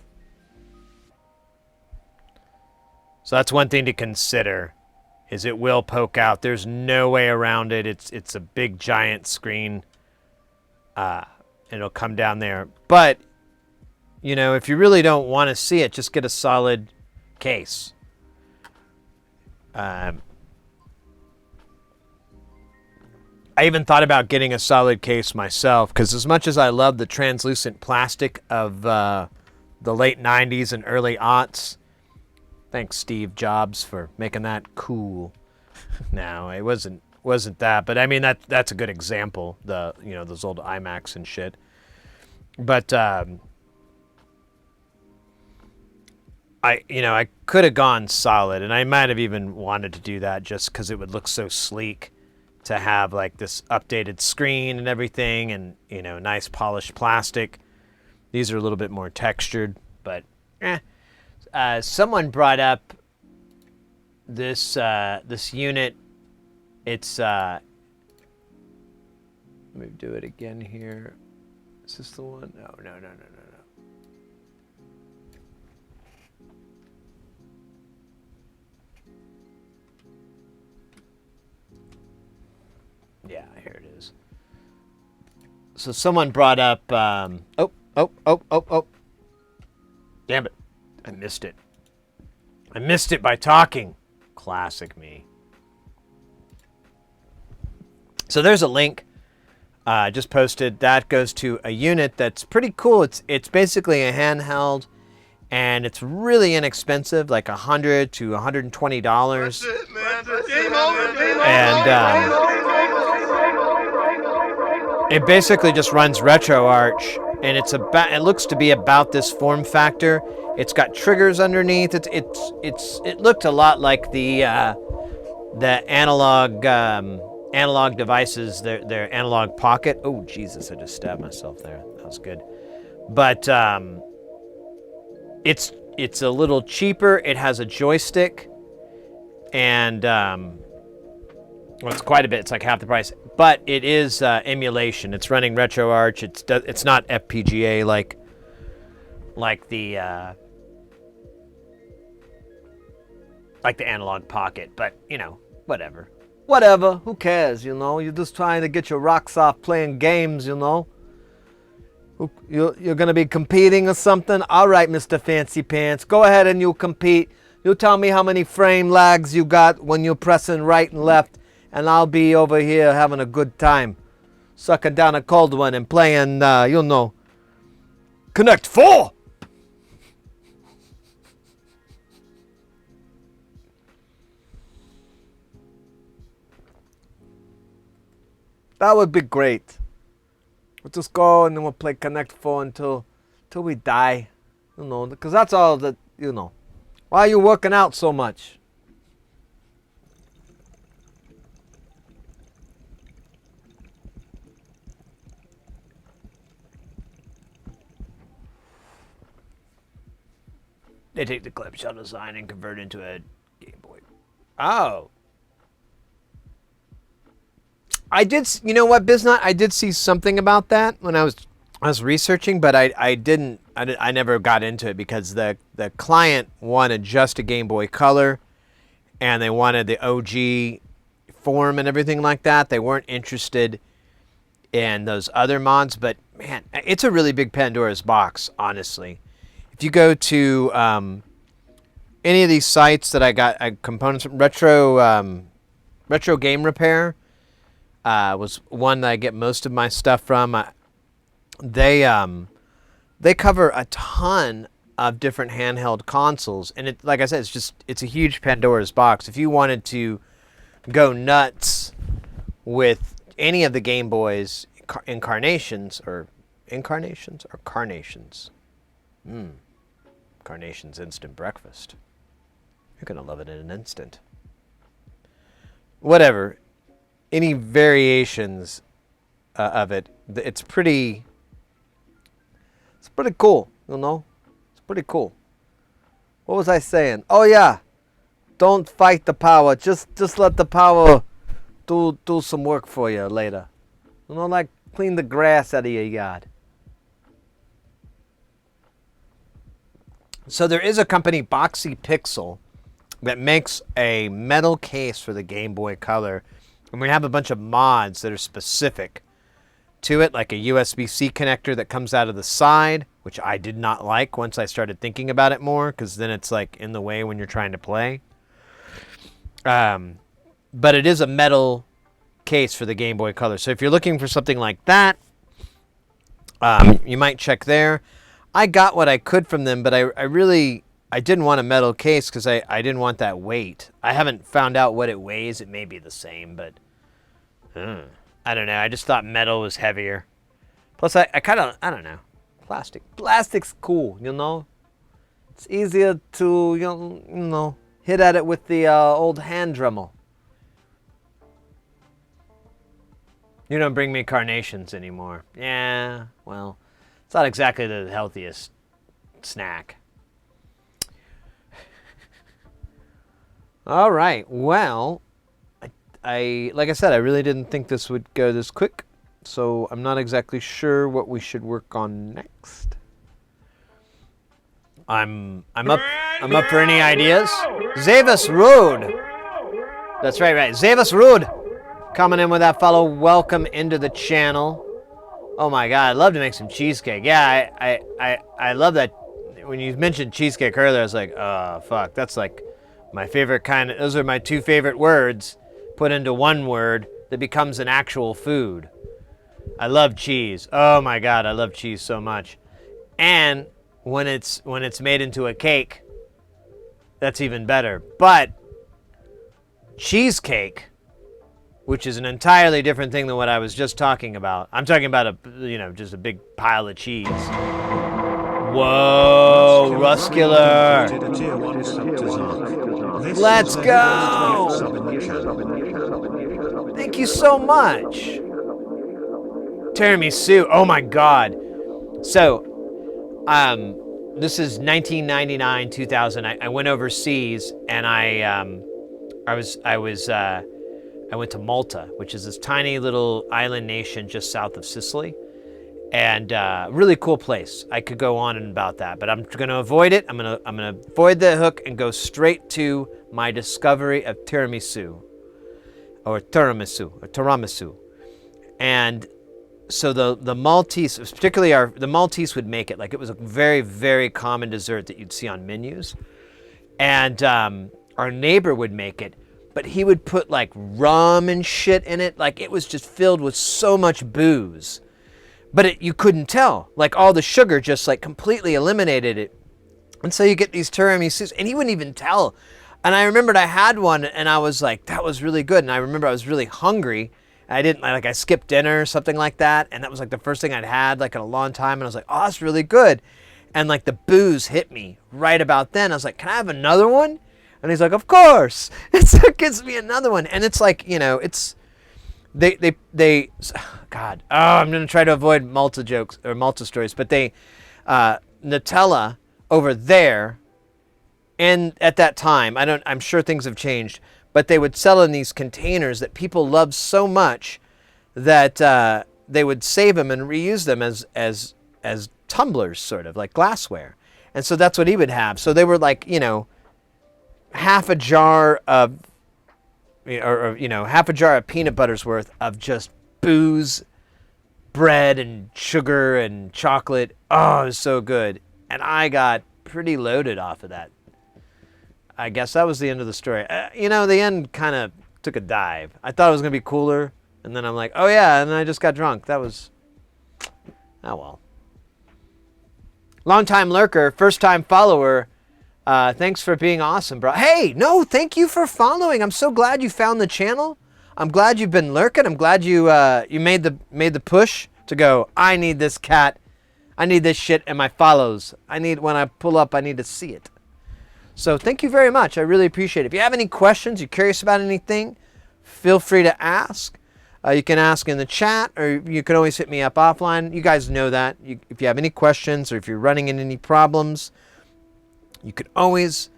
So that's one thing to consider, is it will poke out. There's no way around it. It's a big giant screen. It'll come down there. But, you know, if you really don't want to see it, just get a solid case. I even thought about getting a solid case myself, because as much as I love the translucent plastic of the late 90s and early aughts, thanks Steve Jobs for making that cool. No, it wasn't that, but I mean that's a good example. Those old iMacs and shit. But I could have gone solid, and I might have even wanted to do that just because it would look so sleek to have like this updated screen and everything, and nice polished plastic. These are a little bit more textured, but someone brought up this unit. It's let me do it again here. Is this the one? No. Yeah, here it is. So someone brought up, oh. Damn it. I missed it. I missed it by talking. Classic me. So there's a link just posted. That goes to a unit that's pretty cool. It's basically a handheld, and it's really inexpensive, like $100 to $120. That's it, man. Game over. And it basically just runs RetroArch, and it looks to be about this form factor. It's got triggers underneath. It looked a lot like the analog devices, their analog pocket. Oh Jesus, I just stabbed myself there. That was good. But it's a little cheaper. It has a joystick, and well, it's quite a bit. It's like half the price. But it is emulation. It's running RetroArch. It's not FPGA like the analog pocket. But whatever. Whatever. Who cares? You're just trying to get your rocks off playing games. You're gonna be competing or something. All right, Mr. Fancy Pants. Go ahead and you compete. You tell me how many frame lags you got when you're pressing right and left, and I'll be over here having a good time, sucking down a cold one and playing, Connect 4! That would be great. We'll just go and then we'll play Connect 4 until we die. Because that's all that, Why are you working out so much? They take the clamshell design and convert it into a Game Boy. Oh. I did, what, Biznot? I did see something about that when I was researching, but I never got into it because the client wanted just a Game Boy Color, and they wanted the OG form and everything like that. They weren't interested in those other mods, but man, it's a really big Pandora's box, honestly. If you go to any of these sites that I got components from, Retro Game Repair was one that I get most of my stuff from. They they cover a ton of different handheld consoles, and it, like I said, it's a huge Pandora's box. If you wanted to go nuts with any of the Game Boy's incarnations or carnations. Carnations instant breakfast. You're going to love it in an instant. Whatever. Any variations of it, it's pretty cool, you know? It's pretty cool. What was I saying? Oh yeah. Don't fight the power. Just let the power do some work for you later. You know, like clean the grass out of your yard. So there is a company, Boxy Pixel, that makes a metal case for the Game Boy Color. And we have a bunch of mods that are specific to it, like a USB-C connector that comes out of the side, which I did not like once I started thinking about it more, because then it's like in the way when you're trying to play. But it is a metal case for the Game Boy Color. So if you're looking for something like that, you might check there. I got what I could from them, but I didn't want a metal case because I didn't want that weight. I haven't found out what it weighs. It may be the same, but I don't know. I just thought metal was heavier. Plus, I don't know. Plastic's cool, you know? It's easier to, you know, hit at it with the old hand Dremel. You don't bring me carnations anymore. Yeah, well, it's not exactly the healthiest snack. All right, well, I like I said, I really didn't think this would go this quick, so I'm not exactly sure what we should work on next. I'm up for any ideas. Zavis Road. That's right. Zavis Road coming in with that follow. Welcome into the channel. Oh my God, I'd love to make some cheesecake. Yeah, I love that. When you mentioned cheesecake earlier, I was like, oh fuck, that's like my favorite kind of. Those are my two favorite words put into one word that becomes an actual food. I love cheese. Oh my God, I love cheese so much. And when it's made into a cake, that's even better. But cheesecake, which is an entirely different thing than what I was just talking about. I'm talking about just a big pile of cheese. Whoa, Ruscular. Let's go. Thank you so much. Tiramisu. Oh my God. So, this is 1999, 2000. I went overseas and I went to Malta, which is this tiny little island nation just south of Sicily, and really cool place. I could go on and about that, but I'm going to avoid it. I'm gonna avoid the hook and go straight to my discovery of tiramisu, and so the Maltese, particularly the Maltese, would make it like it was a very, very common dessert that you'd see on menus, and our neighbor would make it. But he would put like rum and shit in it. Like it was just filled with so much booze. But you couldn't tell. Like all the sugar just like completely eliminated it. And so you get these tiramisus and he wouldn't even tell. And I remembered I had one and I was like, that was really good. And I remember I was really hungry. I skipped dinner or something like that. And that was like the first thing I'd had like in a long time. And I was like, oh, that's really good. And like the booze hit me right about then. I was like, can I have another one? And he's like, of course. And so it gives me another one. And it's like, it's, God, I'm going to try to avoid Malta jokes or Malta stories, but Nutella over there, and at that time, I'm sure things have changed, but they would sell in these containers that people loved so much that they would save them and reuse them as tumblers, sort of like glassware. And so that's what he would have. So they were like, half a jar of peanut butter's worth of just booze, bread and sugar and chocolate. Oh, it was so good. And I got pretty loaded off of that. I guess that was the end of the story. The end kind of took a dive. I thought it was going to be cooler. And then I'm like, oh yeah, and I just got drunk. That was, oh well. Long-time lurker, first-time follower. Thanks for being awesome, bro. Hey, no, thank you for following. I'm so glad you found the channel. I'm glad you've been lurking. I'm glad you you made the push to go, I need this cat. I need this shit and my follows. When I pull up, I need to see it. So thank you very much. I really appreciate it. If you have any questions, you're curious about anything, feel free to ask. You can ask in the chat, or you can always hit me up offline. You guys know that. If you have any questions or if you're running into any problems, you can always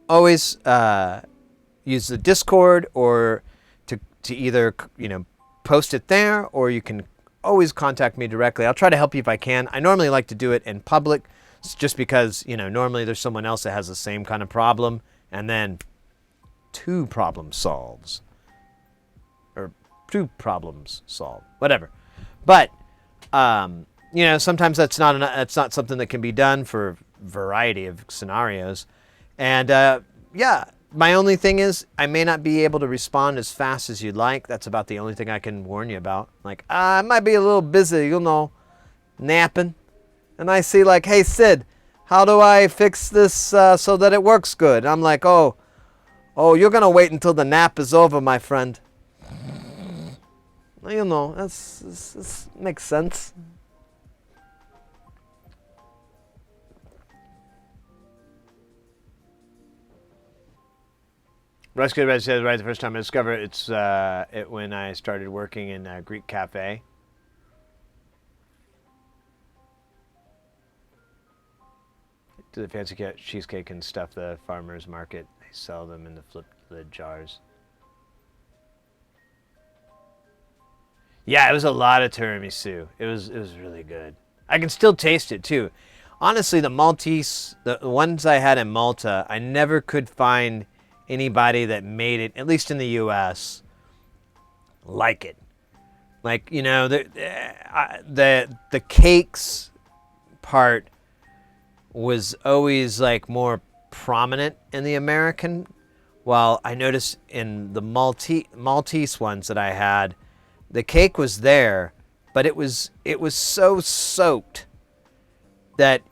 use the Discord, or to either post it there, or you can always contact me directly. I'll try to help you if I can. I normally like to do it in public, just because normally there's someone else that has the same kind of problem, and then two problems solved, whatever. But sometimes that's not something that can be done for a variety of scenarios. And my only thing is I may not be able to respond as fast as you'd like. That's about the only thing I can warn you about. Like, I might be a little busy, napping. And I see like, hey, Sid, how do I fix this so that it works good? I'm like, oh, you're going to wait until the nap is over, my friend. That makes sense. Rescue Red says, right the first time I discovered it when I started working in a Greek cafe. Do the fancy cheesecake and stuff, the farmer's market. They sell them in the flip lid jars. Yeah, it was a lot of tiramisu. It was really good. I can still taste it too. Honestly, the Maltese, the ones I had in Malta, I never could find anybody that made it, at least in the U.S., like it. Like, the cakes part was always like more prominent in the American, while I noticed in the Maltese ones that I had, the cake was there, but it was so soaked that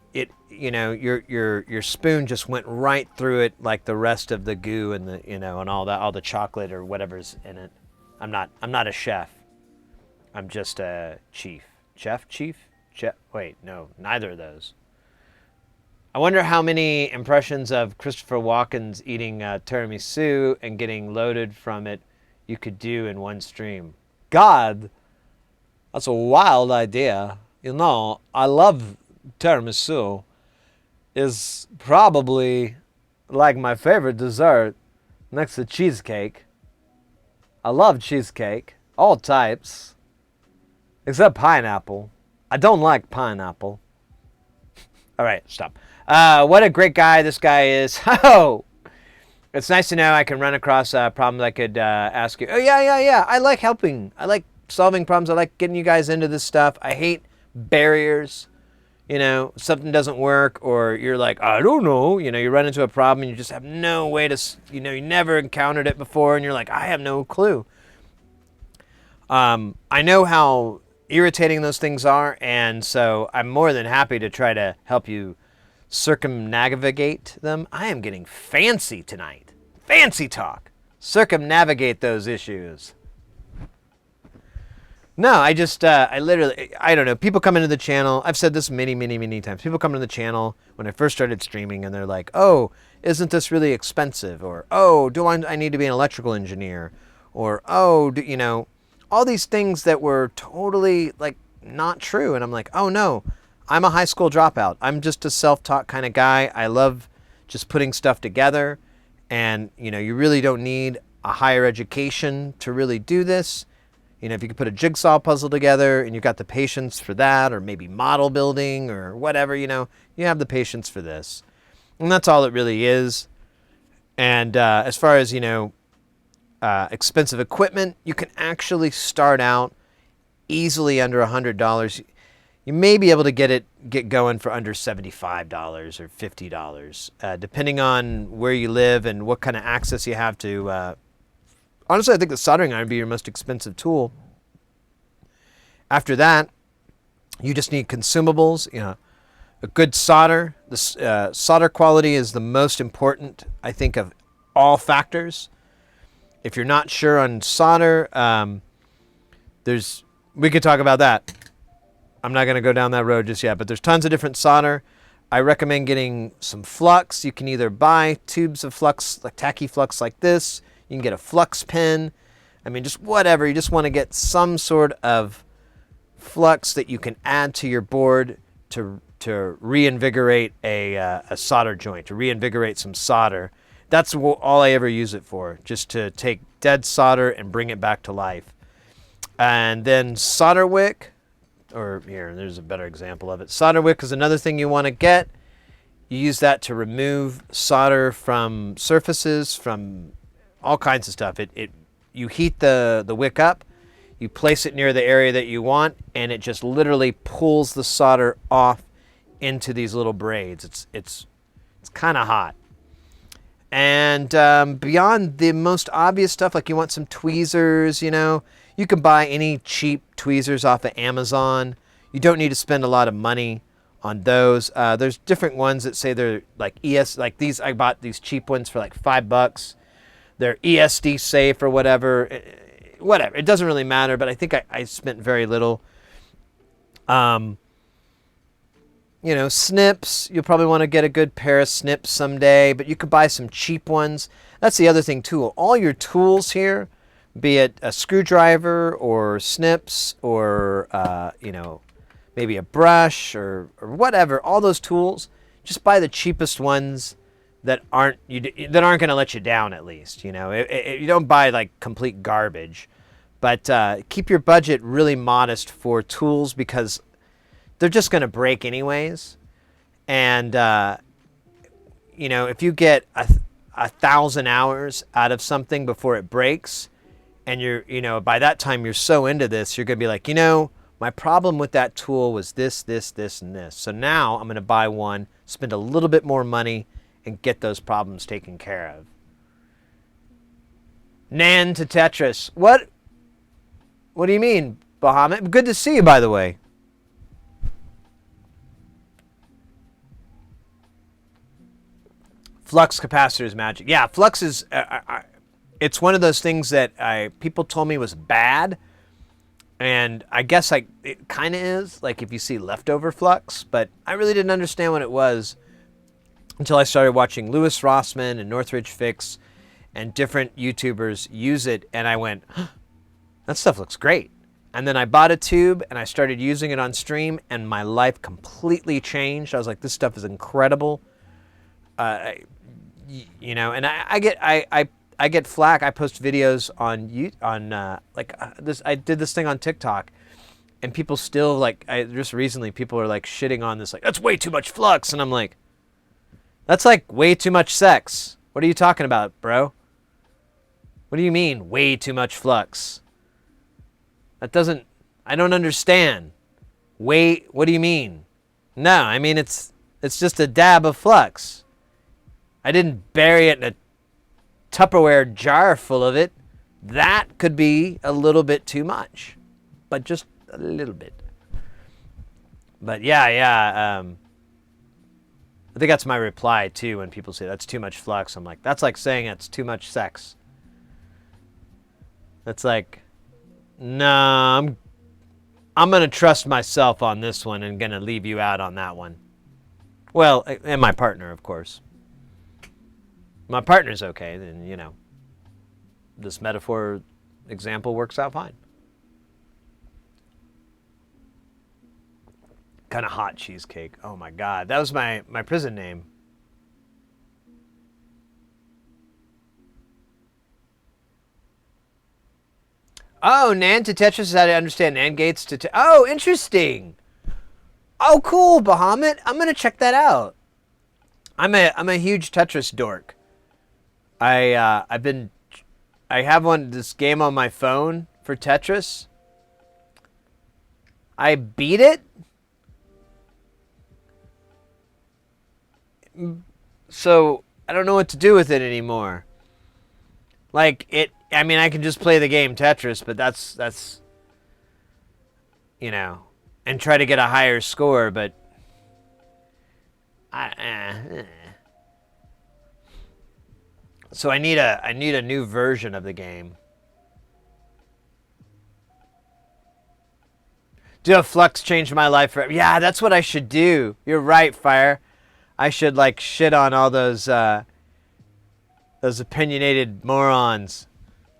your spoon just went right through it, like the rest of the goo and the and all the chocolate or whatever's in it. I'm not a chef. I'm just a chief. Chef? Wait, no, neither of those. I wonder how many impressions of Christopher Walken's eating tiramisu and getting loaded from it you could do in one stream. God, that's a wild idea. I love tiramisu. Is probably like my favorite dessert next to cheesecake. I love cheesecake, all types, except pineapple. I don't like pineapple. All right, stop. What a great guy this guy is. Oh, it's nice to know I can run across problems I could ask you. Oh, yeah. I like helping. I like solving problems. I like getting you guys into this stuff. I hate barriers. Something doesn't work, or you're like, I don't know. You run into a problem and you just have no way to, you never encountered it before, and you're like, I have no clue. I know how irritating those things are, and so I'm more than happy to try to help you circumnavigate them. I am getting fancy tonight. Fancy talk. Circumnavigate those issues. No, I don't know. People come into the channel. I've said this many, many, many times. People come into the channel when I first started streaming, and they're like, oh, isn't this really expensive? Or, oh, do I need to be an electrical engineer? Or, oh, all these things that were totally, like, not true. And I'm like, oh, no, I'm a high school dropout. I'm just a self-taught kind of guy. I love just putting stuff together. And, you really don't need a higher education to really do this. If you could put a jigsaw puzzle together and you've got the patience for that, or maybe model building or whatever, you have the patience for this. And that's all it really is. And as far as, expensive equipment, you can actually start out easily under $100. You may be able to get going for under $75 or $50, depending on where you live and what kind of access you have to. Honestly, I think the soldering iron would be your most expensive tool. After that, you just need consumables. A good solder. The solder quality is the most important, I think, of all factors. If you're not sure on solder, we could talk about that. I'm not going to go down that road just yet, but there's tons of different solder. I recommend getting some flux. You can either buy tubes of flux, like tacky flux like this. You can get a flux pen. I mean, just whatever. You just want to get some sort of flux that you can add to your board to reinvigorate a solder joint, to reinvigorate some solder. That's all I ever use it for, just to take dead solder and bring it back to life. And then solder wick, or here, there's a better example of it. Solder wick is another thing you want to get. You use that to remove solder from surfaces, from all kinds of stuff. You heat the wick up, you place it near the area that you want, and it just literally pulls the solder off into these little braids. It's kind of hot. And beyond the most obvious stuff, like you want some tweezers, you know, you can buy any cheap tweezers off of Amazon. You don't need to spend a lot of money on those. There's different ones that say they're like like these. I bought these cheap ones for like $5. They're ESD safe or whatever. Whatever. It doesn't really matter, but I think I spent very little. You know, snips, you'll probably want to get a good pair of snips someday, but you could buy some cheap ones. That's the other thing too. All your tools here, be it a screwdriver or snips or, you know, maybe a brush or whatever, all those tools, just buy the cheapest ones that aren't going to let you down, at least. You know, you don't buy like complete garbage, but keep your budget really modest for tools, because they're just going to break anyways. And, you know, if you get 1,000 hours out of something before it breaks, and you know, by that time you're so into this, you're going to be like, you know, my problem with that tool was this, this, this, and this. So now I'm going to buy one, spend a little bit more money, and get those problems taken care of. Nan to Tetris. What do you mean, Bahamut? Good to see you, by the way. Flux capacitor is magic. Yeah, flux is, it's one of those things that people told me was bad. And I guess it kind of is, like if you see leftover flux, but I really didn't understand what it was until I started watching Louis Rossman and Northridge Fix and different YouTubers use it. And I went, huh, that stuff looks great. And then I bought a tube and I started using it on stream, and my life completely changed. I was like, this stuff is incredible. You know, and I get flack. I post videos on this. I did this thing on TikTok, and people still like. Just recently, people are like shitting on this. Like, that's way too much flux, and I'm like, that's like way too much sex. What are you talking about, bro? What do you mean, way too much flux? That doesn't. I don't understand. What do you mean? No, I mean it's just a dab of flux. I didn't bury it in a Tupperware jar full of it. That could be a little bit too much, but just a little bit. But yeah. I think that's my reply too when people say that's too much flux. I'm like, that's like saying it's too much sex. That's like, nah, I'm gonna trust myself on this one and gonna leave you out on that one. Well, and my partner, of course. My partner's okay, then, you know, this metaphor example works out fine. Kind of hot cheesecake. Oh my God, that was my prison name. Oh, NAND to Tetris is how to understand NAND gates to oh, interesting. Oh, cool, Bahamut. I'm gonna check that out. I'm a huge Tetris dork. I have this game on my phone for Tetris. I beat it. So I don't know what to do with it anymore. Like I mean, I can just play the game Tetris, but that's you know, and try to get a higher score, but So I need a new version of the game. Do a Flux changed my life forever? Yeah, that's what I should do. You're right, Fire. I should like shit on all those opinionated morons.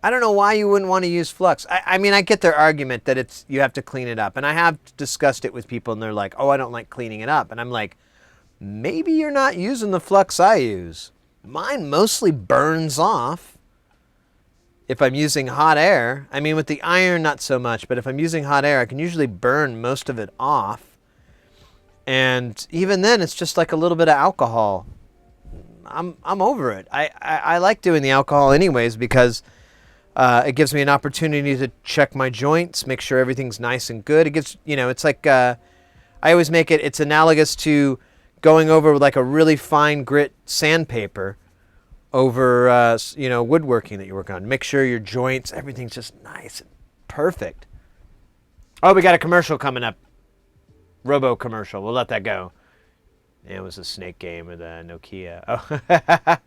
I don't know why you wouldn't want to use Flux. I mean, I get their argument that you have to clean it up, and I have discussed it with people, and they're like, "Oh, I don't like cleaning it up," and I'm like, maybe you're not using the Flux I use. Mine mostly burns off if I'm using hot air. I mean, with the iron, not so much, but if I'm using hot air, I can usually burn most of it off. And even then, it's just like a little bit of alcohol. I'm over it. I like doing the alcohol anyways because it gives me an opportunity to check my joints, make sure everything's nice and good. It gives, it's like, I always make it, it's analogous to going over like a really fine grit sandpaper over, woodworking that you work on. Make sure your joints, everything's just nice and perfect. Oh, we got a commercial coming up. Robo commercial. We'll let that go. It was a Snake game with a Nokia. Oh.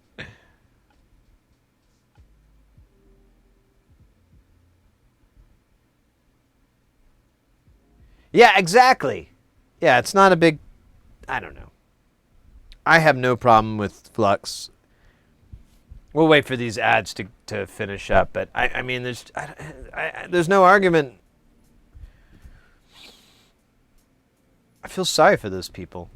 Yeah, exactly. Yeah, it's not a big... I don't know. I have no problem with Flux. We'll wait for these ads to finish up, but I mean, there's no argument. I feel sorry for those people.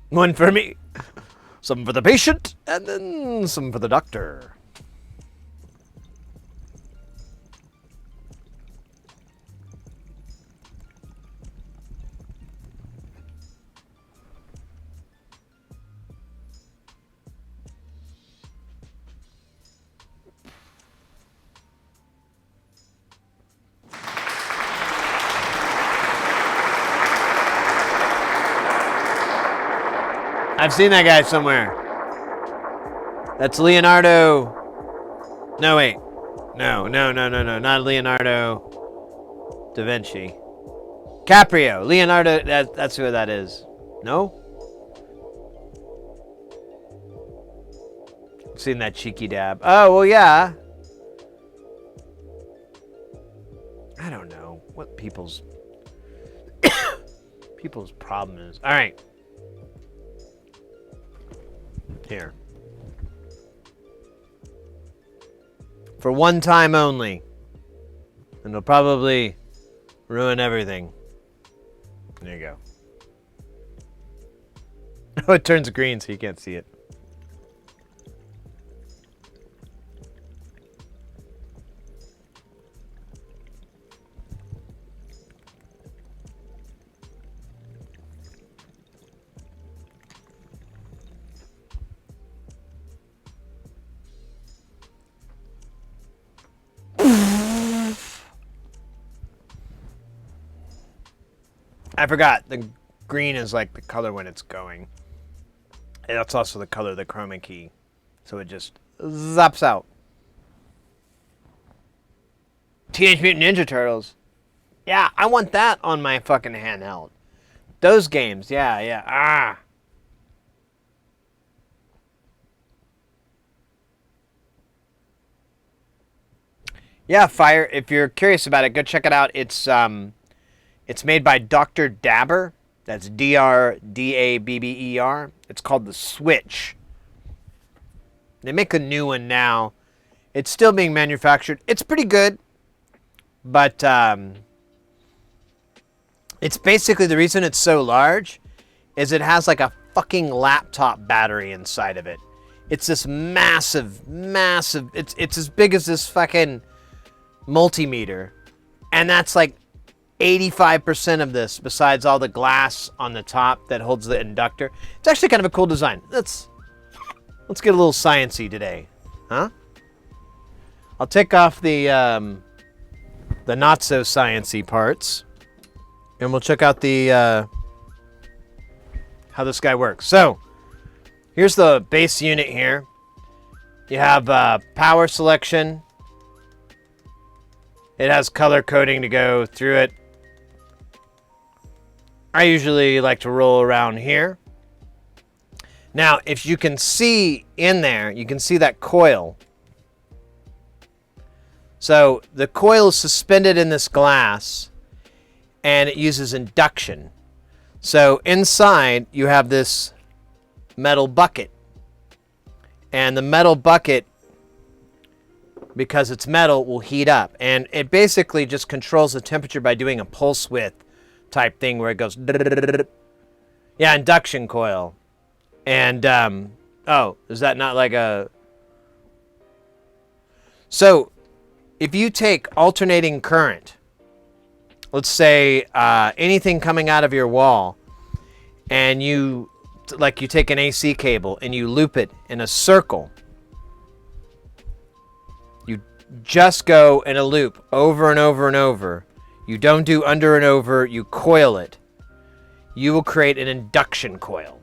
One for me, some for the patient, and then some for the doctor. I've seen that guy somewhere. That's Leonardo. No, wait. No. Not Leonardo da Vinci. Caprio. Leonardo, that's who that is. No? I've seen that cheeky dab. Oh, well, yeah. I don't know what people's problem is. All right. Here. For one time only. And it'll probably ruin everything. There you go. Oh, it turns green so you can't see it. I forgot. The green is like the color when it's going. And that's also the color of the chroma key. So it just zaps out. Teenage Mutant Ninja Turtles. Yeah, I want that on my fucking handheld. Those games, yeah. Ah. Yeah, Fire. If you're curious about it, go check it out. It's made by Dr. Dabber. That's Drdabber. It's called the Switch. They make a new one now. It's still being manufactured. It's pretty good, but it's basically, the reason it's so large is it has like a fucking laptop battery inside of it. It's this massive, it's as big as this fucking multimeter, and that's like 85% of this, besides all the glass on the top that holds the inductor. It's actually kind of a cool design. Let's get a little sciencey today, huh? I'll take off the not so sciencey parts, and we'll check out the how this guy works. So here's the base unit here. You have power selection. It has color coding to go through it. I usually like to roll around here. Now, if you can see in there, you can see that coil. So the coil is suspended in this glass, and it uses induction. So inside, you have this metal bucket. And the metal bucket, because it's metal, will heat up. And it basically just controls the temperature by doing a pulse width type thing where it goes... Yeah, induction coil. And, oh, is that not like a... So, if you take alternating current, let's say anything coming out of your wall, and you take an AC cable and you loop it in a circle, you just go in a loop over and over and over. You don't do under and over, you coil it. You will create an induction coil.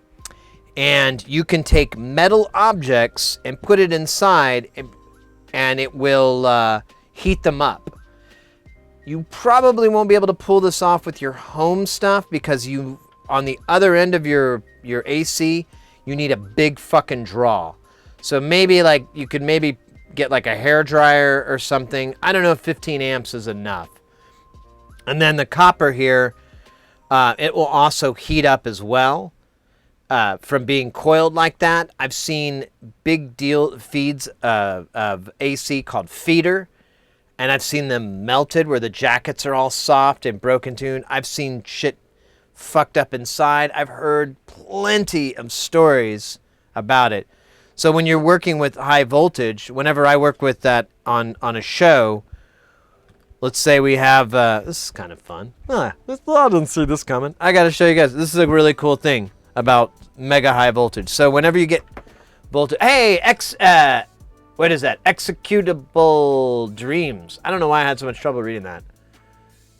And you can take metal objects and put it inside, and it will heat them up. You probably won't be able to pull this off with your home stuff because you, on the other end of your AC, you need a big fucking draw. So maybe like you could maybe get like a hair dryer or something. I don't know if 15 amps is enough. And then the copper here, it will also heat up as well. From being coiled like that. I've seen big deal feeds of AC called feeder, and I've seen them melted where the jackets are all soft and broken tuned. I've seen shit fucked up inside. I've heard plenty of stories about it. So when you're working with high voltage, whenever I work with that on a show, let's say we have, this is kind of fun. I didn't see this coming. I got to show you guys. This is a really cool thing about mega high voltage. So whenever you get voltage, hey, what is that? Executable dreams. I don't know why I had so much trouble reading that.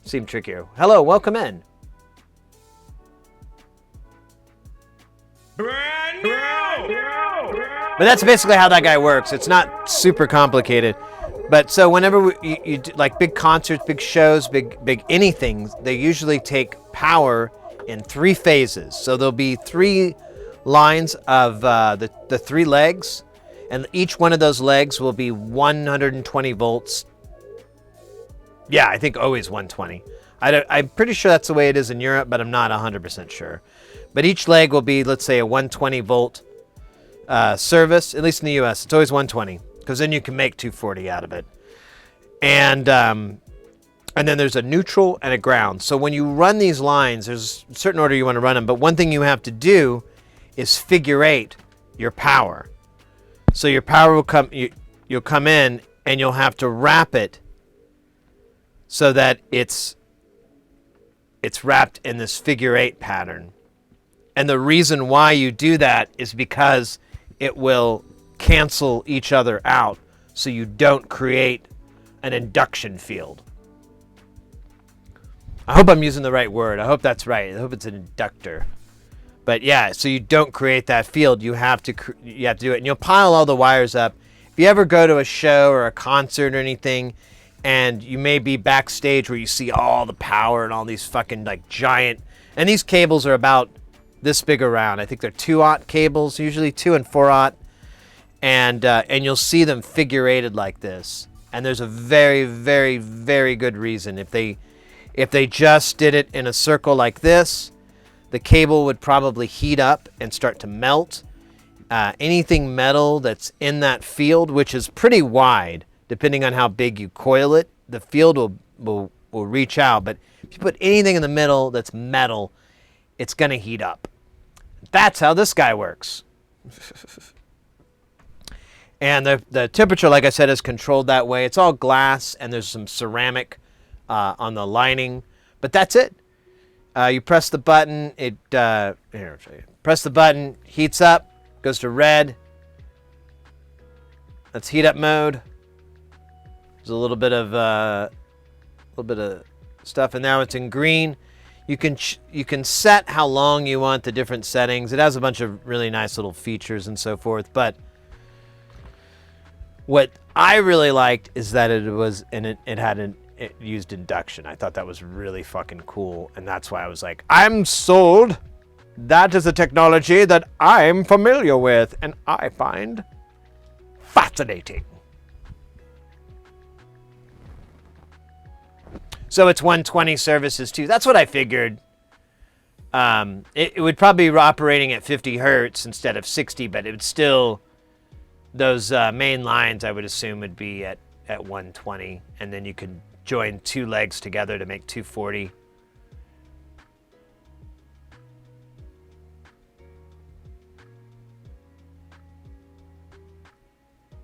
Seemed trickier. Hello, welcome in. Brand new. But that's basically how that guy works. It's not super complicated. But so whenever you do, like big concerts, big shows, big anything, they usually take power in 3 phases. So there'll be 3 lines of the 3 legs, and each one of those legs will be 120 volts. Yeah, I think always 120. I'm pretty sure that's the way it is in Europe, but I'm not 100% sure. But each leg will be, let's say, a 120 volt service. At least in the US, it's always 120, because then you can make 240 out of it. And then there's a neutral and a ground. So when you run these lines, there's a certain order you want to run them. But one thing you have to do is figure 8 your power. So your power will come, you'll come in and you'll have to wrap it so that it's wrapped in this figure 8 pattern. And the reason why you do that is because it will cancel each other out so you don't create an induction field. I hope I'm using the right word. I hope that's right. I hope it's an inductor. But yeah, so you don't create that field. You have to do it, and you'll pile all the wires up. If you ever go to a show or a concert or anything, and you may be backstage where you see all the power and all these fucking like giant, and these cables are about this big around. I think they're 2-aught cables, usually 2 and 4-aught, and you'll see them figure-eighted like this. And there's a very, very, very good reason. If they just did it in a circle like this, the cable would probably heat up and start to melt. Anything metal that's in that field, which is pretty wide, depending on how big you coil it, the field will reach out. But if you put anything in the middle that's metal, it's going to heat up. That's how this guy works. And the temperature, like I said, is controlled that way. It's all glass, and there's some ceramic on the lining. But that's it. You press the button. Here, I'll show you. Press the button. Heats up. Goes to red. That's heat up mode. There's a little bit of stuff, and now it's in green. You can set how long you want the different settings. It has a bunch of really nice little features and so forth. But what I really liked is that it had it used induction. I thought that was really fucking cool, and that's why I was like, I'm sold. That is a technology that I'm familiar with, and I find fascinating. So it's 120 services too. That's what I figured. It would probably be operating at 50 hertz instead of 60, but it would still, those main lines I would assume would be at 120, and then you could join two legs together to make 240.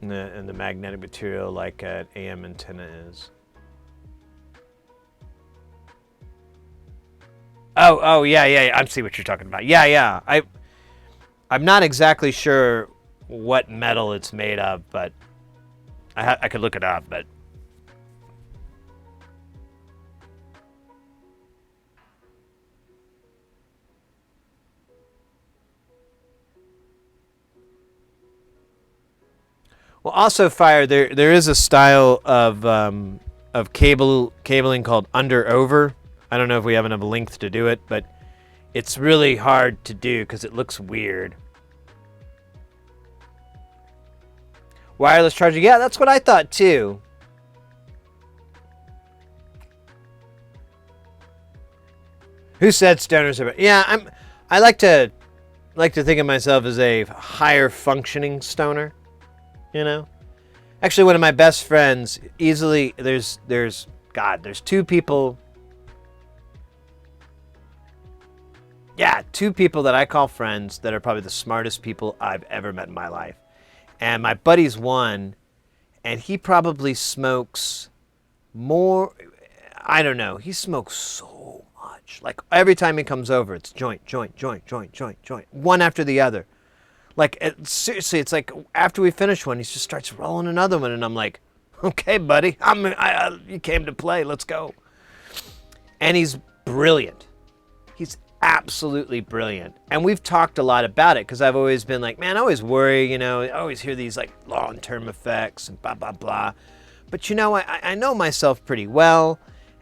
And the magnetic material like an AM antenna is. Oh, yeah. I see what you're talking about. Yeah. I'm not exactly sure what metal it's made of, but I could look it up, but. Well, also, Fire, there is a style of cabling called under-over. I don't know if we have enough length to do it, but it's really hard to do because it looks weird. Wireless charging, yeah, that's what I thought too. Who said stoners are? Yeah, I like to think of myself as a higher functioning stoner. You know, actually, one of my best friends, easily, there's two people. Yeah, two people that I call friends that are probably the smartest people I've ever met in my life. And my buddy's one, and he probably smokes more, I don't know, he smokes so much. Like every time he comes over, it's joint, one after the other. Like, seriously, it's like after we finish one, he just starts rolling another one, and I'm like, okay, buddy, you came to play, let's go. And he's brilliant. He's absolutely brilliant. And we've talked a lot about it, because I've always been like, man, I always worry, I always hear these like long-term effects and blah, blah, blah. But I know myself pretty well,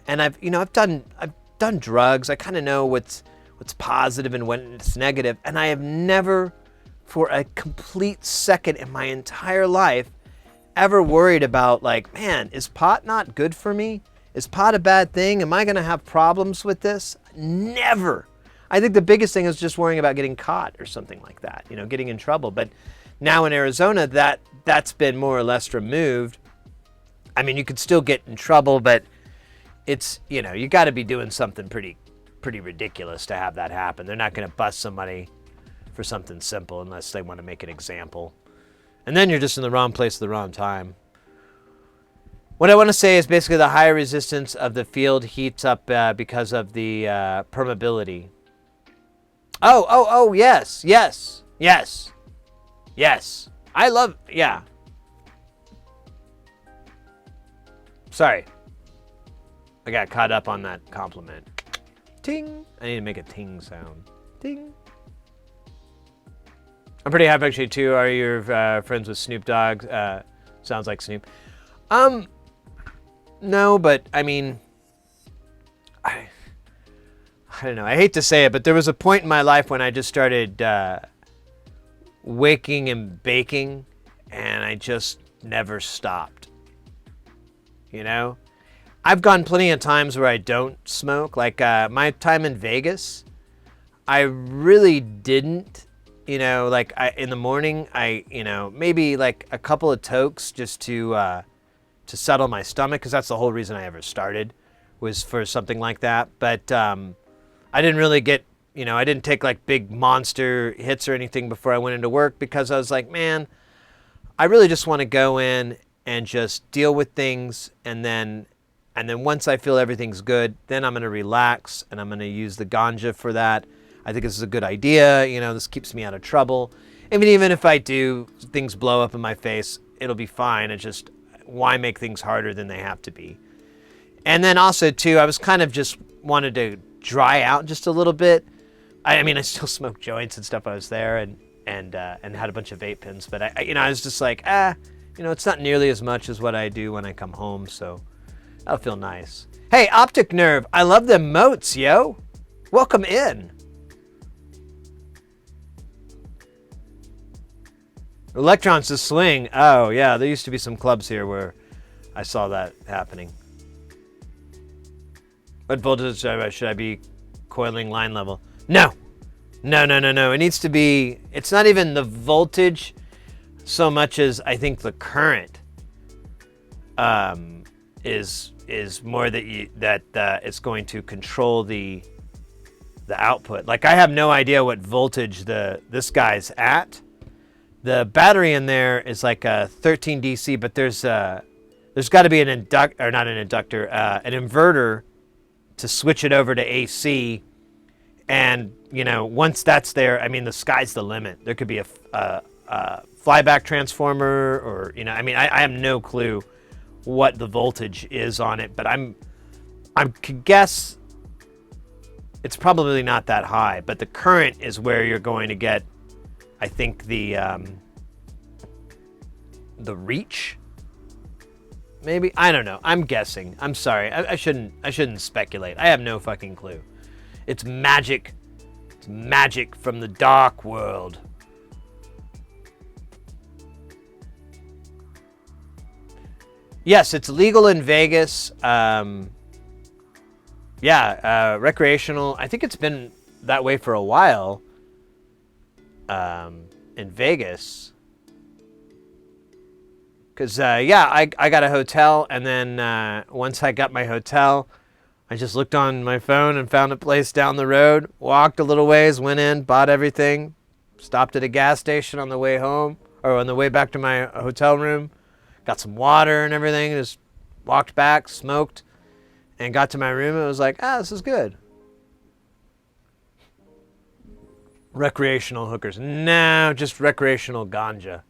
and I've done drugs. I kind of know what's positive and when it's negative, and I have never, for a complete second in my entire life, ever worried about like, man, is pot not good for me? Is pot a bad thing? Am I going to have problems with this? Never. I think the biggest thing is just worrying about getting caught or something like that, getting in trouble. But now in Arizona, that's been more or less removed. I mean, you could still get in trouble, but it's, you got to be doing something pretty ridiculous to have that happen. They're not going to bust somebody for something simple unless they want to make an example. And then you're just in the wrong place at the wrong time. What I want to say is basically the higher resistance of the field heats up because of the permeability. Oh, yes. I love, yeah. Sorry. I got caught up on that compliment. Ting. I need to make a ting sound. Ting. I'm pretty happy actually too. Are you friends with Snoop Dogg? Sounds like Snoop. No, but I mean, I don't know. I hate to say it, but there was a point in my life when I just started waking and baking, and I just never stopped. I've gone plenty of times where I don't smoke. Like my time in Vegas, I really didn't. In the morning, maybe like a couple of tokes just to settle my stomach, because that's the whole reason I ever started, was for something like that. But I didn't really get, I didn't take like big monster hits or anything before I went into work, because I was like, man, I really just want to go in and just deal with things, and then once I feel everything's good, then I'm going to relax, and I'm going to use the ganja for that. I think this is a good idea. This keeps me out of trouble. Even if I do, things blow up in my face, it'll be fine. It's just, why make things harder than they have to be? And then also too, I was kind of just wanted to dry out just a little bit. I still smoked joints and stuff. I was there and had a bunch of vape pens, but I was just like, it's not nearly as much as what I do when I come home. So That'll feel nice. Hey, Optic Nerve, I love them moats, yo. Welcome in. Electrons to Sling. Oh, yeah, there used to be some clubs here where I saw that happening. What voltage should I be coiling line level? No. No. It needs to be, it's not even the voltage so much as I think the current is more that it's going to control the output. Like, I have no idea what voltage this guy's at. The battery in there is like a 13 DC, but there's got to be an inverter to switch it over to AC. And, you know, once that's there, I mean, the sky's the limit. There could be a flyback transformer, or, you know, I mean, I have no clue what the voltage is on it, but I could guess it's probably not that high. But the current is where you're going to get, I think, the reach. Maybe, I don't know. I'm guessing. I'm sorry. I shouldn't speculate. I have no fucking clue. It's magic. It's magic from the dark world. Yes, it's legal in Vegas. Recreational. I think it's been that way for a while. In Vegas. Because, I got a hotel, and then once I got my hotel, I just looked on my phone and found a place down the road, walked a little ways, went in, bought everything, stopped at a gas station on the way home, or on the way back to my hotel room, got some water and everything, just walked back, smoked, and got to my room, and it was like, this is good. Recreational hookers. No, just recreational ganja.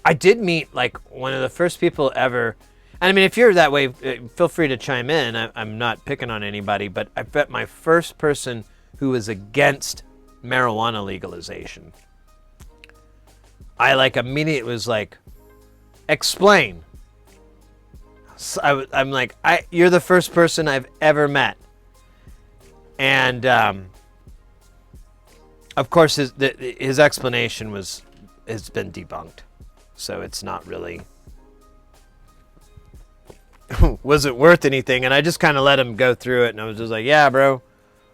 I did meet, like, one of the first people ever, and I mean, if you're that way, feel free to chime in. I'm not picking on anybody, but I met my first person who was against marijuana legalization. I, like, immediately was like, explain. So I'm like, you're the first person I've ever met. And, of course, his explanation has been debunked. So it's not really, wasn't worth anything. And I just kind of let him go through it. And I was just like, yeah, bro,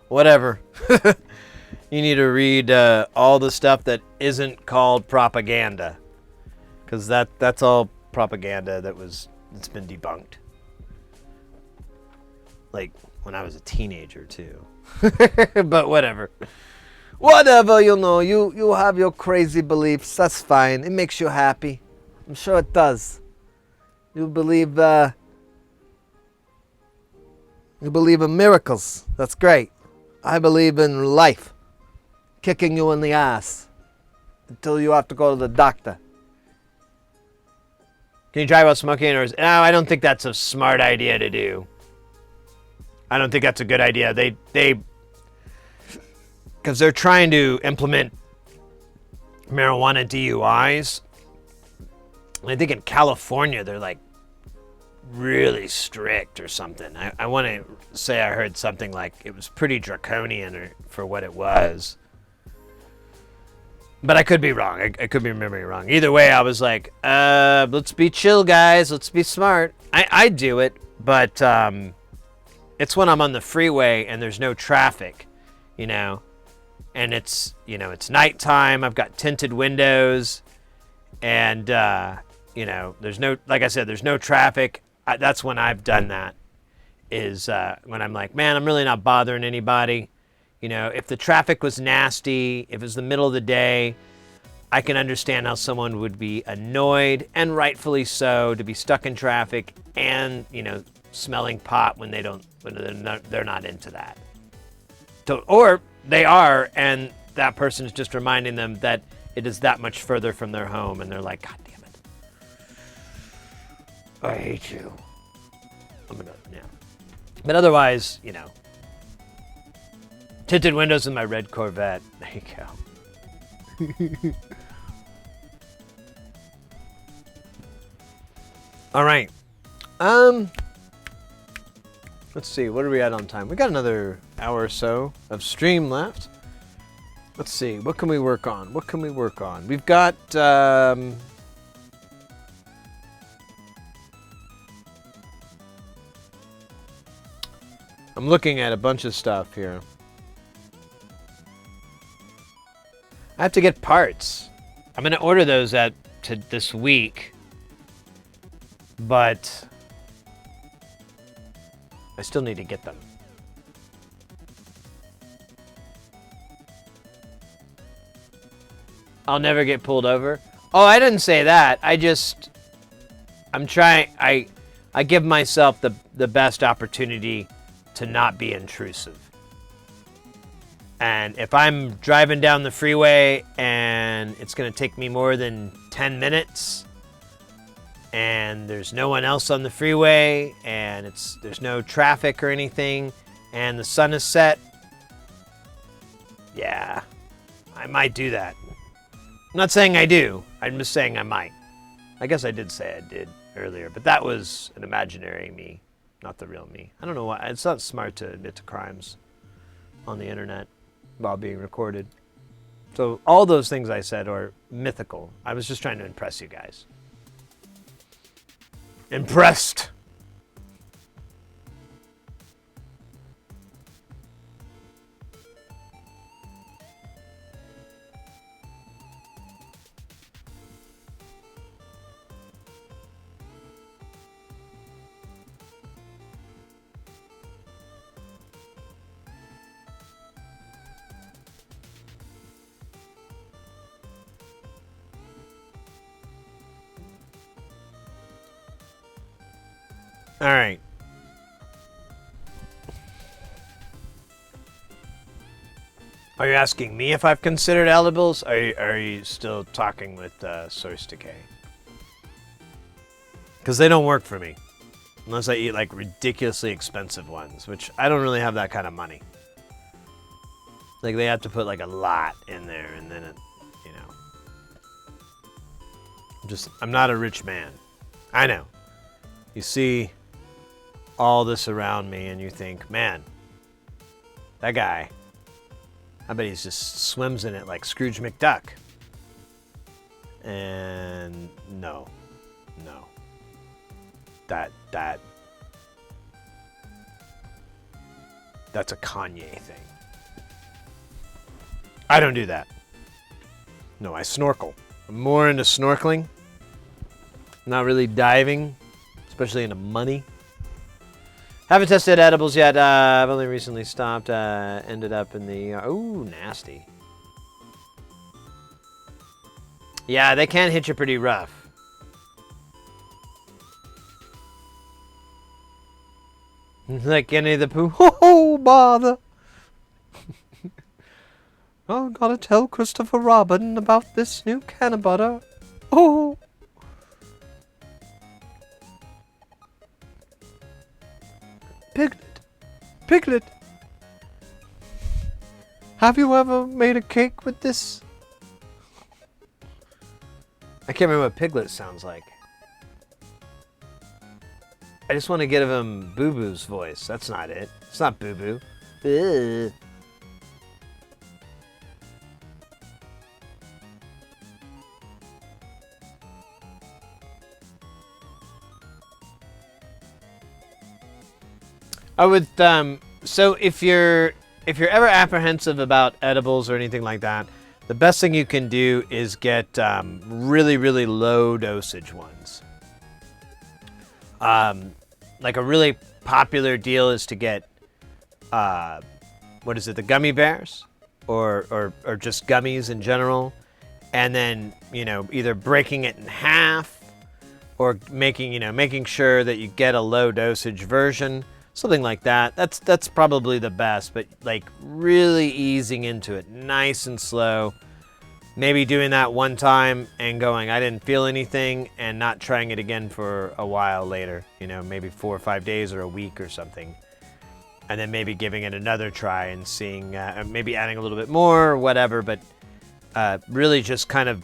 whatever. You need to read all the stuff that isn't called propaganda. Because that's all propaganda it's been debunked. Like, when I was a teenager, too. But whatever. Whatever, you have your crazy beliefs. That's fine. It makes you happy. I'm sure it does. You believe in miracles. That's great. I believe in life. Kicking you in the ass until you have to go to the doctor. Can you try about smoking? No, I don't think that's a smart idea to do. I don't think that's a good idea. Because they're trying to implement marijuana DUIs. And I think in California, they're like really strict or something. I want to say I heard something like it was pretty draconian for what it was. But I could be wrong. I could be remembering wrong. Either way, I was like, let's be chill, guys. Let's be smart. I do it, but it's when I'm on the freeway and there's no traffic, you know. And it's nighttime. I've got tinted windows, and there's no, like I said, there's no traffic. That's when I've done that. Is when I'm like, man, I'm really not bothering anybody. You know, if the traffic was nasty, if it was the middle of the day, I can understand how someone would be annoyed, and rightfully so, to be stuck in traffic and smelling pot when they're not into that. Or they are, and that person is just reminding them that it is that much further from their home, and they're like, God damn it. I hate you. But otherwise, Tinted windows in my red Corvette. There you go. All right. Let's see. What are we at on time? We got another hour or so of stream left. Let's see. What can we work on? What can we work on? We've got. I'm looking at a bunch of stuff here. I have to get parts. I'm gonna order those to this week, but I still need to get them. I'll never get pulled over. Oh, I didn't say that. I'm trying. I give myself the best opportunity to not be intrusive. And if I'm driving down the freeway and it's going to take me more than 10 minutes and there's no one else on the freeway and there's no traffic or anything and the sun is set, yeah, I might do that. I'm not saying I do. I'm just saying I might. I guess I did say I did earlier, but that was an imaginary me, not the real me. I don't know why. It's not smart to admit to crimes on the internet while being recorded. So all those things I said are mythical. I was just trying to impress you guys. Impressed. All right. Are you asking me if I've considered edibles? Are you still talking with Source Decay? Because they don't work for me. Unless I eat like ridiculously expensive ones, which I don't really have that kind of money. Like they have to put like a lot in there and then it, you know. I'm not a rich man. I know. You see all this around me and you think, man, that guy, I bet he just swims in it like Scrooge McDuck. And no. That's a Kanye thing. I don't do that. No, I snorkel. I'm more into snorkeling. Not really diving, especially into money. Haven't tested edibles yet. I've only recently stopped. Ended up in the... oh, nasty. Yeah, they can hit you pretty rough. Like any of the poo. Oh, bother. Oh, gotta tell Christopher Robin about this new can of butter. Oh. Piglet, have you ever made a cake with this? I can't remember what Piglet sounds like. I just want to give him Boo Boo's voice. That's not it. It's not Boo Boo. Ugh. I would, so if you're ever apprehensive about edibles or anything like that, the best thing you can do is get really, really low dosage ones. Like a really popular deal is to get, what is it, the gummy bears? Or just gummies in general. And then, you know, either breaking it in half or making sure that you get a low dosage version. Something like that. That's probably the best, but like really easing into it, nice and slow. Maybe doing that one time and going, I didn't feel anything, and not trying it again for a while later. You know, maybe 4 or 5 days or a week or something. and then maybe giving it another try and seeing, maybe adding a little bit more or whatever, but really just kind of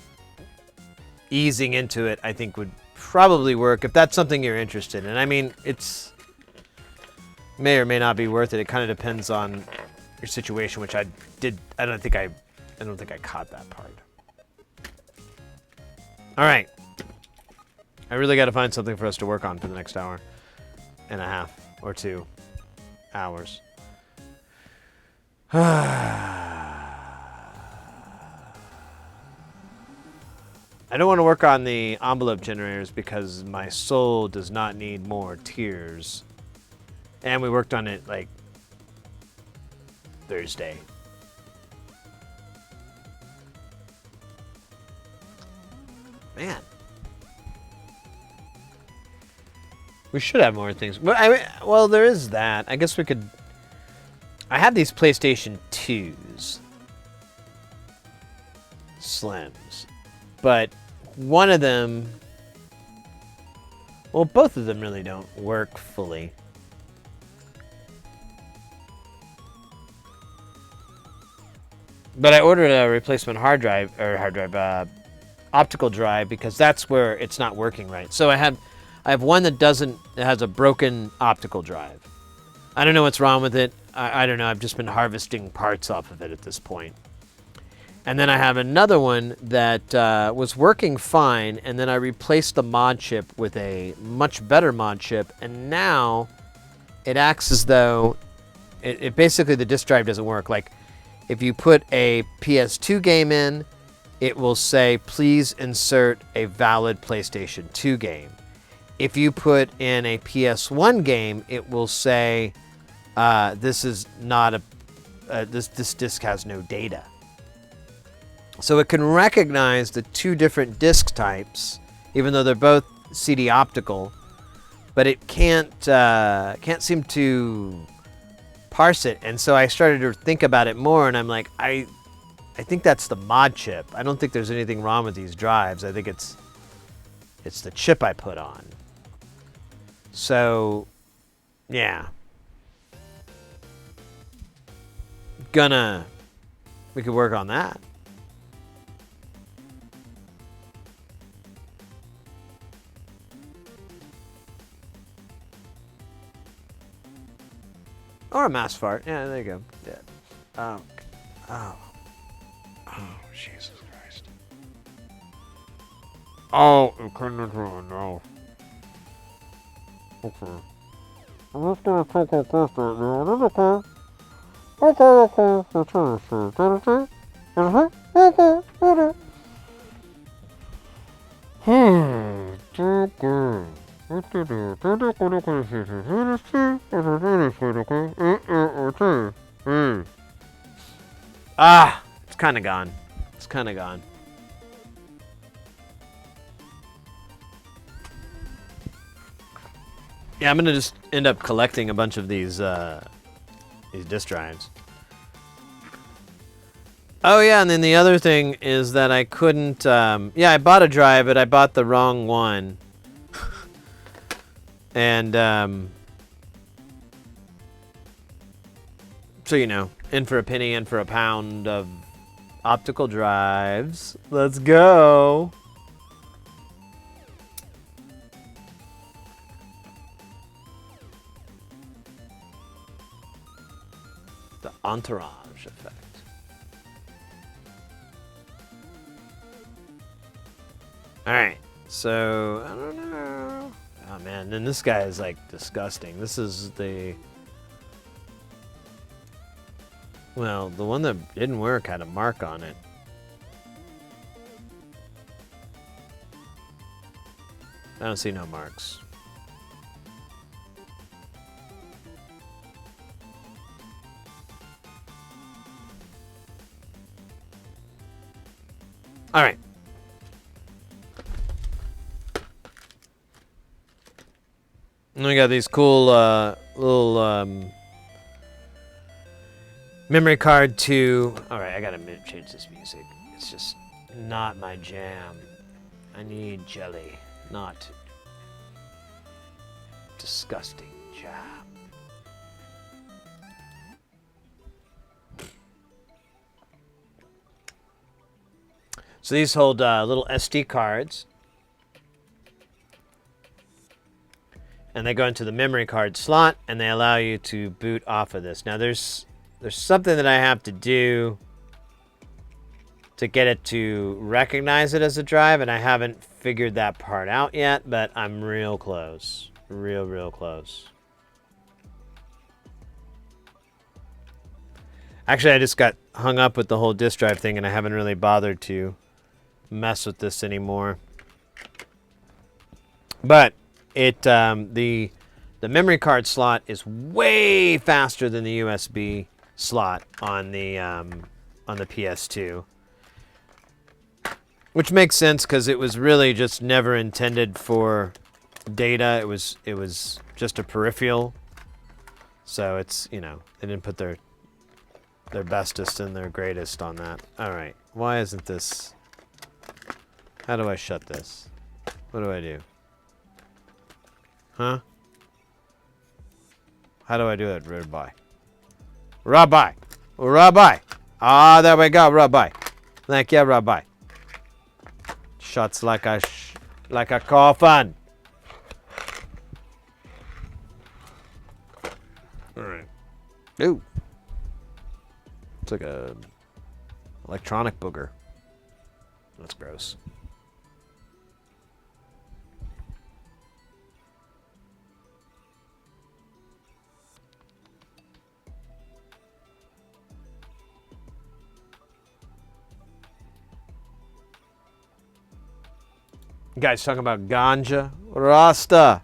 easing into it, I think would probably work if that's something you're interested in. I mean, it's may or may not be worth it. It kind of depends on your situation, which I don't think I caught that part. All right. I really got to find something for us to work on for the next hour and a half or 2 hours. I don't want to work on the envelope generators because my soul does not need more tears. And we worked on it like Thursday. Man. We should have more things. But well, there is that. I guess we could... I have these PlayStation 2s. Slims. But one of them... Well, both of them really don't work fully. But I ordered a replacement optical drive, because that's where it's not working right. So I have one that has a broken optical drive. I don't know what's wrong with it. I don't know. I've just been harvesting parts off of it at this point. And then I have another one that was working fine, and then I replaced the mod chip with a much better mod chip, and now it acts as though it basically, the disk drive doesn't work. Like, if you put a PS2 game in, it will say, please insert a valid PlayStation 2 game. If you put in a PS1 game, it will say, this is not this disc has no data. So it can recognize the two different disc types, even though they're both CD optical, but it can't seem to parse it. And so I started to think about it more, and I'm like, I think that's the mod chip. I don't think there's anything wrong with these drives. I think it's the chip I put on. So, yeah. We could work on that. Or a mass fart. Yeah, there you go. Yeah. Oh, Jesus Christ. Oh, you couldn't no. Okay. I'm just gonna take a test right now. It's kind of gone. It's kind of gone. Yeah, I'm gonna just end up collecting a bunch of these disk drives. Oh yeah, and then the other thing is that I couldn't. Yeah, I bought a drive, but I bought the wrong one. And so you know, in for a penny, in for a pound of optical drives. Let's go. The entourage effect. All right, so I don't know. Oh man, then this guy is like disgusting. This is the... Well, the one that didn't work had a mark on it. I don't see no marks. All right. And we got these cool little memory card to... All right, I gotta change this music. It's just not my jam. I need jelly, not disgusting jam. So these hold little SD cards. And they go into the memory card slot, and they allow you to boot off of this. Now there's something that I have to do to get it to recognize it as a drive, and I haven't figured that part out yet, but I'm real close. Real close. Actually, I just got hung up with the whole disk drive thing, and I haven't really bothered to mess with this anymore. But the memory card slot is way faster than the USB slot on the PS2, which makes sense because it was really just never intended for data. It was just a peripheral, so it's, you know, they didn't put their bestest and their greatest on that. All right, why isn't this? How do I shut this? What do I do? Huh? How do I do it, Rabbi? Rabbi! Rabbi! Ah, there we go, Rabbi. Thank you, Rabbi. Shuts like a coffin. All right. Ooh. It's like a electronic booger. That's gross. You guys talking about ganja? Rasta.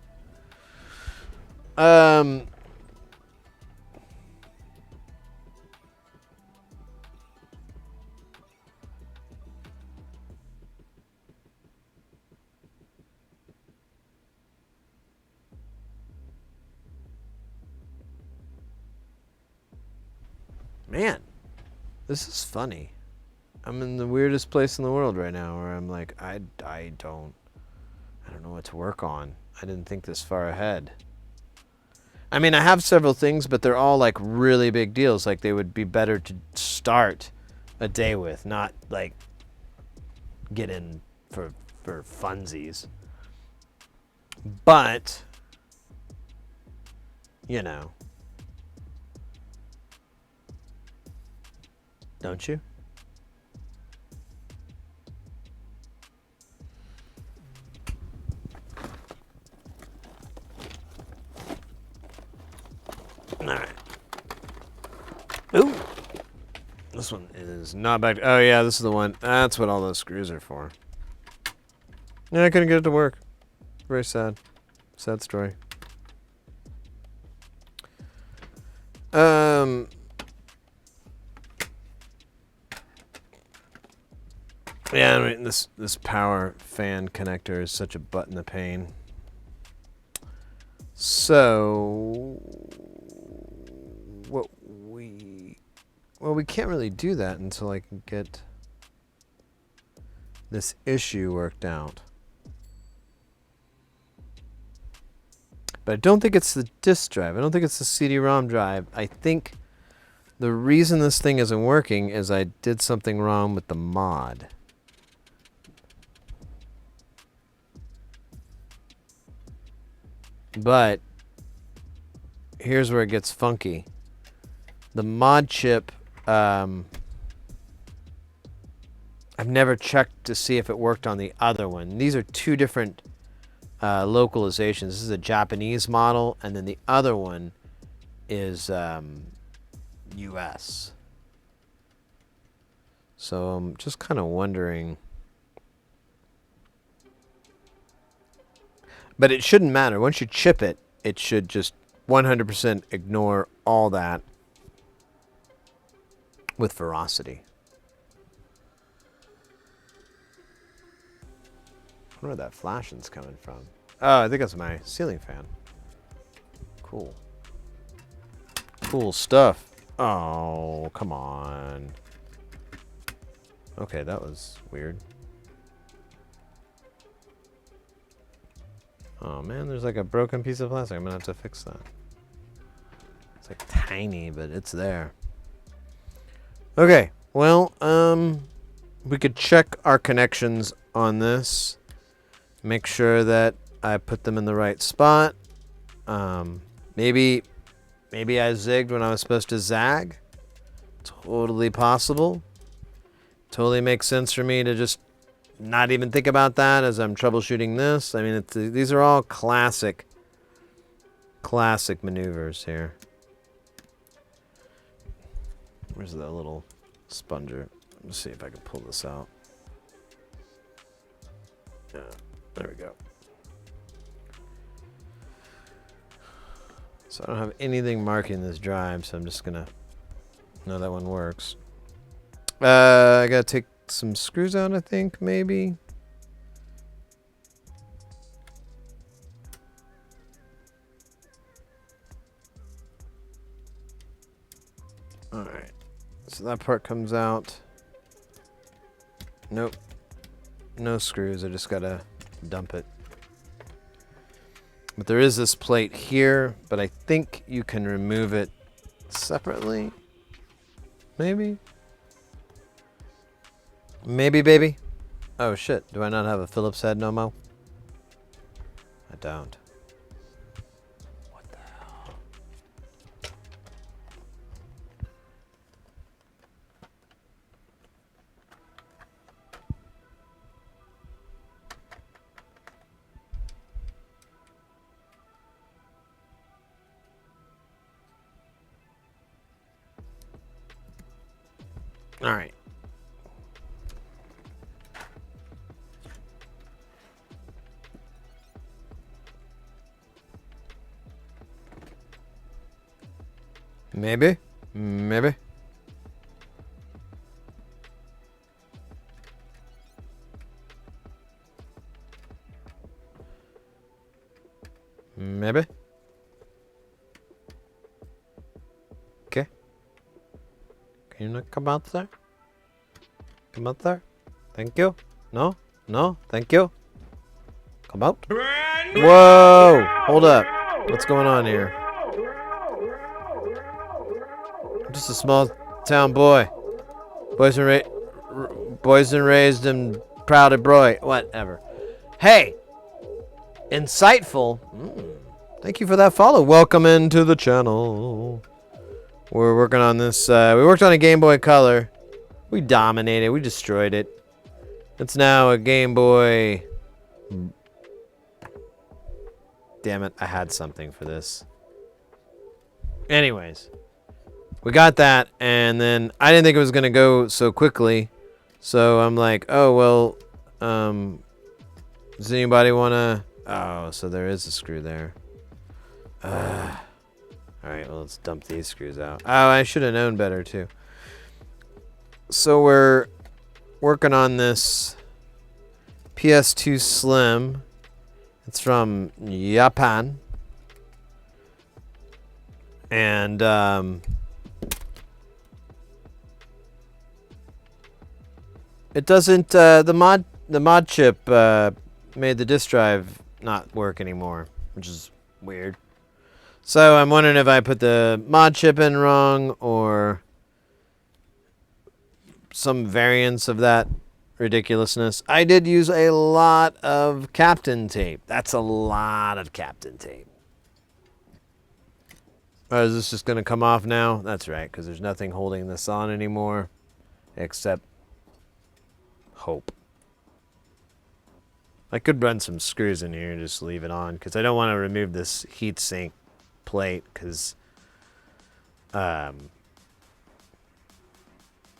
Man, this is funny. I'm in the weirdest place in the world right now where I'm like, I don't know what to work on. I didn't think this far ahead. I mean, I have several things, but they're all like really big deals. Like they would be better to start a day with, not like get in for funsies. But, you know, don't you? Alright. Ooh! This one is not back. Oh, yeah, this is the one. That's what all those screws are for. Yeah, I couldn't get it to work. Very sad. Sad story. Yeah, I mean, this power fan connector is such a butt in the pain. So, we can't really do that until I can get this issue worked out. But I don't think it's the disk drive. I don't think it's the CD-ROM drive. I think the reason this thing isn't working is I did something wrong with the mod. But here's where it gets funky. The mod chip, I've never checked to see if it worked on the other one. These are two different localizations. This is a Japanese model, and then the other one is US. So I'm just kind of wondering. But it shouldn't matter. Once you chip it, it should just 100% ignore all that with ferocity. I wonder where that flashing's coming from. Oh, I think that's my ceiling fan. Cool. Cool stuff. Oh, come on. Okay, that was weird. Oh man, there's like a broken piece of plastic. I'm gonna have to fix that. It's like tiny, but it's there. Okay, well, we could check our connections on this. Make sure that I put them in the right spot. Maybe I zigged when I was supposed to zag. Totally possible. Totally makes sense for me to just not even think about that as I'm troubleshooting this. I mean, these are all classic maneuvers here. Where's the little sponger? Let's see if I can pull this out. Yeah, there we go. So I don't have anything marking this drive, so I'm just gonna know that one works. I gotta take some screws out, I think, maybe. Alright. So that part comes out. Nope. No screws, I just gotta dump it. But there is this plate here, but I think you can remove it separately. Maybe? Maybe, baby? Oh shit, do I not have a Phillips head no mo? I don't. What the hell? All right. Maybe. Maybe. Maybe. Okay. Can you not come out there? Come out there. Thank you. No? No? Thank you. Come out. Whoa! Hold up. What's going on here? I'm just a small town boy. Boys and raised and proud of boy. Whatever. Hey! Insightful. Thank you for that follow. Welcome into the channel. We're working on this. We worked on a Game Boy Color. We dominated. We destroyed it. It's now a Game Boy. Damn it. I had something for this. Anyways. We got that. And then I didn't think it was going to go so quickly. So I'm like, oh, well. Does anybody want to... Oh, so there is a screw there. Alright, well, let's dump these screws out. Oh, I should have known better, too. So we're working on this PS2 Slim. It's from Japan. And, it doesn't, the mod chip, made the disk drive not work anymore, which is weird. So I'm wondering if I put the mod chip in wrong or some variance of that ridiculousness. I did use a lot of Captain tape. That's a lot of Captain tape. Oh, is this just going to come off now? That's right, because there's nothing holding this on anymore except hope. I could run some screws in here and just leave it on because I don't want to remove this heatsink plate because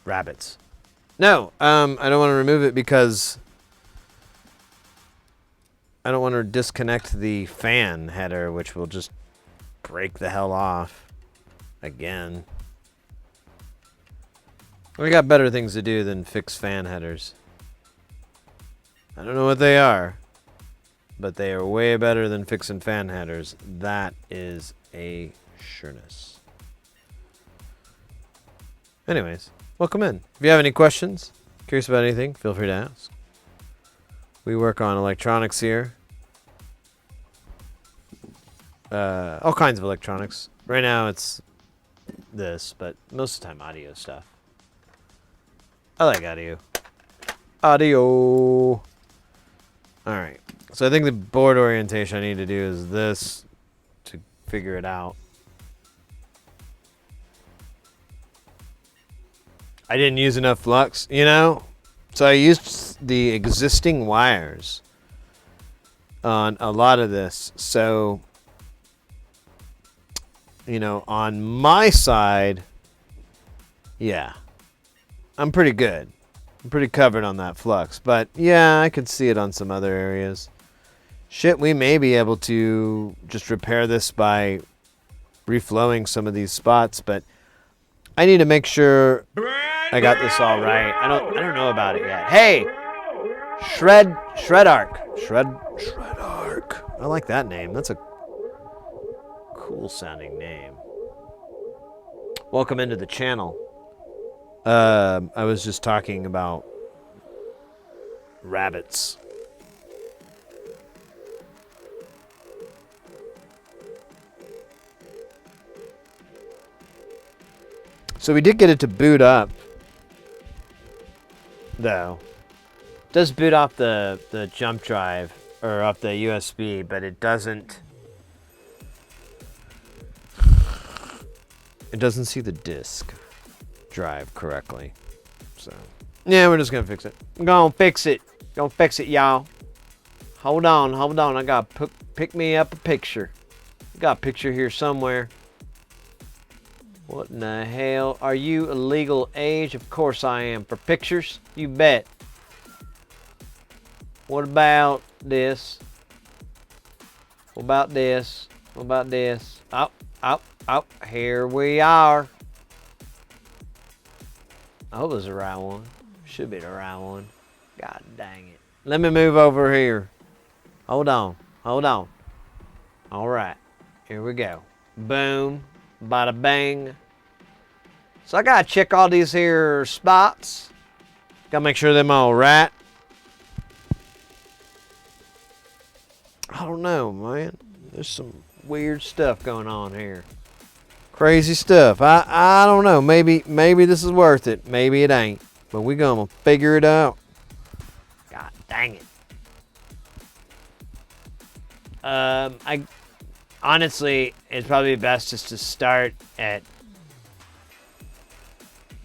rabbits. No, I don't want to remove it because I don't want to disconnect the fan header, which will just break the hell off again. We got better things to do than fix fan headers. I don't know what they are, but they are way better than fixing fan headers. That is a sureness. Anyways, welcome in. If you have any questions, curious about anything, feel free to ask. We work on electronics here. All kinds of electronics. Right now it's this, but most of the time audio stuff. I like audio. Audio. All right. So I think the board orientation I need to do is this to figure it out. I didn't use enough flux, you know? So I used the existing wires on a lot of this. So, you know, on my side, yeah, I'm pretty good. I'm pretty covered on that flux. But, yeah, I could see it on some other areas. Shit, we may be able to just repair this by reflowing some of these spots, but I need to make sure I got this all right. I don't know about it yet. Hey, Shred Arc. Shred Arc. I like that name. That's a cool sounding name. Welcome into the channel. I was just talking about rabbits. So we did get it to boot up, though. It does boot off the jump drive, or off the USB, but it doesn't... It doesn't see the disk drive correctly. So, yeah, we're just gonna fix it. Gonna fix it. Gonna fix it, y'all. Hold on. I gotta pick me up a picture. Got a picture here somewhere. What in the hell? Are you a legal age? Of course I am. For pictures? You bet. What about this? What about this? What about this? Up. Here we are. I hope it's the right one. Should be the right one. God dang it. Let me move over here. Hold on. All right. Here we go. Boom. Bada bang. So I gotta check all these here spots. Gotta make sure them all right. I don't know, man. There's some weird stuff going on here. Crazy stuff. I don't know. Maybe this is worth it. Maybe it ain't. But we gonna figure it out. God dang it. I honestly, it's probably best just to start at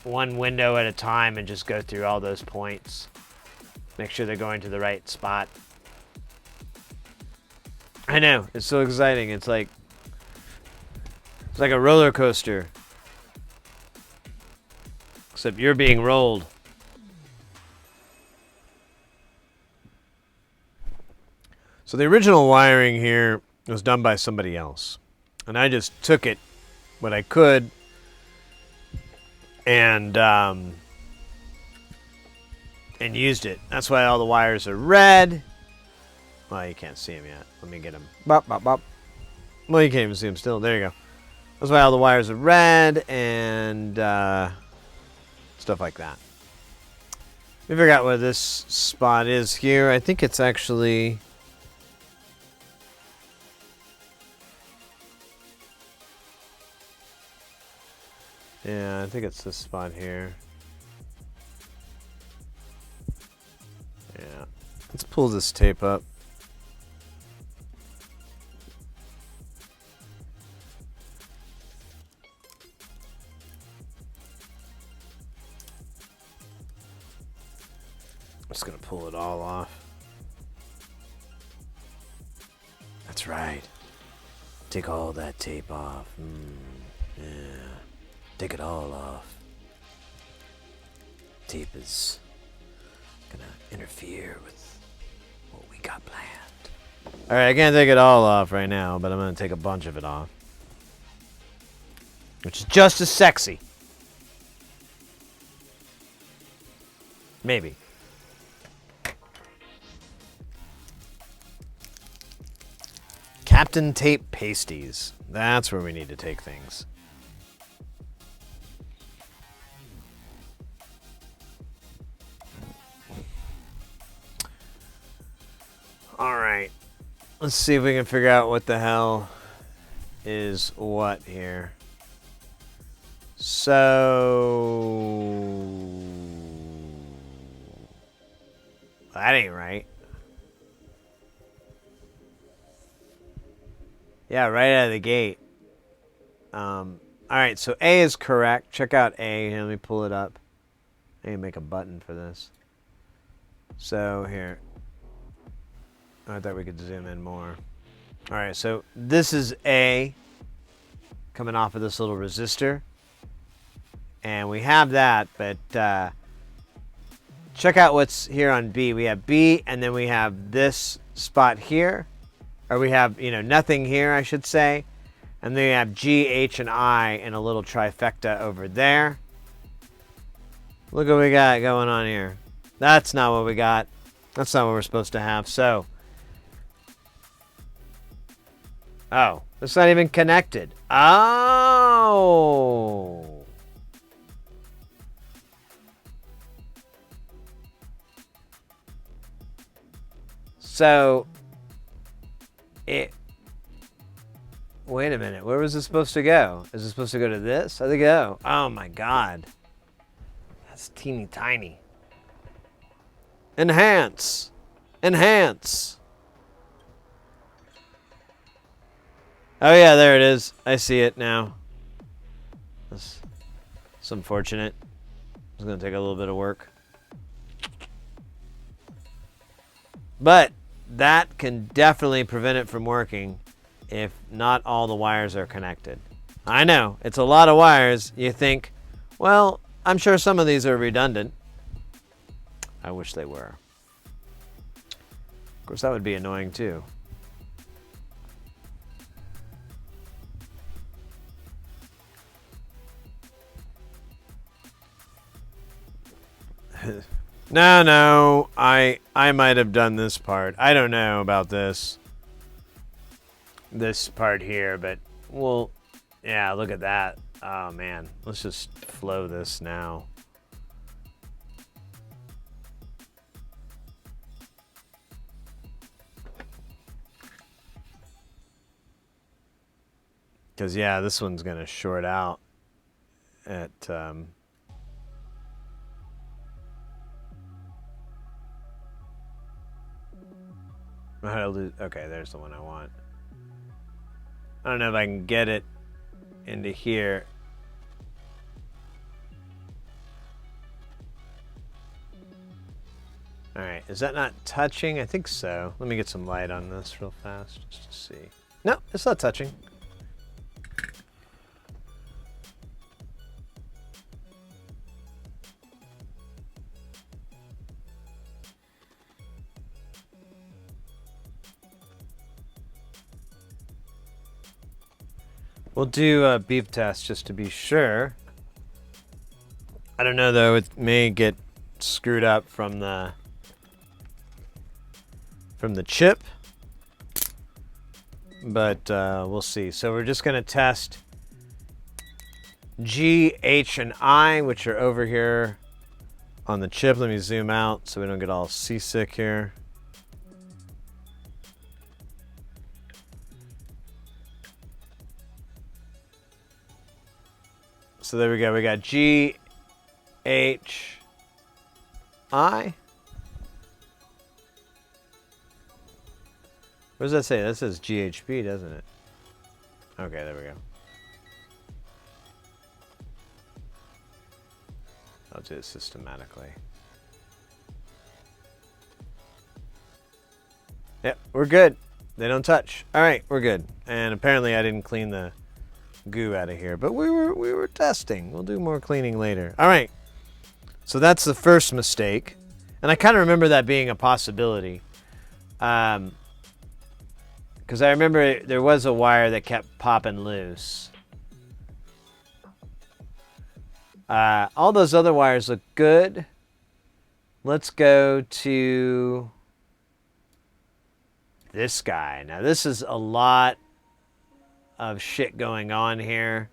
one window at a time and just go through all those points. Make sure they're going to the right spot. I know, it's so exciting. It's like a roller coaster. Except you're being rolled. So the original wiring here was done by somebody else. And I just took it, what I could, and used it. That's why all the wires are red. Well, you can't see them yet. Let me get them. Bop, bop, bop. Well, you can't even see them still. There you go. That's why all the wires are red and stuff like that. We forgot where this spot is here. I think it's actually... Yeah, I think it's this spot here. Yeah. Let's pull this tape up. I'm just gonna pull it all off. That's right. Take all that tape off. Yeah. Take it all off. Tape is gonna interfere with what we got planned. Alright, I can't take it all off right now, but I'm gonna take a bunch of it off. Which is just as sexy. Maybe. Captain Tape Pasties. That's where we need to take things. Alright. Let's see if we can figure out what the hell is what here. So... That ain't right. Yeah, right out of the gate. All right, so A is correct. Check out A. Here, let me pull it up. I need to make a button for this. So here. I thought we could zoom in more. All right, so this is A coming off of this little resistor. And we have that, but check out what's here on B. We have B, and then we have this spot here. Or we have, nothing here, I should say. And then we have G, H, and I in a little trifecta over there. Look what we got going on here. That's not what we got. That's not what we're supposed to have. So, oh, it's not even connected. Oh. So, wait a minute. Where was it supposed to go? Is it supposed to go to this? I think go. Oh my God. That's teeny tiny. Enhance. Enhance. Oh yeah, there it is. I see it now. That's unfortunate. It's going to take a little bit of work. But that can definitely prevent it from working if not all the wires are connected. I know, it's a lot of wires. You think, well, I'm sure some of these are redundant. I wish they were. Of course, that would be annoying too. No, I might have done this part. I don't know about this part here, but well, yeah, look at that. Oh man, let's just flow this now. Because yeah, this one's gonna short out at okay, there's the one I want. I don't know if I can get it into here. Alright, is that not touching? I think so. Let me get some light on this real fast just to see. No, it's not touching. We'll do a beep test just to be sure. I don't know though, it may get screwed up from the chip, but we'll see. So we're just going to test G, H, and I, which are over here on the chip. Let me zoom out so we don't get all seasick here. So there we go. We got G, H, I. What does that say? That says GHB, doesn't it? Okay, there we go. I'll do it systematically. Yep, we're good. They don't touch. All right, we're good. And apparently I didn't clean the goo out of here, but we were testing. We'll do more cleaning later. All right. So that's the first mistake, and I kind of remember that being a possibility, because I remember there was a wire that kept popping loose. All those other wires look good. Let's go to this guy. Now this is a lot of shit going on here.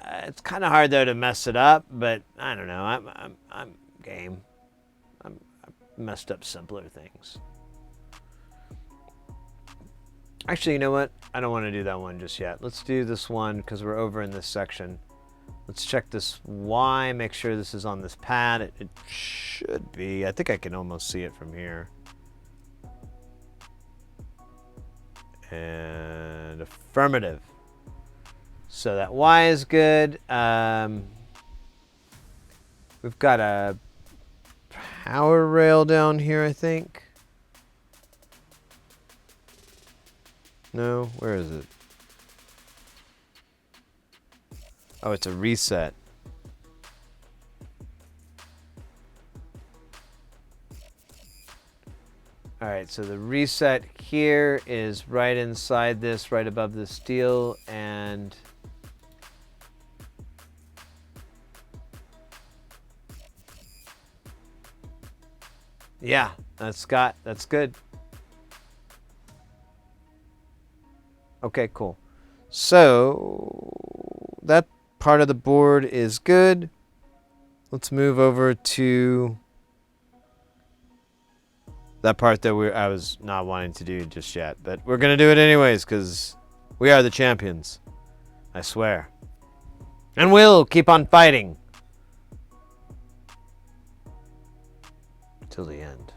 It's kind of hard though to mess it up, but I don't know. I'm game. I messed up simpler things. Actually, you know what? I don't want to do that one just yet. Let's do this one because we're over in this section. Let's check this Y, make sure this is on this pad. It should be. I think I can almost see it from here. And affirmative. So that Y is good. We've got a power rail down here, I think. No, where is it? Oh, it's a reset. All right, so the reset here is right inside this, right above the steel, and yeah, that's good. Okay, cool. So that part of the board is good. Let's move over to that part that I was not wanting to do just yet, but we're gonna do it anyways because we are the champions. I swear. And we'll keep on fighting till the end.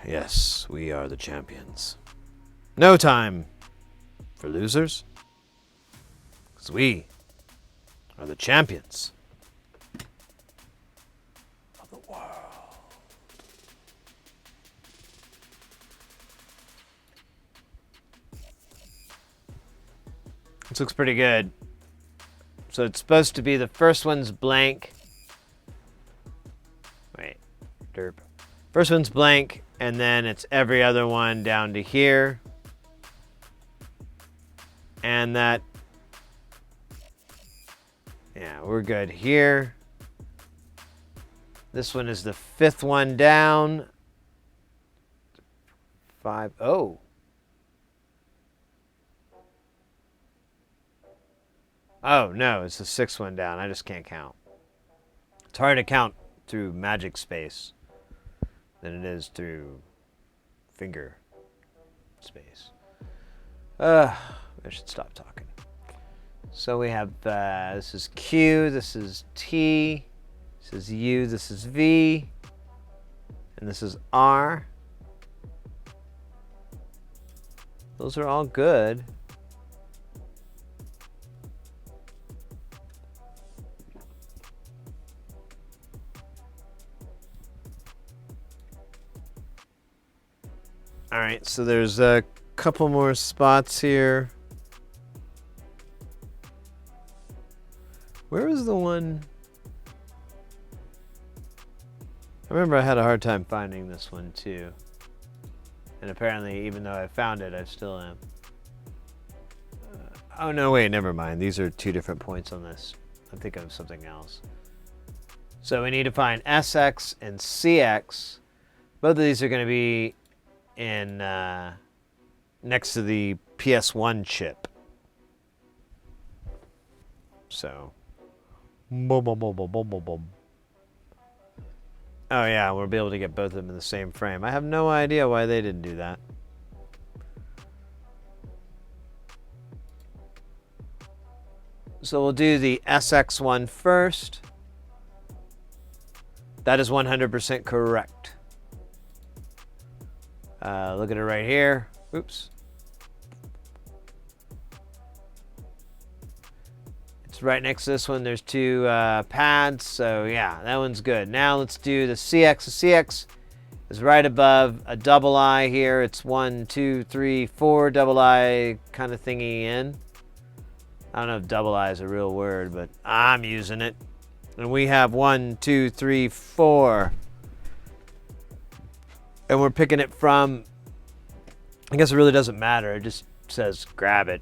Yes, we are the champions. No time for losers, because we are the champions of the world. This looks pretty good. So it's supposed to be the first one's blank. Wait, derp. First one's blank, and then it's every other one down to here. And that, yeah, we're good here. This one is the fifth one down. 5, oh. Oh, no, it's the sixth one down. I just can't count. It's hard to count through magic space than it is through finger space. I should stop talking. So we have, this is Q, this is T, this is U, this is V, and this is R. Those are all good. All right, so there's a couple more spots here. Where was the one? I remember I had a hard time finding this one too. And apparently, even though I found it, I still am. Oh no, wait, never mind. These are two different points on this. I'm thinking of something else. So we need to find SX and CX. Both of these are going to be in next to the PS1 chip. So, boom, boom, boom, boom, boom, boom, boom. Oh yeah, we'll be able to get both of them in the same frame. I have no idea why they didn't do that. So we'll do the SX one first. That is 100% correct. Look at it right here. Oops. It's right next to this one. There's two pads. So yeah, that one's good. Now let's do the CX. The CX is right above a double I here. It's 1, 2, 3, 4 double I kind of thingy in. I don't know if double I is a real word, but I'm using it. And we have 1, 2, 3, 4. And we're picking it from, I guess it really doesn't matter. It just says grab it.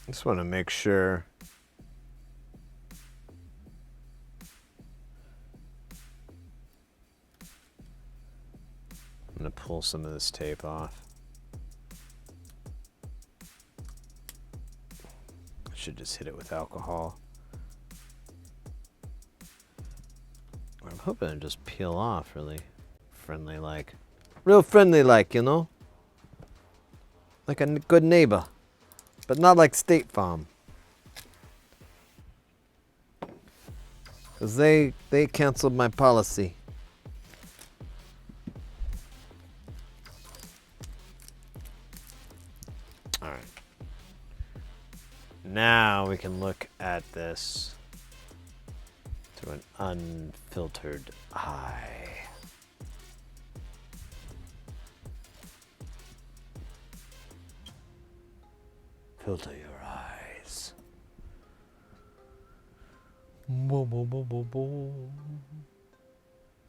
Just want to make sure. I'm going to pull some of this tape off. should just hit it with alcohol. I'm hoping to just peel off really friendly like. Real friendly like, you know? Like a good neighbor. But not like State Farm. Because they canceled my policy. Alright. Now we can look at this through an unfiltered eye. Filter your eyes.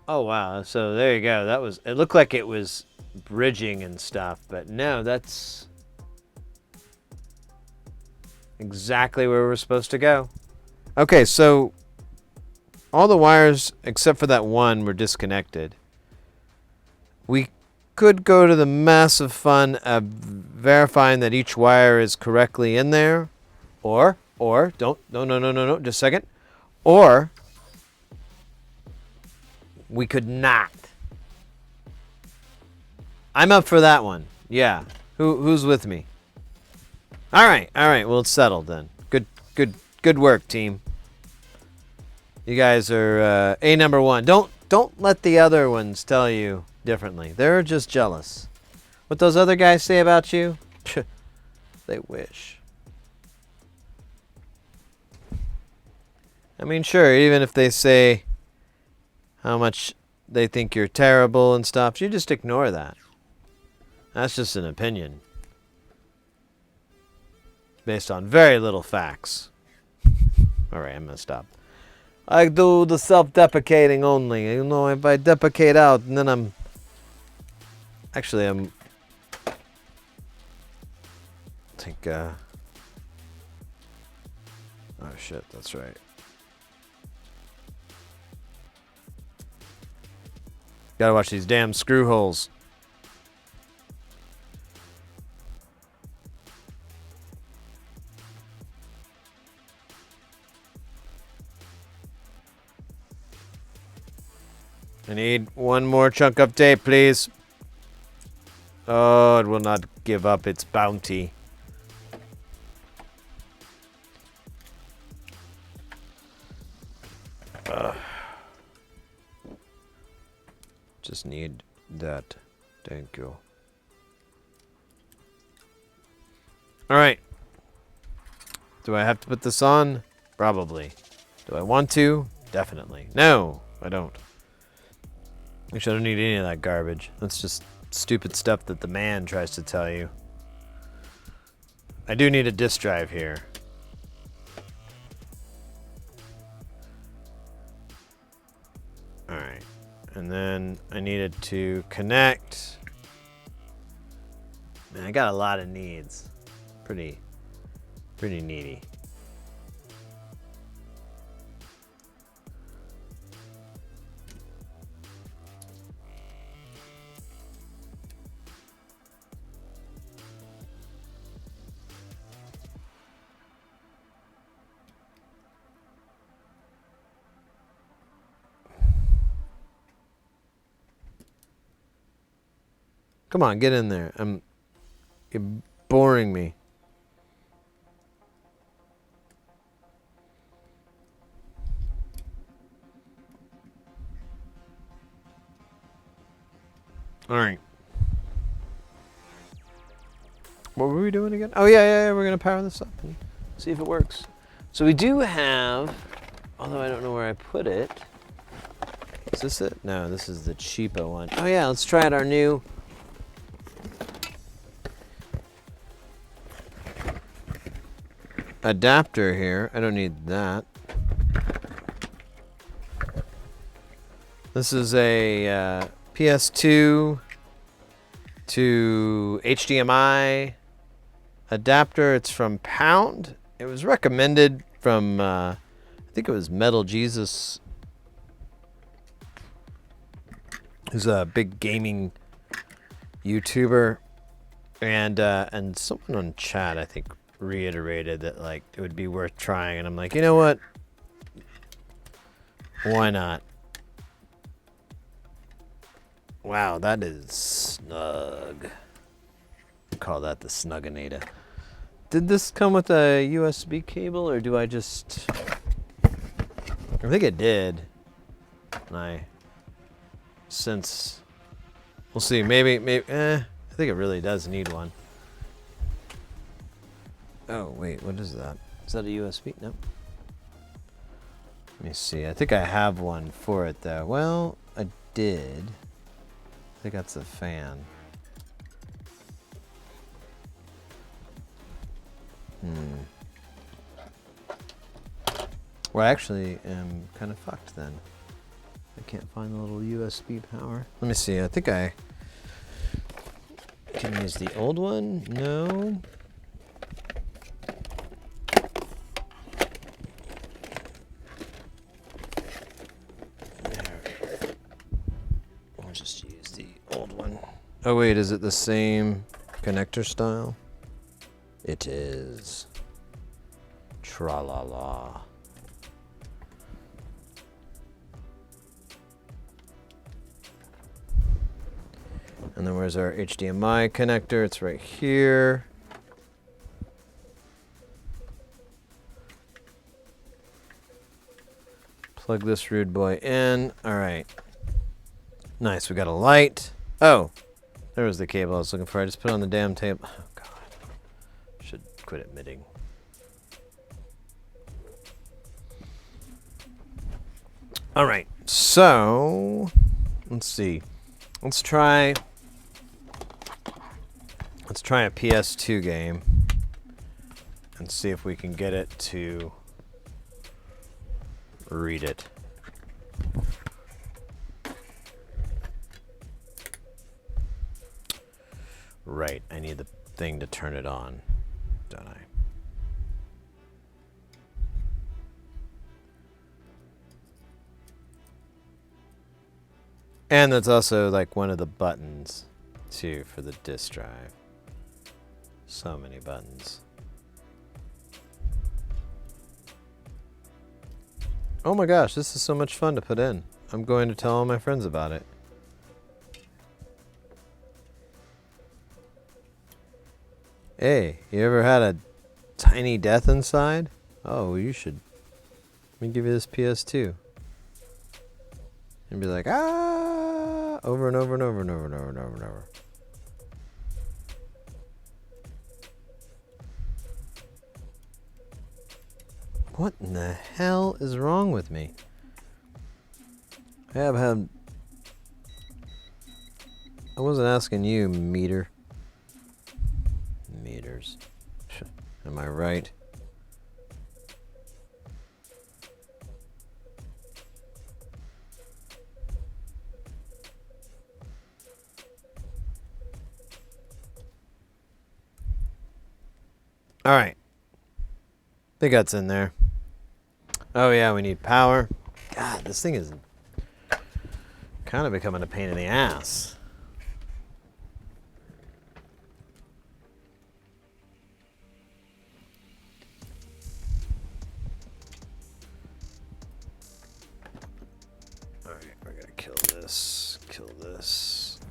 Oh wow, so there you go. That was, it looked like it was bridging and stuff, but no, that's exactly where we're supposed to go. Okay, so all the wires except for that one were disconnected. We could go to the massive fun of verifying that each wire is correctly in there, or no, just a second, or we could not. I'm up for that one. Yeah, who's with me? All right. Well, it's settled then. Good work, team. You guys are a number one. Don't let the other ones tell you differently. They're just jealous. What those other guys say about you? They wish. I mean, sure, even if they say how much they think you're terrible and stuff, you just ignore that. That's just an opinion. Based on very little facts. Alright, I'm gonna stop. I do the self-deprecating only. You know, if I deprecate out, and then I'm I think, oh shit, that's right. Gotta watch these damn screw holes. I need one more chunk of tape, please. Oh, it will not give up its bounty. Just need that. Thank you. All right. Do I have to put this on? Probably. Do I want to? Definitely. No, I don't. Actually, I don't need any of that garbage. That's just stupid stuff that the man tries to tell you. I do need a disk drive here. Alright. And then I needed to connect. Man, I got a lot of needs. Pretty needy. Come on, get in there. You're boring me. All right. What were we doing again? Oh, yeah. We're going to power this up and see if it works. So we do have, although I don't know where I put it. Is this it? No, this is the cheapo one. Oh, yeah, let's try out our new adapter here. I don't need that. This is a PS2 to HDMI adapter. It's from Pound. It was recommended from, I think it was Metal Jesus, who's a big gaming YouTuber, and someone on chat, I think, reiterated that like it would be worth trying, and I'm like, you know what? Why not? Wow, that is snug. Call that the Snugginator. Did this come with a USB cable, or do I just... I think it did. And since... We'll see, maybe, I think it really does need one. Oh, wait, what is that? Is that a USB? No. Let me see, I think I have one for it, though. Well, I did. I think that's a fan. Well, I actually am kind of fucked then. I can't find the little USB power. Let me see, I think I can use the old one. No. I'll just use the old one. Oh wait, is it the same connector style? It is. Tra-la-la. And then where's our HDMI connector? It's right here. Plug this rude boy in. All right. Nice, we got a light. Oh, there was the cable I was looking for. I just put it on the damn table. Oh, God. Should quit admitting. All right, so let's see. Let's try a PS2 game and see if we can get it to read it. Right, I need the thing to turn it on, don't I? And that's also like one of the buttons too for the disk drive. So many buttons. Oh my gosh, this is so much fun to put in. I'm going to tell all my friends about it. Hey, you ever had a tiny death inside? Oh, you should. Let me give you this PS2. And be like, ah, over and over and over and over and over and over and over. What in the hell is wrong with me? I wasn't asking you, meter. Meters. Am I right? All right. I think that's in there. Oh yeah, we need power. God, this thing is kind of becoming a pain in the ass. All right, we're gonna kill this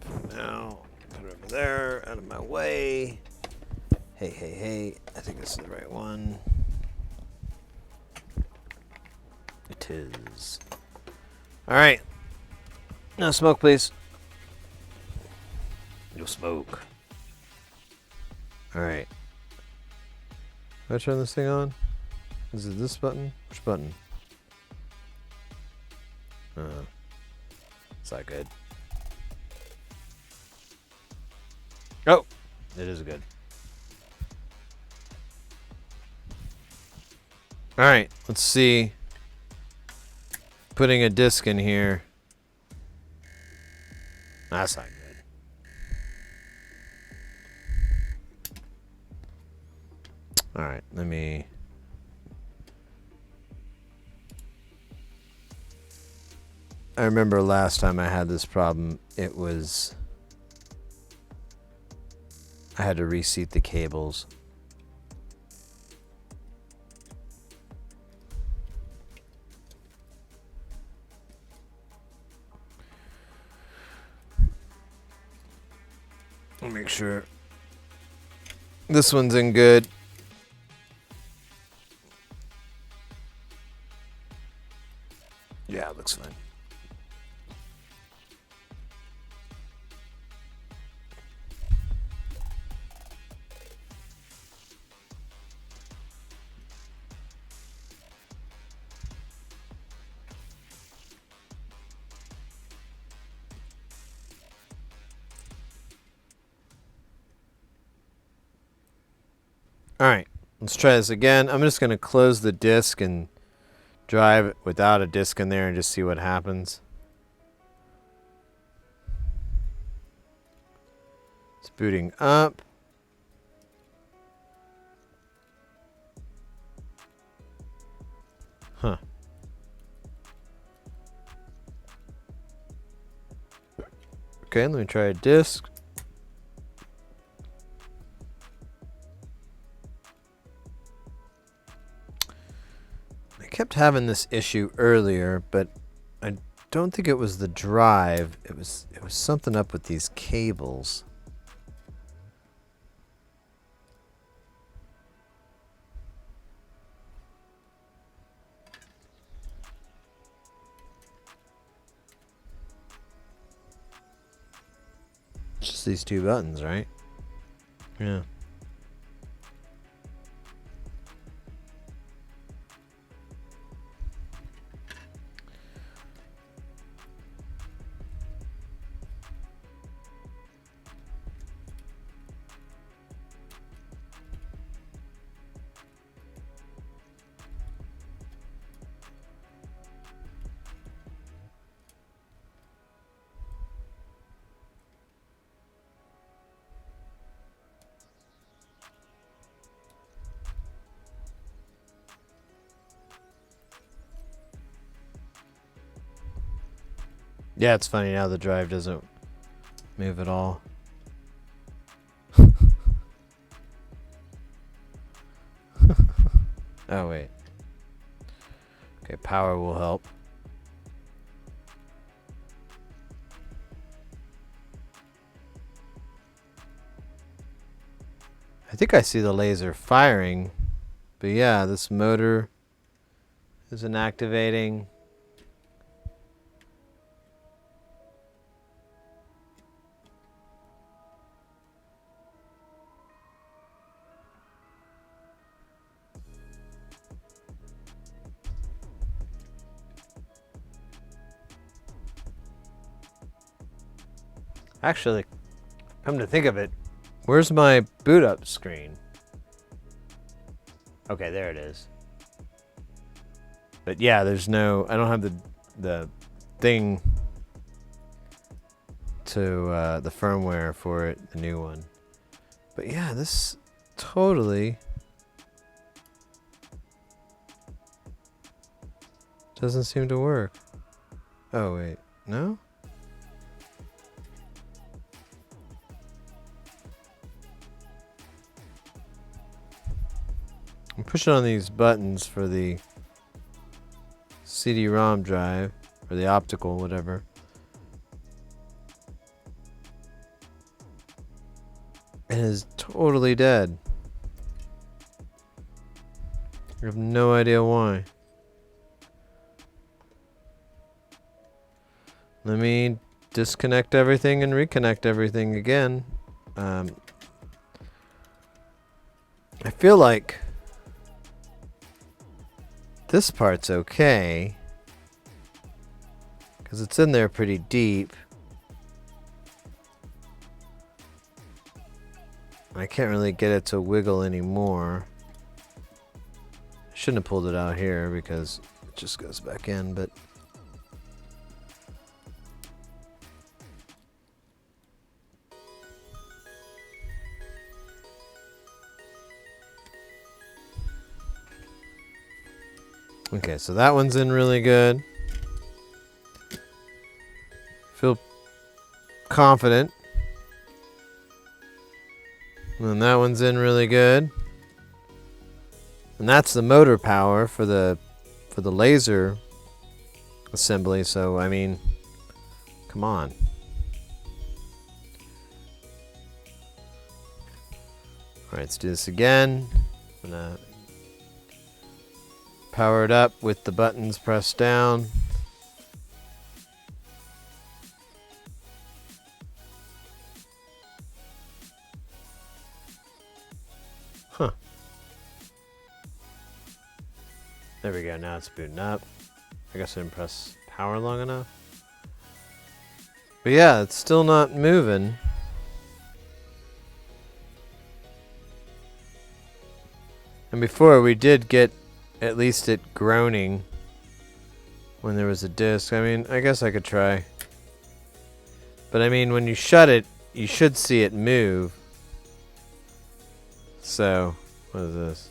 for now. Put it over there, out of my way. Hey, I think this is the right one. It is. All right. No smoke, please. No smoke. All right. Do I turn this thing on? Is it this button? Which button? It's not good. Oh, it is good. All right, let's see. Putting a disc in here. That's not good. All right, let me. I remember last time I had this problem, it was I had to reseat the cables. Make sure this one's in good. Yeah, it looks fine. All right, let's try this again. I'm just going to close the disk and drive it without a disk in there and just see what happens. It's booting up. Huh. Okay, let me try a disk. I kept having this issue earlier, but I don't think it was the drive. It was something up with these cables. Just these two buttons, right? Yeah. Yeah, it's funny now the drive doesn't move at all. Oh, wait. Okay, power will help. I think I see the laser firing, but yeah, this motor isn't activating. Actually, come to think of it, where's my boot up screen? Okay, there it is. But yeah, there's no, I don't have the thing to the firmware for it, the new one. But yeah, this totally doesn't seem to work. Oh wait, no? I'm pushing on these buttons for the CD-ROM drive, or the optical, whatever. And it is totally dead. I have no idea why. Let me disconnect everything and reconnect everything again. I feel like this part's okay, because it's in there pretty deep. I can't really get it to wiggle anymore. I shouldn't have pulled it out here because it just goes back in, but okay, so that one's in really good. Feel confident. And then that one's in really good. And that's the motor power for the laser assembly, so I mean, come on. Alright, let's do this again. I'm gonna power it up with the buttons pressed down. Huh. There we go, now it's booting up. I guess I didn't press power long enough. But yeah, it's still not moving. And before we did get at least it groaning when there was a disc. I mean, I guess I could try. But I mean, when you shut it, you should see it move. So, what is this?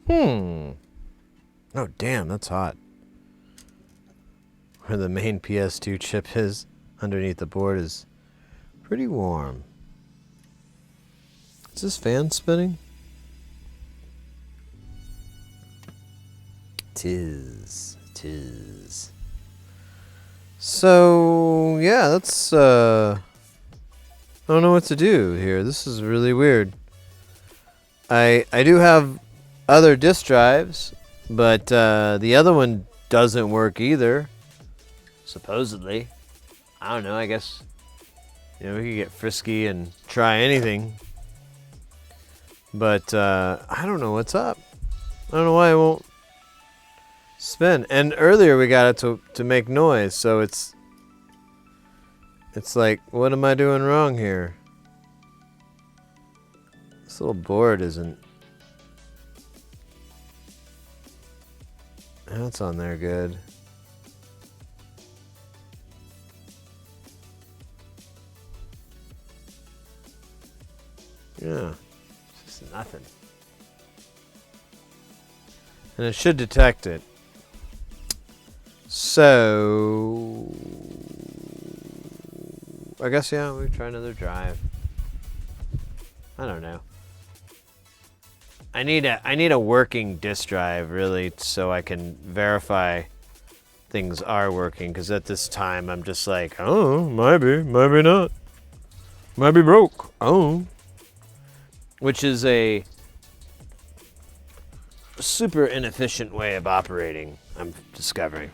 Hmm. Oh, damn, that's hot. Where the main PS2 chip is, underneath the board, is pretty warm. Is this fan spinning? Tis. So, yeah, that's, I don't know what to do here. This is really weird. I do have other disk drives, but the other one doesn't work either. Supposedly. I don't know, I guess, you know, we could get frisky and try anything. But I don't know what's up. I don't know why it won't spin. And earlier we got it to make noise, so it's like, what am I doing wrong here? This little board isn't... That's on there good. Yeah, it's just nothing. And it should detect it. So... I guess, yeah, we try another drive. I don't know. I need a working disk drive, really, so I can verify things are working, because at this time I'm just like, oh, maybe not. Might be broke. Oh. Which is a super inefficient way of operating, I'm discovering.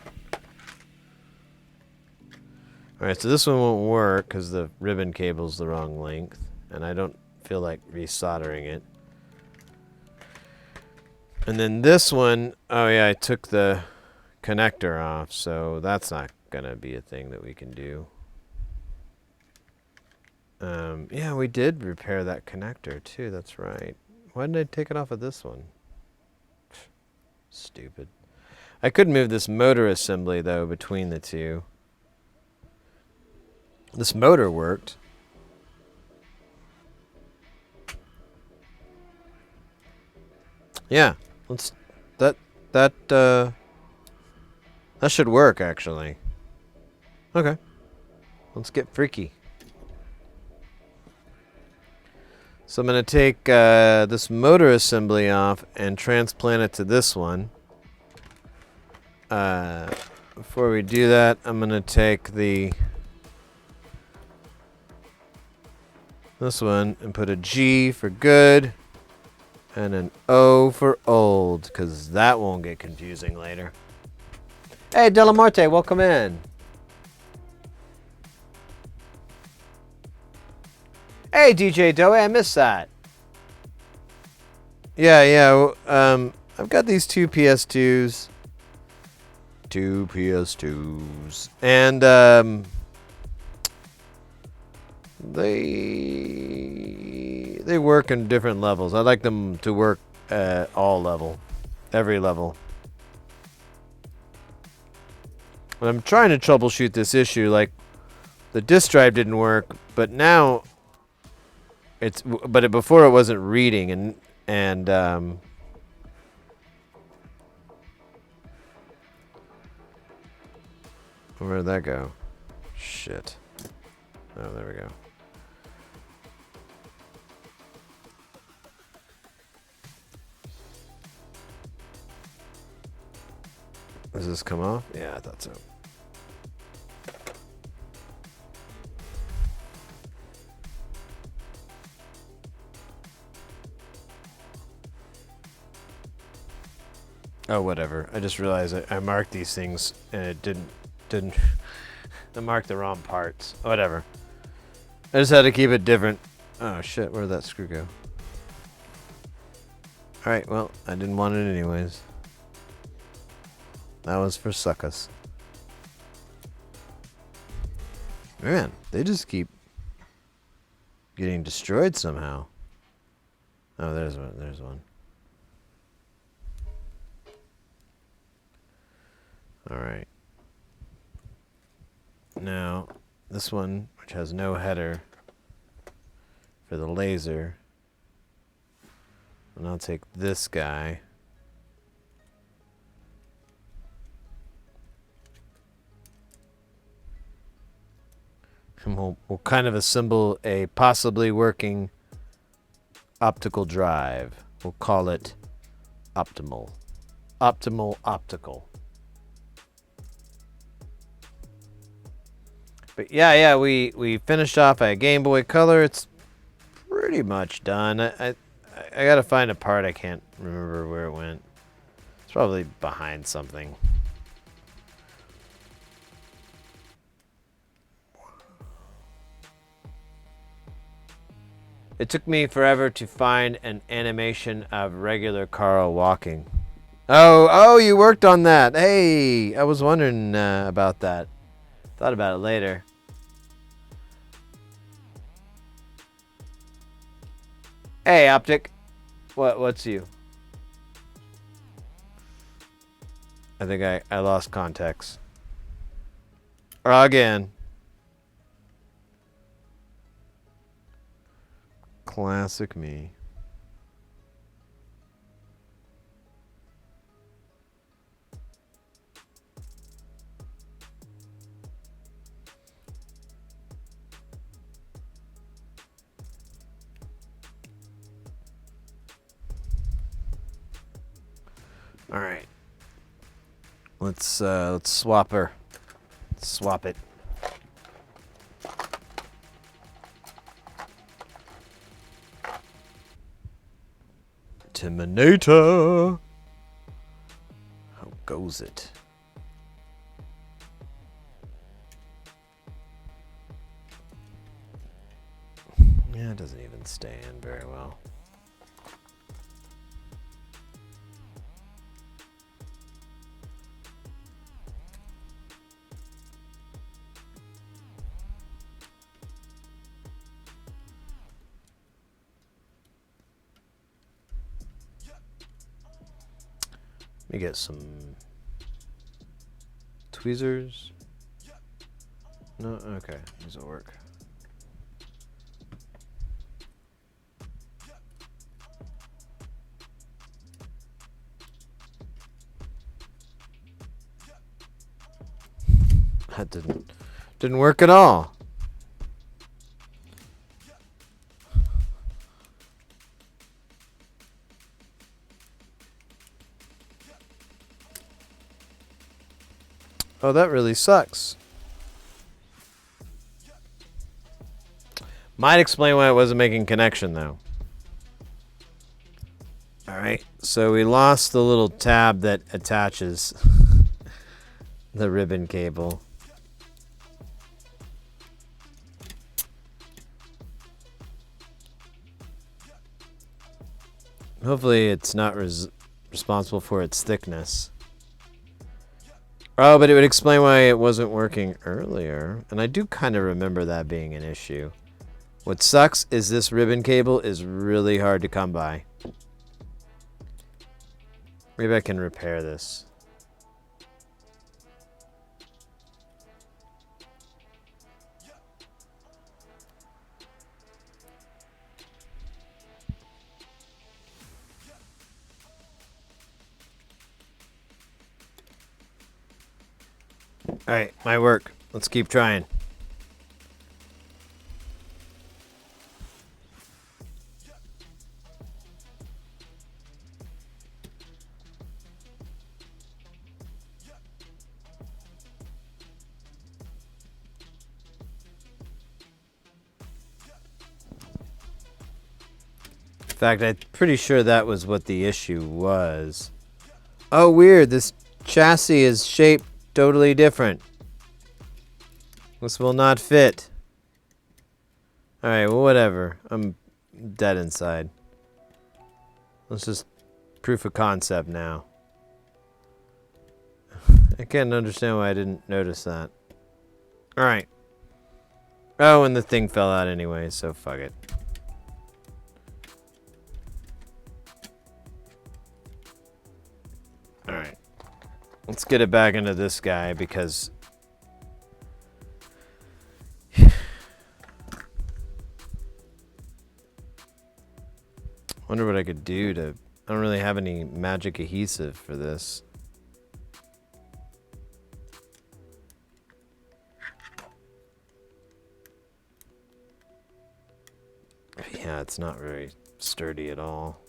Alright, so this one won't work because the ribbon cable's the wrong length, and I don't feel like resoldering it. And then this one, oh yeah, I took the connector off, so that's not gonna be a thing that we can do. Yeah, we did repair that connector too, that's right. Why didn't I take it off of this one? Stupid. I could move this motor assembly, though, between the two. This motor worked. Yeah, let's... That should work, actually. Okay. Let's get freaky. So I'm going to take this motor assembly off and transplant it to this one. Before we do that, I'm going to take this one and put a G for good and an O for old, because that won't get confusing later. Hey, Delamarte, welcome in. Hey, DJ Doe, I missed that. Yeah, I've got these two PS2s. And, they work in different levels. I like them to work at all level. Every level. When I'm trying to troubleshoot this issue, like the disk drive didn't work, but now before it wasn't reading and where'd that go? Shit. Oh, there we go. Does this come off? Yeah, I thought so. Oh, whatever. I just realized I marked these things and it didn't I marked the wrong parts. Whatever. I just had to keep it different. Oh shit, where'd that screw go? Alright, well, I didn't want it anyways. That was for suckers. Man, they just keep getting destroyed somehow. Oh, there's one. There's one. Alright. Now, this one, which has no header for the laser, and I'll take this guy. And we'll kind of assemble a possibly working optical drive. We'll call it optimal. Optimal optical. But yeah, we finished off a Game Boy Color. It's pretty much done. I gotta find a part. I can't remember where it went. It's probably behind something. It took me forever to find an animation of regular Carl walking. Oh, you worked on that. Hey, I was wondering about that. Thought about it later. Hey, Optic. What's you? I think I lost context. Again. Classic me. All right. Let's swap her. Swap it. Terminator. How goes it? Yeah, it doesn't even stay in very well. Let me get some tweezers. No, okay, these will work. That didn't work at all. Oh, that really sucks. Might explain why it wasn't making connection, though. Alright, so we lost the little tab that attaches the ribbon cable. Hopefully it's not responsible for its thickness. Oh, but it would explain why it wasn't working earlier. And I do kind of remember that being an issue. What sucks is this ribbon cable is really hard to come by. Maybe I can repair this. Alright, might work. Let's keep trying. In fact, I'm pretty sure that was what the issue was. Oh, weird. This chassis is shaped totally different. This will not fit. Alright, well, whatever. I'm dead inside. Let's just proof of concept now. I can't understand why I didn't notice that. Alright. Oh, and the thing fell out anyway, so fuck it. Alright. Let's get it back into this guy because... wonder what I could do to... I don't really have any magic adhesive for this. Yeah, it's not very sturdy at all.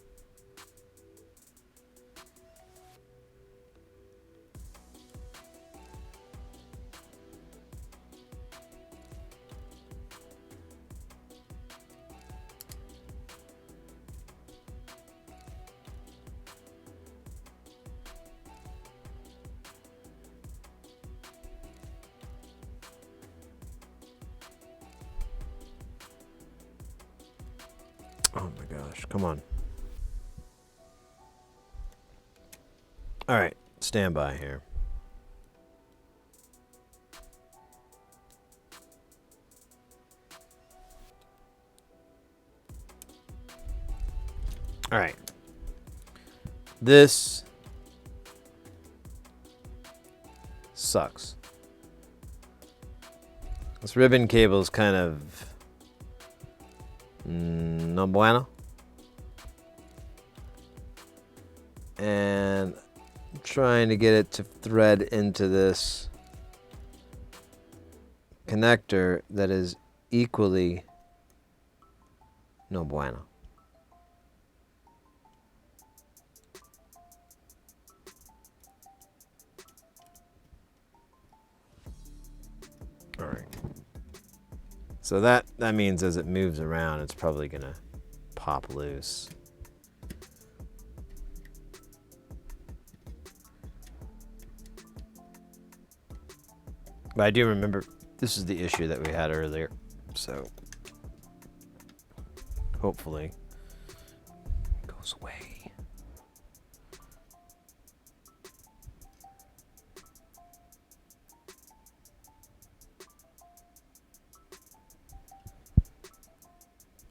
Oh my gosh, come on. Alright, stand by here. Alright. This sucks. This ribbon cable is kind of no bueno. And I'm trying to get it to thread into this connector that is equally no bueno. All right. So that means as it moves around, it's probably gonna pop loose. But I do remember this is the issue that we had earlier, so hopefully it goes away.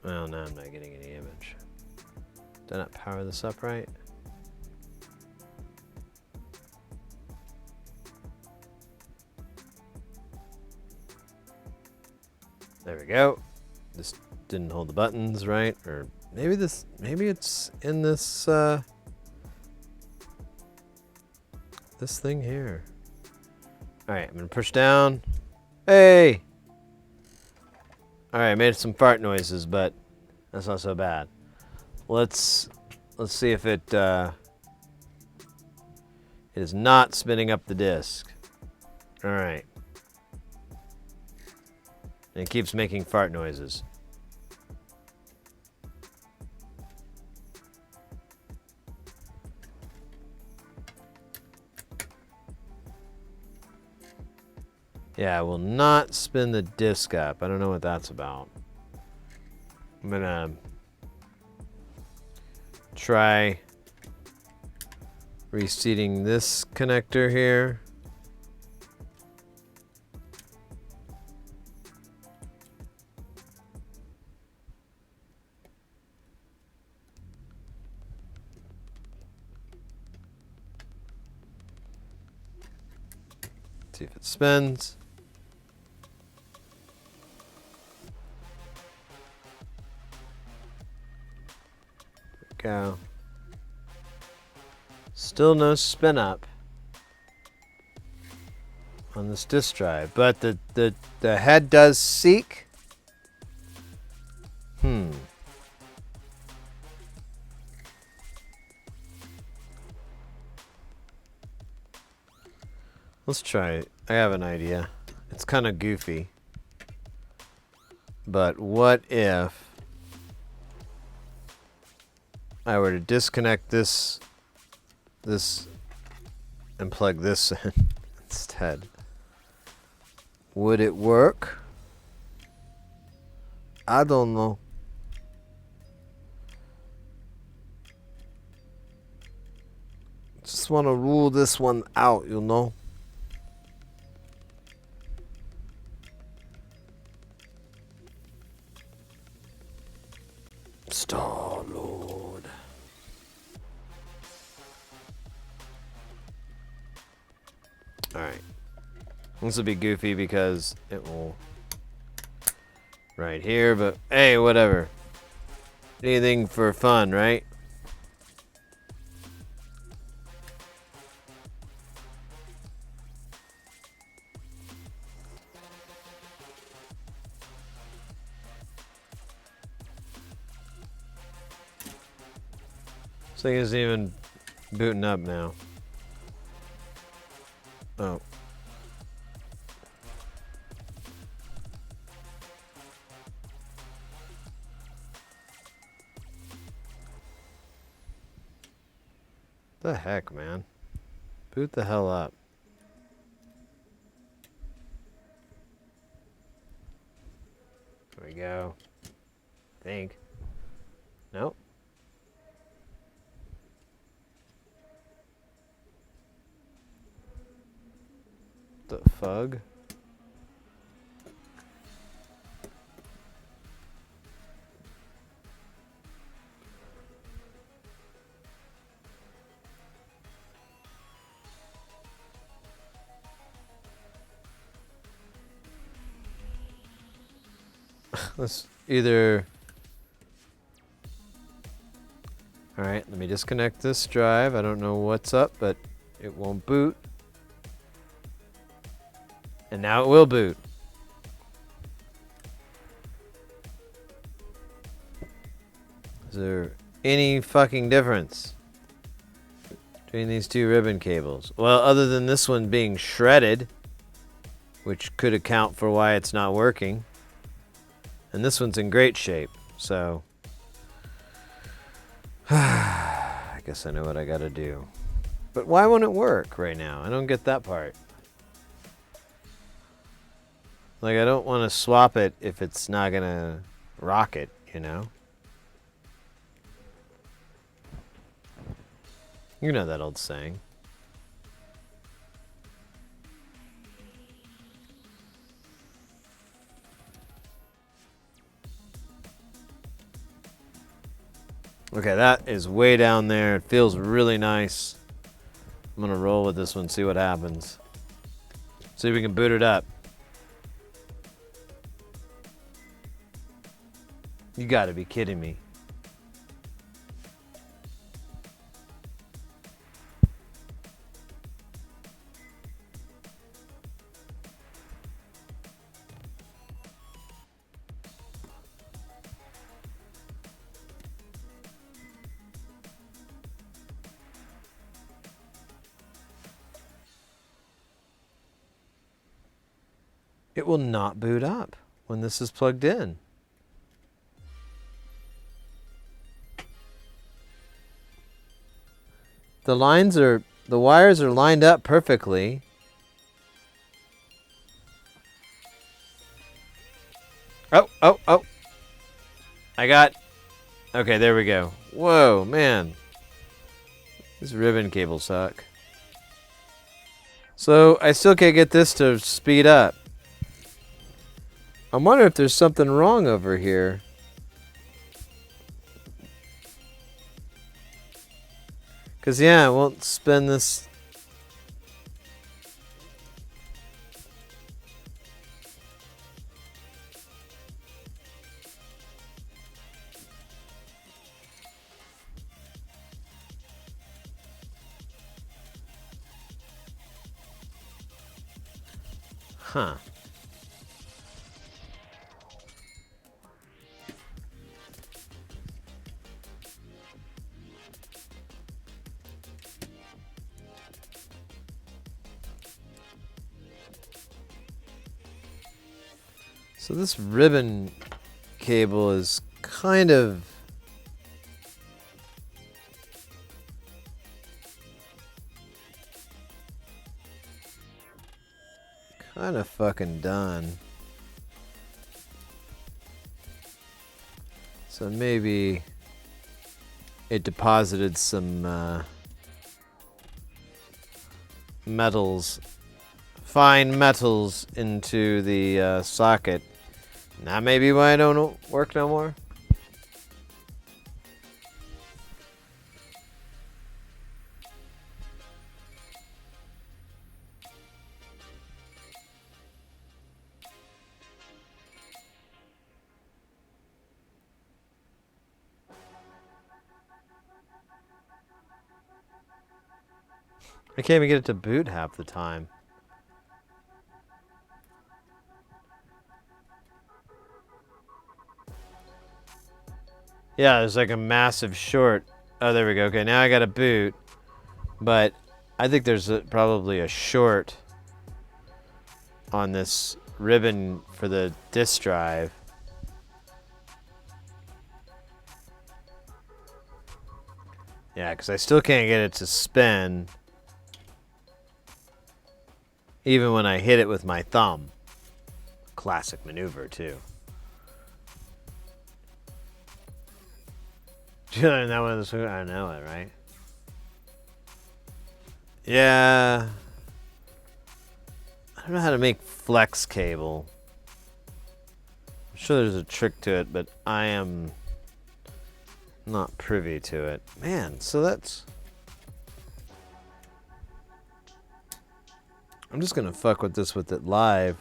Well, now I'm not getting any image. Did I not power this up right? There we go. This didn't hold the buttons right, or maybe it's in this this thing here. All right, I'm gonna push down. Hey. All right, I made some fart noises, but that's not so bad. Let's see if it is not spinning up the disc. All right. And it keeps making fart noises. Yeah, I will not spin the disc up. I don't know what that's about. I'm gonna try reseating this connector here. See if it spins. There we go. Still no spin up on this disk drive, but the head does seek. Let's try it. I have an idea. It's kind of goofy. But what if I were to disconnect this and plug this in instead? Would it work? I don't know. Just want to rule this one out, you know? Star-Lord. Alright. This will be goofy because it will right here, but hey, whatever. Anything for fun, right? This thing isn't even booting up now. Oh. The heck, man? Boot the hell up. There we go. Think. Nope. The fug? Let's either... Alright, let me disconnect this drive. I don't know what's up, but it won't boot. And now it will boot. Is there any fucking difference between these two ribbon cables? Well, other than this one being shredded, which could account for why it's not working. And this one's in great shape, so I guess I know what I gotta do. But why won't it work right now? I don't get that part. Like, I don't want to swap it if it's not gonna rock it, you know? You know that old saying. Okay, that is way down there. It feels really nice. I'm gonna roll with this one, see what happens. See if we can boot it up. You gotta be kidding me. It will not boot up when this is plugged in. The wires are lined up perfectly. Oh. Okay, there we go. Whoa, man. These ribbon cables suck. So, I still can't get this to speed up. I'm wondering if there's something wrong over here. Because, yeah, it won't spin this. Huh. So this ribbon cable is kind of fucking done. So maybe it deposited some metals, fine metals into the socket. Now maybe why it don't work no more. I can't even get it to boot half the time. Yeah, there's like a massive short. Oh, there we go. Okay, now I got a boot. But I think there's probably a short on this ribbon for the disk drive. Yeah, because I still can't get it to spin. Even when I hit it with my thumb. Classic maneuver, too. Did you learn that one? I know it, right? Yeah. I don't know how to make flex cable. I'm sure there's a trick to it, but I am not privy to it. Man, so that's... I'm just gonna fuck with this with it live.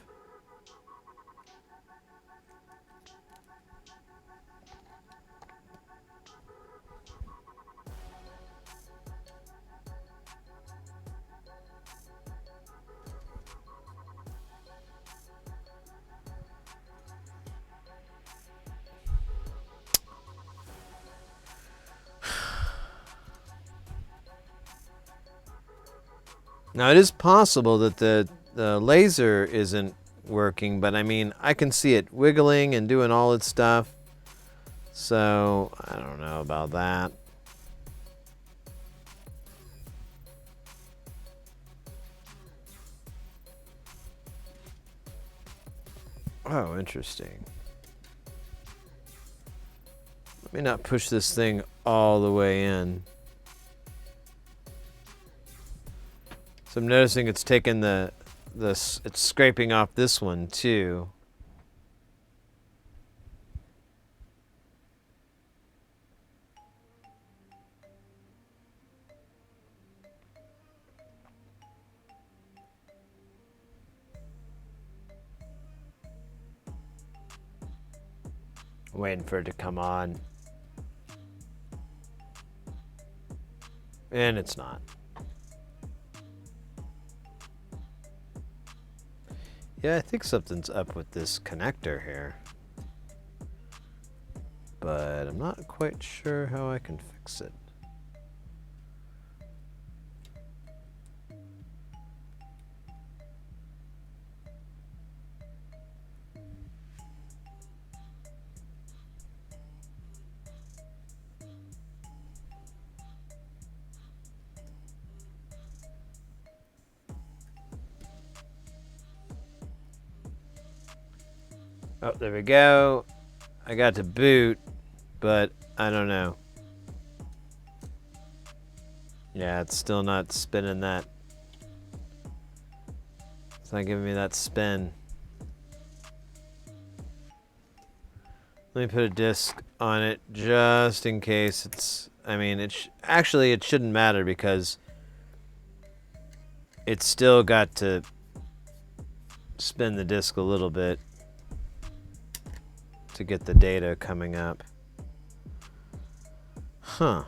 Now, it is possible that the laser isn't working, but I mean, I can see it wiggling and doing all its stuff. So, I don't know about that. Oh, interesting. Let me not push this thing all the way in. So I'm noticing it's taking it's scraping off this one too. Waiting for it to come on. And it's not. Yeah, I think something's up with this connector here. But I'm not quite sure how I can fix it. Oh, there we go. I got to boot, but I don't know. Yeah, it's still not spinning that. It's not giving me that spin. Let me put a disc on it just in case it's... I mean, actually, it shouldn't matter because it's still got to spin the disc a little bit to get the data coming up. Huh.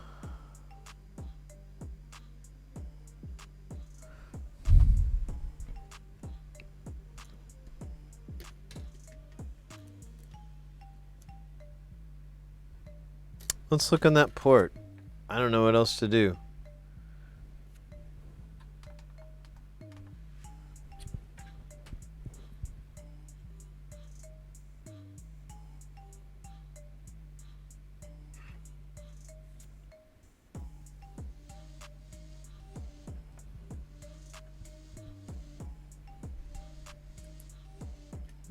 Let's look on that port. I don't know what else to do.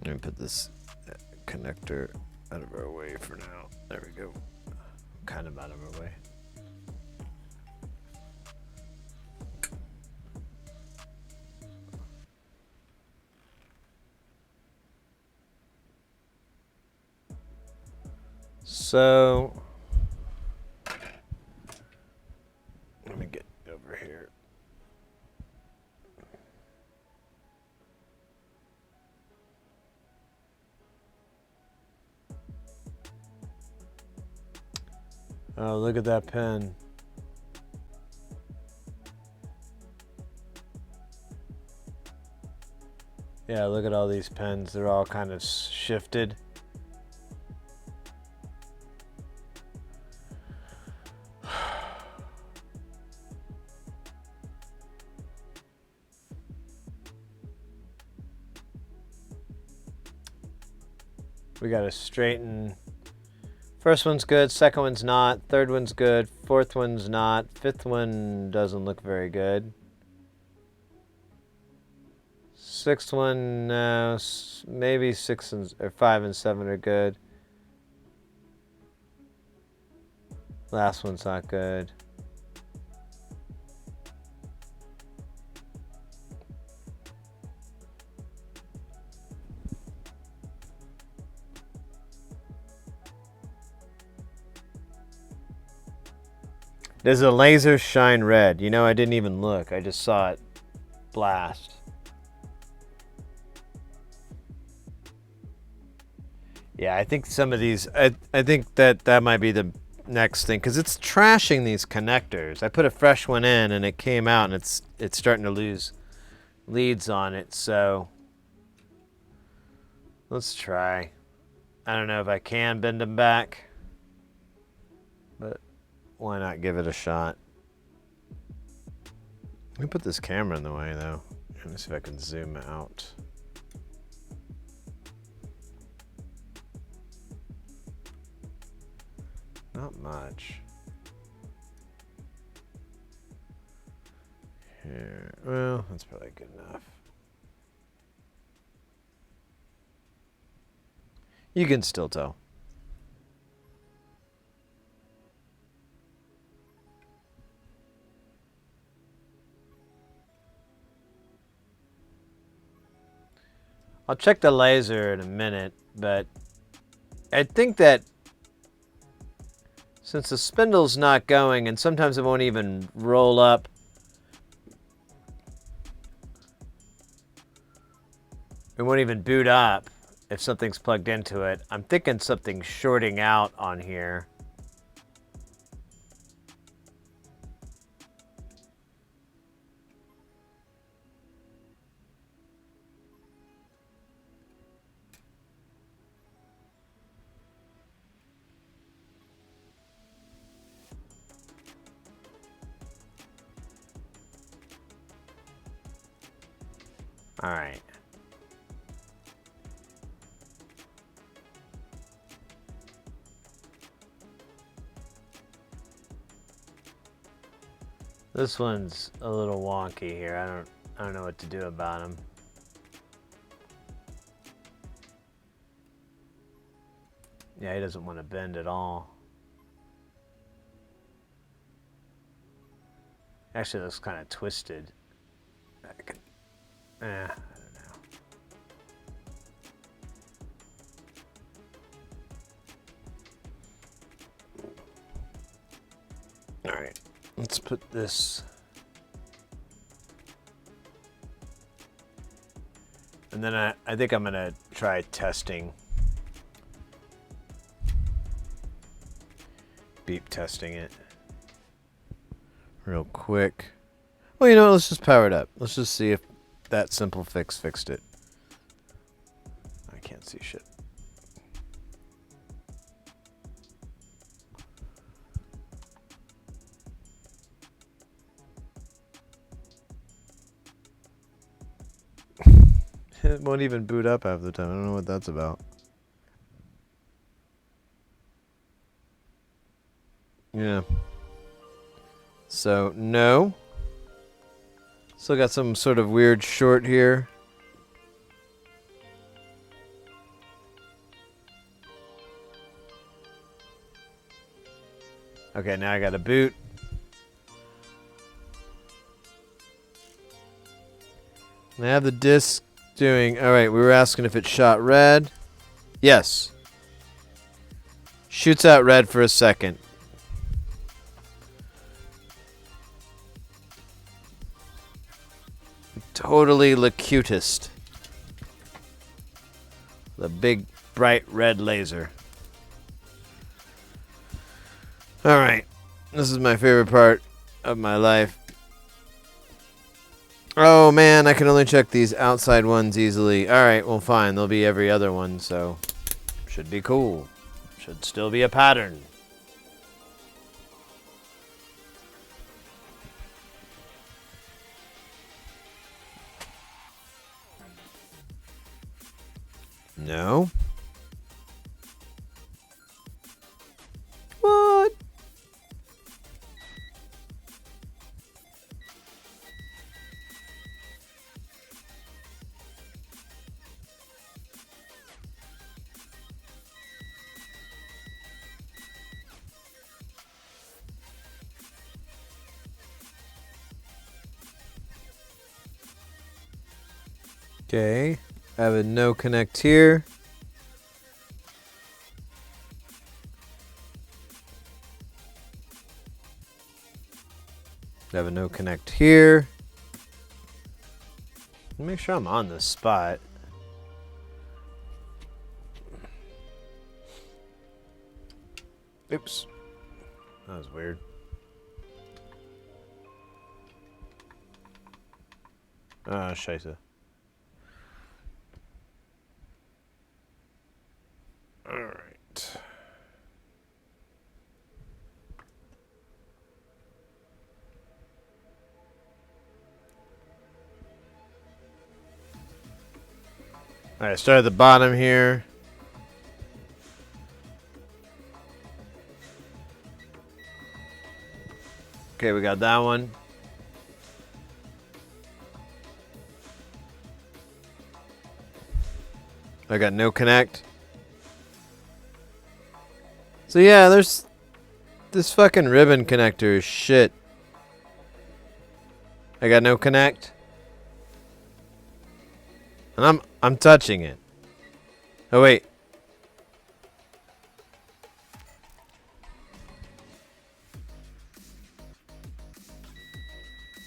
Let me put this connector out of our way for now. There we go. Kind of out of our way. So let me get over here. Oh, look at that pen. Yeah, look at all these pens. They're all kind of shifted. We gotta straighten. First one's good, second one's not, third one's good, fourth one's not, fifth one doesn't look very good. Sixth one, maybe 6 or 5 and 7 are good. Last one's not good. Does a laser shine red? You know, I didn't even look. I just saw it blast. Yeah, I think some of these, I think that might be the next thing, because it's trashing these connectors. I put a fresh one in and it came out and it's starting to lose leads on it, so let's try. I don't know if I can bend them back, but why not give it a shot? Let me put this camera in the way though. Let me see if I can zoom out. Not much. Here, well, that's probably good enough. You can still tell. I'll check the laser in a minute, but I think that since the spindle's not going, and sometimes it won't even roll up, it won't even boot up if something's plugged into it. I'm thinking something's shorting out on here. All right. This one's a little wonky here. I don't know what to do about him. Yeah, he doesn't want to bend at all. Actually, it looks kind of twisted. I don't know. All right, let's put this. And then I think I'm gonna try testing. Beep testing it. Real quick. Well, you know what, let's just power it up. Let's just see if that simple fix fixed it. I can't see shit. It won't even boot up half the time. I don't know what that's about. Yeah. So, no. Still got some sort of weird short here. Okay, now I got a boot. And I have the disc doing... Alright, we were asking if it shot red. Yes. Shoots out red for a second. Totally Lacutist. The big, bright red laser. Alright. This is my favorite part of my life. Oh man, I can only check these outside ones easily. Alright, well fine. They'll be every other one, so... Should be cool. Should still be a pattern. No. What? Okay. I have a no connect here. I have a no connect here. Make sure I'm on this spot. Oops. That was weird. Ah, scheiße. Alright. Alright, start at the bottom here. Okay, we got that one. I got no connect. So yeah, there's this fucking ribbon connector is shit. I got no connect. And I'm touching it. Oh wait.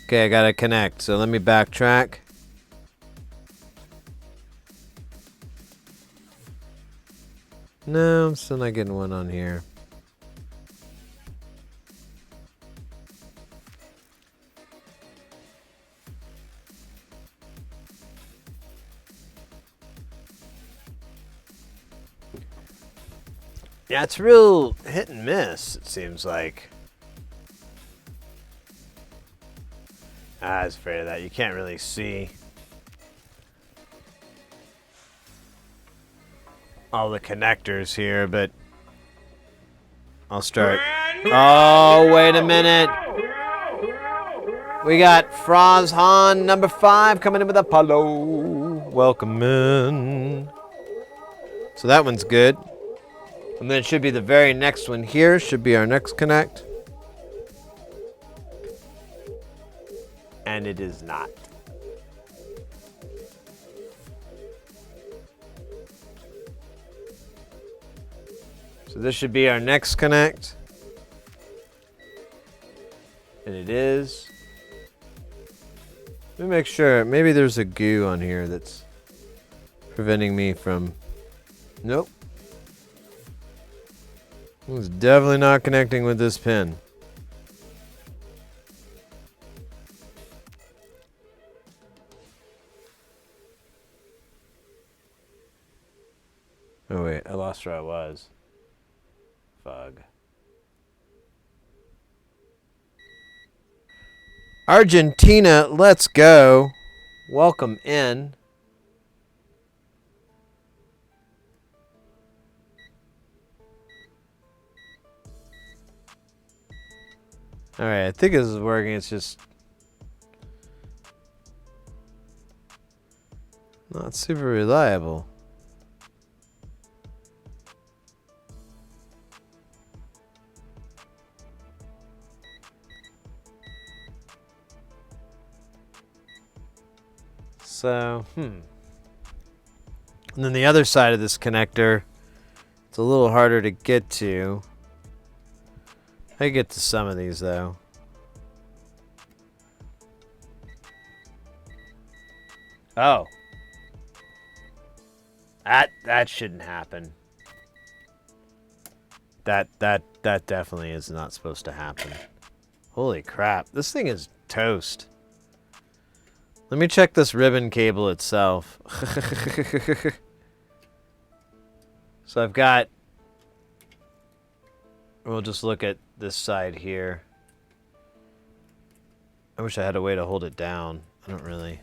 Okay, I gotta connect. So let me backtrack. No, I'm still not getting one on here. Yeah, it's real hit and miss, it seems like. I was afraid of that. You can't really see all the connectors here, but I'll start. Oh, wait a minute. We got Franz Hahn, number 5, coming in with Apollo. Welcome in. So that one's good. And then it should be the very next one here. Should be our next connect. And it is not. So this should be our next connect. And it is. Let me make sure. Maybe there's a goo on here that's preventing me from... Nope. It's definitely not connecting with this pin. Oh wait, I lost where I was. Fug. Argentina, let's go. Welcome in. All right, I think this is working. It's just not super reliable. So, And then the other side of this connector, it's a little harder to get to. I get to some of these though. Oh. That shouldn't happen. That definitely is not supposed to happen. Holy crap. This thing is toast. Let me check this ribbon cable itself. So I've got... We'll just look at this side here. I wish I had a way to hold it down. I don't really.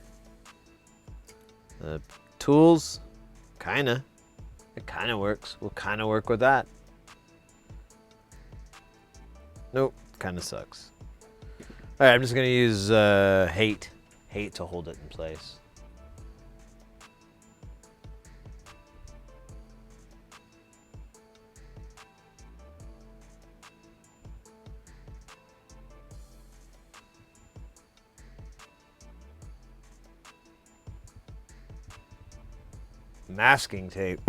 The tools, kinda. It kinda works. We'll kinda work with that. Nope, kinda sucks. Alright, I'm just gonna use hate to hold it in place. Masking tape.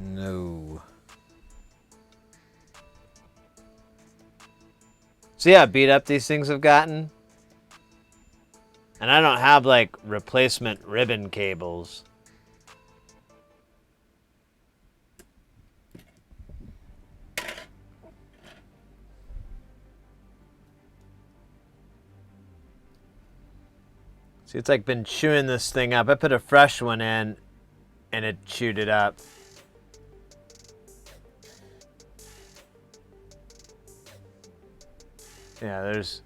No. See how beat up these things have gotten? And I don't have like replacement ribbon cables. See, it's like been chewing this thing up. I put a fresh one in and it chewed it up. Yeah, there's...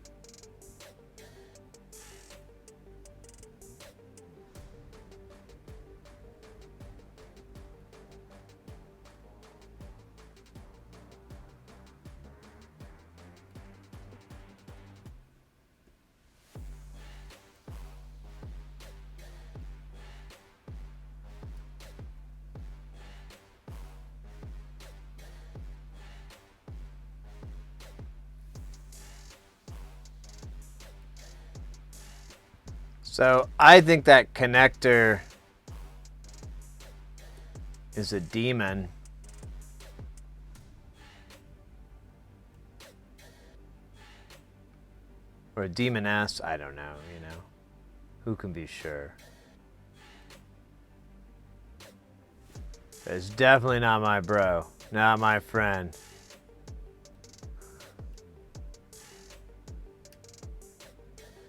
So I think that connector is a demon. Or a demoness, I don't know, you know. Who can be sure? It's definitely not my bro, not my friend.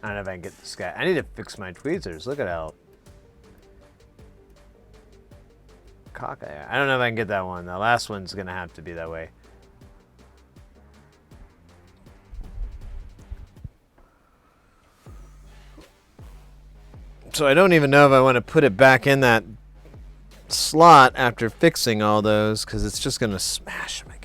I don't know if I can get this guy. I need to fix my tweezers. Look at how cockeyed. I don't know if I can get that one. The last one's gonna have to be that way. So I don't even know if I want to put it back in that slot after fixing all those, because it's just gonna smash them again.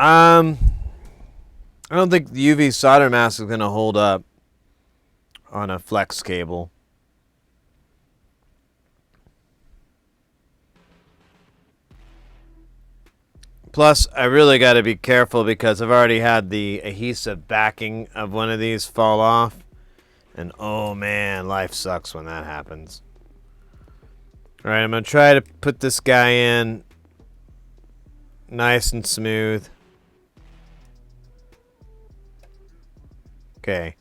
I don't think the UV solder mask is going to hold up on a flex cable. Plus, I really got to be careful because I've already had the adhesive backing of one of these fall off. And oh man, life sucks when that happens. Alright, I'm going to try to put this guy in nice and smooth. Okay,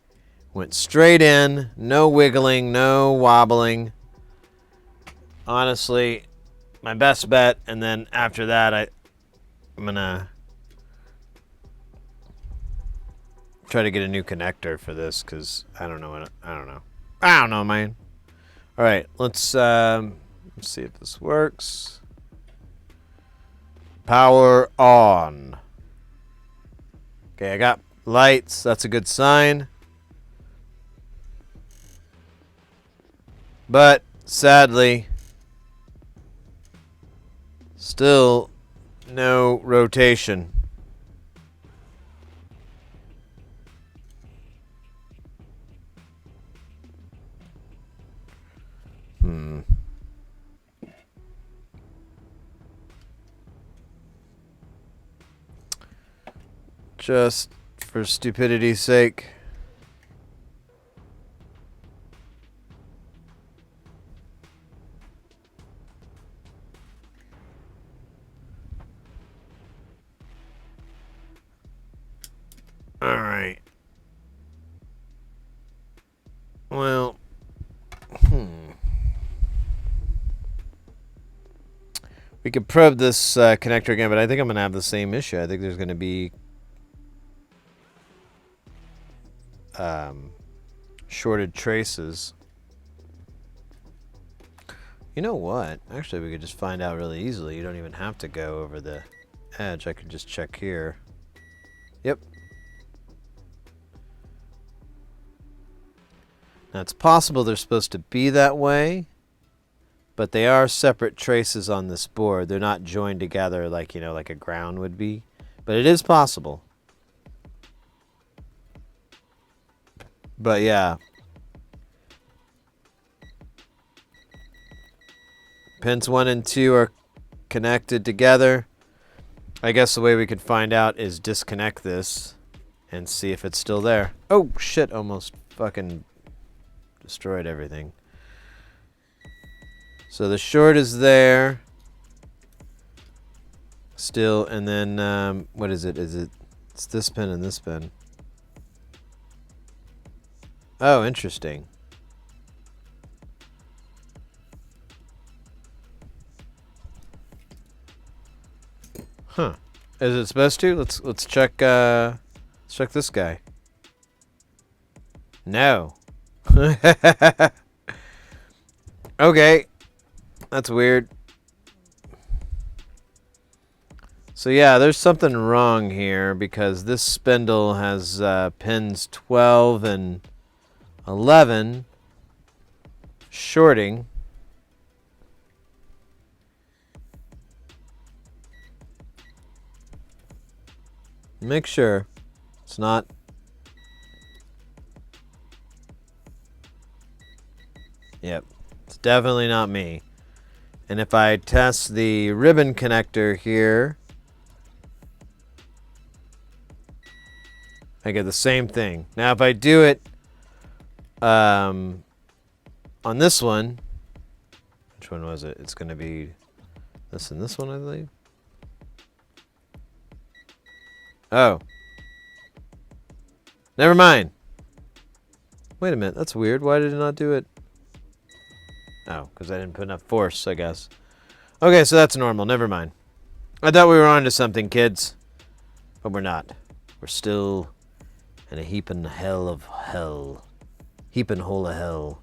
went straight in, no wiggling, no wobbling. Honestly, my best bet, and then after that, I'm gonna try to get a new connector for this because I don't know, man. All right, let's see if this works. Power on. Okay, I got lights. That's a good sign. But sadly, still no rotation. Just for stupidity's sake. All right. Well, we could probe this connector again, but I think I'm going to have the same issue. I think there's going to be shorted traces. You know what? Actually, we could just find out really easily. You don't even have to go over the edge. I could just check here. Yep. Now, it's possible they're supposed to be that way, but they are separate traces on this board. They're not joined together like, you know, like a ground would be. But it is possible. But yeah. Pins 1 and 2 are connected together. I guess the way we could find out is disconnect this and see if it's still there. Oh, shit, almost fucking destroyed everything. So the short is there. Still, and then, what is it? It's this pin and this pin. Oh, interesting. Huh. Is it supposed to? Let's check this guy. No. Okay. That's weird. So yeah, there's something wrong here because this spindle has pins 12 and 11 shorting. Make sure it's not. Yep, it's definitely not me. And if I test the ribbon connector here, I get the same thing. Now if I do it on this one, which one was it? It's going to be this and this one, I believe. Oh. Never mind. Wait a minute, that's weird. Why did it not do it? Oh, because I didn't put enough force, I guess. Okay, so that's normal. Never mind. I thought we were on to something, kids. But we're not. We're still in a heaping hell of hell. Heaping hole of hell.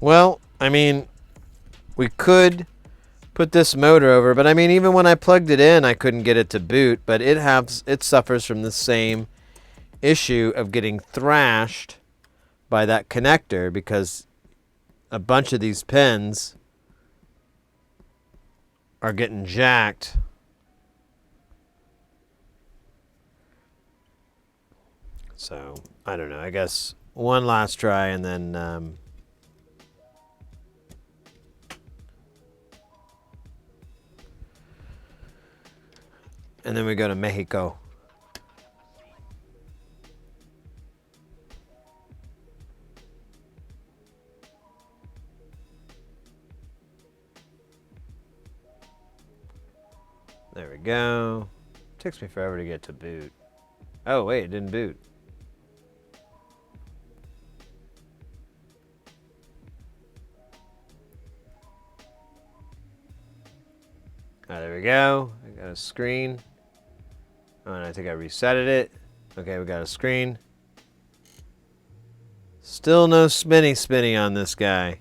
Well, I mean, we could put this motor over, but I mean, even when I plugged it in, I couldn't get it to boot, but it suffers from the same issue of getting thrashed by that connector because a bunch of these pins are getting jacked. So, I don't know. I guess one last try and then we go to Mexico. There we go. Takes me forever to get to boot. Oh, wait, it didn't boot. Oh, there we go. I got a screen. Oh, and I think I resetted it. Okay, we got a screen. Still no spinny on this guy.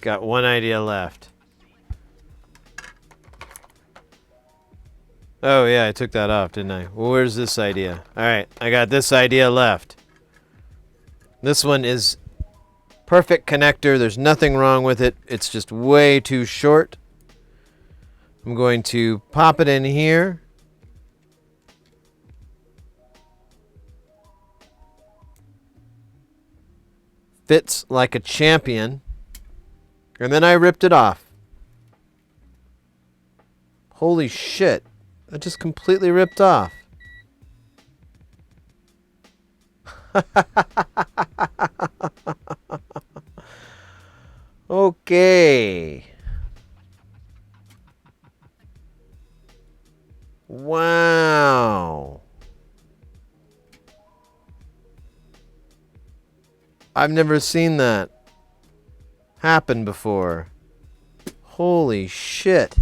Got one idea left. Oh, yeah, I took that off, didn't I? Well, where's this idea? All right, I got this idea left. This one is perfect connector. There's nothing wrong with it. It's just way too short. I'm going to pop it in here. Fits like a champion. And then I ripped it off. Holy shit. That just completely ripped off. Okay. Wow. I've never seen that happen before. Holy shit.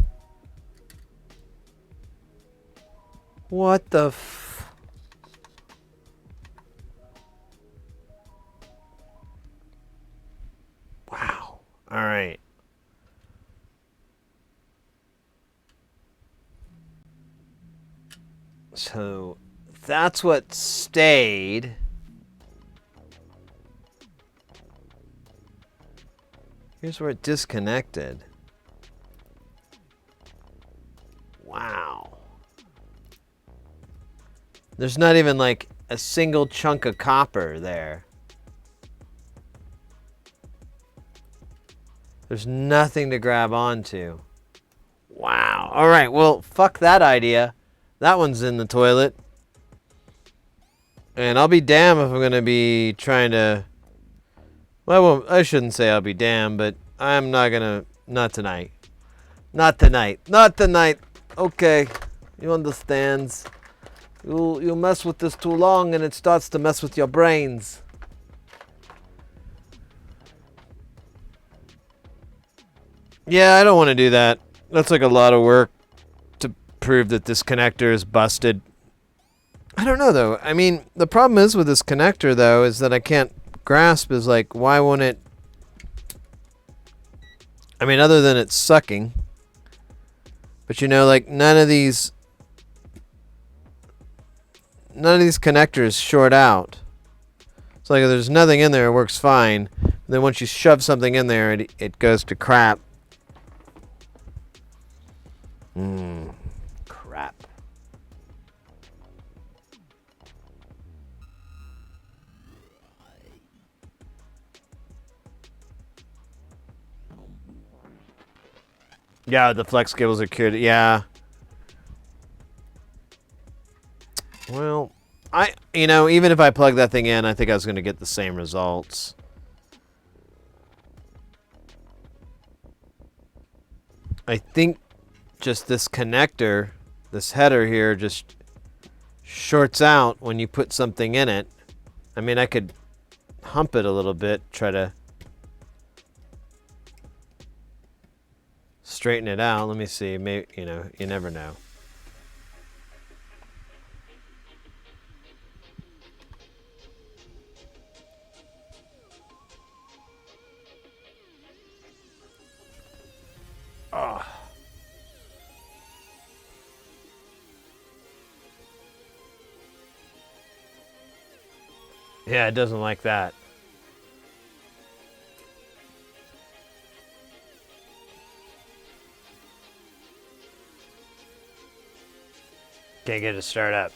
What the f... Wow. All right. So that's what stayed. Here's where it disconnected. Wow. There's not even like a single chunk of copper there. There's nothing to grab onto. Wow. All right, well, fuck that idea. That one's in the toilet. And I'll be damned if I'm going to be trying to... Well, I shouldn't say I'll be damned, but I'm not going to... Not tonight. Not tonight. Not tonight. Okay. You understands. You mess with this too long and it starts to mess with your brains. Yeah, I don't want to do that. That's like a lot of work to prove that this connector is busted. I don't know, though. I mean, the problem is with this connector, though, is that I can't grasp is like, why won't it... I mean, other than it's sucking. But, you know, like, none of these connectors short out. It's like if there's nothing in there, it works fine. And then once you shove something in there, it goes to crap. Crap. Yeah, the flex cables are cured. Yeah. Well, you know, even if I plug that thing in, I think I was going to get the same results. I think just this connector, this header here, just shorts out when you put something in it. I mean, I could hump it a little bit, try to straighten it out. Let me see. Maybe, you know, you never know. Oh. Yeah, it doesn't like that. Can't get it to start up.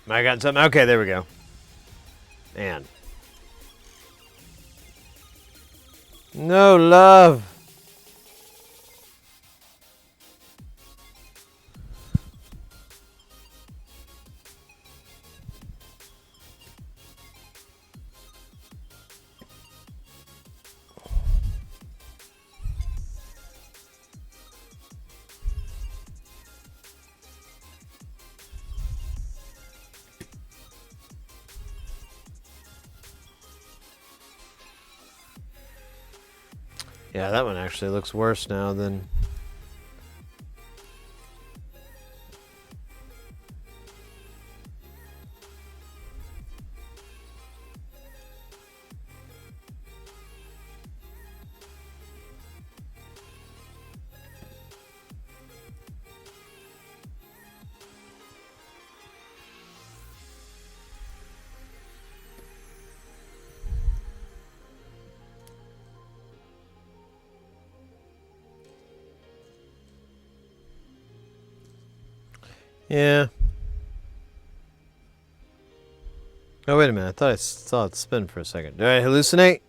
I got something. Okay, there we go. Man. No love. Yeah, that one actually looks worse now than... Yeah. Oh, wait a minute. I thought I saw it spin for a second. Did I hallucinate?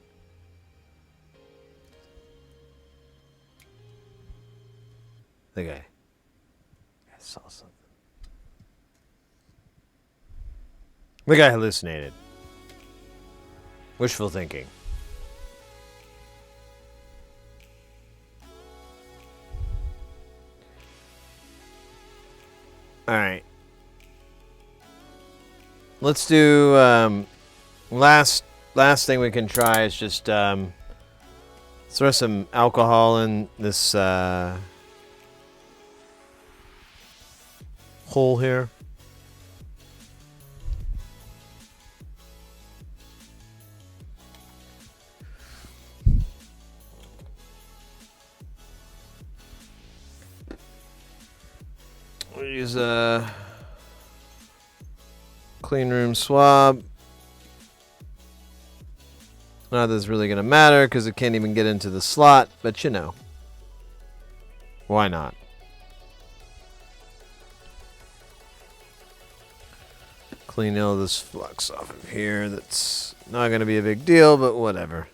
I think I saw something. I think I hallucinated. Wishful thinking. All right. Let's do last thing we can try is just throw some alcohol in this hole here. We'll use a clean room swab. Not that it's really going to matter because it can't even get into the slot, but you know. Why not? Clean all this flux off of here. That's not going to be a big deal, but whatever.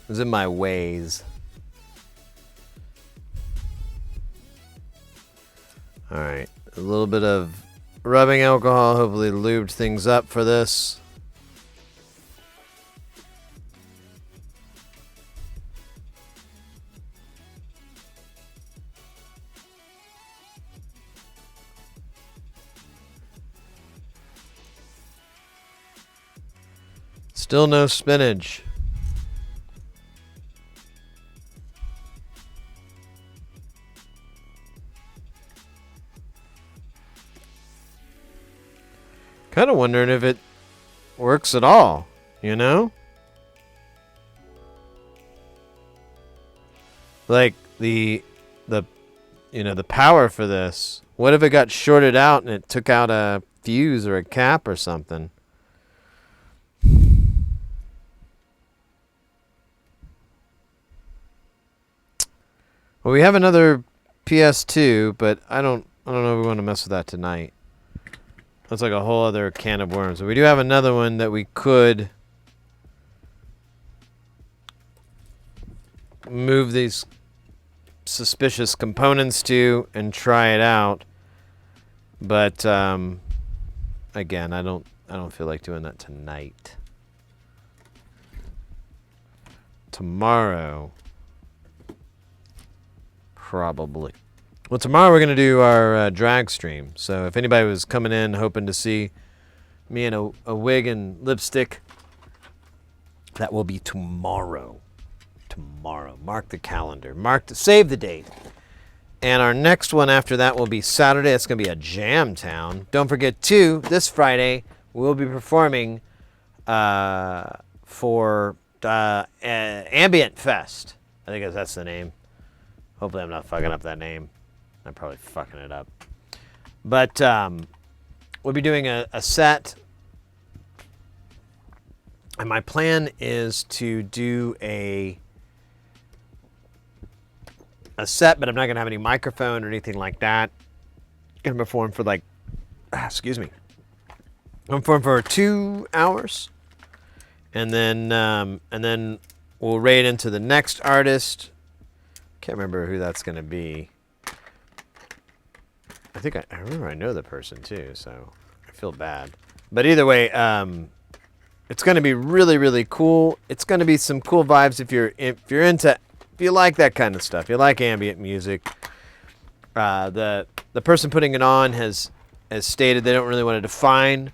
It's in my ways. Alright, a little bit of rubbing alcohol, hopefully lubed things up for this. Still no spinach. Kind of wondering if it works at all, you know? Like the power for this. What if it got shorted out and it took out a fuse or a cap or something? Well, we have another PS2, but I don't know if we want to mess with that tonight. That's like a whole other can of worms. But we do have another one that we could move these suspicious components to and try it out. But again, I don't feel like doing that tonight. Tomorrow, probably. Well, tomorrow we're going to do our drag stream. So if anybody was coming in hoping to see me in a wig and lipstick, that will be tomorrow. Tomorrow. Mark the calendar. Save the date. And our next one after that will be Saturday. It's going to be a jam town. Don't forget, too, this Friday we'll be performing for Ambient Fest. I think that's the name. Hopefully I'm not fucking up that name. I'm probably fucking it up. But we'll be doing a set. And my plan is to do a set, but I'm not going to have any microphone or anything like that. I'm going to perform for excuse me. I'm performing for 2 hours. And then we'll raid into the next artist. Can't remember who that's going to be. I think I remember I know the person too, so I feel bad. But either way, it's going to be really, really cool. It's going to be some cool vibes if you like that kind of stuff. You like ambient music. The person putting it on has stated they don't really want to define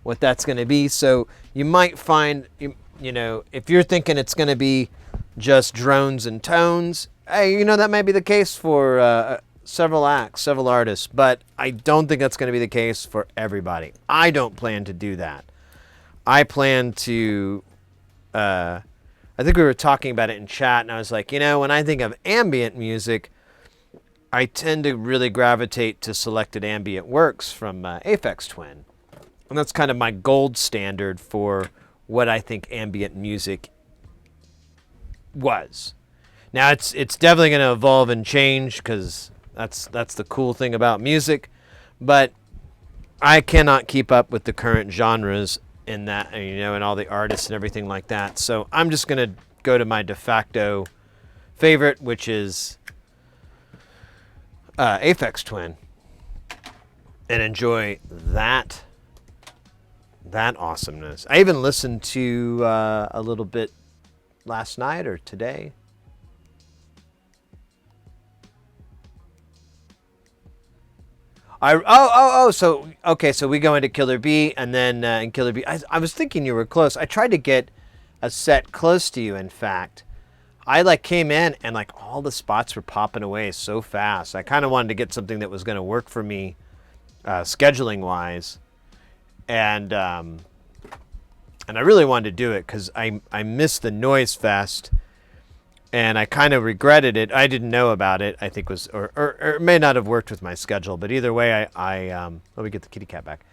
what that's going to be. So you might find you know, if you're thinking it's going to be just drones and tones, hey, that might be the case for several acts, several artists, but I don't think that's going to be the case for everybody. I don't plan to do that. I plan to, I think we were talking about it in chat, and I was like, when I think of ambient music, I tend to really gravitate to selected ambient works from Aphex Twin. And that's kind of my gold standard for what I think ambient music was. Now, it's definitely going to evolve and change because that's the cool thing about music. but I cannot keep up with the current genres in that, and all the artists and everything like that. So I'm just going to go to my de facto favorite, which is Aphex Twin, and enjoy that awesomeness. I even listened to a little bit last night or today. So we go into Killer Bee, and then in Killer Bee, I was thinking you were close. I tried to get a set close to you. In fact, I came in and all the spots were popping away so fast. I kind of wanted to get something that was going to work for me, scheduling wise, and I really wanted to do it because I missed the Noise Fest. And I kind of regretted it. I didn't know about it. I think or it may not have worked with my schedule. But either way, let me get the kitty cat back.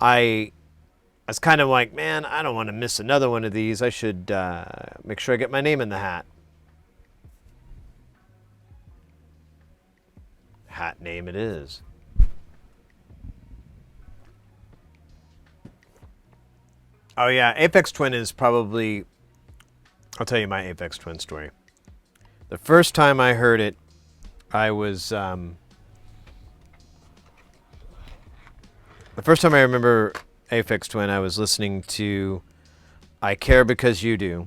I was kind of like, man, I don't want to miss another one of these. I should make sure I get my name in the hat. Hat name it is. Oh yeah, Aphex Twin is probably. I'll tell you my Aphex Twin story. The first time I heard it, I was... the first time I remember Aphex Twin, I was listening to I Care Because You Do.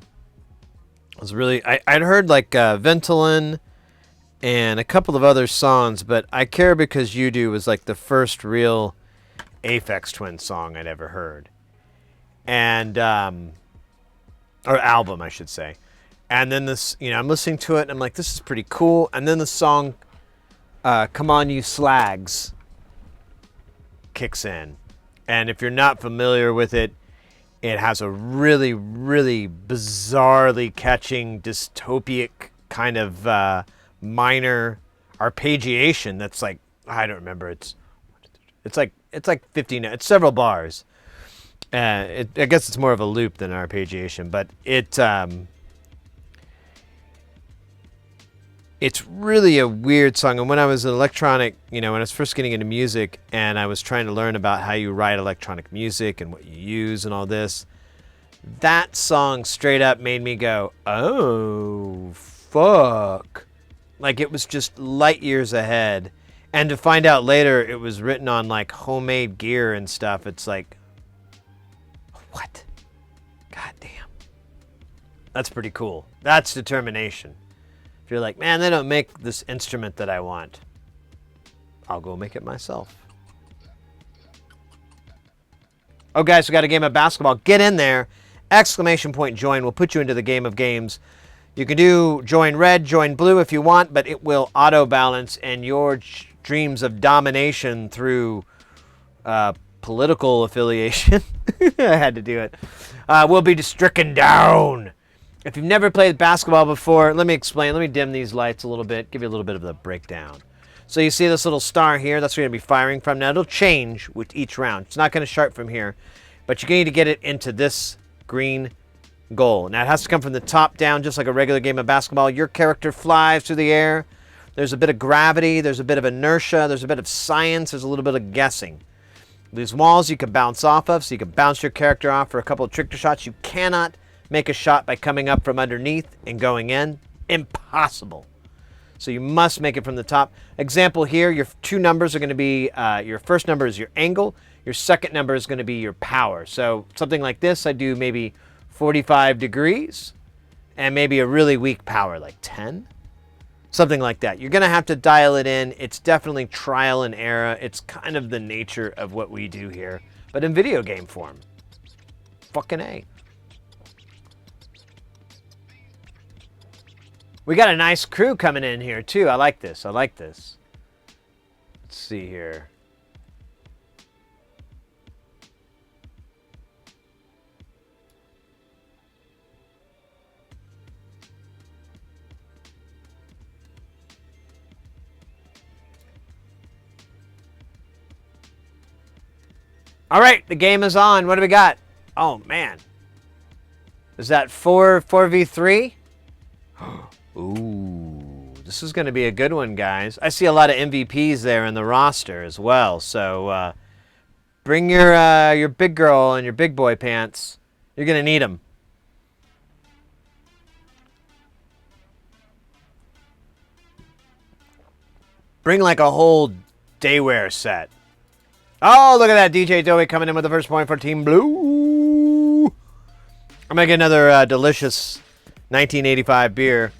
It was really... I'd heard Ventolin and a couple of other songs, but I Care Because You Do was the first real Aphex Twin song I'd ever heard. And... or album, I should say. And then this, I'm listening to it, and I'm like, this is pretty cool. And then the song, Come On You Slags, kicks in. And if you're not familiar with it, it has a really, really bizarrely catching, dystopic kind of minor arpeggiation that's I don't remember, it's like 15, it's several bars. I guess it's more of a loop than an arpeggiation, but it's really a weird song. And when I was an electronic, when I was first getting into music and I was trying to learn about how you write electronic music and what you use and all this, that song straight up made me go, oh, fuck. It was just light years ahead. And to find out later it was written on homemade gear and stuff, it's what? God damn. That's pretty cool. That's determination. If you're like, man, they don't make this instrument that I want, I'll go make it myself. Oh, guys, we got a game of basketball. Get in there. ! Join. We'll put you into the game of games. You can do join red, join blue if you want, but it will auto-balance, and your dreams of domination through political affiliation, I had to do it, will be stricken down. If you've never played basketball before, let me explain. Let me dim these lights a little bit, give you a little bit of the breakdown. So you see this little star here, that's where you're going to be firing from. Now it'll change with each round. It's not going to start from here, but you're going to need to get it into this green goal. Now it has to come from the top down, just like a regular game of basketball. Your character flies through the air. There's a bit of gravity, there's a bit of inertia, there's a bit of science, there's a little bit of guessing. These walls you can bounce off of, so you can bounce your character off for a couple of trick shots. You cannot make a shot by coming up from underneath and going in. Impossible. So you must make it from the top. Example here, your two numbers are going to be, your first number is your angle, your second number is going to be your power. So something like this, I do maybe 45 degrees and maybe a really weak power, like 10. Something like that. You're going to have to dial it in. It's definitely trial and error. It's kind of the nature of what we do here, but in video game form. Fucking A. We got a nice crew coming in here, too. I like this. I like this. Let's see here. All right, the game is on. What do we got? Oh, man. Is that 4v3? Ooh, This is going to be a good one, guys. I see a lot of MVPs there in the roster as well. So bring your big girl and your big boy pants. You're going to need them. Bring like a whole daywear set. Oh, look at that. DJ Dowie coming in with the first point for Team Blue. I'm going to get another delicious 1985 beer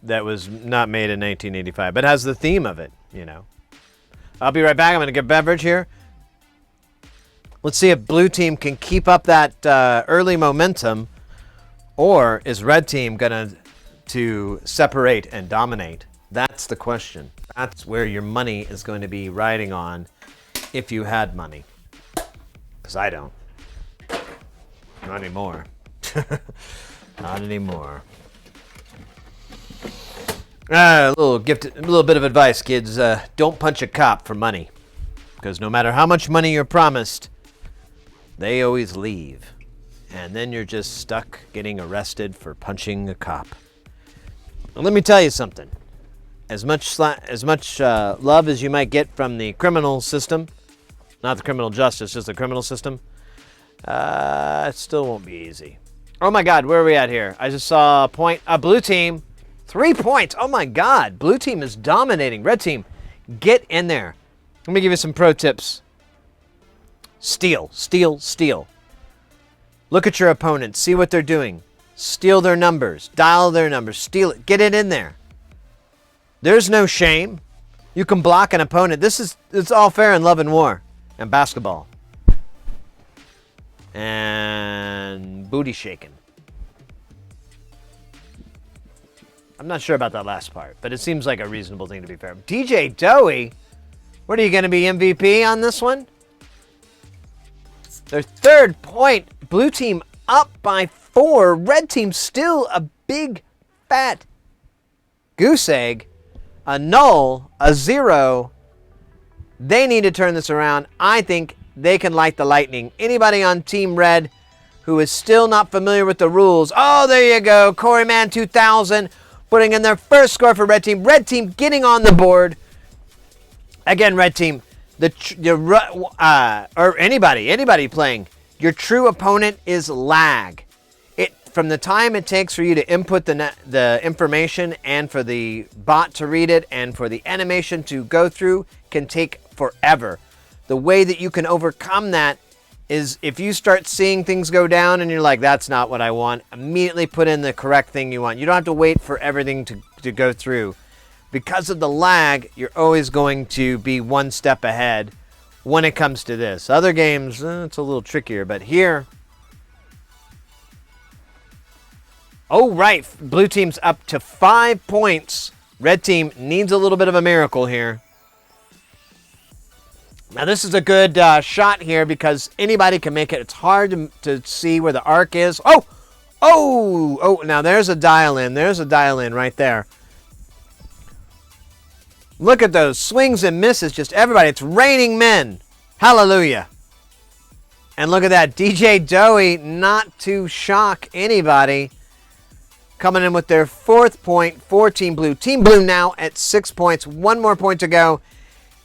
that was not made in 1985, but has the theme of it, you know. I'll be right back. I'm going to get a beverage here. Let's see if Blue Team can keep up that early momentum, or is Red Team going to separate and dominate? That's the question. That's where your money is going to be riding on if you had money. Because I don't. Not anymore. Not anymore. A little bit of advice, kids. Don't punch a cop for money. Because no matter how much money you're promised, they always leave. And then you're just stuck getting arrested for punching a cop. Now, let me tell you something. As much love as you might get from the criminal system, not the criminal justice, just the criminal system, it still won't be easy. Oh my God, where are we at here? I just saw a point. Blue Team, 3 points. Oh my God, Blue Team is dominating. Red Team, get in there. Let me give you some pro tips. Steal, steal, steal. Look at your opponent. See what they're doing. Steal their numbers. Dial their numbers. Steal it. Get it in there. There's no shame. You can block an opponent. It's all fair in love and war and basketball. And booty shaking. I'm not sure about that last part, but it seems like a reasonable thing to be fair. DJ Dowie, what are you going to be MVP on this one? Their third point. Blue Team up by 4. Red Team still a big, fat goose egg. A null, a 0. They need to turn this around. I think they can light the lightning. Anybody on Team Red who is still not familiar with the rules? Oh, there you go. Corey Man 2000 putting in their first score for Red Team. Red Team getting on the board. Again, Red Team, or anybody playing, your true opponent is lag. From the time it takes for you to input the information and for the bot to read it and for the animation to go through can take forever. The way that you can overcome that is if you start seeing things go down and you're like, that's not what I want, immediately put in the correct thing you want. You don't have to wait for everything to go through. Because of the lag, you're always going to be one step ahead when it comes to this. Other games, it's a little trickier, but here... Oh, right. Blue Team's up to 5 points. Red Team needs a little bit of a miracle here. Now, this is a good shot here because anybody can make it. It's hard to see where the arc is. Oh, now there's a dial-in. There's a dial-in right there. Look at those swings and misses. Just everybody. It's raining men. Hallelujah. And look at that. DJ Dowie, not to shock anybody, coming in with their 4th point for Team Blue. Team Blue now at 6 points. 1 more point to go,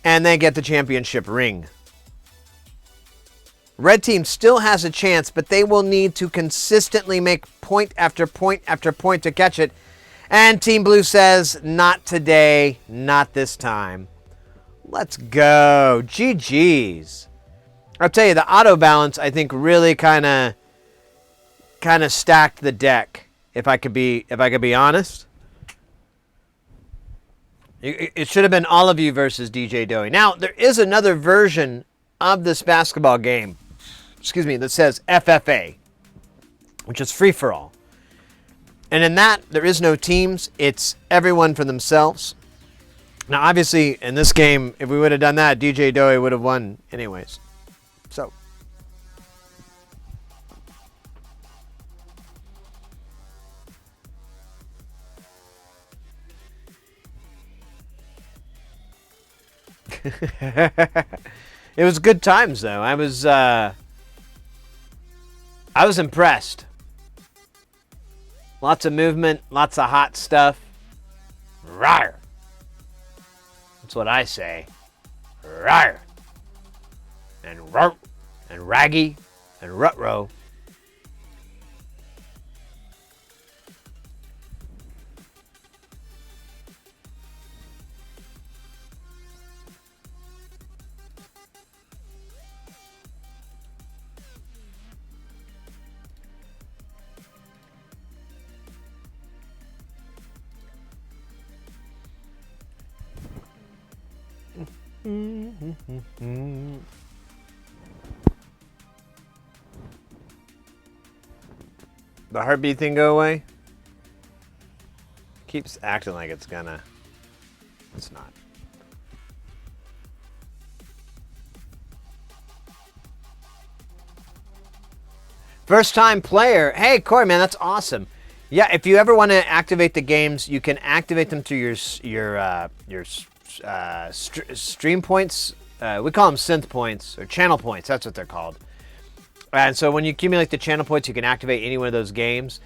and they get the championship ring. Red Team still has a chance, but they will need to consistently make point after point after point to catch it. And Team Blue says, not today, not this time. Let's go. GG's. I'll tell you, the auto balance, I think, really kind of stacked the deck. If I could be honest, it should have been all of you versus DJ Dowie. Now, there is another version of this basketball game, that says FFA, which is free for all. And in that, there is no teams. It's everyone for themselves. Now, obviously, in this game, if we would have done that, DJ Dowie would have won anyways. So. It was good times, though. I was impressed. Lots of movement, lots of hot stuff. Rawr. That's what I say. Rawr. And rawr. And raggy. And rut-row. The heartbeat thing go away? Keeps acting like it's gonna. It's not. First time player. Hey, Corey, man, that's awesome. Yeah, if you ever want to activate the games, you can activate them through your stream points. We call them synth points or channel points. That's what they're called. And so when you accumulate the channel points, you can activate any one of those games.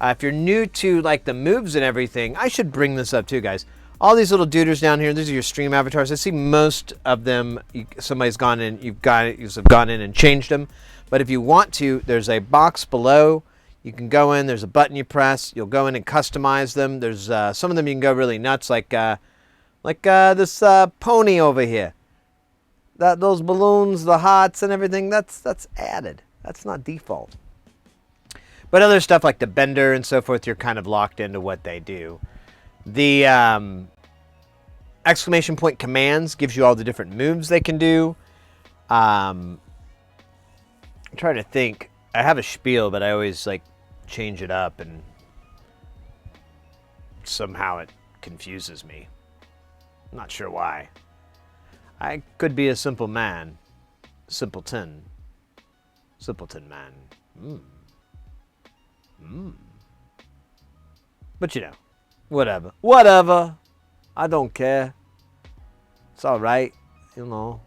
If you're new to like the moves and everything, I should bring this up too, guys. All these little duders down here, these are your stream avatars. I see most of them. Somebody's gone in. You've gone in and changed them. But if you want to, there's a box below. You can go in. There's a button you press. You'll go in and customize them. There's some of them you can go really nuts, like this pony over here. Those balloons, the hearts, and everything. That's added. That's not default. But other stuff like the bender and so forth, you're kind of locked into what they do. The exclamation point commands gives you all the different moves they can do. I'm trying to think. I have a spiel, but I always like change it up, and somehow it confuses me. I'm not sure why. I could be a simple man. Simpleton. Simpleton man. But you know, whatever. Whatever. I don't care. It's alright, you know.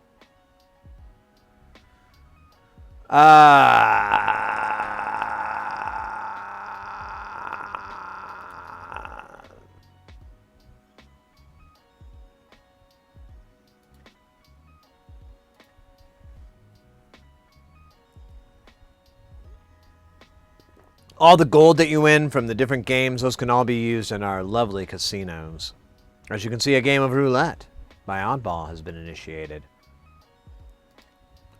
All the gold that you win from the different games, those can all be used in our lovely casinos. As you can see, a game of roulette by Oddball has been initiated.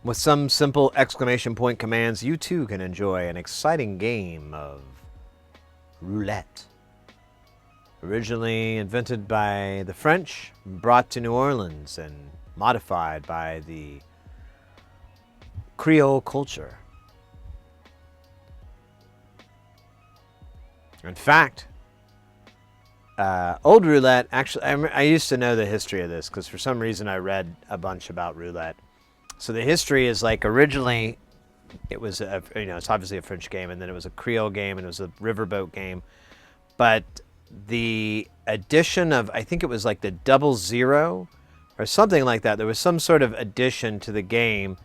With some simple exclamation point commands, you too can enjoy an exciting game of roulette. Originally invented by the French, brought to New Orleans, and modified by the Creole culture. In fact, old roulette, actually, I used to know the history of this because for some reason I read a bunch about roulette. So the history is like originally it was, it's obviously a French game, and then it was a Creole game, and it was a riverboat game. But the addition of, I think it was like the 00 or something like that, there was some sort of addition to the game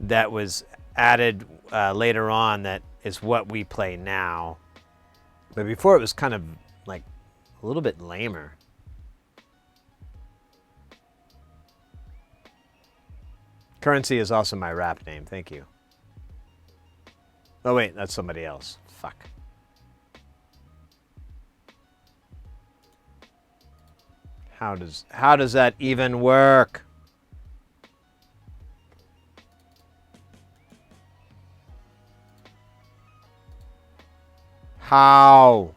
that was added later on that is what we play now. But before it was kind of like a little bit lamer. Currency is also my rap name. Thank you. Oh wait, that's somebody else. Fuck. How does that even work? How?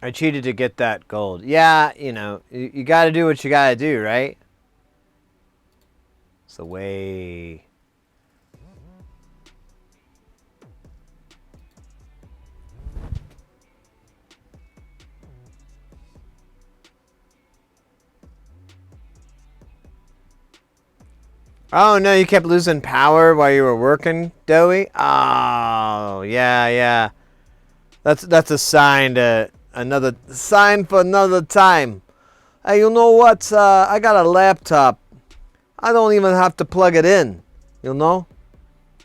I cheated to get that gold. Yeah, you got to do what you got to do, right? It's the way. Oh no, you kept losing power while you were working, Doey? Oh, yeah. That's a sign to another sign for another time. Hey, you know what? I got a laptop. I don't even have to plug it in. You know?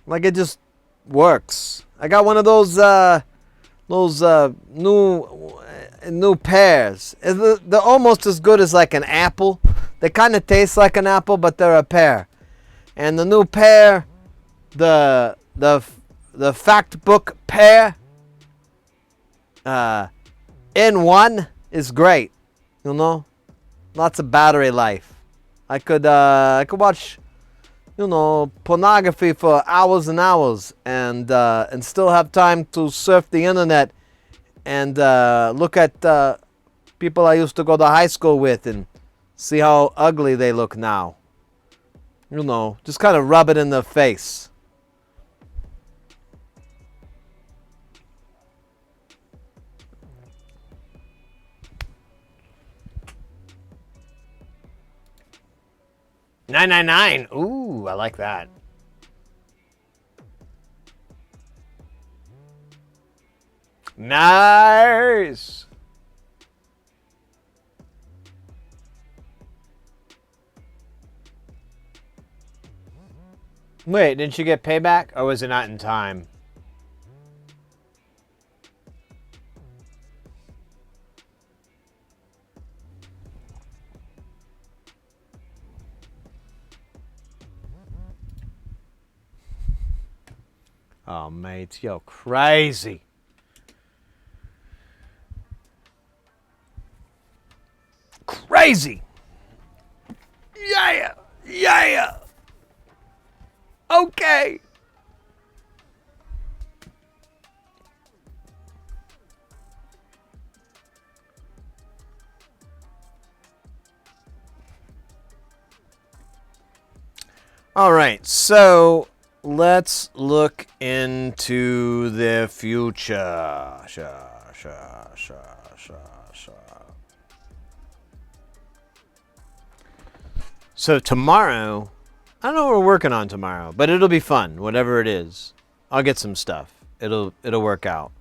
Like it just works. I got one of those new pears. They're almost as good as like an apple. They kind of taste like an apple, but they're a pear. And the new pear, the fact book pear, in one is great. You know, lots of battery life. I could watch, you know, pornography for hours and hours, and still have time to surf the internet and look at people I used to go to high school with and see how ugly they look now. You know, just kind of rub it in their face. $9.99. Ooh, I like that. Nice. Wait, didn't you get payback, or was it not in time? Oh, mate, you're crazy. Crazy. Yeah. Okay. All right, so let's look into the future. So tomorrow, I don't know what we're working on tomorrow, but it'll be fun, whatever it is. I'll get some stuff. It'll work out.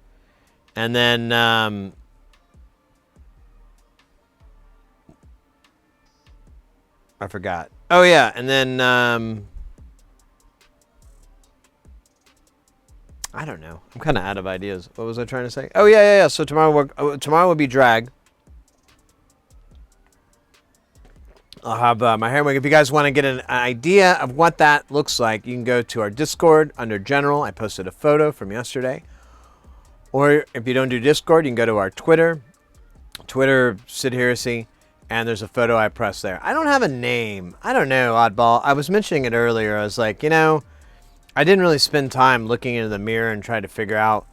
And then I forgot. Oh yeah, and then I don't know. I'm kind of out of ideas. What was I trying to say? Oh yeah. So tomorrow will be drag. I'll have my hair wig. If you guys want to get an idea of what that looks like, you can go to our Discord under General. I posted a photo from yesterday. Or if you don't do Discord, you can go to our Twitter, Sid Heresy, and there's a photo I pressed there. I don't have a name. I don't know, Oddball. I was mentioning it earlier. I was like, you know, I didn't really spend time looking into the mirror and trying to figure out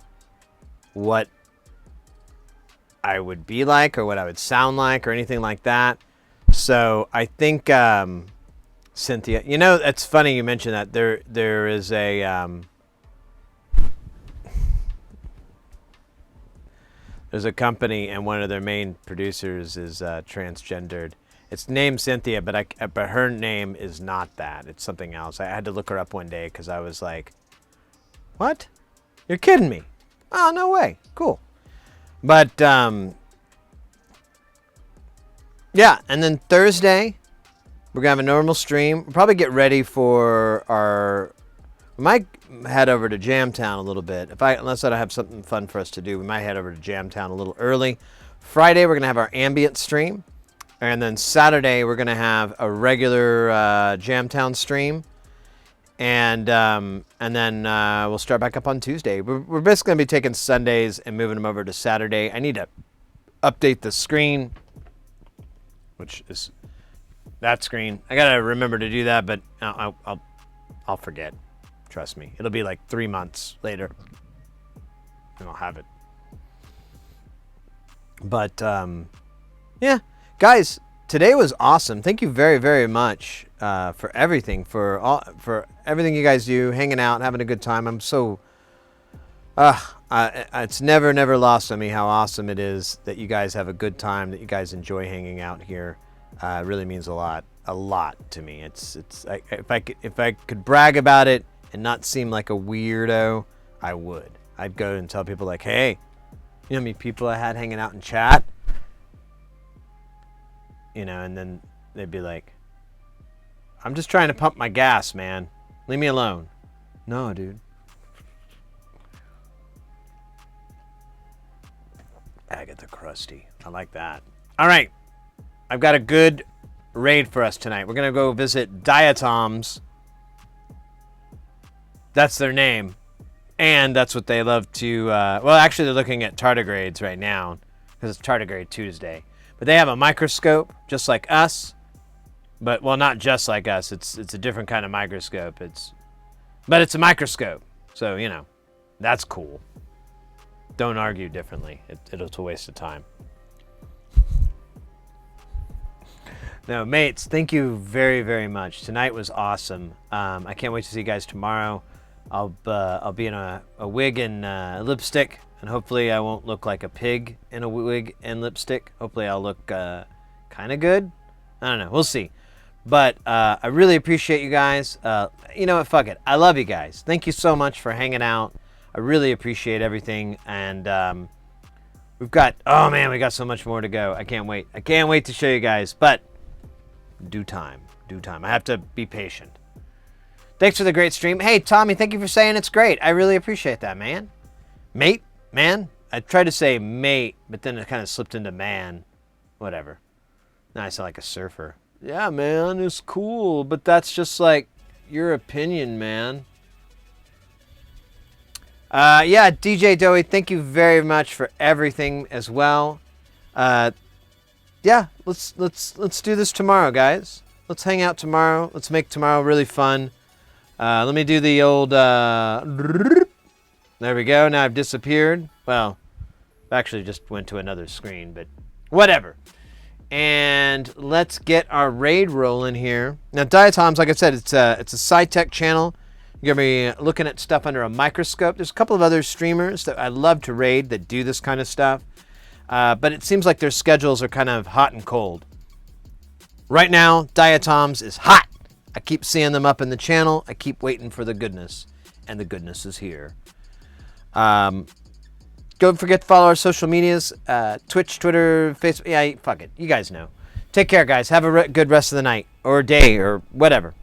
what I would be like or what I would sound like or anything like that. So I think Cynthia, you know, it's funny you mentioned that. There is a there's a company and one of their main producers is transgendered. It's named Cynthia, but her name is not that. It's something else. I had to look her up one day because I was like, "What? You're kidding me? Oh, no way! Cool." But yeah, and then Thursday we're gonna have a normal stream. We'll probably get ready for our. We might head over to Jamtown a little bit. Unless I have something fun for us to do, we might head over to Jamtown a little early. Friday we're gonna have our ambient stream. And then Saturday, we're going to have a regular Jamtown stream. And then we'll start back up on Tuesday. We're basically going to be taking Sundays and moving them over to Saturday. I need to update the screen, which is that screen. I got to remember to do that, but I'll forget. Trust me. It'll be like 3 months later, and I'll have it. But, yeah. Guys, today was awesome. Thank you very, very much for everything, for everything you guys do, hanging out, having a good time. I'm so, it's never lost on me how awesome it is that you guys have a good time, that you guys enjoy hanging out here. It really means a lot. a lot to me. If I could brag about it and not seem like a weirdo, I would. I'd go and tell people like, hey, you know how many people I had hanging out in chat? You know, and then they'd be like, I'm just trying to pump my gas, man. Leave me alone. No, dude. Agatha Crusty. I like that. All right. I've got a good raid for us tonight. We're going to go visit Diatoms. That's their name. And that's what they love to... well, actually, they're looking at tardigrades right now because it's Tardigrade Tuesday. But they have a microscope just like us. But, well, not just like us. It's a different kind of microscope. But it's a microscope. So, you know, that's cool. Don't argue differently. It's a waste of time. No, mates, thank you very, very much. Tonight was awesome. I can't wait to see you guys tomorrow. I'll be in a wig and lipstick, and hopefully I won't look like a pig in a wig and lipstick. Hopefully I'll look kind of good. I don't know. We'll see. But I really appreciate you guys. You know what? Fuck it. I love you guys. Thank you so much for hanging out. I really appreciate everything. And we've got... Oh, man, we got so much more to go. I can't wait. I can't wait to show you guys. But due time. Due time. I have to be patient. Thanks for the great stream. Hey, Tommy, thank you for saying it's great. I really appreciate that, man. Mate? Man? I tried to say mate, but then it kind of slipped into man. Whatever. Now I sound like a surfer. Yeah, man, it's cool, but that's just like your opinion, man. Yeah, DJ Doey, thank you very much for everything as well. Yeah, let's do this tomorrow, guys. Let's hang out tomorrow. Let's make tomorrow really fun. Let me do the old... there we go. Now I've disappeared. Well, actually just went to another screen, but whatever. And let's get our raid rolling here. Now, Diatoms, like I said, it's a sci-tech channel. You're going to be looking at stuff under a microscope. There's a couple of other streamers that I love to raid that do this kind of stuff. But it seems like their schedules are kind of hot and cold. Right now, Diatoms is hot. I keep seeing them up in the channel. I keep waiting for the goodness. And the goodness is here. Don't forget to follow our social medias. Twitch, Twitter, Facebook. Yeah, fuck it. You guys know. Take care, guys. Have a good rest of the night. Or day. Or whatever.